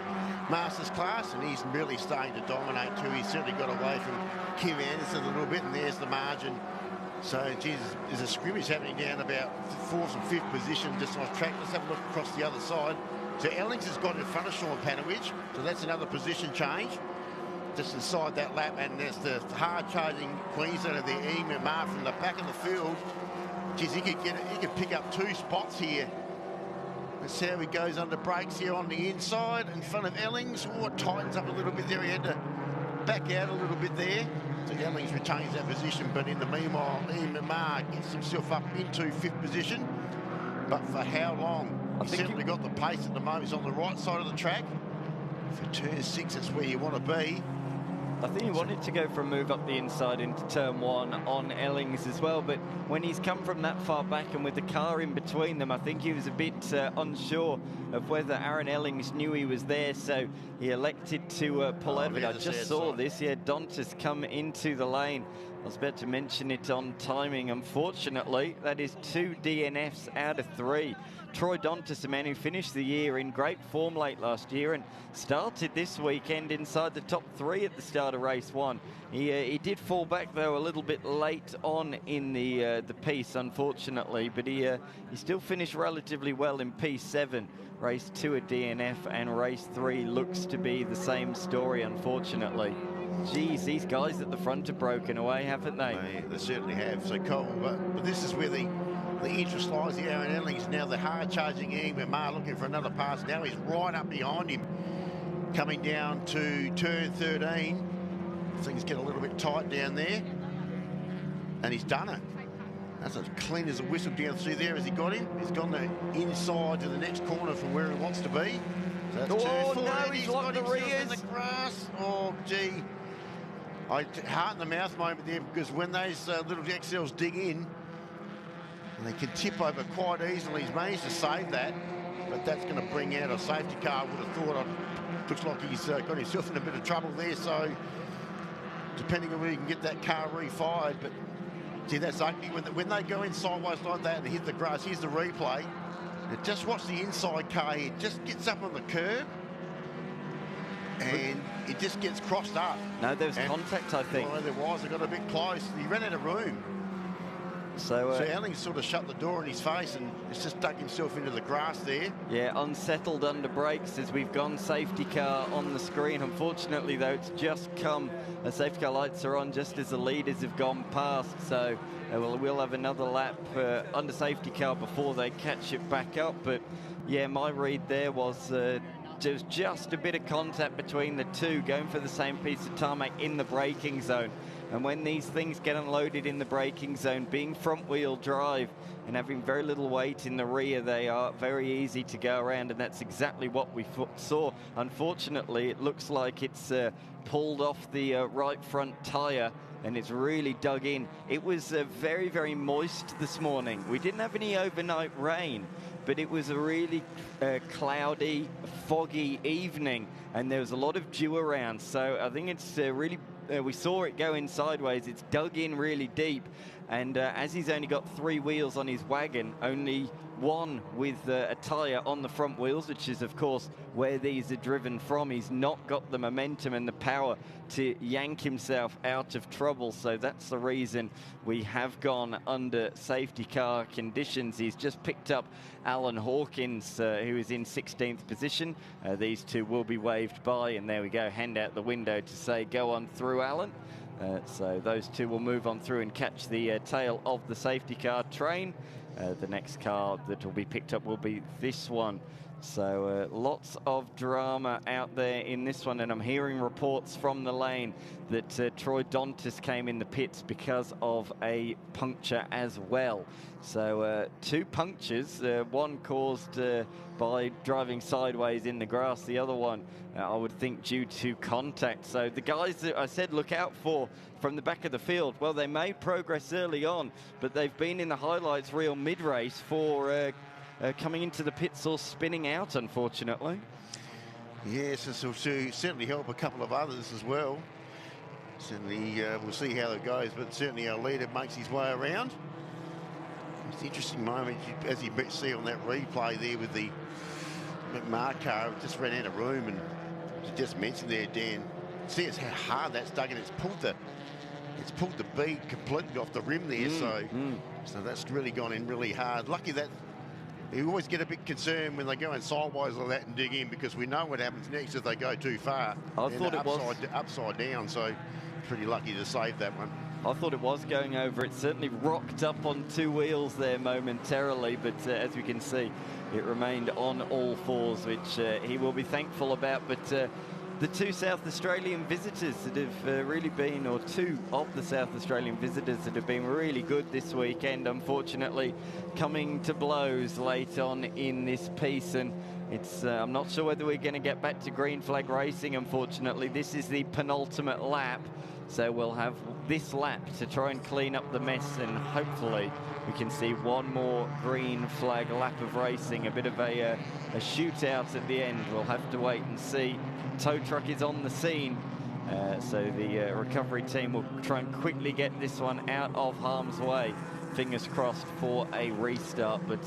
Masters class, and he's really starting to dominate too. He's certainly got away from Kim Anderson a little bit, and there's the margin. So, geez, there's a scrimmage happening down about 4th and 5th position just off track. Let's have a look across the other side. So Ellings has got in front of Sean Panowicz, so that's another position change. just inside that lap, and there's the hard-charging Queenslander there, Emma from the back of the field. Geez, he could pick up 2 spots here. Let's see how he goes under brakes here on the inside in front of Ellings. Oh, it tightens up a little bit there. He had to back out a little bit there. So Ellings retains that position, but in the meanwhile, Emma gets himself up into 5th position. But for how long? He's certainly got the pace at the moment. He's on the right side of the track. For turn 6, that's where you want to be. I think he wanted to go for a move up the inside into turn 1 on Ellings as well, but when he's come from that far back and with the car in between them, I think he was a bit unsure of whether Aaron Ellings knew he was there, so he elected to pull out of it. I just saw this. Yeah, Dontis come into the lane. I was about to mention it on timing. Unfortunately, that is 2 DNFs out of 3. Troy Dontis, a man who finished the year in great form late last year and started this weekend inside the top 3 at the start of race 1. He did fall back, though, a little bit late on in the piece, unfortunately, but he still finished relatively well in P7. Race 2 a DNF, and race 3 looks to be the same story, unfortunately. Geez, these guys at the front have broken away, haven't they? They certainly have. So Cole, but this is where the interest lies. The Aaron Ellings now the hard-charging Emma looking for another pass. Now he's right up behind him, coming down to turn 13. Things get a little bit tight down there, and he's done it. That's as clean as a whistle down through there as he got him. He's gone the inside to the next corner from where he wants to be. So that's turn 4. No, he's locked the rears in the grass. Oh, gee. Heart in the mouth moment there, because when those little XLs dig in, they can tip over quite easily. He's managed to save that, but that's going to bring out a safety car. I would have thought. Looks like he's got himself in a bit of trouble there, so depending on where he can get that car refired. But see, that's ugly when they go in sideways like that and hit the grass. Here's the replay. Now just watch the inside car here. Just gets up on the curb, and it just gets crossed up. No, there was contact, I think. Well, there was. They got a bit close. He ran out of room. So Ellings sort of shut the door in his face and it's just dug himself into the grass there. Yeah, unsettled under brakes as we've gone safety car on the screen. Unfortunately, though, it's just come. The safety car lights are on just as the leaders have gone past. So we'll have another lap under safety car before they catch it back up. But yeah, my read there was there's just a bit of contact between the two, going for the same piece of tarmac in the braking zone. And when these things get unloaded in the braking zone, being front-wheel drive and having very little weight in the rear, they are very easy to go around, and that's exactly what we saw. Unfortunately, it looks like it's pulled off the right front tyre, and it's really dug in. It was very, very moist this morning. We didn't have any overnight rain, but it was a really cloudy, foggy evening, and there was a lot of dew around. So I think it's really... we saw it go in sideways. It's dug in really deep, and as he's only got 3 wheels on his wagon, only one with a tyre on the front wheels, which is of course where these are driven from, he's not got the momentum and the power to yank himself out of trouble. So that's the reason we have gone under safety car conditions. He's just picked up Alan Hawkins, who is in 16th position. These two will be waved by, and there we go, hand out the window to say go on through, Alan. So those two will move on through and catch the tail of the safety car train. The next car that will be picked up will be this one. So lots of drama out there in this one, and I'm hearing reports from the lane that Troy Dontis came in the pits because of a puncture as well. So 2 punctures, one caused by driving sideways in the grass, the other one I would think due to contact. So the guys that I said look out for from the back of the field, well, they may progress early on, but they've been in the highlights reel mid-race for coming into the pits or spinning out, unfortunately. Yes, this will certainly help a couple of others as well. Certainly, we'll see how it goes, but certainly our leader makes his way around. It's an interesting moment, as you see on that replay there with the McMahon car. It just ran out of room, and as you just mentioned there, Dan, see how hard that's dug in. It's pulled the bead completely off the rim there, so that's really gone in really hard. Lucky that you always get a bit concerned when they go in sideways like that and dig in, because we know what happens next if they go too far. I thought it was upside down, so pretty lucky to save that one. I thought it was going over. It certainly rocked up on two wheels there momentarily, but as we can see, it remained on all fours, which he will be thankful about. But the two South Australian visitors that have really been, or two of the South Australian visitors that have been really good this weekend, unfortunately coming to blows late on in this piece. And it's I'm not sure whether we're going to get back to green flag racing. Unfortunately, this is the penultimate lap, so we'll have this lap to try and clean up the mess, and hopefully we can see one more green flag lap of racing, a bit of a shootout at the end. We'll have to wait and see. Tow truck is on the scene, so the recovery team will try and quickly get this one out of harm's way. Fingers crossed for a restart. But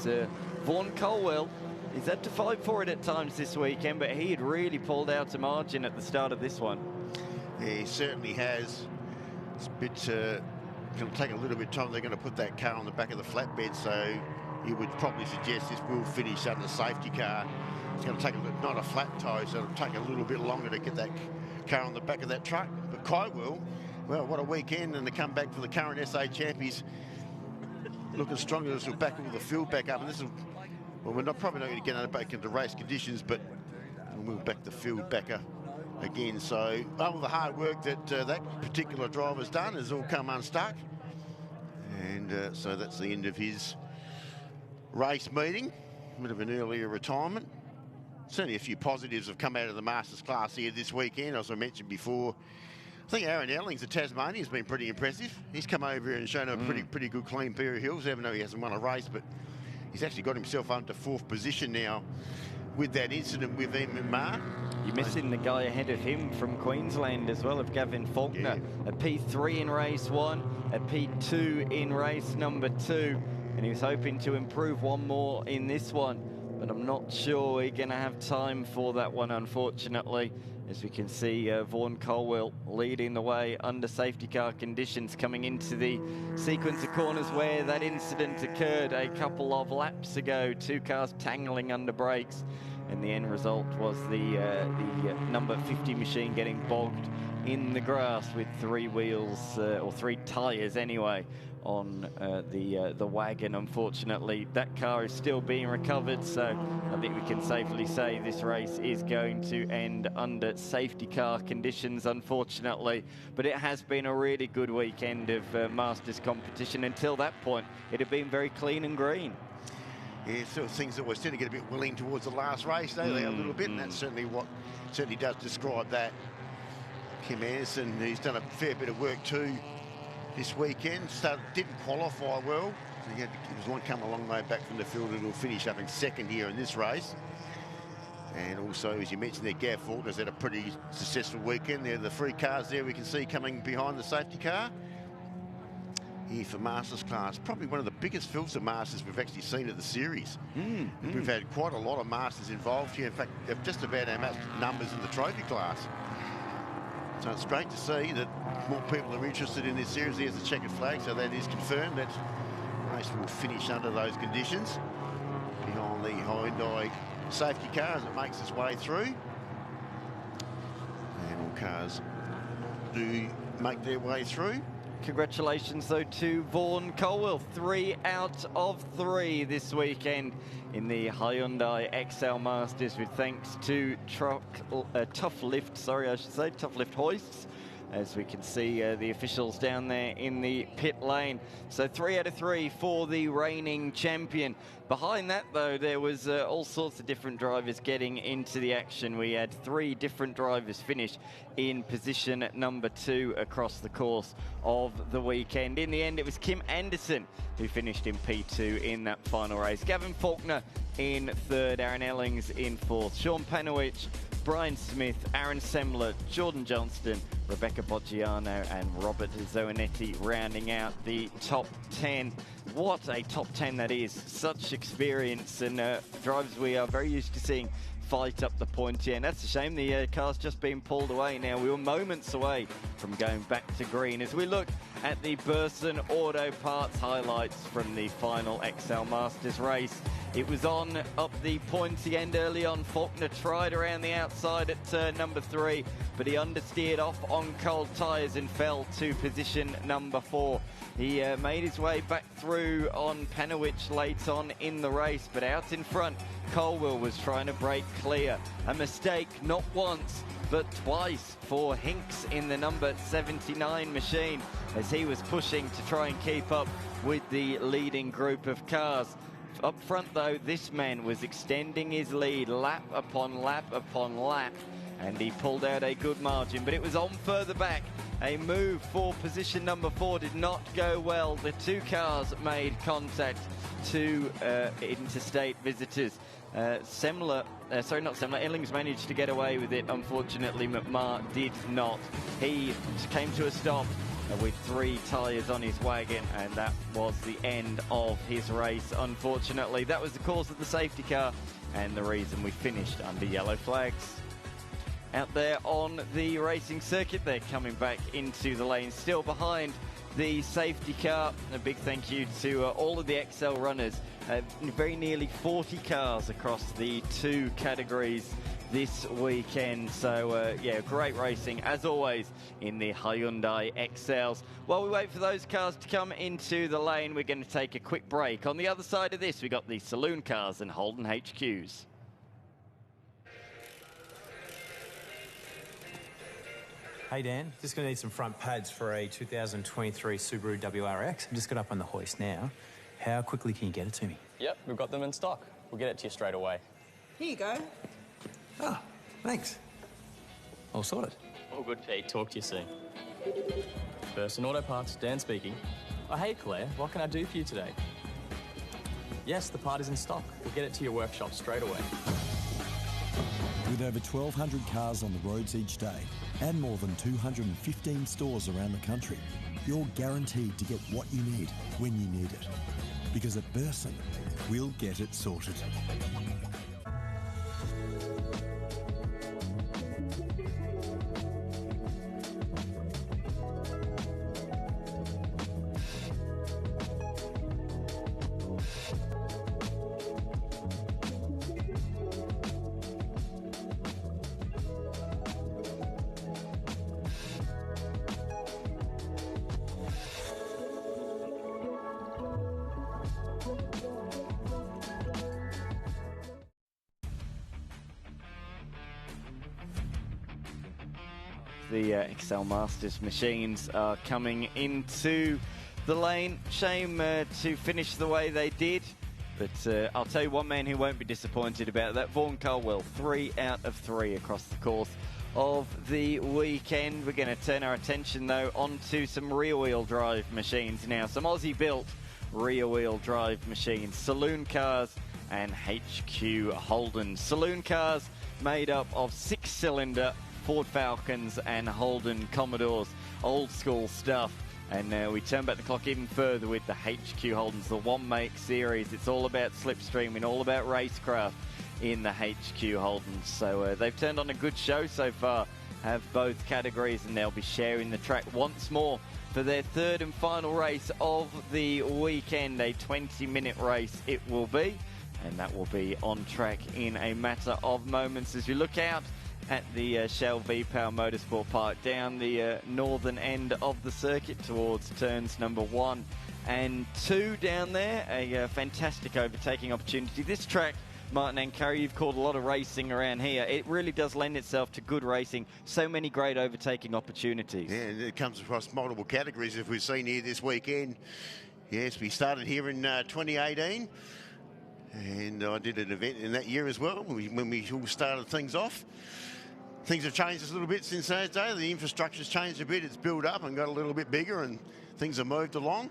Vaughan Colwell, he's had to fight for it at times this weekend, but he had really pulled out a margin at the start of this one. Yeah, he certainly has. It's a bit going to take a little bit of time. They're going to put that car on the back of the flatbed, so you would probably suggest this will finish under the safety car. It's going to take not a flat tow, so it'll take a little bit longer to get that car on the back of that truck. But Colwell, well, what a weekend, and to come back for the current SA champions, looking stronger as we'll back all the field back up. And this will, well, we're probably not going to get back into race conditions, but we'll back the field back up again. So all the hard work that that particular driver's done has all come unstuck, and so that's the end of his race meeting. A bit of an earlier retirement. Certainly a few positives have come out of the Masters class here this weekend, as I mentioned before. I think Aaron Ellings of Tasmania has been pretty impressive. He's come over here and shown a pretty good clean pair of hills, even though he hasn't won a race, but he's actually got himself up to 4th position now with that incident with him in March. You're missing the guy ahead of him from Queensland as well, of Gavin Faulkner. Yeah. A P3 in race 1, a P2 in race number 2, and he was hoping to improve one more in this one, but I'm not sure we're going to have time for that one, unfortunately. As we can see, Vaughan Colwell leading the way under safety car conditions, coming into the sequence of corners where that incident occurred a couple of laps ago. Two cars tangling under brakes, and the end result was the number 50 machine getting bogged in the grass with 3 wheels, or 3 tyres anyway, on the wagon. Unfortunately, that car is still being recovered, so I think we can safely say this race is going to end under safety car conditions, unfortunately. But it has been a really good weekend of Masters competition. Until that point, it had been very clean and green. Yeah, sort of things that were starting to get a bit willing towards the last race, don't they, a little bit, and that's certainly does describe that. Kim Anderson, he's done a fair bit of work too this weekend. Didn't qualify well, so he was one come a long way back from the field, and he'll finish up in 2nd here in this race. And also, as you mentioned there, Gav Faulkner's had a pretty successful weekend. There are the 3 cars there we can see coming behind the safety car here for Masters class. Probably one of the biggest fields of Masters we've actually seen at the series. We've had quite a lot of Masters involved here. In fact, they've just about our matched numbers in the trophy class. So it's great to see that more people are interested in this series. There's the checkered flag, so that is confirmed that the race will finish under those conditions behind the Hyundai safety car as it makes its way through. And all cars do make their way through. Congratulations, though, to Vaughan Colwell. 3 out of 3 this weekend in the Hyundai XL Masters, with thanks to Tough Lift hoists, as we can see the officials down there in the pit lane. So 3 out of 3 for the reigning champion. Behind that, though, there was all sorts of different drivers getting into the action. We had 3 different drivers finish in position at number 2 across the course of the weekend. In the end, it was Kim Anderson who finished in P2 in that final race. Gavin Faulkner in 3rd, Aaron Ellings in 4th, Sean Panowich, Brian Smith, Aaron Semler, Jordan Johnston, Rebecca Boggiano and Robert Zoanetti rounding out the top 10. What a top 10 that is. Such experience, and drivers we are very used to seeing fight up the point here. And that's a shame the car's just been pulled away now. We were moments away from going back to green. As we look at the Burson Auto Parts highlights from the final XL Masters race. It was on up the pointy end early on. Faulkner tried around the outside at turn number 3, but he understeered off on cold tyres and fell to position number 4. He made his way back through on Panowicz late on in the race, but out in front, Colwell was trying to break clear. A mistake not once, but twice for Hinks in the number 79 machine as he was pushing to try and keep up with the leading group of cars. Up front, though, this man was extending his lead lap upon lap upon lap, and he pulled out a good margin, but it was on further back. A move for position number 4 did not go well. The two cars made contact, two interstate visitors. Ellings managed to get away with it. Unfortunately, McMahon did not. He came to a stop with 3 tyres on his wagon, and that was the end of his race. Unfortunately, that was the cause of the safety car and the reason we finished under yellow flags. Out there on the racing circuit, they're coming back into the lane, still behind the safety car. A big thank you to all of the XL runners. Very nearly 40 cars across the 2 categories this weekend. So, yeah, great racing, as always, in the Hyundai XLs. While we wait for those cars to come into the lane, we're going to take a quick break. On the other side of this, we got the Saloon cars and Holden HQs. Hey Dan, just going to need some front pads for a 2023 Subaru WRX. I just got up on the hoist now. How quickly can you get it to me? Yep, we've got them in stock. We'll get it to you straight away. Here you go. Oh, thanks. All sorted. All good, Pete. Talk to you soon. Burson Auto Parts, Dan speaking. Oh, hey, Claire. What can I do for you today? Yes, the part is in stock. We'll get it to your workshop straight away. With over 1,200 cars on the roads each day and more than 215 stores around the country, you're guaranteed to get what you need when you need it. Because at Burson, we'll get it sorted. The XL Masters machines are coming into the lane. Shame to finish the way they did, but I'll tell you one man who won't be disappointed about that. Vaughan Colwell, 3 out of 3 across the course of the weekend. We're going to turn our attention, though, onto some rear-wheel drive machines now. Some Aussie-built rear-wheel drive machines. Saloon cars and HQ Holden. Saloon cars made up of 6-cylinder Ford Falcons and Holden Commodores. Old school stuff. And we turn back the clock even further with the HQ Holdens, the one-make series. It's all about slipstreaming, all about racecraft in the HQ Holdens. So they've turned on a good show so far, have both categories, and they'll be sharing the track once more for their 3rd and final race of the weekend. A 20-minute race it will be, and that will be on track in a matter of moments as you look out at the Shell V-Power Motorsport Park down the northern end of the circuit towards turns number 1 and 2 down there. A fantastic overtaking opportunity. This track, Martin and Curry, you've called a lot of racing around here. It really does lend itself to good racing. So many great overtaking opportunities. Yeah, and it comes across multiple categories, as we've seen here this weekend. Yes, we started here in 2018. And I did an event in that year as well, when we all started things off. Things have changed a little bit since those days. The infrastructure's changed a bit. It's built up and got a little bit bigger, and things have moved along.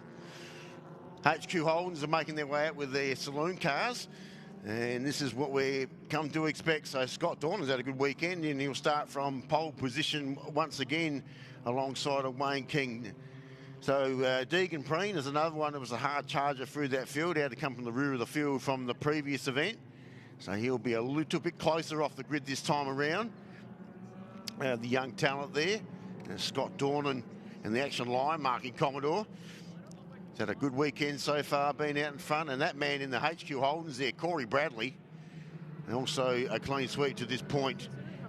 HQ Holdens are making their way out with their saloon cars, and this is what we come to expect. So Scott Dorner's had a good weekend, and he'll start from pole position once again alongside of Wayne King. So Deegan Preen is another one that was a hard charger through that field. He had to come from the rear of the field from the previous event. So he'll be a little bit closer off the grid this time around. The young talent there. Scott Dornan and the action line marking Commodore. He's had a good weekend so far, been out in front, and that man in the HQ Holdens there, Corey Bradley, and also a clean sweep to this point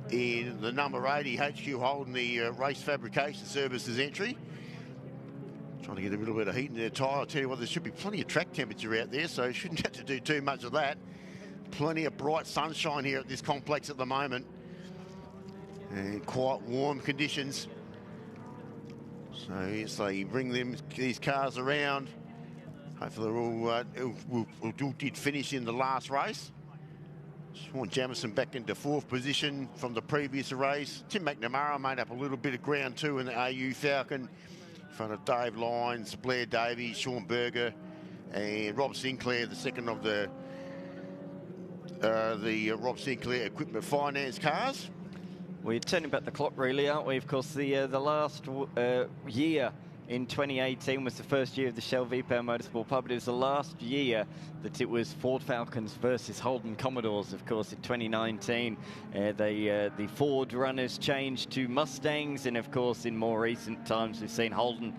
in the number 80 HQ Holden, the Race Fabrication Services entry. Trying to get a little bit of heat in their tyre. I'll tell you what, there should be plenty of track temperature out there, so shouldn't have to do too much of that. Plenty of bright sunshine here at this complex at the moment, and quite warm conditions. So as they bring these cars around, hopefully they're all did finish in the last race. Sean Jamison back into 4th position from the previous race. Tim McNamara made up a little bit of ground too in the AU Falcon, in front of Dave Lyons, Blair Davies, Sean Berger, and Rob Sinclair, the second of the Rob Sinclair Equipment Finance cars. We're turning back the clock, really, aren't we? Of course, the last year in 2018 was the first year of the Shell V-Power Motorsport Pub, but it was the last year that it was Ford Falcons versus Holden Commodores. Of course, in 2019, the Ford runners changed to Mustangs, and of course, in more recent times, we've seen Holden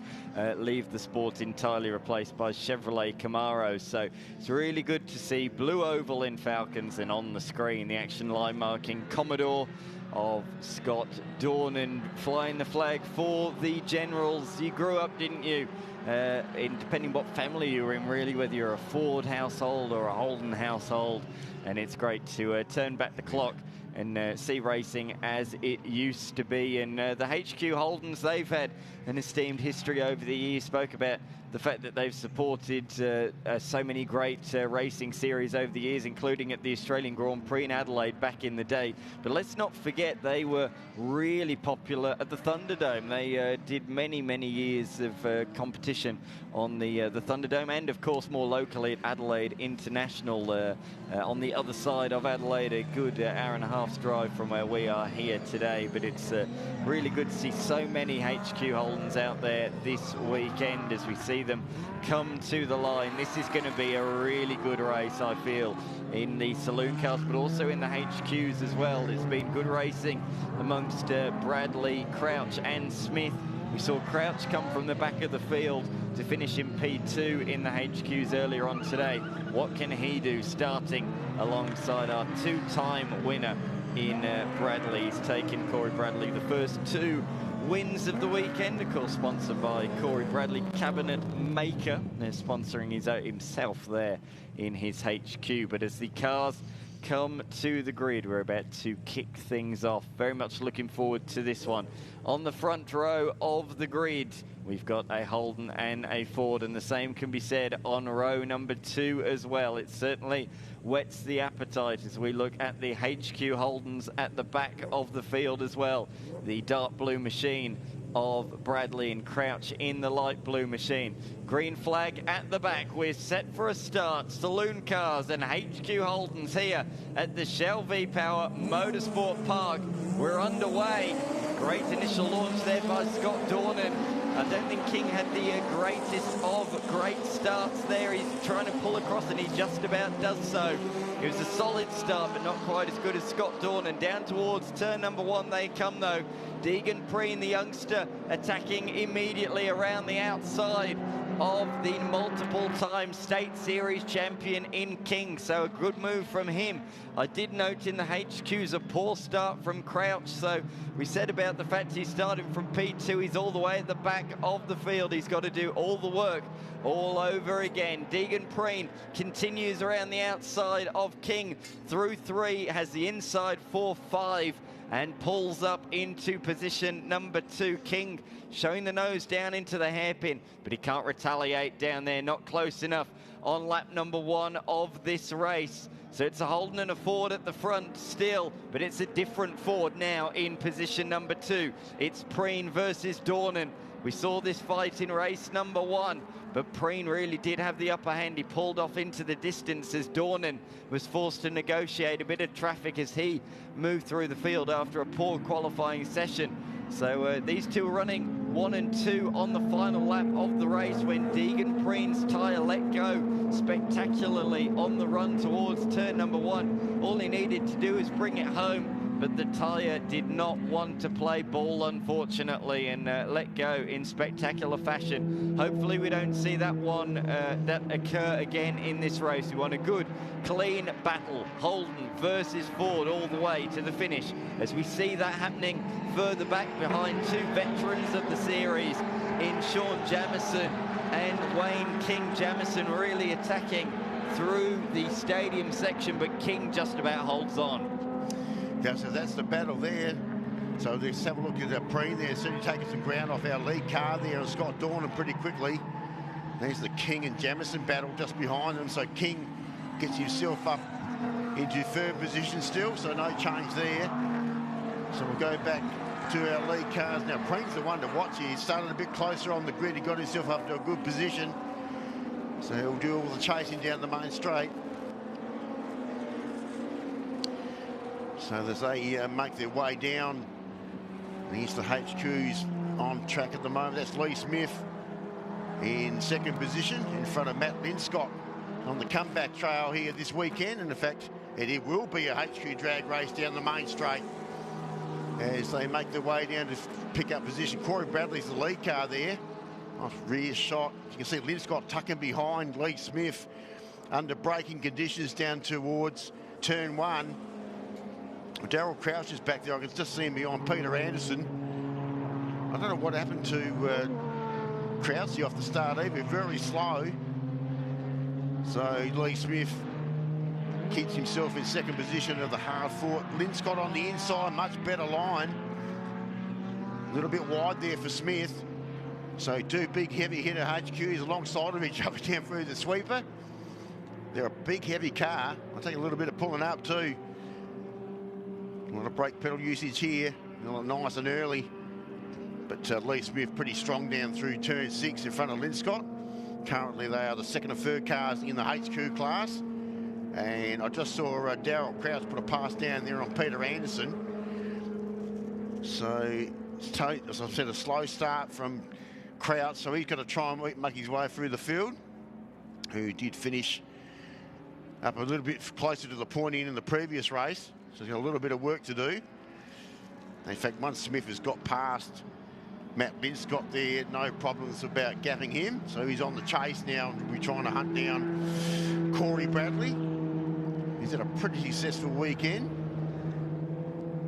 leave the sport entirely, replaced by Chevrolet Camaros. So it's really good to see blue oval in Falcons, and on the screen, the action line marking Commodore of Scott Dornan flying the flag for the Generals. You grew up, didn't you, depending what family you were in, really, whether you're a Ford household or a Holden household, and it's great to turn back the clock and see racing as it used to be. And the HQ Holdens, they've had an esteemed history over the years. Spoke about the fact that they've supported so many great racing series over the years, including at the Australian Grand Prix in Adelaide back in the day. But let's not forget, they were really popular at the Thunderdome. They did many, many years of competition on the Thunderdome, and of course more locally at Adelaide International, on the other side of Adelaide, a good hour and a half's drive from where we are here today. But it's really good to see so many HQ Holdens out there this weekend as we see them come to the line. This is going to be a really good race, I feel, in the Saloon cars, but also in the HQs as well. It's been good racing amongst Bradley, Crouch and Smith. We saw Crouch come from the back of the field to finish in P2 in the HQs earlier on today. What can he do starting alongside our two-time winner in Bradley? He's taken Corey Bradley the first 2 wins of the weekend, of course sponsored by Corey Bradley Cabinet Maker. They're sponsoring himself there in his HQ. But as the cars come to the grid, we're about to kick things off. Very much looking forward to this one. On the front row of the grid, we've got a Holden and a Ford, and the same can be said on row number 2 as well. It certainly whets the appetite as we look at the HQ Holdens at the back of the field as well. The dark blue machine of Bradley and Crouch in the light blue machine. Green flag at the back. We're set for a start. Saloon cars and HQ Holdens here at the Shell V-Power Motorsport Park. We're underway. Great initial launch there by Scott Dornan. I don't think King had the greatest of great starts there. He's trying to pull across and he just about does so. It was a solid start, but not quite as good as Scott Dornan. Down towards turn number 1 they come though. Deegan Preen, the youngster, attacking immediately around the outside of the multiple-time State Series champion in King. So a good move from him. I did note in the HQs a poor start from Crouch. So we said about the fact he's starting from P2. He's all the way at the back of the field. He's got to do all the work all over again. Deegan Preen continues around the outside of King through 3, has the inside 4-5, and pulls up into position number 2. King showing the nose down into the hairpin, but he can't retaliate down there, not close enough on lap number 1 of this race. So it's a Holden and a Ford at the front still, but it's a different Ford now in position number 2. It's Preen versus Dornan. We saw this fight in race number 1, but Preen really did have the upper hand. He pulled off into the distance as Dornan was forced to negotiate a bit of traffic as he moved through the field after a poor qualifying session. So these two are running 1 and 2 on the final lap of the race when Deegan Preen's tyre let go spectacularly on the run towards turn number 1. All he needed to do is bring it home. but the tyre did not want to play ball, unfortunately, and let go in spectacular fashion. Hopefully we don't see that one that occur again in this race. We want a good, clean battle, Holden versus Ford, all the way to the finish, as we see that happening further back behind two veterans of the series in Sean Jamieson and Wayne King. Jamieson really attacking through the stadium section, but King just about holds on. Yeah, so that's the battle there. So let's have a look at the Preen there, certainly taking some ground off our lead car there, and Scott Dornan pretty quickly. There's the King and Jamieson battle just behind them. So King gets himself up into third position still, so no change there. So we'll go back to our lead cars. Now Preen's the one to watch here. He started a bit closer on the grid. He got himself up to a good position. So he'll do all the chasing down the main straight. So as they make their way down, here's the HQ's on track at the moment. That's Lee Smith in second position in front of Matt Linscott on the comeback trail here this weekend. And in fact, it will be a HQ drag race down the main straight as they make their way down to pick up position. Corey Bradley's the lead car there. Nice rear shot. You can see Linscott tucking behind Lee Smith under braking conditions down towards turn one. Daryl Crouch is back there. I can just see him behind Peter Anderson. I don't know what happened to Crouchy off the start either. Very slow. So Lee Smith keeps himself in second position of the hard fought. Linscott on the inside, much better line. A little bit wide there for Smith. So two big heavy hitter HQs alongside of each other down through the sweeper. They're a big heavy car. I'll take a little bit of pulling up too. A lot of brake pedal usage here, nice and early. But Lee Smith pretty strong down through turn 6 in front of Linscott. Currently they are the second and third cars in the HQ class. And I just saw Daryl Crouch put a pass down there on Peter Anderson. So, as I said, a slow start from Crouch. So he's got to try and make his way through the field, who did finish up a little bit closer to the point in the previous race. So he's got a little bit of work to do. In fact, once Smith has got past Matt Linscott there, no problems about gapping him. So he's on the chase now. We're trying to hunt down Corey Bradley. He's had a pretty successful weekend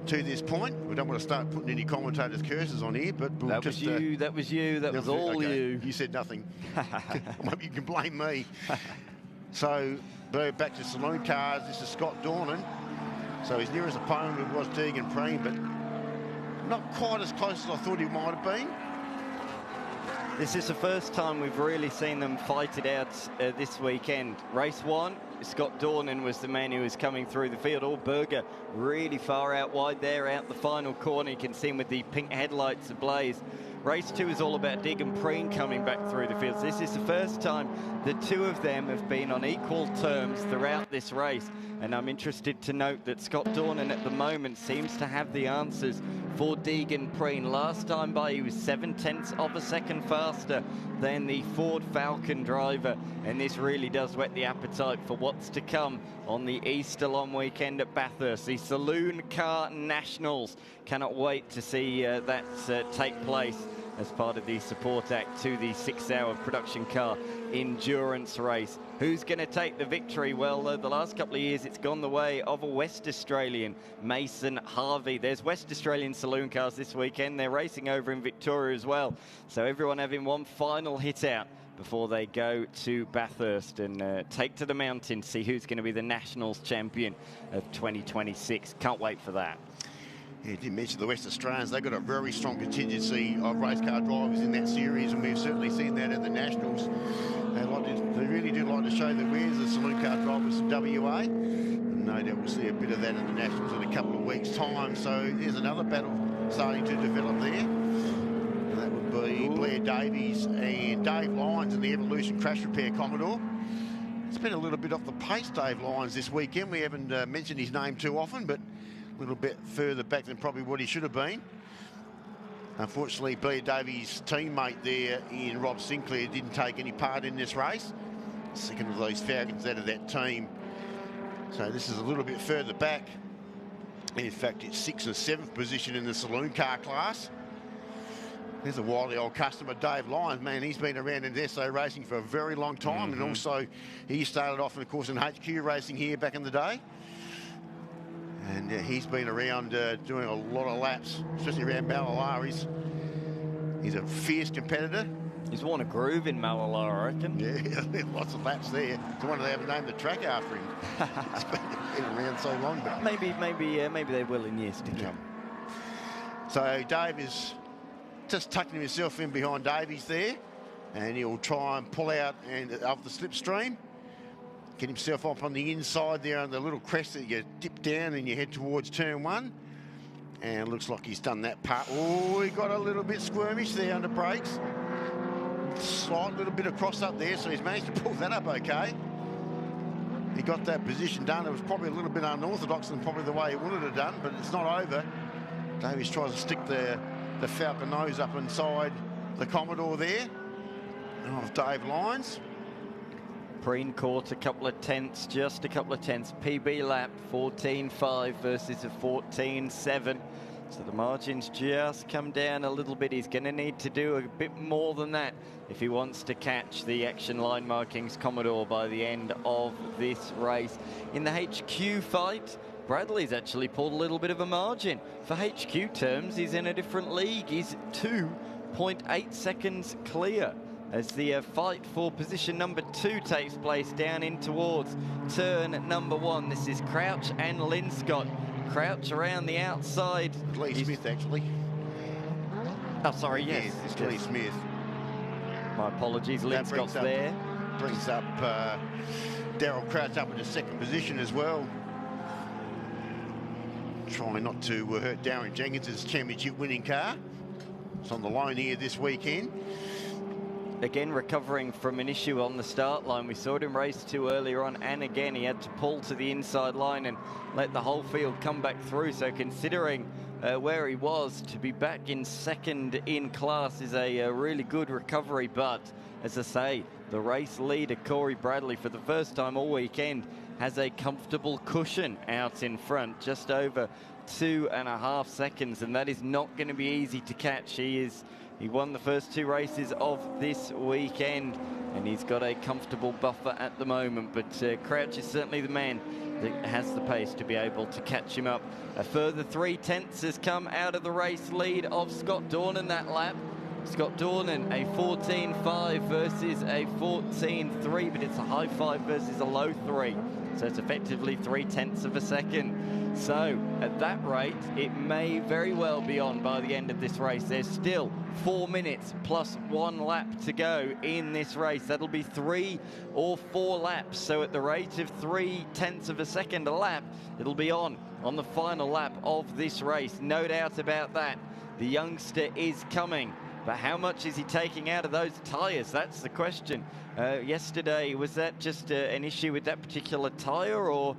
to this point. We don't want to start putting any commentators' curses on here, but we'll that was you, that was you, that was all okay. you. You said nothing. Maybe you can blame me. So back to Saloon cars. This is Scott Dornan. So his nearest opponent was Deegan Preen, but not quite as close as I thought he might have been. This is the first time we've really seen them fight it out this weekend. Race 1, Scott Dornan was the man who was coming through the field. Allberger really far out wide there, out the final corner. You can see him with the pink headlights ablaze. Race 2 is all about Deegan Preen coming back through the fields. This is the first time the two of them have been on equal terms throughout this race. And I'm interested to note that Scott Dornan at the moment seems to have the answers for Deegan Preen. Last time by, he was 0.7 of a second faster than the Ford Falcon driver. And this really does whet the appetite for what's to come on the Easter long weekend at Bathurst. The Saloon Car Nationals. Cannot wait to see that take place as part of the support act to the 6-hour production car endurance race. Who's going to take the victory? Well, the last couple of years it's gone the way of a West Australian, Mason Harvey. There's West Australian saloon cars this weekend. They're racing over in Victoria as well. So everyone having one final hit out before they go to Bathurst and take to the mountain to see who's going to be the Nationals champion of 2026. Can't wait for that. Yeah, you did mention the West Australians. They've got a very strong contingency of race car drivers in that series, and we've certainly seen that at the Nationals. They really do like to show their wares, the saloon car drivers from WA. And no doubt we'll see a bit of that at the Nationals in a couple of weeks' time. So there's another battle starting to develop there. And that would be Blair Davies and Dave Lyons in the Evolution Crash Repair Commodore. It's been a little bit off the pace, Dave Lyons, this weekend. We haven't mentioned his name too often, but a little bit further back than probably what he should have been. Unfortunately, Blair Davies' teammate there in Rob Sinclair didn't take any part in this race. Second of those Falcons out of that team. So this is a little bit further back. In fact, it's 6th and 7th position in the saloon car class. There's a wily old customer, Dave Lyons. Man, he's been around in SA racing for a very long time. And also, he started off, of course, in HQ racing here back in the day. And he's been around doing a lot of laps, especially around Ballala. He's a fierce competitor. He's worn a groove in Malala, I reckon. Yeah, lots of laps there. It's one they haven't named the track after him. He's been around so long. But maybe they will in years to come. So Dave is just tucking himself in behind Davies there, and he'll try and pull out and of the slipstream. Get himself up on the inside there on the little crest that you dip down and you head towards turn 1. And it looks like he's done that part. Oh, he got a little bit squirmish there under brakes. Slight little bit of cross up there, so he's managed to pull that up okay. He got that position done. It was probably a little bit unorthodox than probably the way he wanted it done, but it's not over. Davies tries to stick the Falcon nose up inside the Commodore there of Dave Lyons. Preen caught a couple of tenths, just a couple of tenths. PB lap 14.5 versus a 14.7. So the margins just come down a little bit. He's going to need to do a bit more than that if he wants to catch the Action Line Markings Commodore by the end of this race. In the HQ fight, Bradley's actually pulled a little bit of a margin. For HQ terms, he's in a different league. He's 2.8 seconds clear as the fight for position number 2 takes place down in towards turn number 1. This is Crouch and Linscott. Crouch around the outside. Lee Smith, actually. Oh, sorry, yes. Yeah, it's Lee Smith. My apologies, Linscott's there. Brings up Darryl Crouch up into 2nd position as well. Trying not to hurt Darren Jenkins' championship winning car. It's on the loan here this weekend. Again, recovering from an issue on the start line. We saw it in race 2 earlier on, and again he had to pull to the inside line and let the whole field come back through. So considering where he was, to be back in 2nd in class is a really good recovery. But as I say, the race leader, Corey Bradley, for the first time all weekend, has a comfortable cushion out in front, just over 2.5 seconds, and that is not going to be easy to catch. He won the first 2 races of this weekend, and he's got a comfortable buffer at the moment. But Crouch is certainly the man that has the pace to be able to catch him up. A further 3 tenths has come out of the race lead of Scott Dornan that lap. Scott Dornan, a 14.5 versus a 14.3, but it's a high 5 versus a low 3. So it's effectively 3 tenths of a second. So at that rate, it may very well be on by the end of this race. There's still 4 minutes plus 1 lap to go in this race. That'll be 3 or 4 laps. So at the rate of 3 tenths of a second a lap, it'll be on the final lap of this race. No doubt about that. The youngster is coming. But how much is he taking out of those tyres? That's the question. Yesterday, was that just an issue with that particular tyre, or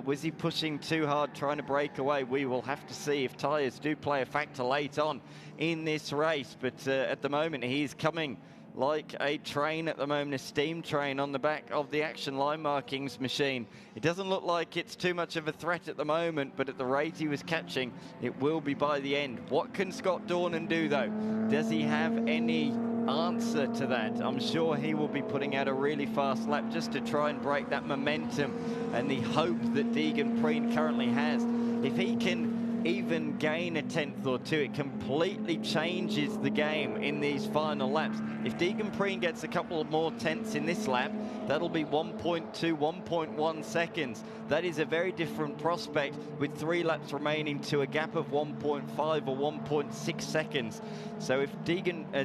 was he pushing too hard trying to break away? We will have to see if tyres do play a factor late on in this race. But at the moment, he's coming like a train at the moment, a steam train on the back of the Action Line Markings machine. It doesn't look like it's too much of a threat at the moment, but at the rate he was catching, it will be by the end. What can Scott Dornan do, though? Does he have any answer to that? I'm sure he will be putting out a really fast lap just to try and break that momentum and the hope that Deegan Preen currently has. If he can even gain a tenth or 2, it completely changes the game in these final laps. If Deegan Preen gets a couple of more tenths in this lap, that'll be 1.2, 1.1 seconds. That is a very different prospect with 3 laps remaining to a gap of 1.5 or 1.6 seconds. So if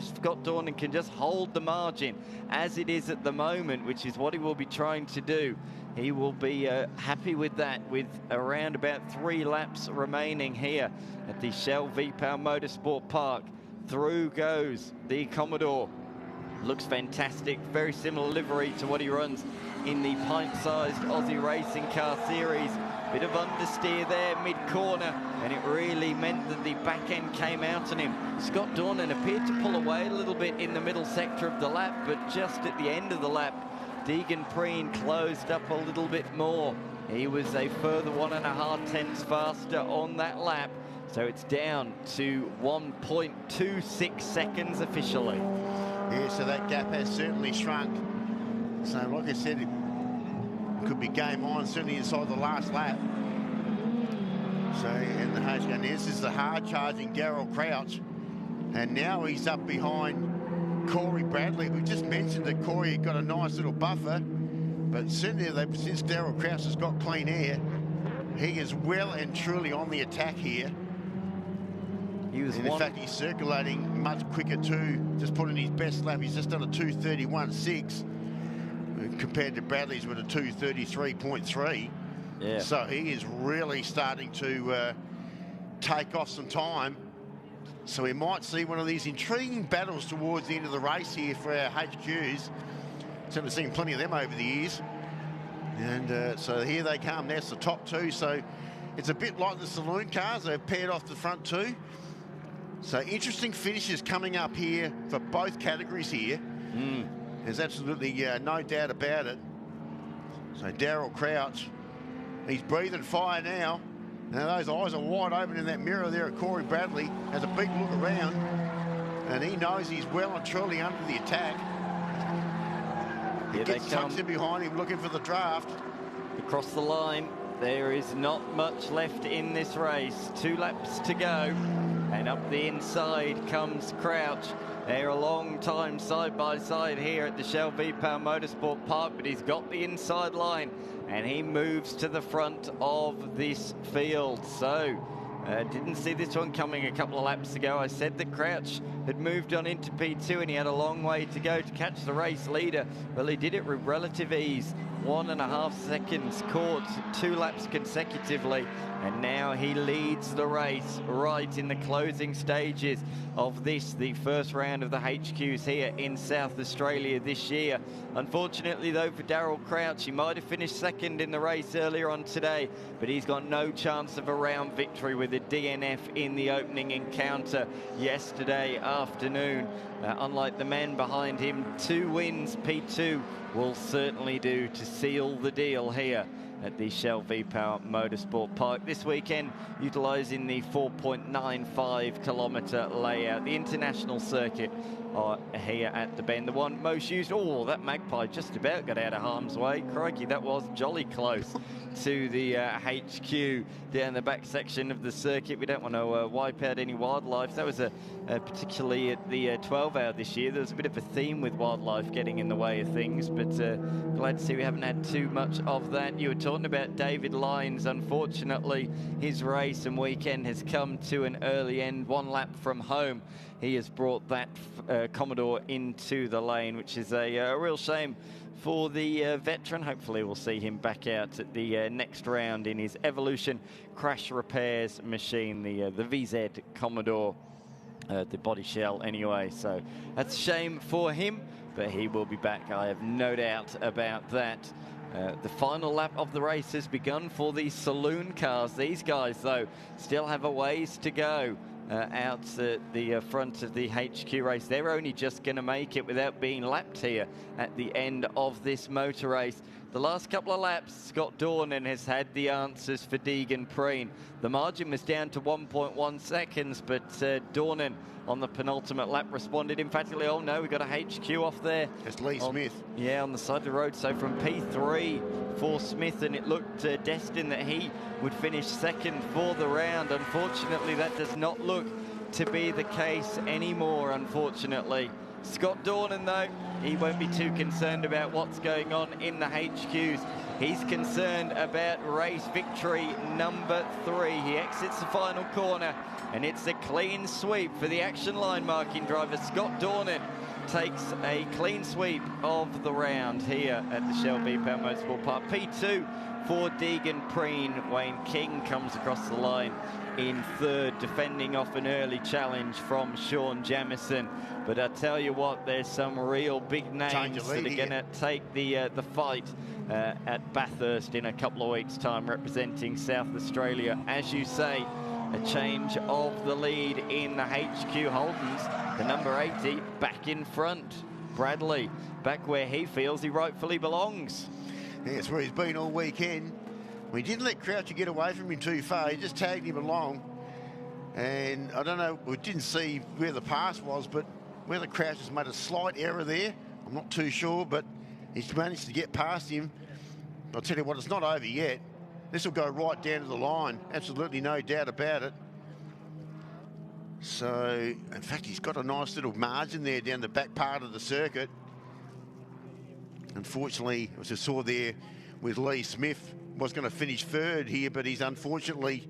Scott Dornan can just hold the margin as it is at the moment, which is what he will be trying to do, he will be happy with that, with around about 3 laps remaining here at the Shell V-Power Motorsport Park. Through goes the Commodore. Looks fantastic, very similar livery to what he runs in the pint-sized Aussie Racing Car Series. Bit of understeer there mid-corner, and it really meant that the back end came out on him. Scott Dornan appeared to pull away a little bit in the middle sector of the lap, but just at the end of the lap, Deegan Preen closed up a little bit more. He was a further 1.5 tenths faster on that lap. So it's down to 1.26 seconds officially. Yeah, so that gap has certainly shrunk. So like I said, it could be game on, certainly inside the last lap. So, and the H gun, this is the hard charging Darryl Crouch. And now he's up behind Corey Bradley. We just mentioned that Corey got a nice little buffer, but certainly since Darryl Crouch has got clean air, he is well and truly on the attack here. In fact, he's circulating much quicker too. Just put in his best lap. He's just done a 2:31.6 compared to Bradley's with a 2:33.3. Yeah. So he is really starting to take off some time. So we might see one of these intriguing battles towards the end of the race here for our HQs. Certainly seen plenty of them over the years. And so here they come. That's the top two. So it's a bit like the Saloon cars. They've paired off the front two. So interesting finishes coming up here for both categories here. There's absolutely no doubt about it. So Darryl Crouch, he's breathing fire now. Now those eyes are wide open in that mirror there at Corey Bradley. Has a big look around, and he knows he's well and truly under the attack. He gets tucked in behind him looking for the draft. Across the line, there is not much left in this race. 2 laps to go, and up the inside comes Crouch. They're a long time side by side here at the Shell V-Power Motorsport Park, but he's got the inside line and he moves to the front of this field. So didn't see this one coming a couple of laps ago. I said that Crouch had moved on into P2 and he had a long way to go to catch the race leader. Well, he did it with relative ease. 1.5 seconds caught 2 laps consecutively, and now he leads the race right in the closing stages of this, the first round of the HQs here in South Australia this year. Unfortunately though for Darryl Crouch, he might have finished second in the race earlier on today, but he's got no chance of a round victory with a DNF in the opening encounter yesterday afternoon. Unlike the men behind him, 2 wins, P2 will certainly do to seal the deal here at the Shell V-Power Motorsport Park this weekend, utilising the 4.95 kilometre layout, the international circuit here at the Bend, the one most used. Oh, that magpie just about got out of harm's way. Crikey, that was jolly close to the HQ down the back section of the circuit. We don't want to wipe out any wildlife. That was particularly at the 12 hour this year. There was a bit of a theme with wildlife getting in the way of things, but glad to see we haven't had too much of that. You were talking about David Lyons. Unfortunately, his race and weekend has come to an early end. 1 lap from home, he has brought that Commodore into the lane, which is a real shame for the veteran. Hopefully we'll see him back out at the next round in his Evolution crash repairs machine, the VZ Commodore, the body shell anyway. So that's a shame for him, but he will be back, I have no doubt about that. The final lap of the race has begun for the Saloon cars. These guys, though, still have a ways to go out at the front of the HQ race. They're only just going to make it without being lapped here at the end of this motor race. The last couple of laps, Scott Dornan has had the answers for Deegan Preen. The margin was down to 1.1 seconds, but Dornan on the penultimate lap responded emphatically. Oh no, we got a HQ off there. It's Lee Smith. Yeah, on the side of the road. So from P3 for Smith, and it looked destined that he would finish second for the round. Unfortunately, that does not look to be the case anymore, unfortunately. Scott Dornan, though, he won't be too concerned about what's going on in the HQs. He's concerned about race victory number 3. He exits the final corner, and it's a clean sweep for the action line marking driver. Scott Dornan takes a clean sweep of the round here at the Shell V-Power Motorsport Park. P2 for Deegan Preen. Wayne King comes across the line in 3rd, defending off an early challenge from Sean Jamieson. But I tell you what, there's some real big names that are going to take the fight at Bathurst in a couple of weeks' time, representing South Australia. As you say, a change of the lead in the HQ Holdens. The number 80 back in front. Bradley back where he feels he rightfully belongs. Yeah, it's where he's been all weekend. We didn't let Croucher get away from him too far. He just tagged him along. And I don't know, we didn't see where the pass was, but whether Croucher's made a slight error there, I'm not too sure, but he's managed to get past him. I'll tell you what, it's not over yet. This will go right down to the line. Absolutely no doubt about it. So, in fact, he's got a nice little margin there down the back part of the circuit. Unfortunately, as I saw there with Lee Smith, was going to finish third here, but he's unfortunately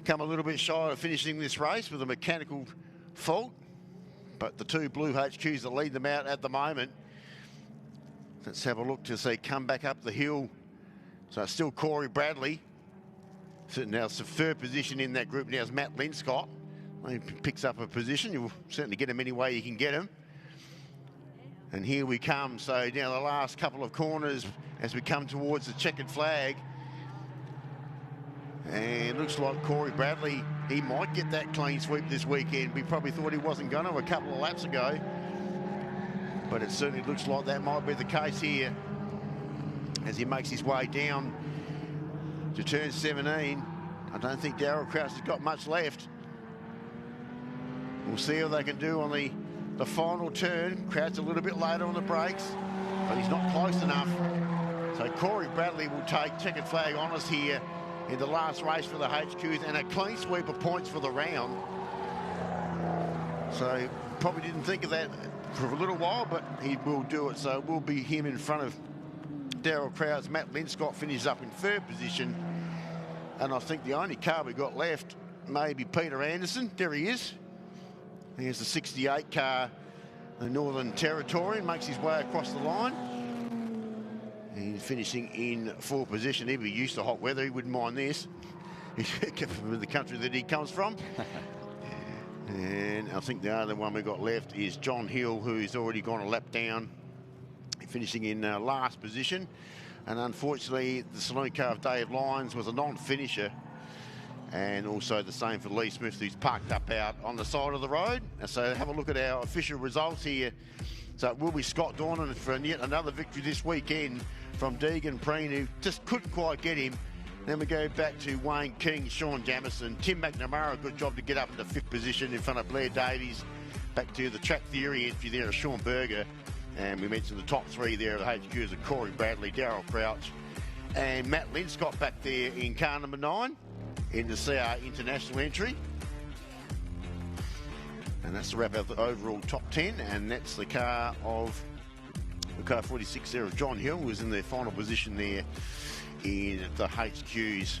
come a little bit shy of finishing this race with a mechanical fault. But the two blue HQs that lead them out at the moment. Let's have a look to see come back up the hill. So still Corey Bradley. So now it's the third position in that group now is Matt Linscott. He picks up a position. You'll certainly get him any way you can get him. And here we come. So now the last couple of corners as we come towards the checkered flag. And looks like Corey Bradley, he might get that clean sweep this weekend. We probably thought he wasn't going to a couple of laps ago. But it certainly looks like that might be the case here as he makes his way down to turn 17. I don't think Darryl Crouch has got much left. We'll see how they can do on the final turn. Crouch a little bit later on the brakes, but he's not close enough. So Corey Bradley will take checkered flag honours here in the last race for the HQs and a clean sweep of points for the round. So probably didn't think of that for a little while, but he will do it. So it will be him in front of Darryl Crouch. Matt Linscott finishes up in third position. And I think the only car we got left may be Peter Anderson. There he is. Here's the 68 car, the Northern Territory, makes his way across the line. He's finishing in fourth position. He'd be used to hot weather. He wouldn't mind this. With the country that he comes from. And I think the other one we got left is John Hill, who's already gone a lap down, finishing in last position. And unfortunately, the Saloon car of Dave Lyons was a non-finisher. And also the same for Lee Smith, who's parked up out on the side of the road. And so have a look at our official results here. So it will be Scott Dornan for yet another victory this weekend from Deegan Preen, who just couldn't quite get him. Then we go back to Wayne King, Sean Jamison, Tim McNamara, good job to get up into fifth position in front of Blair Davies. Back to the track theory entry there of Sean Berger. And we mentioned the top three there of the HQs of Corey Bradley, Darryl Crouch, and Matt Linscott back there in car number 9 in the CR International entry. And that's the wrap up the overall top 10, and that's the car 46 there of John Hill, who was in the final position there in the HQs.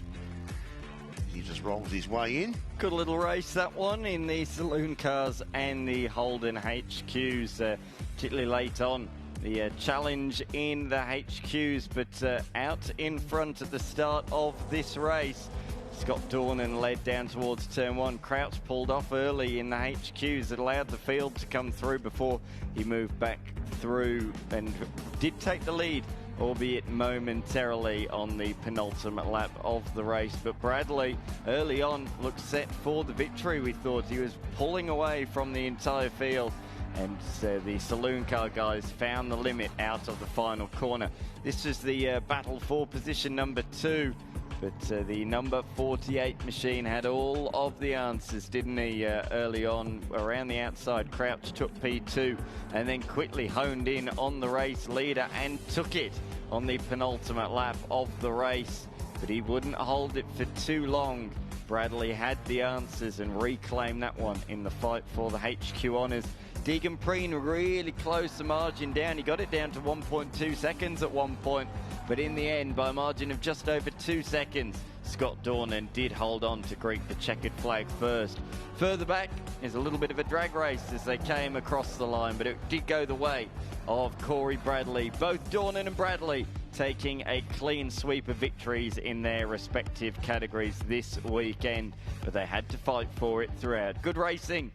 He just rolls his way in. Good little race, that one, in the Saloon cars and the Holden HQs, particularly late on. The challenge in the HQs, but out in front at the start of this race. Scott Dornan led down towards turn 1. Crouch pulled off early in the HQs. It allowed the field to come through before he moved back through and did take the lead, albeit momentarily, on the penultimate lap of the race. But Bradley early on looked set for the victory. We thought he was pulling away from the entire field, and the Saloon car guys found the limit out of the final corner. This was the battle for position number 2. But the number 48 machine had all of the answers, didn't he, early on around the outside. Crouch took P2 and then quickly honed in on the race leader and took it on the penultimate lap of the race. But he wouldn't hold it for too long. Bradley had the answers and reclaimed that one in the fight for the HQ honours. Deegan Preen really closed the margin down. He got it down to 1.2 seconds at one point. But in the end, by a margin of just over 2 seconds, Scott Dornan did hold on to greet the checkered flag first. Further back is a little bit of a drag race as they came across the line, but it did go the way of Corey Bradley. Both Dornan and Bradley taking a clean sweep of victories in their respective categories this weekend, but they had to fight for it throughout. Good racing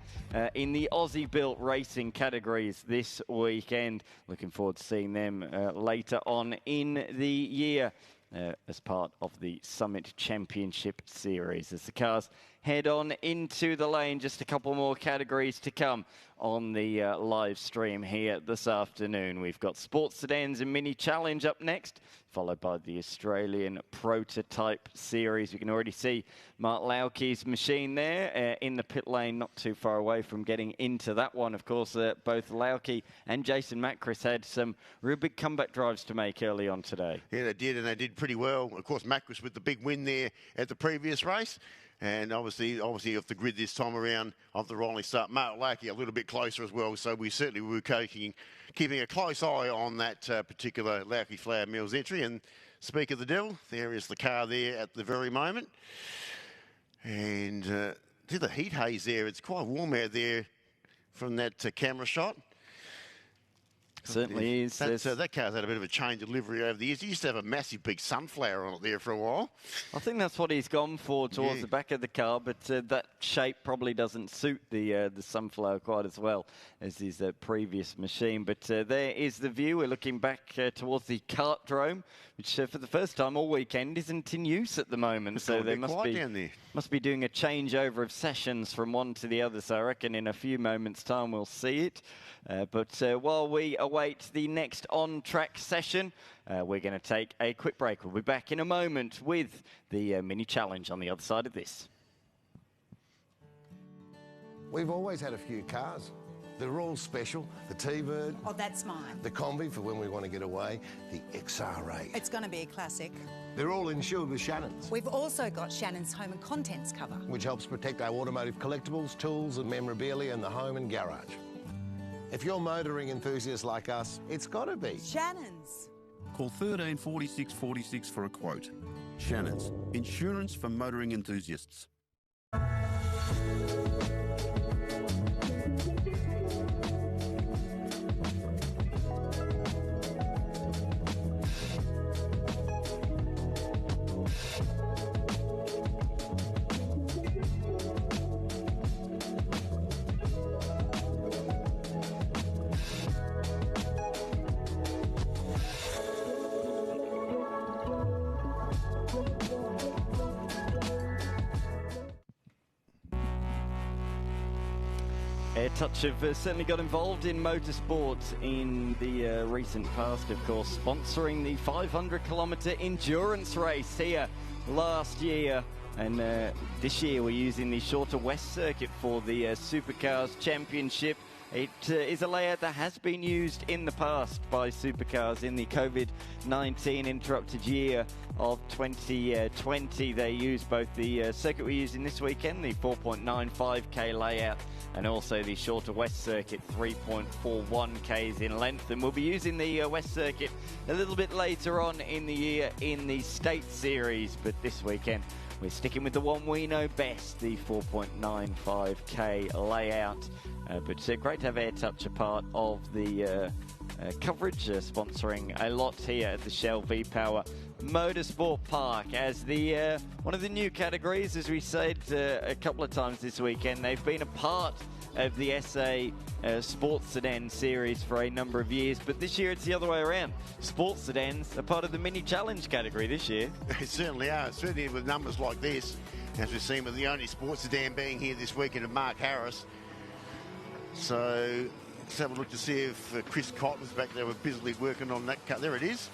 in the Aussie-built racing categories this weekend. Looking forward to seeing them later on in the year as part of the Summit Championship Series as the cars head on into the lane. Just a couple more categories to come on the live stream here this afternoon. We've got Sports Sedans and Mini Challenge up next, followed by the Australian Prototype Series. We can already see Mark Lauke's machine there in the pit lane, not too far away from getting into that one. Of course, both Lauke and Jason Macris had some real big comeback drives to make early on today. Yeah, they did, and they did pretty well. Of course, Macris with the big win there at the previous race. And obviously off the grid this time around of the rolling start. Mark Lauke a little bit closer as well, so we certainly were keeping a close eye on that particular Lauke Flour Mills entry. And speak of the devil, there is the car there at the very moment. And to the heat haze there, it's quite warm out there from that camera shot. Certainly is. That car's had a bit of a change of livery over the years. He used to have a massive big sunflower on it there for a while. I think that's what he's gone for towards the back of the car, but that shape probably doesn't suit the sunflower quite as well as his previous machine. But there is the view. We're looking back towards the kartdrome, which for the first time all weekend isn't in use at the moment. So they must be doing a changeover of sessions from one to the other. So I reckon in a few moments' time we'll see it. But while we await the next on-track session, we're going to take a quick break. We'll be back in a moment with the mini challenge on the other side of this. We've always had a few cars. They're all special. The T-Bird. Oh, that's mine. The Combi for when we want to get away. The XR8. It's going to be a classic. They're all insured with Shannon's. We've also got Shannon's home and contents cover, which helps protect our automotive collectibles, tools and memorabilia in the home and garage. If you're motoring enthusiasts like us, it's got to be Shannon's. Call 13 46 46 for a quote. Shannon's, insurance for motoring enthusiasts. Touch have certainly got involved in motorsport in the recent past, of course, sponsoring the 500-kilometre endurance race here last year. And this year we're using the shorter West Circuit for the Supercars Championship. It is a layout that has been used in the past by Supercars in the COVID-19 interrupted year of 2020. They used both the circuit we're using this weekend, the 4.95k layout, and also the shorter West Circuit, 3.41 k's in length. And we'll be using the West Circuit a little bit later on in the year in the State Series, but this weekend we're sticking with the one we know best, the 4.95k layout. But great to have AirTouch a part of the coverage, sponsoring a lot here at the Shell V-Power Motorsport Park as the one of the new categories, as we said a couple of times this weekend. They've been a part of the SA Sports Sedan Series for a number of years, but this year it's the other way around. Sports Sedans are part of the Mini Challenge category this year. They certainly are, certainly with numbers like this, as we've seen with the only sports sedan being here this weekend of Mark Harris. So let's have a look to see if Chris Cotton's back there. We're busily working on that car. There it is.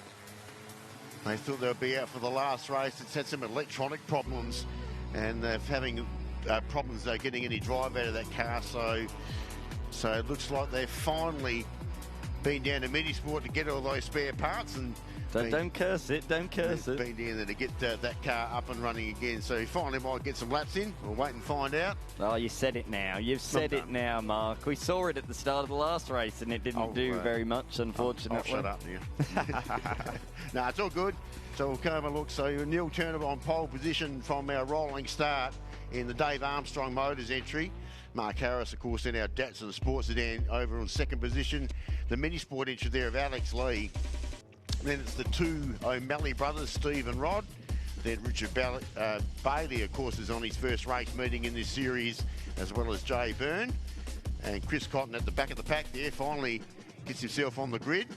They thought they'll be out for the last race. It's had some electronic problems, and they're having problems getting any drive out of that car. So it looks like they've finally been down to Minisport to get all those spare parts. And don't curse it, don't curse it. Been down there to get that car up and running again. So he finally might get some laps in. We'll wait and find out. Oh, you said it now. You've said it now, Mark. We saw it at the start of the last race, and it didn't do very much, unfortunately. I'll shut up now. No, it's all good. So we'll come and have a look. So Neil Turner on pole position from our rolling start in the Dave Armstrong Motors entry. Mark Harris, of course, in our Datsun Sports Sedan over on second position. The Minisport entry there of Alex Lee. Then it's the two O'Malley brothers, Steve and Rod. Then Richard Bailey, of course, is on his first race meeting in this series, as well as Jay Byrne. And Chris Cotton at the back of the pack there finally gets himself on the grid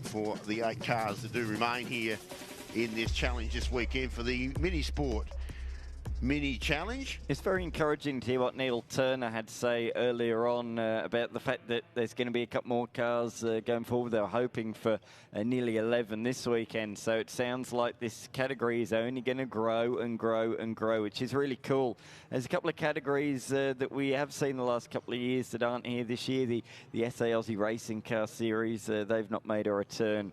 for the 8 cars that do remain here in this challenge this weekend for the Minisport mini challenge. It's very encouraging to hear what Neil Turner had to say earlier on about the fact that there's going to be a couple more cars going forward. They were hoping for nearly 11 this weekend, so it sounds like this category is only going to grow and grow and grow, which is really cool. There's a couple of categories that we have seen the last couple of years that aren't here this year. The SA Aussie Racing Car Series, they've not made a return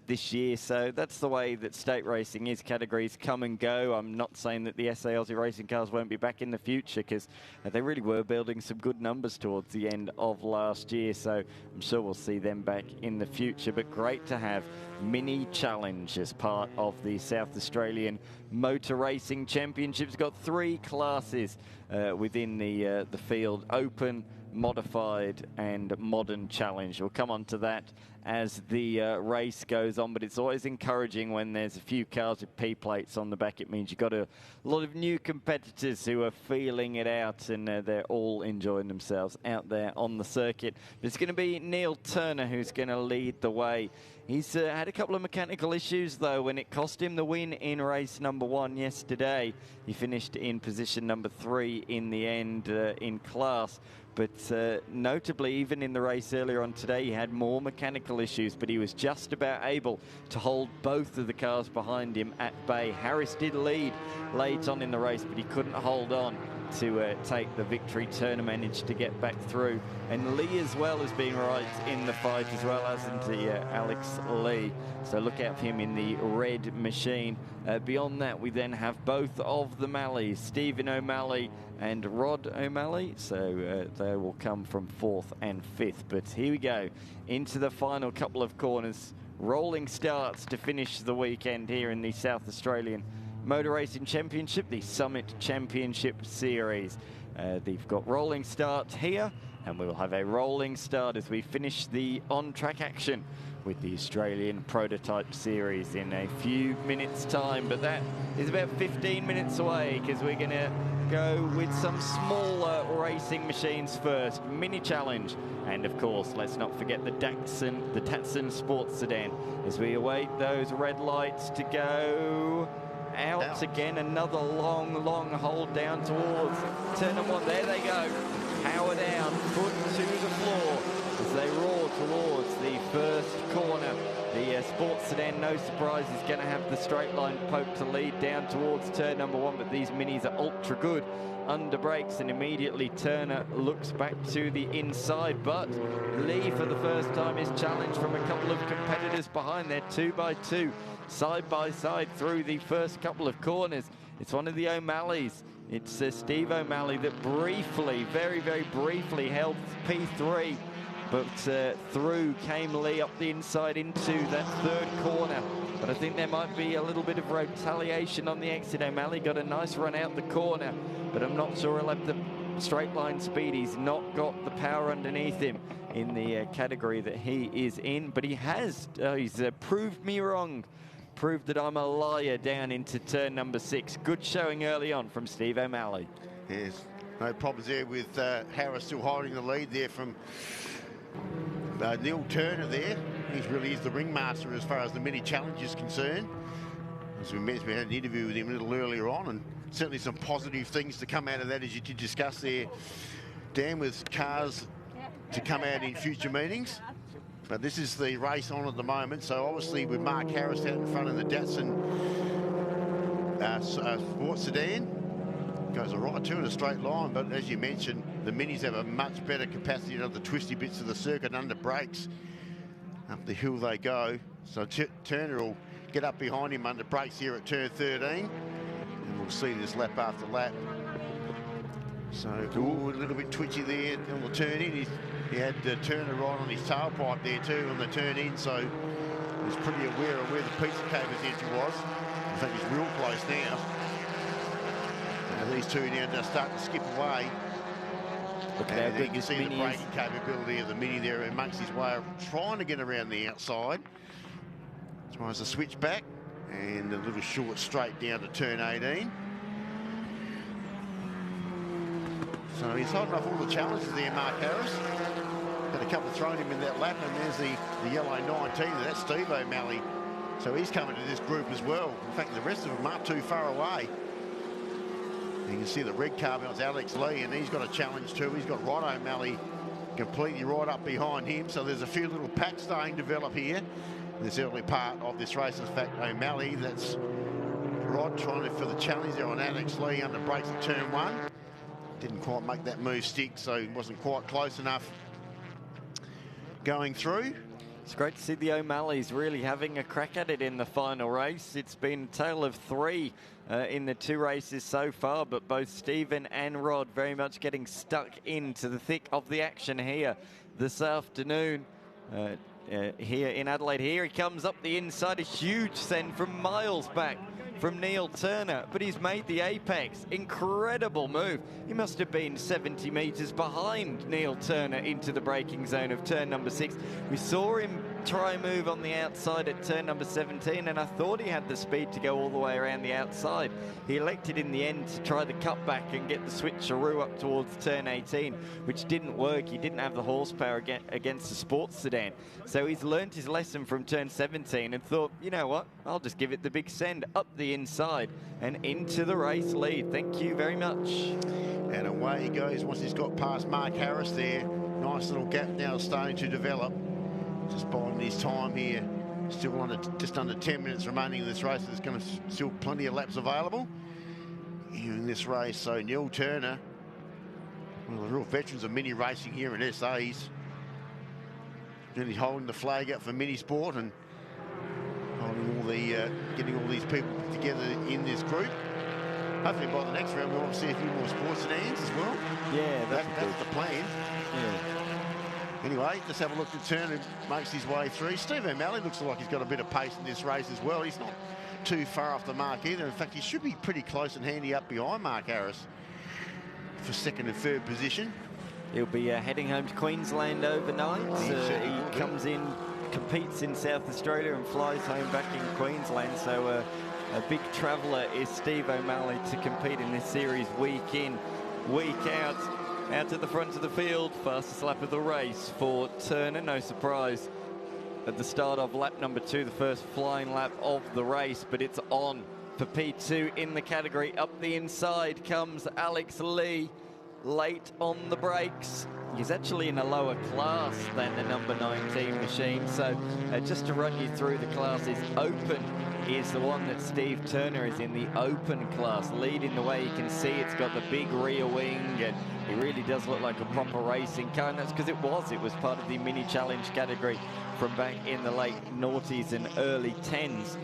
this year, so that's the way that state racing is. Categories come and go. I'm not saying that the SA Aussie Racing Cars won't be back in the future, because they really were building some good numbers towards the end of last year, so I'm sure we'll see them back in the future. But great to have Mini Challenge as part of the South Australian Motor Racing Championships. Got 3 classes within the field: Open, Modified and Modern Challenge. We'll come on to that as the race goes on, but it's always encouraging when there's a few cars with P plates on the back. It means you've got a lot of new competitors who are feeling it out, and they're all enjoying themselves out there on the circuit. But it's going to be Neil Turner who's going to lead the way. He's had a couple of mechanical issues, though, when it cost him the win in race number 1 yesterday. He finished in position number 3 in the end in class. But notably, even in the race earlier on today, he had more mechanical issues, but he was just about able to hold both of the cars behind him at bay. Harris did lead late on in the race, but he couldn't hold on to take the victory. Turner managed to get back through, and Lee as well has been right in the fight, as well as into Alex Lee, so look out for him in the red machine. Beyond that, we then have both of the Malleys, Stephen O'Malley and Rod O'Malley, so they will come from 4th and 5th. But here we go into the final couple of corners. Rolling starts to finish the weekend here in the South Australian Motor Racing Championship, the Summit Championship Series. They've got rolling starts here, and we will have a rolling start as we finish the on-track action with the Australian Prototype Series in a few minutes' time. But that is about 15 minutes away, because we're going to go with some smaller racing machines first. Mini Challenge, and of course, let's not forget the Datsun Sports Sedan as we await those red lights to go out again. Another long hold down towards turn number 1. There they go. Power down, foot to the floor as they roar towards the first corner. The sports sedan, no surprise, is going to have the straight line poke to lead down towards turn number 1, but these minis are ultra good under brakes, and immediately Turner looks back to the inside, but Lee for the first time is challenged from a couple of competitors behind there, 2x2, side by side through the first couple of corners. It's one of the O'Malleys. It's Steve O'Malley that briefly, very briefly held P3, but through came Lee up the inside into that third corner. But I think there might be a little bit of retaliation on the exit. O'Malley got a nice run out the corner, but I'm not sure he'll have the straight line speed. He's not got the power underneath him in the category that he is in, but he has, he's proved me wrong. Proved that I'm a liar down into turn number 6. Good showing early on from Steve O'Malley. Yes, no problems there with Harris still holding the lead there from Neil Turner there. He really is the ringmaster as far as the mini challenge is concerned. As we mentioned, we had an interview with him a little earlier on, and certainly some positive things to come out of that, as you did discuss there, Dan, with cars to come out in future meetings. But this is the race on at the moment, so obviously with Mark Harris out in front of the Datsun sports sedan, goes a right to in a straight line, but as you mentioned, the minis have a much better capacity of the twisty bits of the circuit under brakes. Up the hill they go, so Turner will get up behind him under brakes here at turn 13, and we'll see this lap after lap. So a little bit twitchy there on the turn in. He had Turner right on his tailpipe there too on the turn in, so he's pretty aware of where the pizza caver's entry was. I think he's real close now. And these two now just start to skip away. And you can see the braking capability of the Mini there. He makes his way trying to get around the outside. Tries to switch back, and a little short straight down to turn 18. So he's holding off all the challenges there, Mark Harris. Had a couple thrown him in that lap, and there's the yellow 19, that's Steve O'Malley. So he's coming to this group as well. In fact, the rest of them aren't too far away. You can see the red car behind Alex Lee, and he's got a challenge too. He's got Rod O'Malley completely right up behind him. So there's a few little packs starting to develop here in this early part of this race. In fact, O'Malley, that's Rod trying for the challenge there on Alex Lee under brakes at turn 1. Didn't quite make that move stick, so he wasn't quite close enough going through. It's great to see the O'Malleys really having a crack at it in the final race. It's been a tale of 3 in the 2 races so far, but both Stephen and Rod very much getting stuck into the thick of the action here this afternoon. Here in Adelaide. Here he comes up the inside, a huge send from miles back from Neil Turner, but he's made the apex. Incredible move. He must have been 70 metres behind Neil Turner into the braking zone of turn number 6. We saw him try a move on the outside at turn number 17, and I thought he had the speed to go all the way around the outside. He elected in the end to try the cutback and get the switcheroo up towards turn 18, which didn't work. He didn't have the horsepower against the sports sedan. So he's learnt his lesson from turn 17 and thought, you know what, I'll just give it the big send up the inside and into the race lead. Thank you very much. And away he goes once he's got past Mark Harris there. Nice little gap now starting to develop. Just biding his time here. Still just under 10 minutes remaining in this race. There's going to still plenty of laps available here in this race. So Neil Turner, one of the real veterans of mini racing here in SA. He's really holding the flag up for mini sport and holding all the getting all these people together in this group. Hopefully by the next round we'll see a few more sports sedans as well. Yeah, that's the plan. Yeah. Anyway, let's have a look at Turner, makes his way through. Steve O'Malley looks like he's got a bit of pace in this race as well. He's not too far off the mark either. In fact, he should be pretty close and handy up behind Mark Harris for second and third position. He'll be heading home to Queensland overnight. He comes in, competes in South Australia and flies home back in Queensland. So a big traveller is Steve O'Malley to compete in this series week in, week out. Out to the front of the field, fastest lap of the race for Turner. No surprise at the start of lap number 2, the first flying lap of the race, but it's on for P2 in the category. Up the inside comes Alex Lee, late on the brakes. He's actually in a lower class than the number 19 machine, so just to run you through the classes, open is the one that Steve Turner is in, the open class. Leading the way, you can see it's got the big rear wing, and it really does look like a proper racing car, and that's because it was part of the mini challenge category from back in the late noughties and early 10s.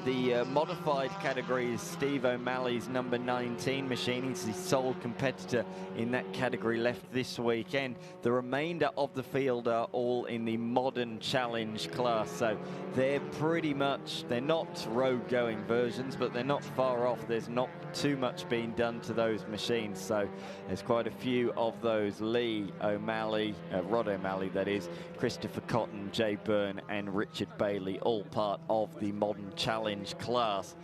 The modified category is Steve O'Malley's number 19 machine. He's the sole competitor in that category left this weekend. The remainder of the field are all in the modern challenge class, so they're pretty much, they're not road-going versions, but they're not far off. There's not too much being done to those machines, so there's quite a few of those. Lee O'Malley, Rod O'Malley that is, Christopher Cotton, Jay Byrne and Richard Bailey, all part of the modern challenge class.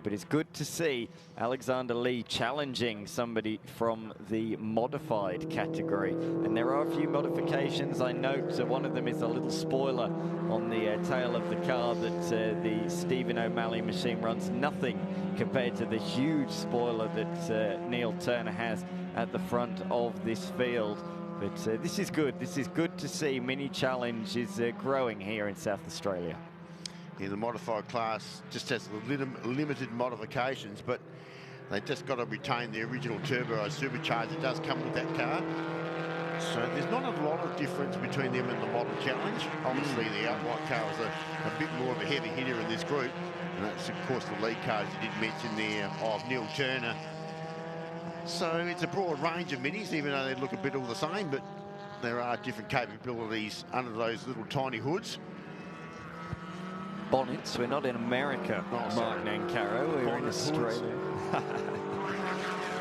But it's good to see Alexander Lee challenging somebody from the modified category. And there are a few modifications I note. One of them is a little spoiler on the tail of the car that the Stephen O'Malley machine runs. Nothing compared to the huge spoiler that Neil Turner has at the front of this field. But this is good. This is good to see. Mini Challenge is growing here in South Australia. Yeah, the modified class just has limited modifications, but they've just got to retain the original turbo supercharger. It does come with that car. So there's not a lot of difference between them and the modern challenge. Obviously, the outright car is a bit more of a heavy hitter in this group. And that's, of course, the lead cars you did mention there of Neil Turner. So it's a broad range of minis, even though they look a bit all the same, but there are different capabilities under those little tiny hoods. Bonnets, we're not in America, Mark Nancaro, we're in Australia.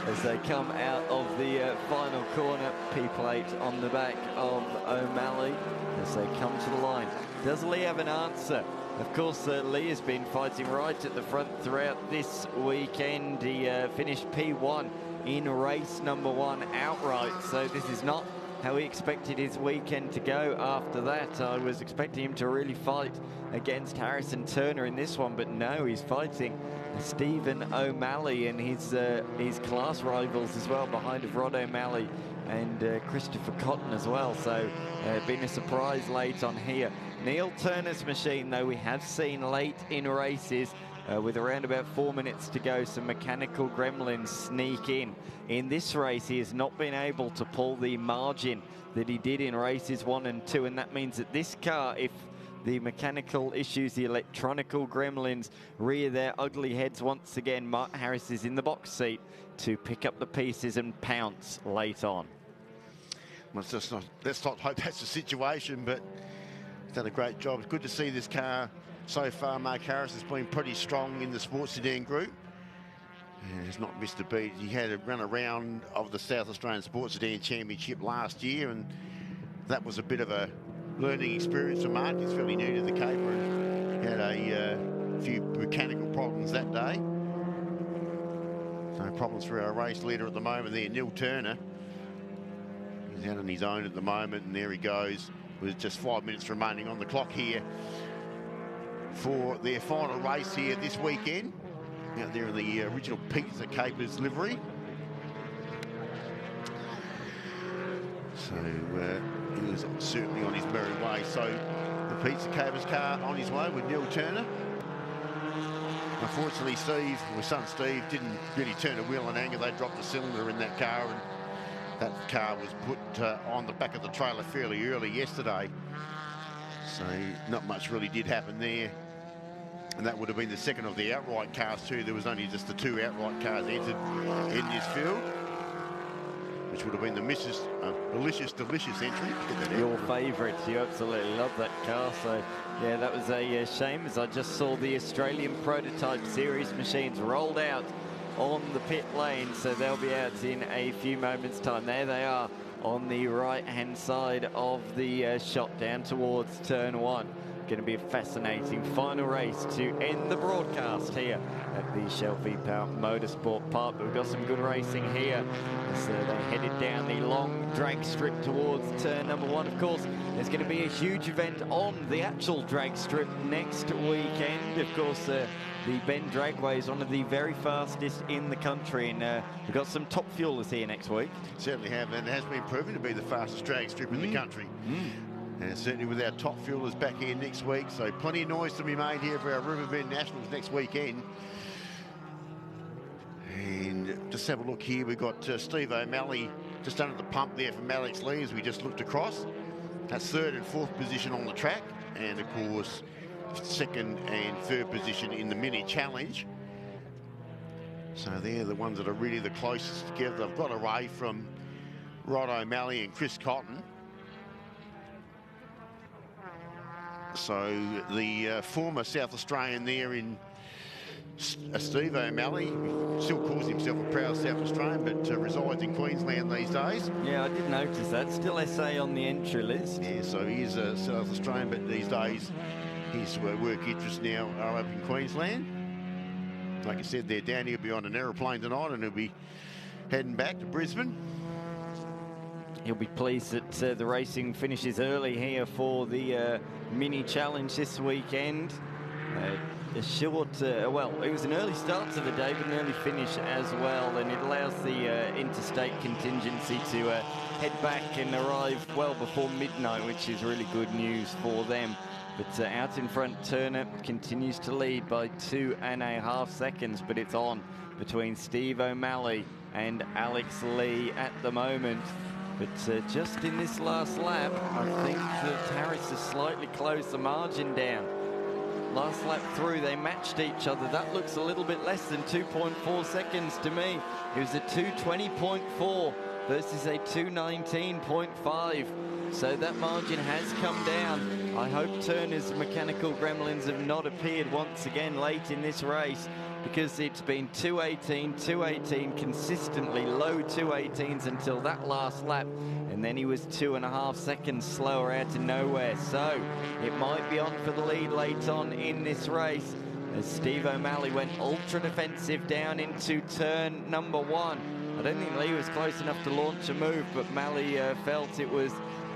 As they come out of the final corner, P-plate on the back of O'Malley as they come to the line. Does Lee have an answer? Of course, Lee has been fighting right at the front throughout this weekend. He finished P1 in race number 1 outright, so this is not how he expected his weekend to go after that. I was expecting him to really fight against Harrison Turner in this one, but no, he's fighting Stephen O'Malley and his class rivals as well, behind of Rod O'Malley and Christopher Cotton as well. So been a surprise late on here. Neil Turner's machine, though, we have seen late in races with around about 4 minutes to go, some mechanical gremlins sneak in. In this race, he has not been able to pull the margin that he did in races 1 and 2, and that means that this car, if the mechanical issues, the electronical gremlins rear their ugly heads once again, Mark Harris is in the box seat to pick up the pieces and pounce late on. Well, let's not hope that's the situation, but he's done a great job. It's good to see this car so far. Mark Harris has been pretty strong in the sports sedan group. And he's not missed a beat. He had a run around of the South Australian Sports Sedan Championship last year, and that was a bit of a learning experience for Mark. He's fairly new to the caper and had a few mechanical problems that day. No problems for our race leader at the moment there, Neil Turner. He's out on his own at the moment, and there he goes with just 5 minutes remaining on the clock here for their final race here this weekend. Out there in the original Pizza Capers livery. So he was certainly on his merry way. So the Pizza Capers car on his way with Neil Turner. Unfortunately, Steve, my son Steve, didn't really turn a wheel in anger. They dropped the cylinder in that car, and that car was put on the back of the trailer fairly early yesterday. So not much really did happen there. And that would have been the second of the outright cars too. There was only just the 2 outright cars entered in this field, which would have been the delicious entry. Your favourite. You absolutely love that car. So yeah, that was a shame, as I just saw the Australian prototype series machines rolled out on the pit lane. So they'll be out in a few moments time. There they are on the right hand side of the shot down towards turn 1. Going to be a fascinating final race to end the broadcast here at the Shell V-Power Motorsport Park. But we've got some good racing here as they're headed down the long drag strip towards turn number 1. Of course, there's going to be a huge event on the actual drag strip next weekend. Of course, the Bend Dragway is one of the very fastest in the country, and we've got some top fuelers here next week. Certainly have, and it has been proven to be the fastest drag strip in the country. And certainly with our top fuelers back here next week, so plenty of noise to be made here for our Riverbend Nationals next weekend. And just have a look here, we've got Steve O'Malley just under the pump there from Alex Lee as we just looked across. That's 3rd and 4th position on the track, and of course 2nd and 3rd position in the mini challenge. So they're the ones that are really the closest together. They've got away from Rod O'Malley and Chris Cotton. So the former South Australian there in Steve O'Malley still calls himself a proud South Australian, but resides in Queensland these days. Yeah, I did notice that. Still SA on the entry list. Yeah, so he is a South Australian, but these days his work interests now are up in Queensland. Like I said, they're down here. He'll be on an aeroplane tonight, and he'll be heading back to Brisbane. He'll be pleased that the racing finishes early here for the mini challenge this weekend. A short, well, it was an early start to the day, but an early finish as well, and it allows the interstate contingency to head back and arrive well before midnight, which is really good news for them. But out in front, Turner continues to lead by 2.5 seconds, but it's on between Steve O'Malley and Alex Lee at the moment. But just in this last lap, I think that Harris has slightly closed the margin down. Last lap through, they matched each other. That looks a little bit less than 2.4 seconds to me. It was a 2:20.4 versus a 2:19.5. So that margin has come down. I hope Turner's mechanical gremlins have not appeared once again late in this race, because it's been 2:18, consistently low 2:18s until that last lap, and then he was 2.5 seconds slower out of nowhere. So it might be on for the lead late on in this race, as Steve O'Malley went ultra defensive down into turn number 1. I don't think Lee was close enough to launch a move, but Malley felt it was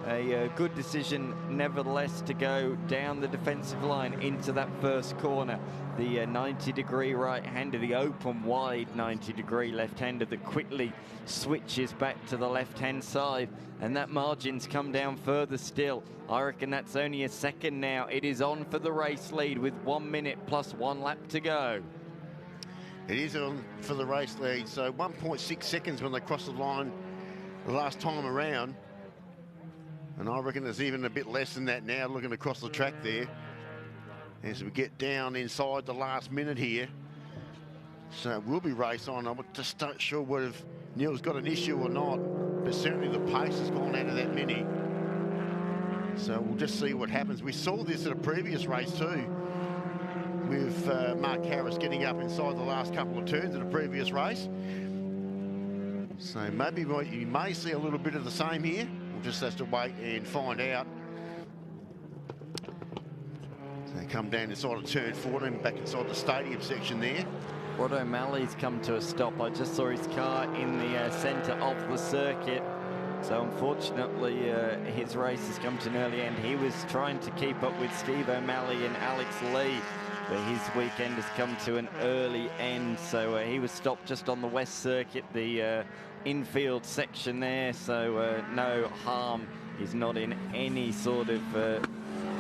a good decision nevertheless to go down the defensive line into that first corner. The 90-degree right-hander, the open wide 90-degree left-hander that quickly switches back to the left-hand side, and that margin's come down further still. I reckon that's only a second now. It is on for the race lead with 1 minute plus 1 lap to go. It is on for the race lead, so 1.6 seconds when they crossed the line the last time around. And I reckon there's even a bit less than that now looking across the track there as we get down inside the last minute here. So it will be race on. I'm just not sure whether Neil's got an issue or not, but certainly the pace has gone out of that mini. So we'll just see what happens. We saw this at a previous race too, with Mark Harris getting up inside the last couple of turns at a previous race. So maybe you may see a little bit of the same here. We'll just have to wait and find out. So they come down inside of turn 14, back inside the stadium section there. Rod O'Malley's come to a stop. I just saw his car in the centre of the circuit. So unfortunately, his race has come to an early end. He was trying to keep up with Steve O'Malley and Alex Lee, but his weekend has come to an early end. So he was stopped just on the West Circuit, the infield section there. So no harm. He's not in any sort of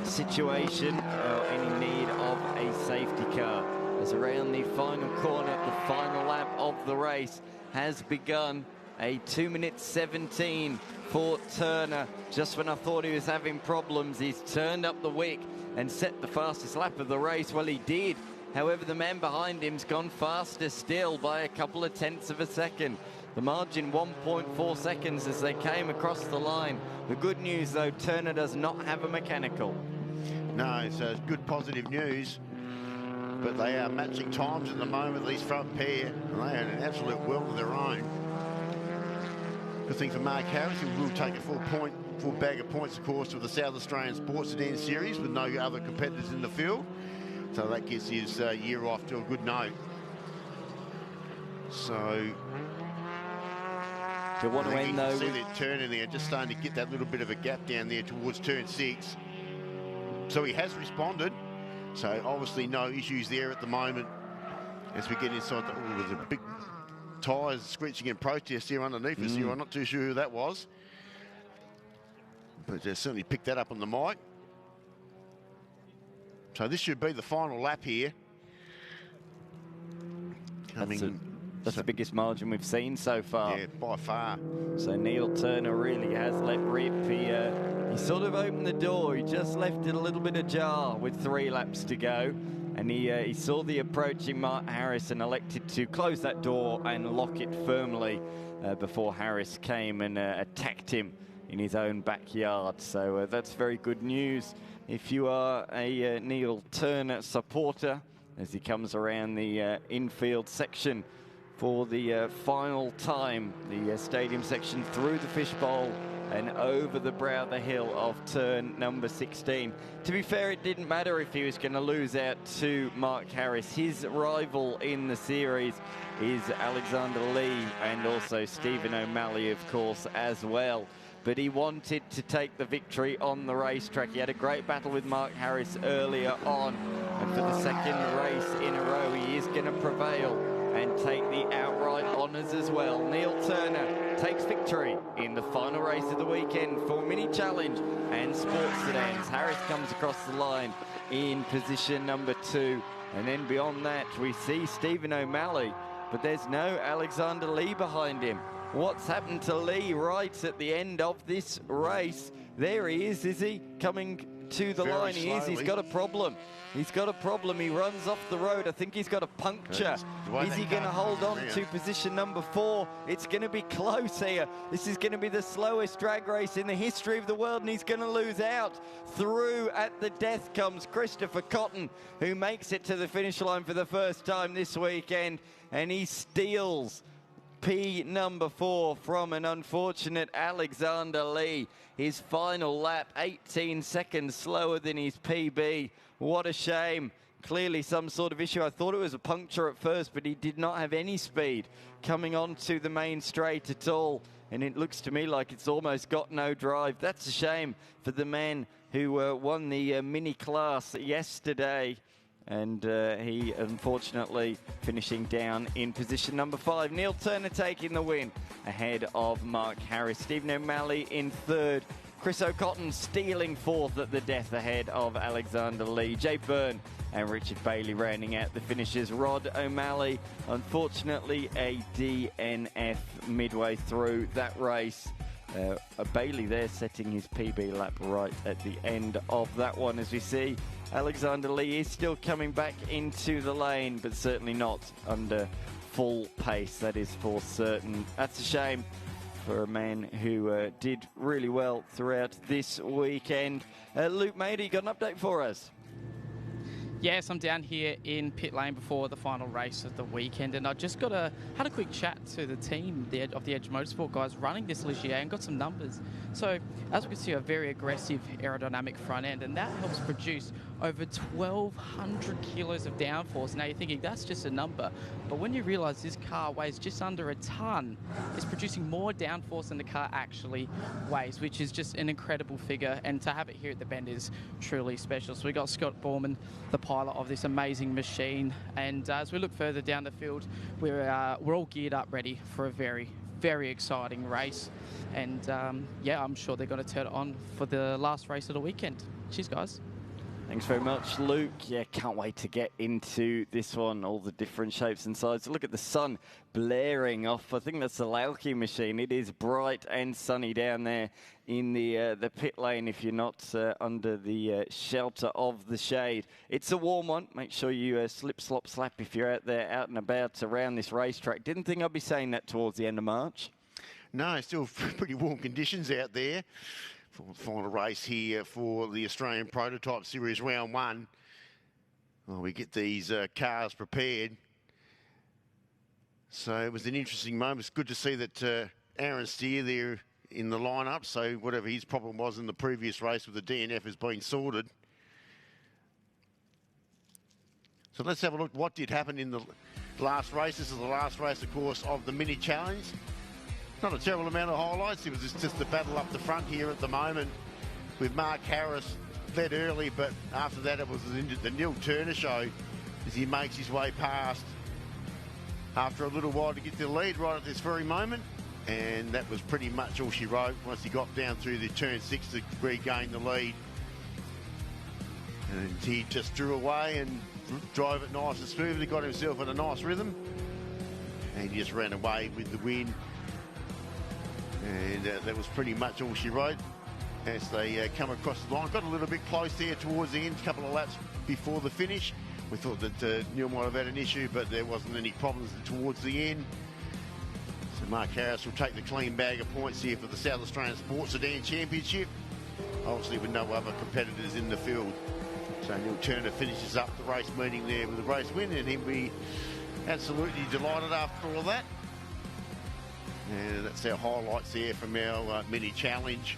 situation or any need of a safety car. As around the final corner, the final lap of the race has begun. A 2 minute 17 for Turner. Just when I thought he was having problems, he's turned up the wick and set the fastest lap of the race. Well, he did. However, the man behind him's gone faster still by a couple of tenths of a second. The margin 1.4 seconds as they came across the line. The good news, though, Turner does not have a mechanical. No, so it's good positive news. But they are matching times at the moment, these front pair. And they are in an absolute world of their own. Good thing for Mark Harris, who will take a full bag of points, of course, with the South Australian Sports Sedan Series with no other competitors in the field. So that gets his year off to a good note. So you want to end though? You can see that turn in there, just starting to get that little bit of a gap down there towards turn 6. So he has responded. So obviously no issues there at the moment as we get inside the, there's a big tyres screeching in protest here underneath us here. I'm not too sure who that was, but they certainly picked that up on the mic. So this should be the final lap here. That's the biggest margin we've seen so far. Yeah, by far. So Neil Turner really has let rip. He sort of opened the door. He just left it a little bit ajar with 3 laps to go. And he saw the approaching Mark Harris and elected to close that door and lock it firmly before Harris came and attacked him in his own backyard. So that's very good news if you are a Neil Turner supporter as he comes around the infield section for the final time. The stadium section through the fishbowl and over the brow of the hill of turn number 16. To be fair, it didn't matter if he was going to lose out to Mark Harris. His rival in the series is Alexander Lee and also Stephen O'Malley, of course, as well. But he wanted to take the victory on the racetrack. He had a great battle with Mark Harris earlier on. And for the second race in a row, he is going to prevail and take the outright honours as well. Neil Turner takes victory in the final race of the weekend for Mini Challenge and Sports Sedans. Harris comes across the line in position number 2. And then beyond that, we see Stephen O'Malley, but there's no Alexander Lee behind him. What's happened to Lee right at the end of this race? There he is he? Coming to the line. He is. He's got a problem. He's got a problem. He runs off the road. I think he's got a puncture. Is he going to hold on to position number 4? It's going to be close here. This is going to be the slowest drag race in the history of the world, and he's going to lose out. Through at the death comes Christopher Cotton, who makes it to the finish line for the first time this weekend, and he steals P number 4 from an unfortunate Alexander Lee. His final lap, 18 seconds slower than his PB. What a shame. Clearly some sort of issue. I thought it was a puncture at first, but he did not have any speed coming onto the main straight at all. And it looks to me like it's almost got no drive. That's a shame for the man who won the mini class yesterday. And he, unfortunately, finishing down in position number 5. Neil Turner taking the win ahead of Mark Harris. Stephen O'Malley in 3rd. Chris O'Cotton stealing 4th at the death ahead of Alexander Lee. Jay Byrne and Richard Bailey rounding out the finishers. Rod O'Malley, unfortunately, a DNF midway through that race. Bailey there setting his PB lap right at the end of that one. As we see, Alexander Lee is still coming back into the lane, but certainly not under full pace, that is for certain. That's a shame for a man who did really well throughout this weekend. Luke Mader, you got an update for us? Yes, I'm down here in pit lane before the final race of the weekend, and I just had a quick chat to the team of the Edge Motorsport guys running this Ligier and got some numbers. So, as we can see, a very aggressive aerodynamic front end, and that helps produce over 1,200 kilos of downforce. Now you're thinking that's just a number, but when you realise this car weighs just under a tonne, it's producing more downforce than the car actually weighs, which is just an incredible figure, and to have it here at the Bend is truly special. So we got Scott Borman, the pilot of this amazing machine, and as we look further down the field, we're all geared up ready for a very, very exciting race. And yeah, I'm sure they're going to turn it on for the last race of the weekend. Cheers, guys. Thanks very much, Luke. Yeah, can't wait to get into this one, all the different shapes and sizes. Look at the sun blaring off. I think that's the Lauke machine. It is bright and sunny down there in the pit lane if you're not under the shelter of the shade. It's a warm one. Make sure you slip, slop, slap if you're out there, out and about around this racetrack. Didn't think I'd be saying that towards the end of March. No, still pretty warm conditions out there. Final race here for the Australian Prototype Series Round 1. Well, we get these cars prepared. So it was an interesting moment. It's good to see that Aaron Steer there in the lineup. So whatever his problem was in the previous race with the DNF has been sorted. So let's have a look what did happen in the last race. This is the last race, of course, of the mini challenge. Not a terrible amount of highlights. It was just the battle up the front here at the moment with Mark Harris led early, but after that it was the Neil Turner show as he makes his way past after a little while to get the lead right at this very moment. And that was pretty much all she wrote once he got down through the turn 6 to regain the lead. And he just drew away and drove it nice and smoothly, got himself in a nice rhythm. And he just ran away with the win. And that was pretty much all she wrote as they come across the line. Got a little bit close there towards the end, a couple of laps before the finish. We thought that Neil might have had an issue, but there wasn't any problems towards the end. So Mark Harris will take the clean bag of points here for the South Australian Sports Sedan Championship. Obviously with no other competitors in the field. So Neil Turner finishes up the race meeting there with a race win, and he'll be absolutely delighted after all that. And that's our highlights there from our mini challenge.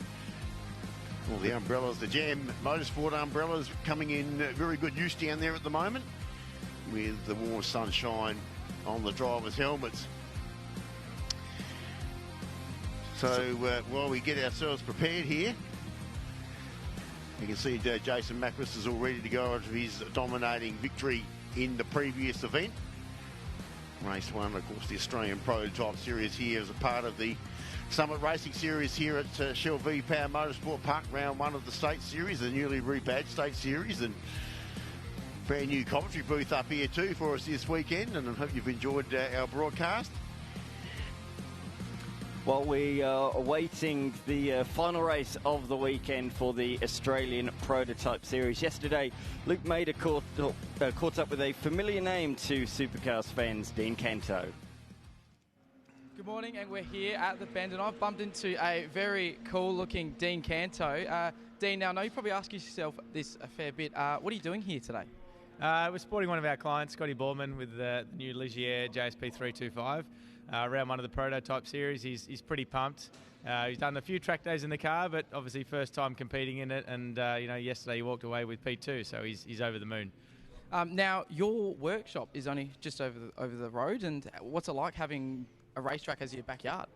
All the umbrellas, the Jam Motorsport umbrellas coming in very good use down there at the moment with the warm sunshine on the drivers' helmets. So while we get ourselves prepared here, you can see Jason Macris is all ready to go after his dominating victory in the previous event. Race 1, of course, the Australian Prototype Series here as a part of the Summit Racing Series here at Shell V-Power Motorsport Park, round 1 of the State Series, the newly rebadged State Series, and brand new commentary booth up here too for us this weekend, and I hope you've enjoyed our broadcast. While we are awaiting the final race of the weekend for the Australian Prototype Series, yesterday Luke Mader caught up with a familiar name to Supercars fans, Dean Canto. Good morning, and we're here at the Bend, and I've bumped into a very cool-looking Dean Canto. Dean, now I know you probably ask yourself this a fair bit. What are you doing here today? We're supporting one of our clients, Scotty Borman, with the new Ligier JSP 325. Round 1 of the Prototype Series. He's pretty pumped. He's done a few track days in the car, but obviously first time competing in it, and you know, yesterday he walked away with P2, so he's over the moon. Now, your workshop is only just over the road, and what's it like having a racetrack as your backyard?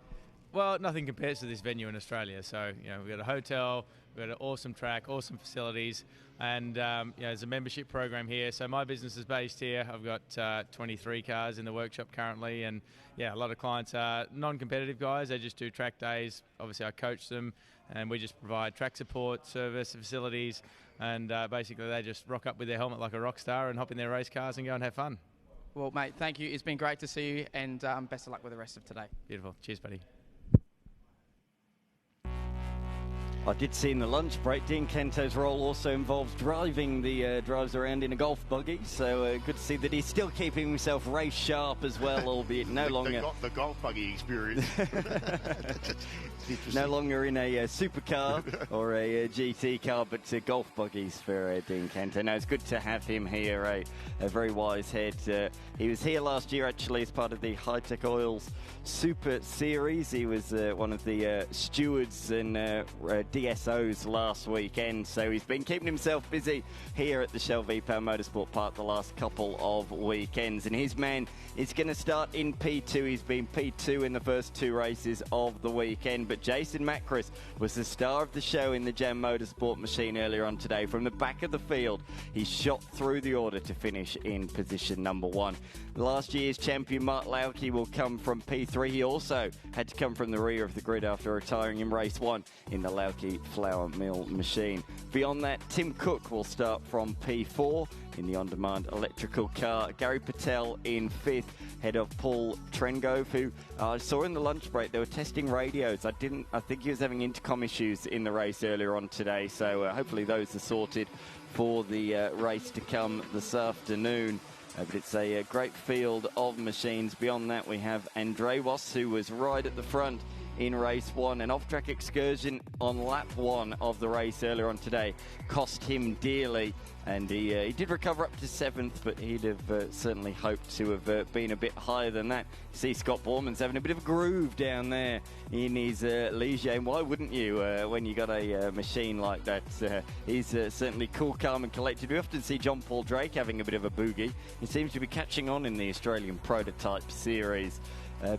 Well, nothing compares to this venue in Australia. So, we've got a hotel, we've got an awesome track, awesome facilities, and there's a membership program here. So my business is based here. I've got 23 cars in the workshop currently, and a lot of clients are non-competitive guys. They just do track days. Obviously, I coach them, and we just provide track support, service, facilities, and basically they just rock up with their helmet like a rock star and hop in their race cars and go and have fun. Well, mate, thank you. It's been great to see you, and best of luck with the rest of today. Beautiful. Cheers, buddy. I did see in the lunch break, Dean Canto's role also involves driving the drives around in a golf buggy, so good to see that he's still keeping himself race sharp as well, albeit no longer... The golf buggy experience. No longer in a supercar or a GT car, but golf buggies for Dean Canto. No, it's good to have him here, a very wise head. He was here last year, actually, as part of the High-Tech Oils Super Series. He was one of the stewards and DSOs last weekend, so he's been keeping himself busy here at the Shell V-Power Motorsport Park the last couple of weekends. And his man is going to start in P2. He's been P2 in the first 2 races of the weekend, but Jason Macris was the star of the show in the Jam Motorsport machine earlier on today. From the back of the field, he shot through the order to finish in position number 1. Last year's champion Mark Lauke will come from P3. He also had to come from the rear of the grid after retiring in race 1 in the Lauke flour mill machine. Beyond that, Tim Cook will start from P4 in the on-demand electrical car. Gary Patel in 5th, ahead of Paul Trengove, who I saw in the lunch break they were testing radios. I think he was having intercom issues in the race earlier on today, so hopefully those are sorted for the race to come this afternoon. But it's a great field of machines. Beyond that, we have Andreas, who was right at the front in race 1. An off-track excursion on lap 1 of the race earlier on today cost him dearly, and he did recover up to 7th, but he'd have certainly hoped to have been a bit higher than that. You see Scott Borman's having a bit of a groove down there in his Ligier, and why wouldn't you when you got a machine like that? He's certainly cool, calm and collected. We often see John Paul Drake having a bit of a boogie. He seems to be catching on in the Australian Prototype Series.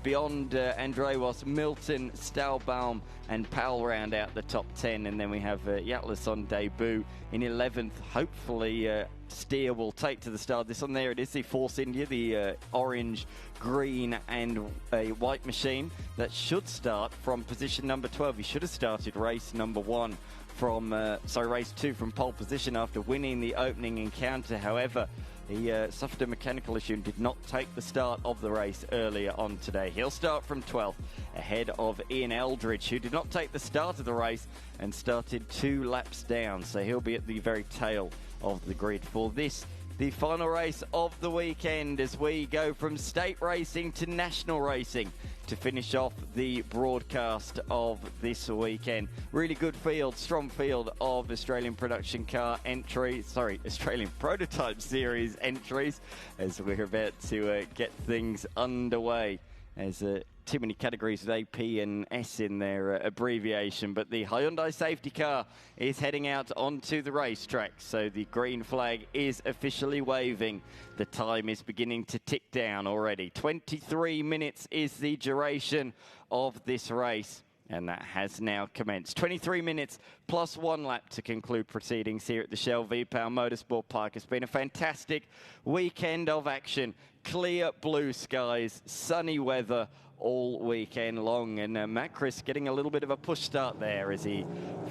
Beyond Andreas, Milton, Stahlbaum and Powell round out the top 10, and then we have Yatlas on debut in 11th. Hopefully Steer will take to the start. This one there it is, the Force India, the orange, green and a white machine that should start from position number 12. He should have started race number 1 from race 2 from pole position after winning the opening encounter. However, he suffered a mechanical issue and did not take the start of the race earlier on today. He'll start from 12th, ahead of Ian Eldridge, who did not take the start of the race and started 2 laps down. So he'll be at the very tail of the grid for this, the final race of the weekend, as we go from state racing to national racing to finish off the broadcast of this weekend. Really good field, strong field of Australian production car entries, Australian Prototype Series entries, as we're about to get things underway. As too many categories with AP and S in their abbreviation, but the Hyundai safety car is heading out onto the racetrack, so the green flag is officially waving. The time is beginning to tick down already. 23 minutes is the duration of this race, and that has now commenced. 23 minutes plus 1 lap to conclude proceedings here at the Shell V-Power Motorsport Park. It's been a fantastic weekend of action. Clear blue skies, sunny weather all weekend long, and Macris getting a little bit of a push start there as he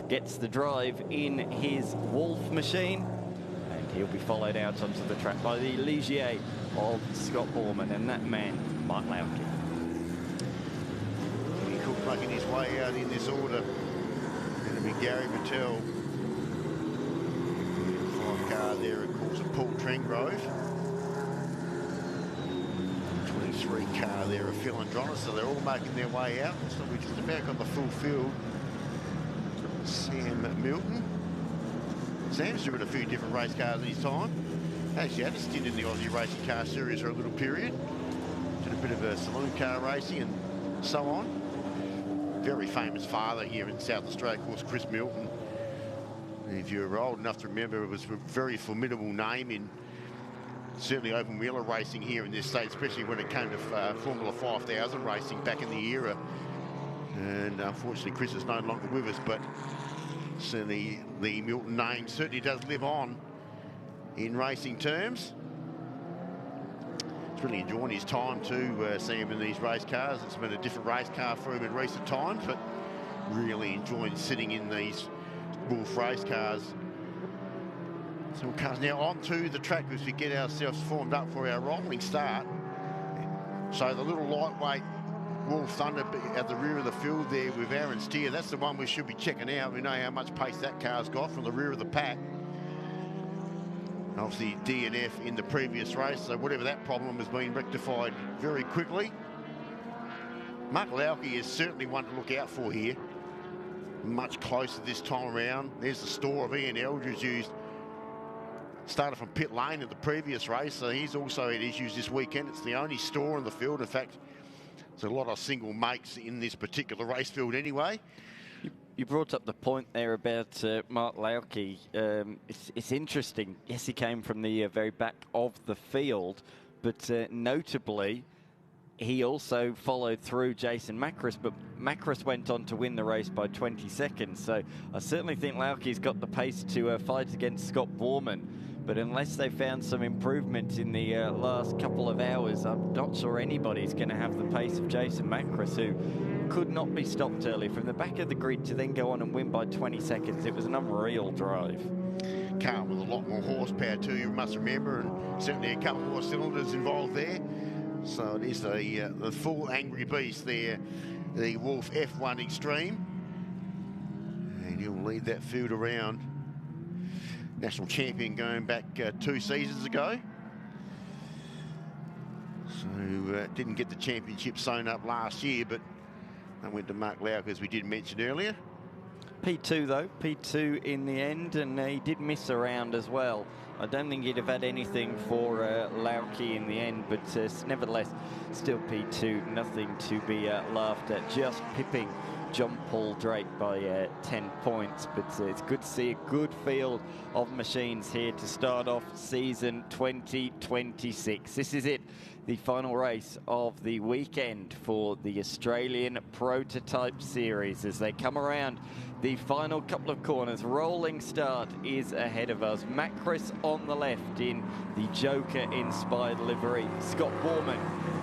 gets the drive in his Wolf machine, and he'll be followed out onto the track by the Ligier of Scott Borman and that man, Mark Lauke. Cook making his way out in this order. Going to be Gary Patel. 5 car there, of course, of Paul Trengove. 23 car there of Phil Andronis, so they're all making their way out. So we just about got the full field. Sam Milton. Sam's driven a few different race cars in his time. Actually had a stint in the Aussie Racing Car Series for a little period. Did a bit of a saloon car racing and so on. Very famous father here in South Australia, of course, Chris Milton. If you're old enough to remember, it was a very formidable name in certainly open wheeler racing here in this state, especially when it came to Formula 5000 racing back in the era. And unfortunately, Chris is no longer with us, but certainly the Milton name certainly does live on in racing terms. He's really enjoying his time too, seeing him in these race cars. It's been a different race car for him in recent times, but really enjoying sitting in these Wolf race cars. So we'll come now onto the track as we get ourselves formed up for our rolling start. So the little lightweight Wolf Thunder at the rear of the field there with Aaron Steer. That's the one we should be checking out. We know how much pace that car's got from the rear of the pack. Obviously DNF in the previous race, so whatever that problem has been rectified very quickly. Mark Lauke is certainly one to look out for here. Much closer this time around. There's the store of Ian Eldridge, who's started from pit lane in the previous race, so he's also had issues this weekend. It's the only store in the field. In fact, there's a lot of single makes in this particular race field anyway. You brought up the point there about Mark Lauke. It's interesting. Yes, he came from the very back of the field, but notably, he also followed through Jason Macris, but Macris went on to win the race by 20 seconds. So I certainly think Lauke's got the pace to fight against Scott Borman. But unless they found some improvement in the last couple of hours, I'm not sure anybody's going to have the pace of Jason Macris, who could not be stopped early from the back of the grid to then go on and win by 20 seconds. It was an unreal drive. Car with a lot more horsepower too, you must remember, and certainly a couple more cylinders involved there. So it is the full angry beast there, the Wolf F1 Extreme. And he'll lead that field around. National champion going back 2 seasons ago. So didn't get the championship sewn up last year, but that went to Mark Lauke, as we did mention earlier. P2 though, P2 in the end, and he did miss around as well. I don't think he'd have had anything for Lauke in the end, but nevertheless, still P2, nothing to be laughed at, just pipping John Paul Drake by 10 points. But it's good to see a good field of machines here to start off season 2026. This is it, the final race of the weekend for the Australian Prototype Series as they come around the final couple of corners. Rolling start is ahead of us. Macris on the left in the Joker-inspired livery. Scott Borman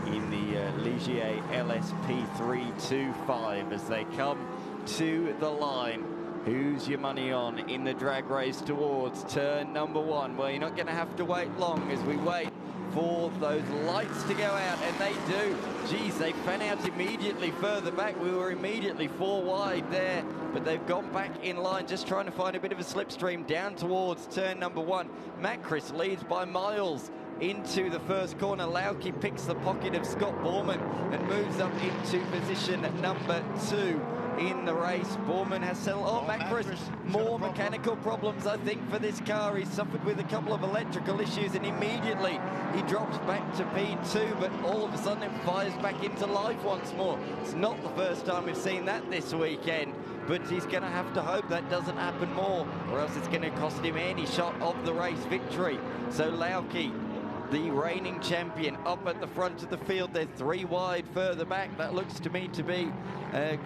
in the Ligier LSP 325 as they come to the line. Who's your money on in the drag race towards turn number 1? Well, you're not going to have to wait long as we wait for those lights to go out, and they do. Geez, they fan out immediately further back. We were immediately 4 wide there, but they've gone back in line, just trying to find a bit of a slipstream down towards turn number 1. Macris leads by miles into the first corner. Lauke picks the pocket of Scott Borman and moves up into position number 2 in the race. Borman has settled. Oh, Macris, more mechanical problems, I think, for this car. He suffered with a couple of electrical issues, and immediately he drops back to P2, but all of a sudden it fires back into life once more. It's not the first time we've seen that this weekend, but he's going to have to hope that doesn't happen more, or else it's going to cost him any shot of the race victory. So Lauke, the reigning champion, up at the front of the field. They're 3 wide further back. That looks to me to be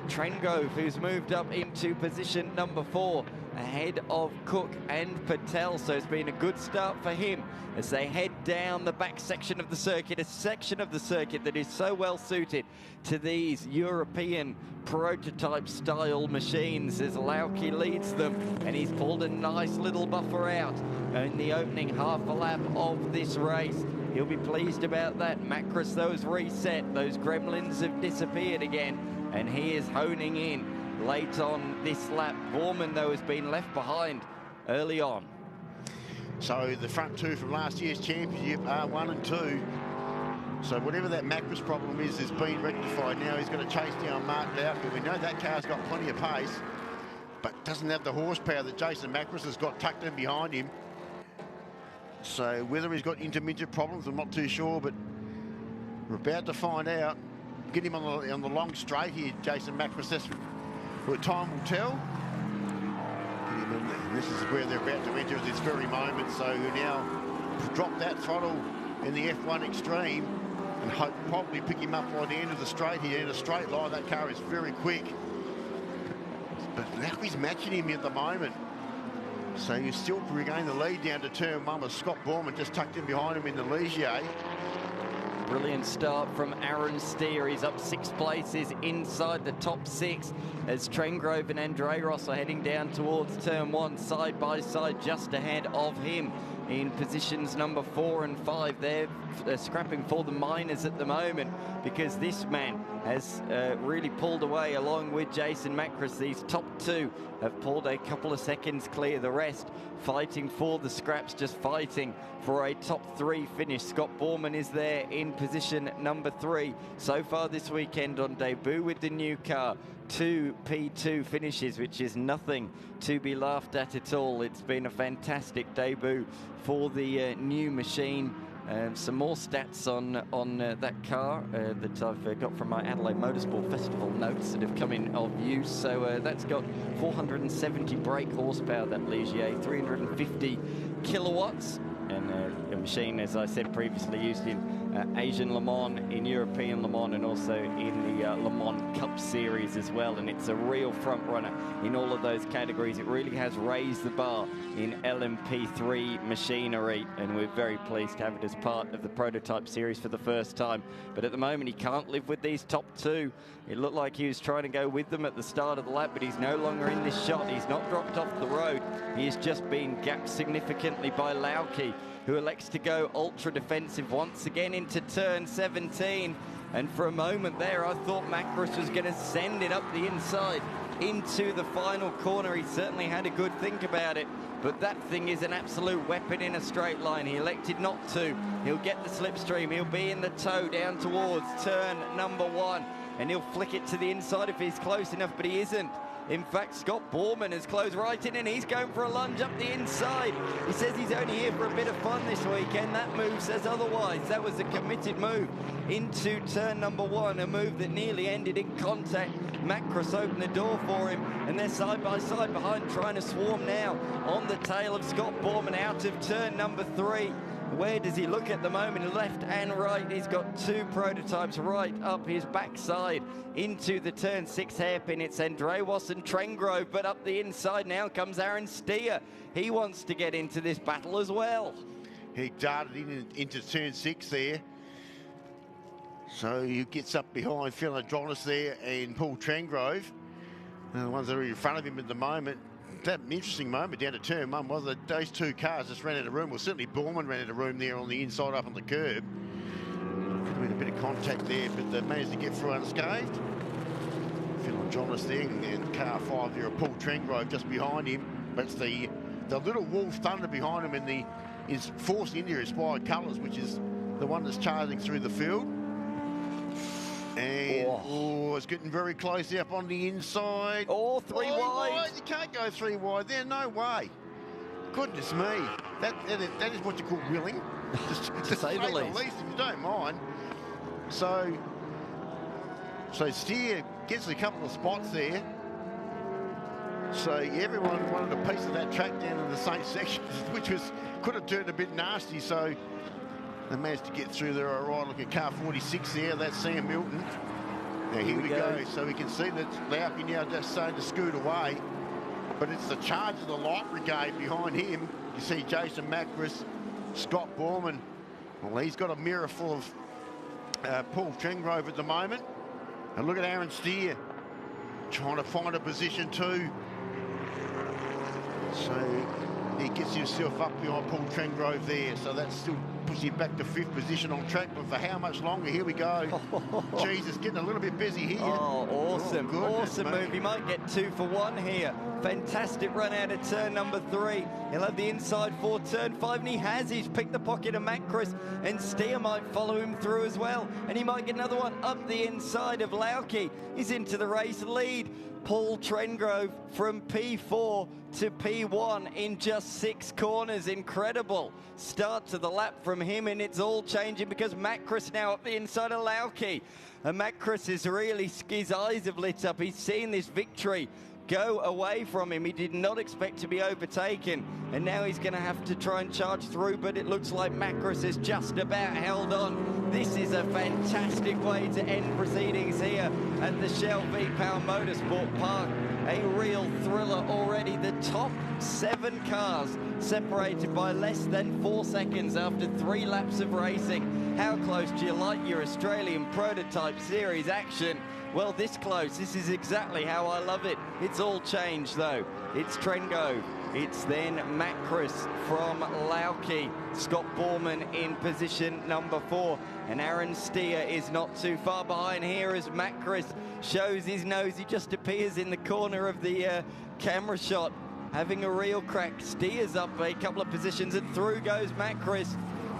Trengove, who's moved up into position number 4, ahead of Cook and Patel. So it's been a good start for him as they head down the back section of the circuit, a section of the circuit that is so well suited to these European prototype style machines as Lauke leads them, and he's pulled a nice little buffer out in the opening half a lap of this race. He'll be pleased about that. Macris, those reset, those gremlins have disappeared again, and he is honing in late on this lap. Borman, though, has been left behind early on. So the front 2 from last year's championship are 1 and 2. So whatever that Macris problem is has been rectified. Now he's going to chase down Mark Lauke. We know that car's got plenty of pace, but doesn't have the horsepower that Jason Macris has got tucked in behind him. So whether he's got intermittent problems, I'm not too sure, but we're about to find out. Get him on the long straight here, Jason Macris. That's what time will tell. This is where they're about to enter at this very moment. So now drop that throttle in the F1 Extreme and probably pick him up by the end of the straight here in a straight line. That car is very quick. But Lauki's matching him at the moment. So you still regain the lead down to turn 1 with Scott Borman just tucked in behind him in the Ligier. Brilliant start from Aaron Steer. He's up 6 places inside the top 6 as Trengrove and Andre Ross are heading down towards turn 1 side by side just ahead of him in positions number 4 and 5. They're scrapping for the minors at the moment because this man has really pulled away along with Jason Macris. These top 2 have pulled a couple of seconds clear. The rest fighting for the scraps, just fighting for a top 3 finish. Scott Borman is there in position number 3 so far this weekend on debut with the new car. 2 P2 finishes, which is nothing to be laughed at all. It's been a fantastic debut for the new machine. Some more stats on that car that I've got from my Adelaide Motorsport Festival notes that have come in of use. So that's got 470 brake horsepower, that Ligier, 350 kilowatts. And a machine, as I said previously, used in Asian Le Mans, in European Le Mans, and also in the Le Mans Cup Series as well. And it's a real front runner in all of those categories. It really has raised the bar in LMP3 machinery, and we're very pleased to have it as part of the prototype series for the first time. But at the moment, he can't live with these top 2. It looked like he was trying to go with them at the start of the lap, but he's no longer in this shot. He's not dropped off the road. He has just been gapped significantly by Lauki, who elects to go ultra defensive once again into turn 17. And for a moment there, I thought Macris was going to send it up the inside into the final corner. He certainly had a good think about it, but that thing is an absolute weapon in a straight line. He elected not to. He'll get the slipstream. He'll be in the toe down towards turn number 1, and he'll flick it to the inside if he's close enough, but he isn't. In fact, Scott Borman has closed right in, and he's going for a lunge up the inside. He says he's only here for a bit of fun this weekend. That move says otherwise. That was a committed move into turn number 1, a move that nearly ended in contact. Macris opened the door for him, and they're side by side behind, trying to swarm now on the tail of Scott Borman out of turn number 3. Where does he look at the moment? Left and right. He's got 2 prototypes right up his backside into the turn 6 hairpin. It's Andreas and Trengrove, but up the inside now comes Aaron Steer. He wants to get into this battle as well. He darted into turn 6 there. So he gets up behind Phil Andronis there and Paul Trengrove. The ones that are in front of him at the moment. That interesting moment down to turn 1 was that those 2 cars just ran out of room. Well, certainly Borman ran out of room there on the inside up on the curb. Could have been a bit of contact there, but they managed to get through unscathed. Phil Andronis there, and car 5 there, Paul Trengrove just behind him. But it's the little Wolf Thunder behind him in his Force India inspired colours, which is the one that's charging through the field. And it's getting very close up on the inside. 3 wide. You can't go 3 wide there, no way. Goodness me. That is what you call willing. To say the least. If you don't mind. So Steer gets a couple of spots there. So everyone wanted a piece of that track down in the same section, which could have turned a bit nasty. So they managed to get through there all right. Look at car 46 there. That's Sam Milton. Now here we go. So we can see that Lauki now just starting to scoot away. But it's the charge of the Light Brigade behind him. You see Jason Macris, Scott Borman. Well, he's got a mirror full of Paul Trengrove at the moment. And look at Aaron Steer trying to find a position too. So he gets himself up behind Paul Trengrove there. So that still puts him back to 5th position on track. But for how much longer? Here we go. Jesus, getting a little bit busy here. Oh, awesome. Awesome mate. move. He might get 2 for 1 here. Fantastic run out of turn number 3. He'll have the inside for turn 5, and he has. He's picked the pocket of Macris, and Steer might follow him through as well. And he might get another one up the inside of Lauki. He's into the race lead. Paul Trengrove from P4 to P1 in just 6 corners. Incredible start to the lap from him, and it's all changing because Macris now up the inside of Lauki. And Macris is really, his eyes have lit up. He's seen this victory go away from him. He did not expect to be overtaken, and now he's going to have to try and charge through, but it looks like Macris has just about held on. This is a fantastic way to end proceedings here at the Shell V-Power Motorsport Park. A real thriller already. The top 7 cars separated by less than 4 seconds after 3 laps of racing. How close do you like your Australian Prototype Series action? Well, this close. This is exactly how I love it. It's all changed, though. It's Trengove. It's then Macris from Lauke. Scott Borman in position number 4. And Aaron Steer is not too far behind here as Macris shows his nose. He just appears in the corner of the camera shot, having a real crack. Steers up a couple of positions and through goes Macris.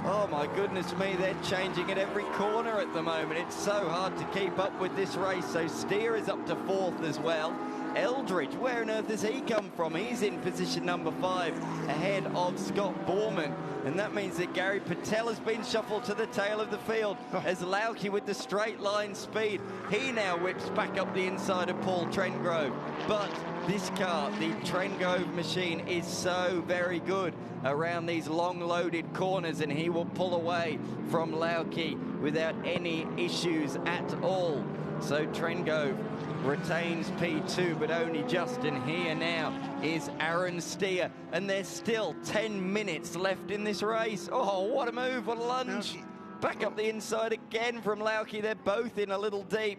Oh my goodness me, they're changing at every corner at the moment. It's so hard to keep up with this race. So Steer is up to 4th as well. Eldridge, where on earth has he come from? He's in position number 5, ahead of Scott Borman. And that means that Gary Patel has been shuffled to the tail of the field as Lauke with the straight line speed. He now whips back up the inside of Paul Trengove. But this car, the Trengove machine, is so very good around these long loaded corners, and he will pull away from Lauke without any issues at all. So Trengove retains P2, but only just, and here now is Aaron Steer, and there's still 10 minutes left in this race. Oh, what a move, what a lunge. Back up the inside again from Lauke. They're both in a little deep,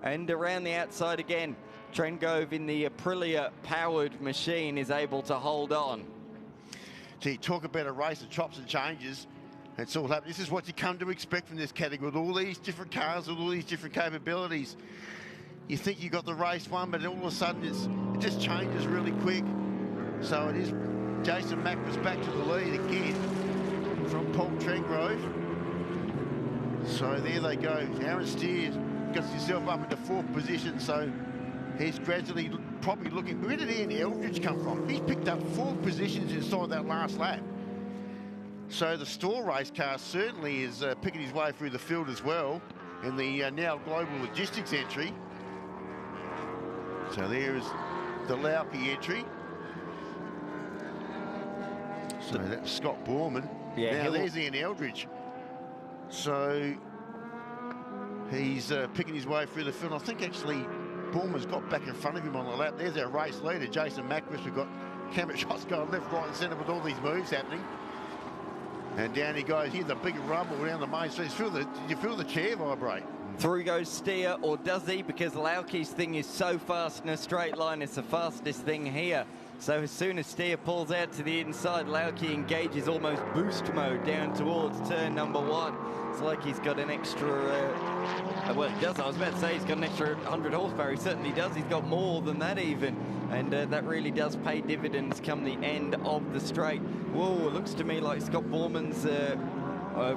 and around the outside again. Trengove in the Aprilia-powered machine is able to hold on. Gee, talk about a race of chops and changes. It's all happening. This is what you come to expect from this category, with all these different cars, with all these different capabilities. You think you got the race won, but all of a sudden it just changes really quick. So it is Jason Macris back to the lead again from Paul Trengove. So there they go. Aaron Steer gets himself up into 4th position, so he's gradually probably looking. Where did Ian Eldridge come from? He's picked up 4 positions inside that last lap. So the store race car certainly is picking his way through the field as well in the now global logistics entry. So there is the Lauke entry. So that's Scott Borman. Yeah, now there's Ian Eldridge. So he's picking his way through the field. I think actually Borman's got back in front of him on the lap. There's our race leader, Jason Macris. We've got camera shots going left, right and centre with all these moves happening. And down he goes. Here's the big rumble down the main street. You feel the chair vibrate. Through goes Steer, or does he? Because Lauke's thing is so fast in a straight line. It's the fastest thing here. So as soon as Steer pulls out to the inside, Lauke engages almost boost mode down towards turn number 1. It's like he's got an extra, well, he does. I was about to say he's got an extra 100 horsepower. He certainly does. He's got more than that even. And that really does pay dividends come the end of the straight. Whoa, it looks to me like Scott Borman's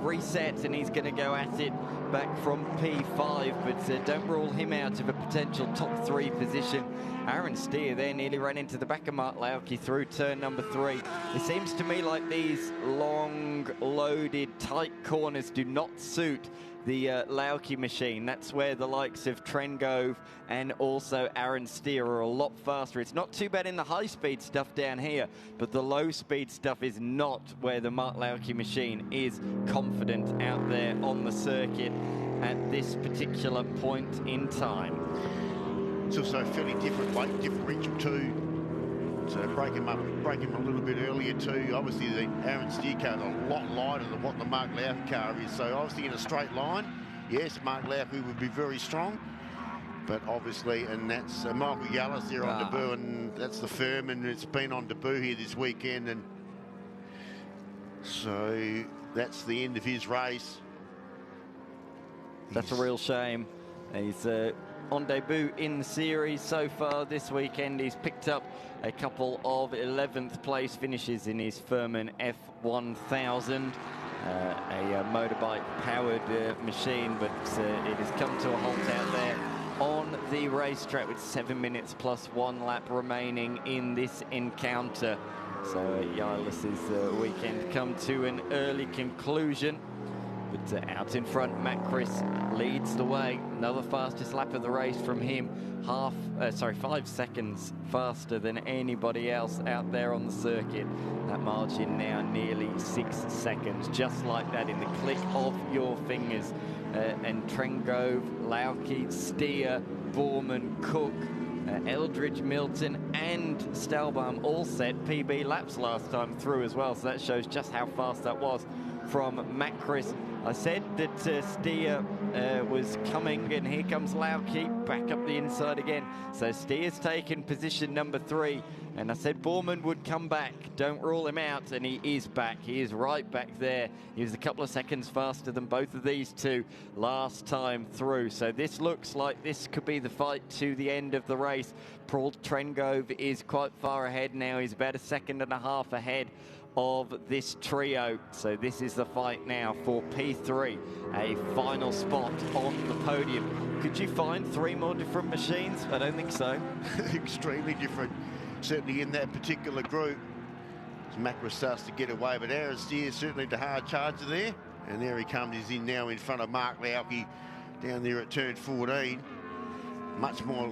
reset, and he's going to go at it back from P5, but don't rule him out of a potential top 3 position. Aaron Steer there nearly ran into the back of Mark Lauke through turn number 3. It seems to me like these long, loaded, tight corners do not suit the Lauke machine. That's where the likes of Trengove and also Aaron Steer are a lot faster. It's not too bad in the high-speed stuff down here, but the low-speed stuff is not where the Mark Lauke machine is confident out there on the circuit at this particular point in time. It's also a fairly different weight differential too. So break him a little bit earlier too. Obviously the Aaron Steer car is a lot lighter than what the Mark Lauke car is. So obviously in a straight line, yes, Mark Lauke would be very strong. But obviously, and that's Michael Yallis there on debut, and that's the firm, and it's been on debut here this weekend. And so that's the end of his race. That's a real shame. He's on debut in the series so far this weekend. He's picked up a couple of 11th place finishes in his Furman F1000, a motorbike powered machine, but it has come to a halt out there on the racetrack with 7 minutes plus 1 lap remaining in this encounter. So Yalis's weekend come to an early conclusion. But out in front, Matt Chris leads the way. Another fastest lap of the race from him. 5 seconds faster than anybody else out there on the circuit. That margin now nearly 6 seconds, just like that in the click of your fingers. And Trengove, Lauke, Steer, Borman, Cook, Eldridge, Milton and Stalbaum all set PB laps last time through as well, so that shows just how fast that was from Matt Chris. I said that Steer was coming, and here comes Lauke back up the inside again. So Steer's taken position number 3, and I said Borman would come back. Don't rule him out, and he is back. He is right back there. He was a couple of seconds faster than both of these two last time through. So this looks like this could be the fight to the end of the race. Paul Trengove is quite far ahead now. He's about 1.5 seconds ahead of this trio. So this is the fight now for P3, a final spot on the podium. Could you find 3 more different machines? I don't think so. Extremely different, certainly in that particular group. As Macra starts to get away, but Aaron Steer is certainly the hard charger there. And there he comes, he's in now in front of Mark Lauke down there at turn 14. Much more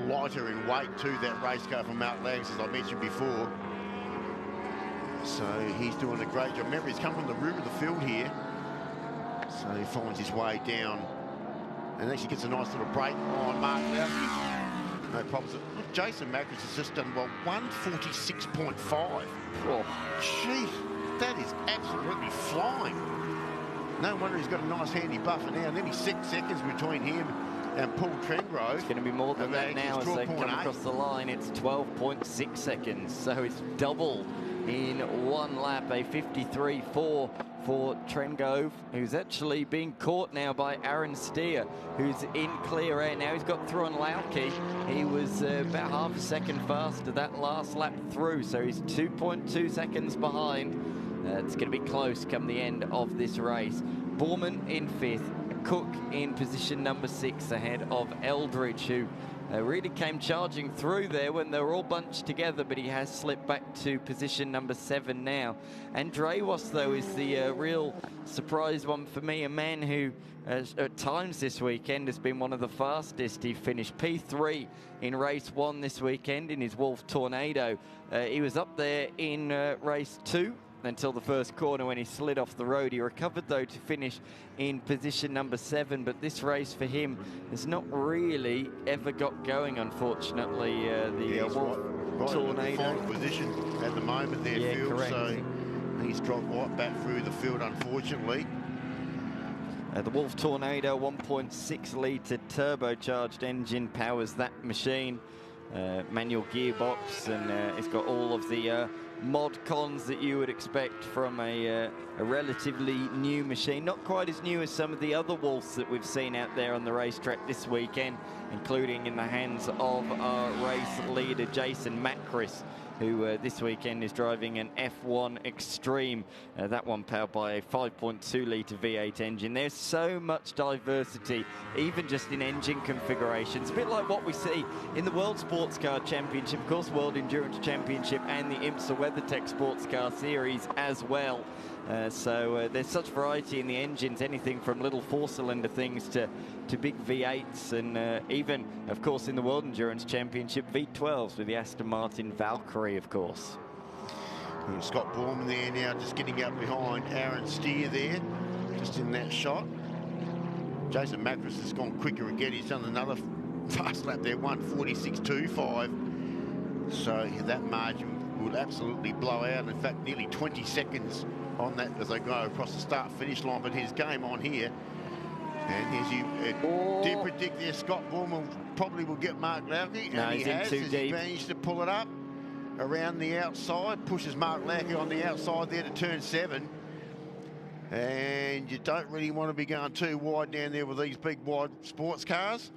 lighter in weight too, that race car from Mark Lauke, as I mentioned before. So he's doing a great job. Remember, he's come from the rear of the field here. So he finds his way down and actually gets a nice little break on Mark Lauke. No problems. Look, Jason Macris has just done, well, 146.5. Oh, gee, that is absolutely flying. No wonder he's got a nice handy buffer now. Nearly 6 seconds between him and Paul Trengove. It's going to be more than that now as they come across the line. It's 12.6 seconds, so it's double in one lap, a 53.4 for Trengove, who's actually being caught now by Aaron Steer, who's in clear air. Now he's got through on Lauke. He was about 0.5 second faster that last lap through, so he's 2.2 seconds behind. It's going to be close come the end of this race. Borman in 5th, Cook in position number 6 ahead of Eldridge, who really came charging through there when they were all bunched together, but he has slipped back to position number 7 now. And Drewas, though, is the real surprise one for me, a man who at times this weekend has been one of the fastest. He finished P3 in race 1 this weekend in his Wolf Tornado. He was up there in race 2 until the first corner when he slid off the road. He recovered, though, to finish in position number 7, but this race for him has not really ever got going, unfortunately. Wolf Tornado. Right position at the moment there, yeah, Phil, correct. so he's dropped right back through the field, unfortunately. The Wolf Tornado 1.6 litre turbocharged engine powers that machine. Manual gearbox, and it's got all of the mod cons that you would expect from a relatively new machine. Not quite as new as some of the other Wolves that we've seen out there on the racetrack this weekend, including in the hands of our race leader Jason Macris, who this weekend is driving an F1 Extreme. That one powered by a 5.2 litre V8 engine. There's so much diversity, even just in engine configurations. A bit like what we see in the World Sports Car Championship, of course, World Endurance Championship, and the IMSA WeatherTech Sports Car Series as well. So there's such variety in the engines, anything from little 4-cylinder things to big V8s, and even, of course, in the World Endurance Championship, V12s with the Aston Martin Valkyrie, of course. And Scott Borman there now, just getting up behind Aaron Steer there, just in that shot. Jason Macris has gone quicker again. He's done another fast lap there, 146.25. So that margin will absolutely blow out. In fact, nearly 20 seconds on that as they go across the start-finish line. But his game on here. And as you did predict there, Scott Borman probably will get Mark Lauke. No, and he's he in has, too as deep. he managed to pull it up around the outside, pushes Mark Lauke on the outside there to turn 7. And you don't really want to be going too wide down there with these big, wide sports cars.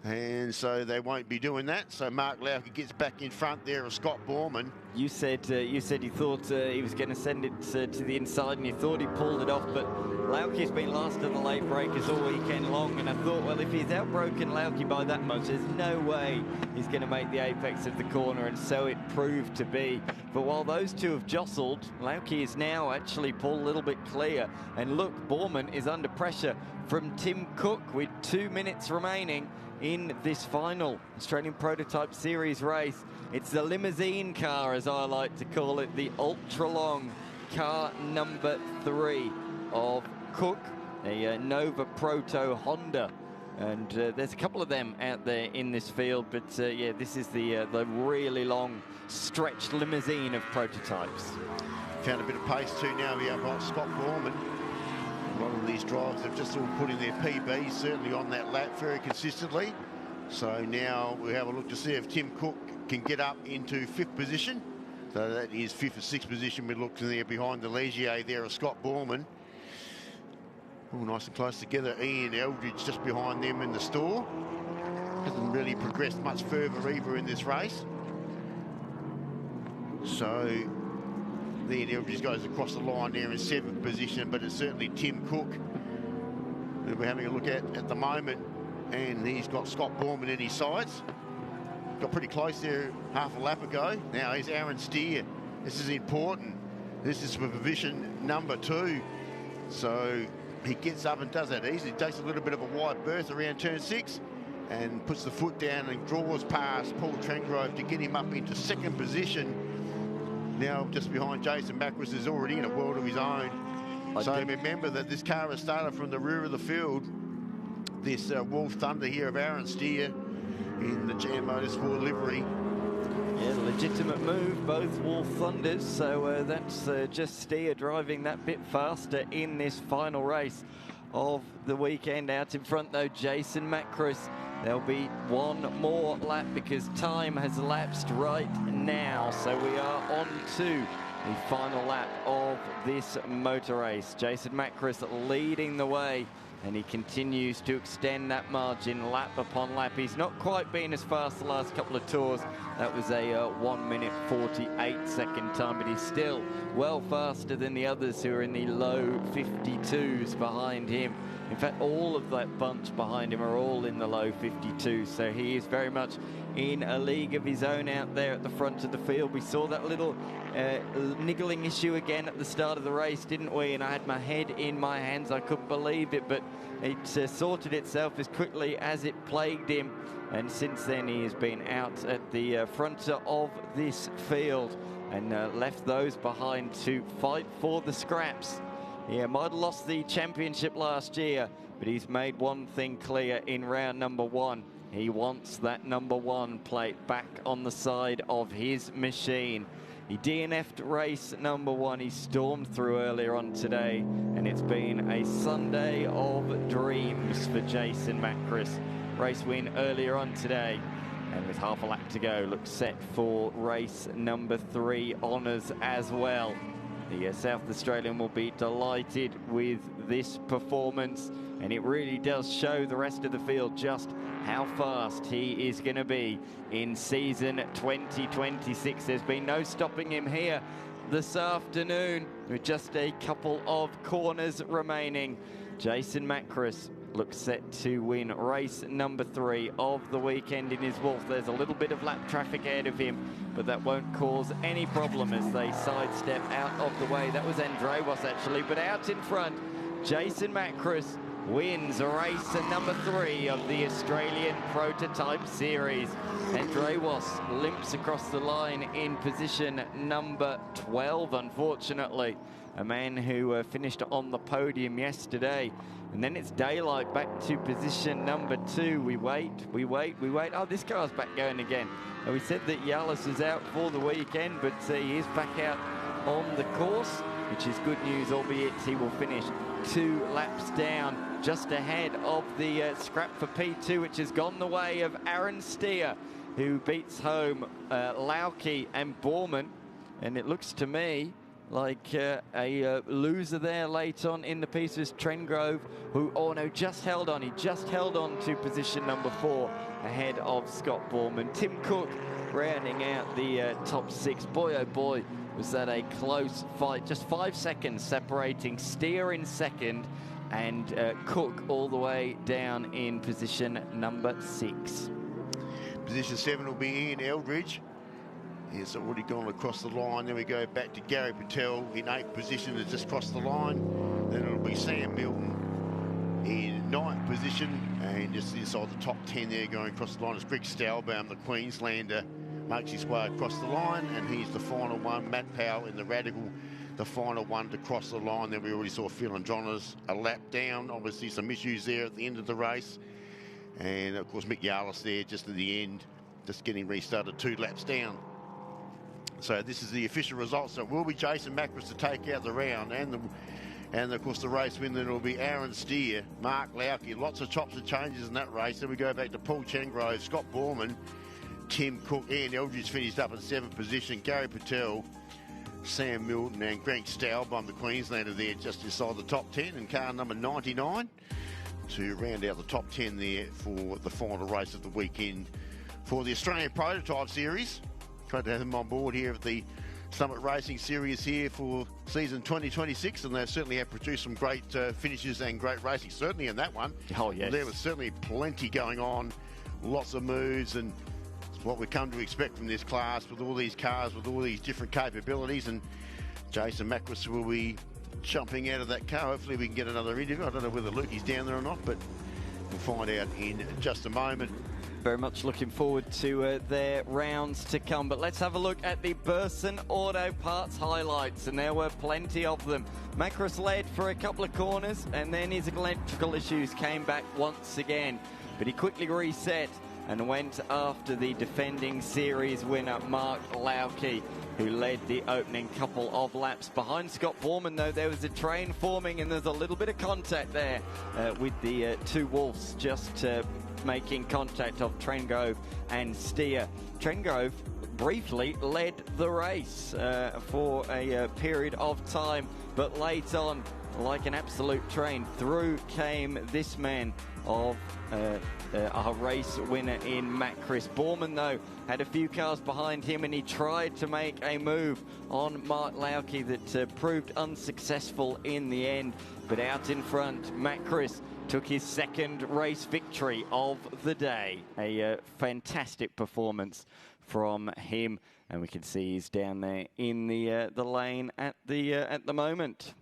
And so they won't be doing that. So Mark Lauke gets back in front there of Scott Borman. You said you thought he was going to send it to the inside, and you thought he pulled it off. But Lauke's been last of the late breakers all weekend long, and I thought, well, if he's outbroken Lauke by that much, there's no way he's going to make the apex of the corner, and so it proved to be. But while those two have jostled, Lauke is now actually pulled a little bit clear. And look, Borman is under pressure from Tim Cook with 2 minutes remaining in this final Australian Prototype Series race. It's the limousine car, as I like to call it, the ultra-long car number 3 of Cook, a Nova Proto Honda. And there's a couple of them out there in this field, but yeah, this is the really long stretched limousine of prototypes. Found a bit of pace too now here by Scott Borman. A lot of these drivers have just all put in their PBs, certainly on that lap very consistently. So now we have a look to see if Tim Cook can get up into 5th position. So that is 5th or 6th position. We look there behind the Ligier there of Scott Borman. All nice and close together. Ian Eldridge just behind them in the store. Hasn't really progressed much further either in this race. So Ian Eldridge goes across the line there in 7th position, but it's certainly Tim Cook who we're having a look at the moment, and he's got Scott Borman in his sights. Got pretty close there half a lap ago. Now here's Aaron Steer. This is important. This is for position number 2. So he gets up and does that easily. Takes a little bit of a wide berth around turn 6 and puts the foot down and draws past Paul Trengrove to get him up into 2nd position. Now just behind Jason Macris is already in a world of his own. So remember that this car has started from the rear of the field. This Wolf Thunder here of Aaron Steer in the Jam Motorsport livery. Yeah, legitimate move, both Wolf Thunders. So that's just Steer driving that bit faster in this final race of the weekend. Out in front, though, Jason Macris. There'll be one more lap because time has elapsed right now. So we are on to the final lap of this motor race. Jason Macris leading the way, and he continues to extend that margin lap upon lap. He's not quite been as fast the last couple of tours. That was a 1 minute 48 second time, but he's still well faster than the others who are in the low 52s behind him. In fact, all of that bunch behind him are all in the low 52s, so he is very much in a league of his own out there at the front of the field. We saw that little niggling issue again at the start of the race, didn't we? And I had my head in my hands. I couldn't believe it, but it sorted itself as quickly as it plagued him. And since then, he has been out at the front of this field and left those behind to fight for the scraps. Yeah, might have lost the championship last year, but he's made one thing clear in round number 1. He wants that number 1 plate back on the side of his machine. He DNF'd race number 1. He stormed through earlier on today, and it's been a Sunday of dreams for Jason Macris. Race win earlier on today, and with half a lap to go, looks set for race number 3 honours as well. The South Australian will be delighted with this performance, and it really does show the rest of the field just how fast he is going to be in season 2026. There's been no stopping him here this afternoon with just a couple of corners remaining. Jason Macris looks set to win race number 3 of the weekend in his Wolf. There's a little bit of lap traffic ahead of him, but that won't cause any problem as they sidestep out of the way. That was Andreas actually, but out in front, Jason Macris wins race number 3 of the Australian Prototype Series. Andreas limps across the line in position number 12, unfortunately. A man who finished on the podium yesterday. And then it's Daylight back to position number 2. We wait. Oh, this car's back going again. And we said that Yalis is out for the weekend, but he is back out on the course, which is good news, albeit he will finish 2 laps down, just ahead of the scrap for P2, which has gone the way of Aaron Steer, who beats home Lauke and Borman. And it looks to me like a loser there late on in the piece was Trengrove, who, oh no, just held on. He just held on to position number 4 ahead of Scott Borman. Tim Cook rounding out the top 6. Boy, oh boy, was that a close fight. Just 5 seconds separating Steer in second and Cook all the way down in position number 6. Position 7 will be Ian Eldridge. He's already gone across the line. Then we go back to Gary Patel in 8th position, has just crossed the line. Then it'll be Sam Milton in 9th position, and just inside the top 10 there going across the line is Greg Stahlbaum, the Queenslander, makes his way across the line, and he's the final one. Matt Powell in the Radical, the final one to cross the line. Then we already saw Phil Andronis a lap down. Obviously some issues there at the end of the race. And of course Mick Yarlis there just at the end, just getting restarted 2 laps down. So this is the official results. So it will be Jason Macris to take out the round, and of course the race winner will be Aaron Steer, Mark Lauke. Lots of chops and changes in that race. Then we go back to Paul Chengrove, Scott Borman, Tim Cook, Ian Eldridge finished up in 7th position. Gary Patel, Sam Milton and Greg Stahlbaum, the Queenslander there just inside the top 10, and car number 99 to round out the top 10 there for the final race of the weekend for the Australian Prototype Series. Great to have them on board here at the Summit Racing Series here for season 2026, and they certainly have produced some great finishes and great racing, certainly in that one. Oh, yes. There was certainly plenty going on, lots of moves, and it's what we've come to expect from this class with all these cars, with all these different capabilities. And Jason Macris will be jumping out of that car. Hopefully we can get another interview. I don't know whether Lukey's down there or not, but we'll find out in just a moment. Very much looking forward to their rounds to come. But let's have a look at the Burson Auto Parts highlights, and there were plenty of them. Macris led for a couple of corners, and then his electrical issues came back once again. But he quickly reset and went after the defending series winner, Mark Lauke, who led the opening couple of laps. Behind Scott Borman, though, there was a train forming, and there's a little bit of contact there with the 2 Wolves just making contact of Trengrove and Steer. Trengrove briefly led the race for a period of time, but late on, like an absolute train, through came this man of our race winner in Macris. Borman, though, had a few cars behind him, and he tried to make a move on Mark Lauke that proved unsuccessful in the end. But out in front, Macris took his 2nd race victory of the day. A fantastic performance from him, and we can see he's down there in the lane at the moment.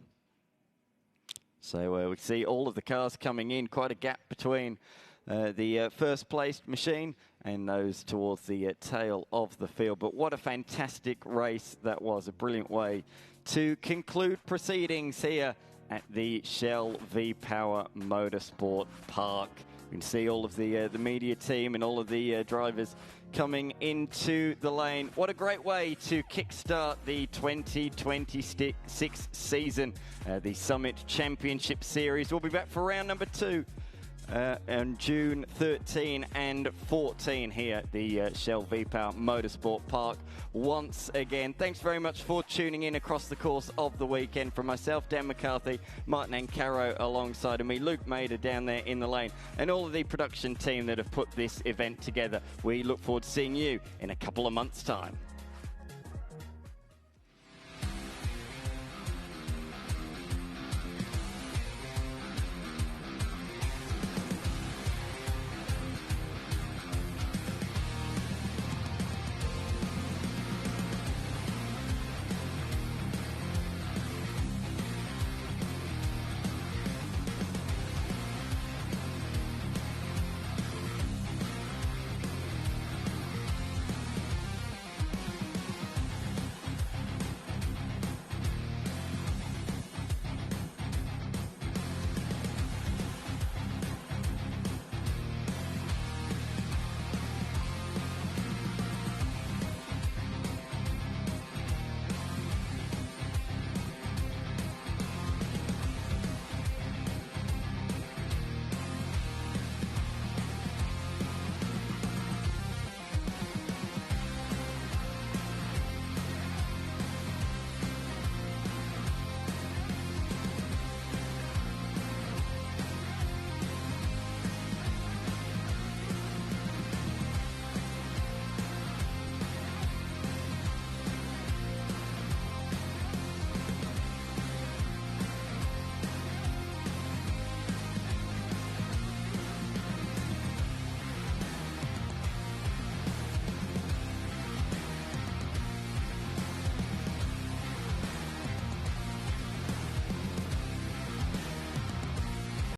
So we see all of the cars coming in, quite a gap between the first placed machine and those towards the tail of the field. But what a fantastic race that was. A brilliant way to conclude proceedings here at the Shell V-Power Motorsport Park. You can see all of the media team and all of the drivers coming into the lane. What a great way to kickstart the 2026 season. The Summit Championship Series. We'll be back for round number 2 on June 13 and 14 here at the Shell V-Power Motorsport Park once again. Thanks very much for tuning in across the course of the weekend. From myself, Dan McCarthy, Martin Ancaro alongside of me, Luke Mader down there in the lane, and all of the production team that have put this event together. We look forward to seeing you in a couple of months' time.